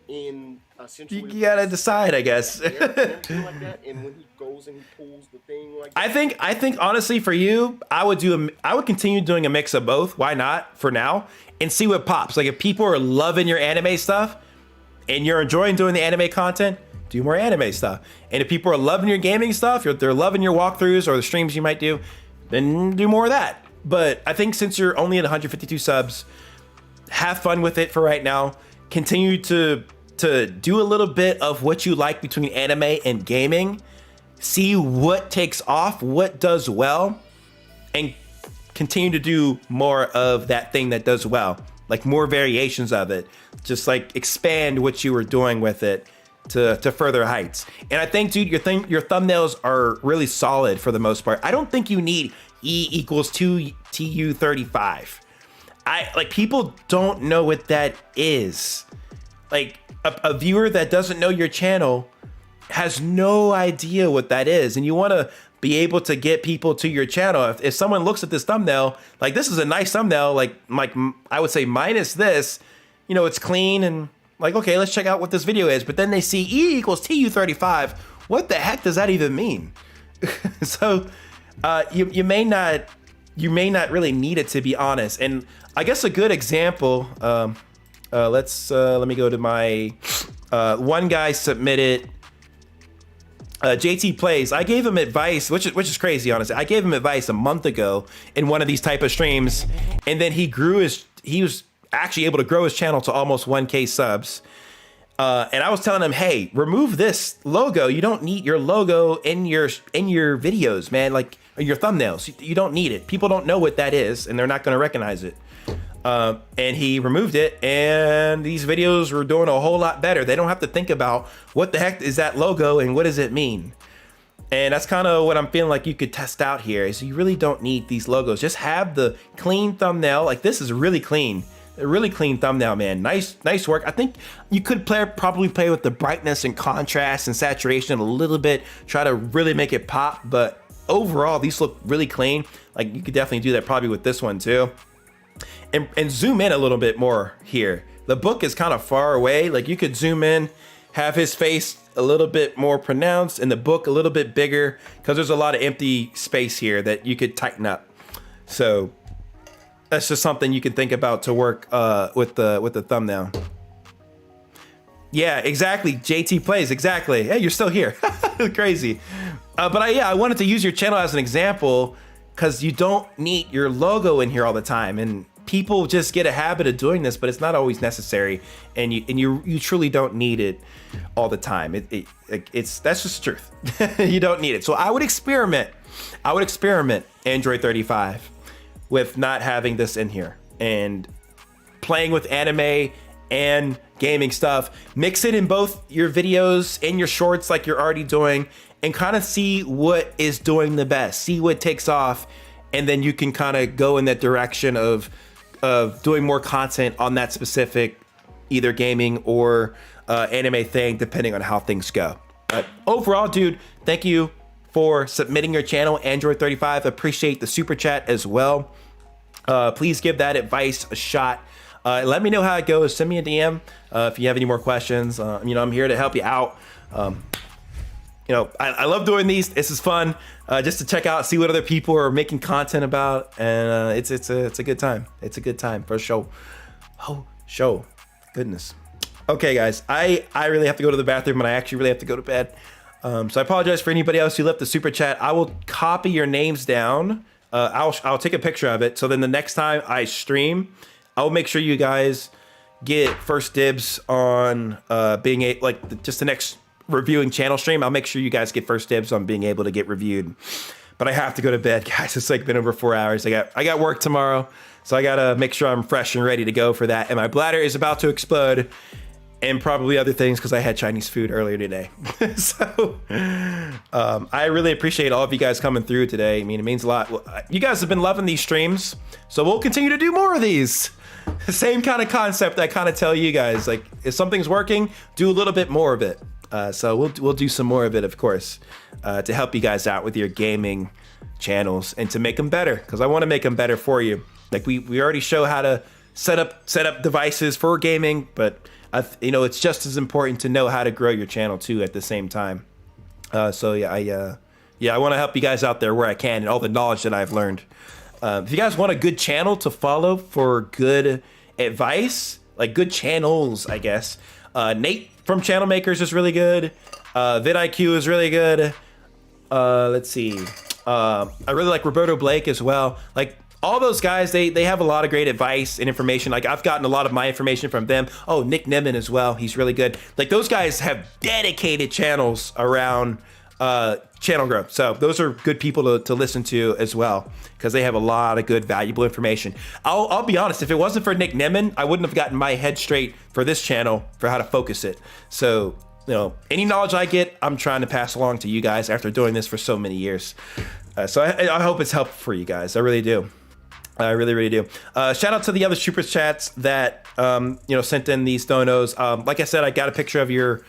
in you gotta decide, I guess. Like that, and when he goes and he pulls the thing like that. I think honestly for you, I would continue doing a mix of both. Why not for now, and see what pops. Like, if people are loving your anime stuff and you're enjoying doing the anime content, do more anime stuff. And if people are loving your gaming stuff, they're loving your walkthroughs or the streams you might do, then do more of that. But I think since you're only at 152 subs, have fun with it for right now. Continue to do a little bit of what you like between anime and gaming. See what takes off, what does well, and continue to do more of that thing that does well, like more variations of it, just like expand what you were doing with it to further heights. And I think, dude, your thumbnails are really solid for the most part. I don't think you need E equals 2 TU35. Like, people don't know what that is. Like, a viewer that doesn't know your channel has no idea what that is, and you want to be able to get people to your channel. If someone looks at this thumbnail, like, this is a nice thumbnail, like I would say minus this, you know, it's clean and like, okay, let's check out what this video is. But then they see E equals TU35. What the heck does that even mean? So you may not really need it, to be honest. And I guess a good example, let me go to my one guy submitted JT Plays. I gave him advice, which is crazy, honestly. I gave him advice a month ago in one of these type of streams, and then he was actually able to grow his channel to almost 1K subs. And I was telling him, hey, remove this logo. You don't need your logo in your videos, man, like your thumbnails. You don't need it. People don't know what that is, and they're not going to recognize it. And he removed it, and these videos were doing a whole lot better. They don't have to think about what the heck is that logo and what does it mean. And that's kind of what I'm feeling like you could test out here, is you really don't need these logos. Just have the clean thumbnail. Like, this is really clean. A really clean thumbnail, man. Nice work. I think you could probably play with the brightness and contrast and saturation a little bit, try to really make it pop, but overall these look really clean. Like, you could definitely do that probably with this one too. And zoom in a little bit more here. The book is kind of far away. Like, you could zoom in, have his face a little bit more pronounced and the book a little bit bigger, because there's a lot of empty space here that you could tighten up. So that's just something you can think about to work with the thumbnail. Yeah, exactly. JT Plays, exactly. Hey, you're still here. Crazy. But I wanted to use your channel as an example, because you don't need your logo in here all the time, and people just get a habit of doing this, but it's not always necessary, and you truly don't need it all the time. That's just the truth. You don't need it. So I would experiment Android 35 with not having this in here and playing with anime and gaming stuff. Mix it in both your videos and your shorts like you're already doing, and kind of see what is doing the best, see what takes off, and then you can kind of go in that direction of doing more content on that specific either gaming or anime thing, depending on how things go. But overall, dude, thank you for submitting your channel, Android 35. Appreciate the super chat as well. Please give that advice a shot. Let me know how it goes. Send me a DM if you have any more questions. I'm here to help you out. I love doing these. This is fun, just to check out, see what other people are making content about, and it's a good time. It's a good time for a show. Oh, show, goodness. Okay, guys, I really have to go to the bathroom, and I actually really have to go to bed. So I apologize for anybody else who left the super chat. I will copy your names down. I'll take a picture of it. So then the next time I stream, I'll make sure you guys get first dibs on being just the next reviewing channel stream. I'll make sure you guys get first dibs on being able to get reviewed. But I have to go to bed, guys. It's like been over 4 hours. I got work tomorrow, so I gotta make sure I'm fresh and ready to go for that. And my bladder is about to explode, and probably other things, because I had Chinese food earlier today. So I really appreciate all of you guys coming through today. I mean, it means a lot. You guys have been loving these streams, so we'll continue to do more of these. Same kind of concept I kind of tell you guys, like, if something's working, do a little bit more of it. So we'll do some more of it, of course, to help you guys out with your gaming channels and to make them better, because I want to make them better for you. Like, we already show how to set up devices for gaming, but it's just as important to know how to grow your channel too at the same time. I want to help you guys out there where I can, and all the knowledge that I've learned. If you guys want a good channel to follow for good advice, like good channels, I guess, Nate from Channel Makers is really good. vidIQ is really good. Let's see. I really like Roberto Blake as well. Like, all those guys, they have a lot of great advice and information. Like, I've gotten a lot of my information from them. Oh, Nick Nimmin as well. He's really good. Like, those guys have dedicated channels around channel growth. So those are good people to listen to as well, because they have a lot of good, valuable information. I'll be honest, if it wasn't for Nick Nemeth, I wouldn't have gotten my head straight for this channel for how to focus it. So, you know, any knowledge I get, I'm trying to pass along to you guys after doing this for so many years. So I hope it's helpful for you guys. I really do. I really, really do. Shout out to the other super chats that you know, sent in these donos. Like I said, I got a picture of your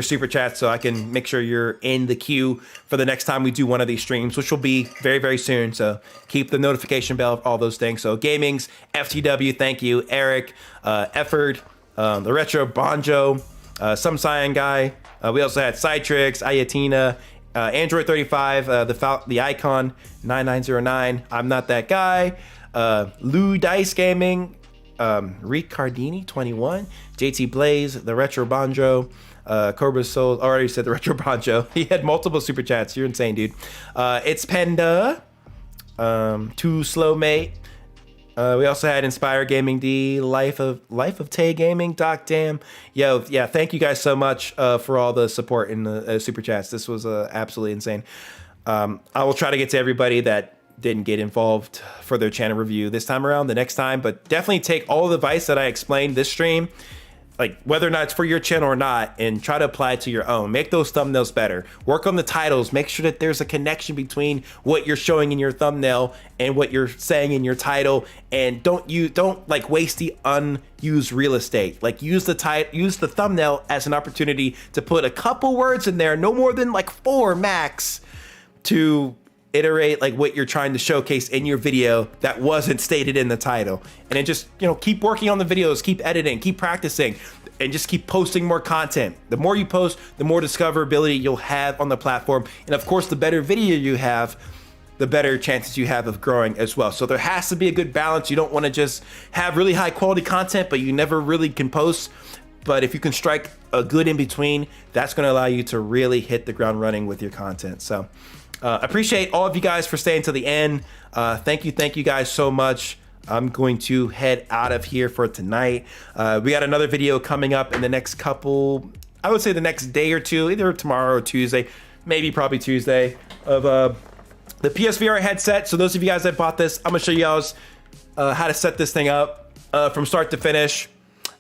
super chat, so I can make sure you're in the queue for the next time we do one of these streams, which will be very, very soon. So keep the notification bell, all those things. So Gamings, FTW, thank you, Eric, Efford, the Retro Bonjo, some Cyan guy. We also had Citrix, Ayatina, Android 35, the Icon 9909. I'm not that guy. Lou Dice Gaming, Ricardini 21, JT Blaze, the Retro Bonjo, Cobra Soul. Already said the Retro Bonjo. He had multiple super chats. You're insane, dude. It's Penda, Too Slow Mate. We also had Inspire Gaming D, Life of Tay Gaming, Doc Damn. Yo, yeah, thank you guys so much for all the support in the super chats. This was absolutely insane. I will try to get to everybody that didn't get involved for their channel review this time around, the next time, but definitely take all the advice that I explained this stream, like whether or not it's for your channel or not, and try to apply it to your own. Make those thumbnails better. Work on the titles. Make sure that there's a connection between what you're showing in your thumbnail and what you're saying in your title. And don't like waste the unused real estate. Like use the thumbnail as an opportunity to put a couple words in there, no more than like 4 max, to iterate like what you're trying to showcase in your video that wasn't stated in the title. And then just, you know, keep working on the videos, keep editing, keep practicing, and just keep posting more content. The more you post, the more discoverability you'll have on the platform. And of course, the better video you have, the better chances you have of growing as well. So there has to be a good balance. You don't want to just have really high quality content, but you never really can post. But if you can strike a good in between, that's going to allow you to really hit the ground running with your content. So appreciate all of you guys for staying to the end. Thank you guys so much. I'm going to head out of here for tonight. We got another video coming up in the next couple, I would say the next day or two, either tomorrow or Tuesday, maybe probably Tuesday, of the PSVR headset. So those of you guys that bought this, I'm gonna show you guys how to set this thing up from start to finish.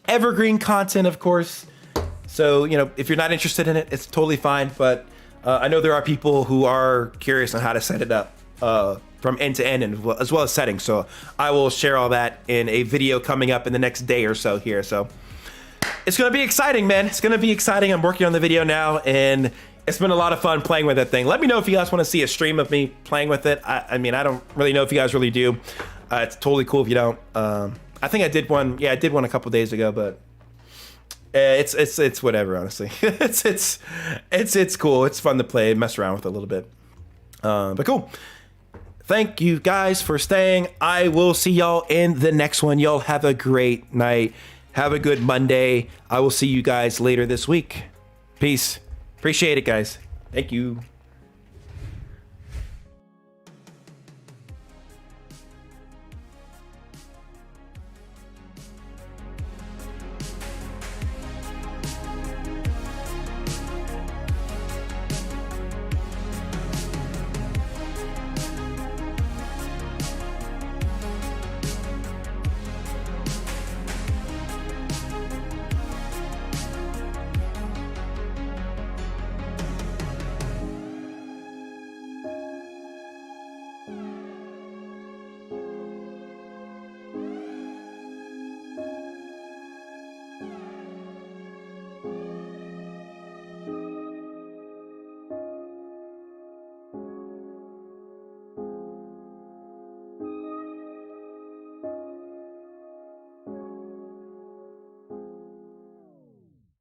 Evergreen content, of course. So, you know, if you're not interested in it, it's totally fine. But I know there are people who are curious on how to set it up from end to end, and as well as settings. So I will share all that in a video coming up in the next day or so here. So it's going to be exciting, man. It's going to be exciting. I'm working on the video now, and it's been a lot of fun playing with that thing. Let me know if you guys want to see a stream of me playing with it. I mean, I don't really know if you guys really do. It's totally cool if you don't. I think I did one. Yeah, I did one a couple days ago, but it's whatever, honestly. it's cool. It's fun to play and mess around with a little bit. But cool. Thank you guys for staying. I will see y'all in the next one. Y'all have a great night. Have a good Monday. I will see you guys later this week. Peace. Appreciate it, guys. Thank you.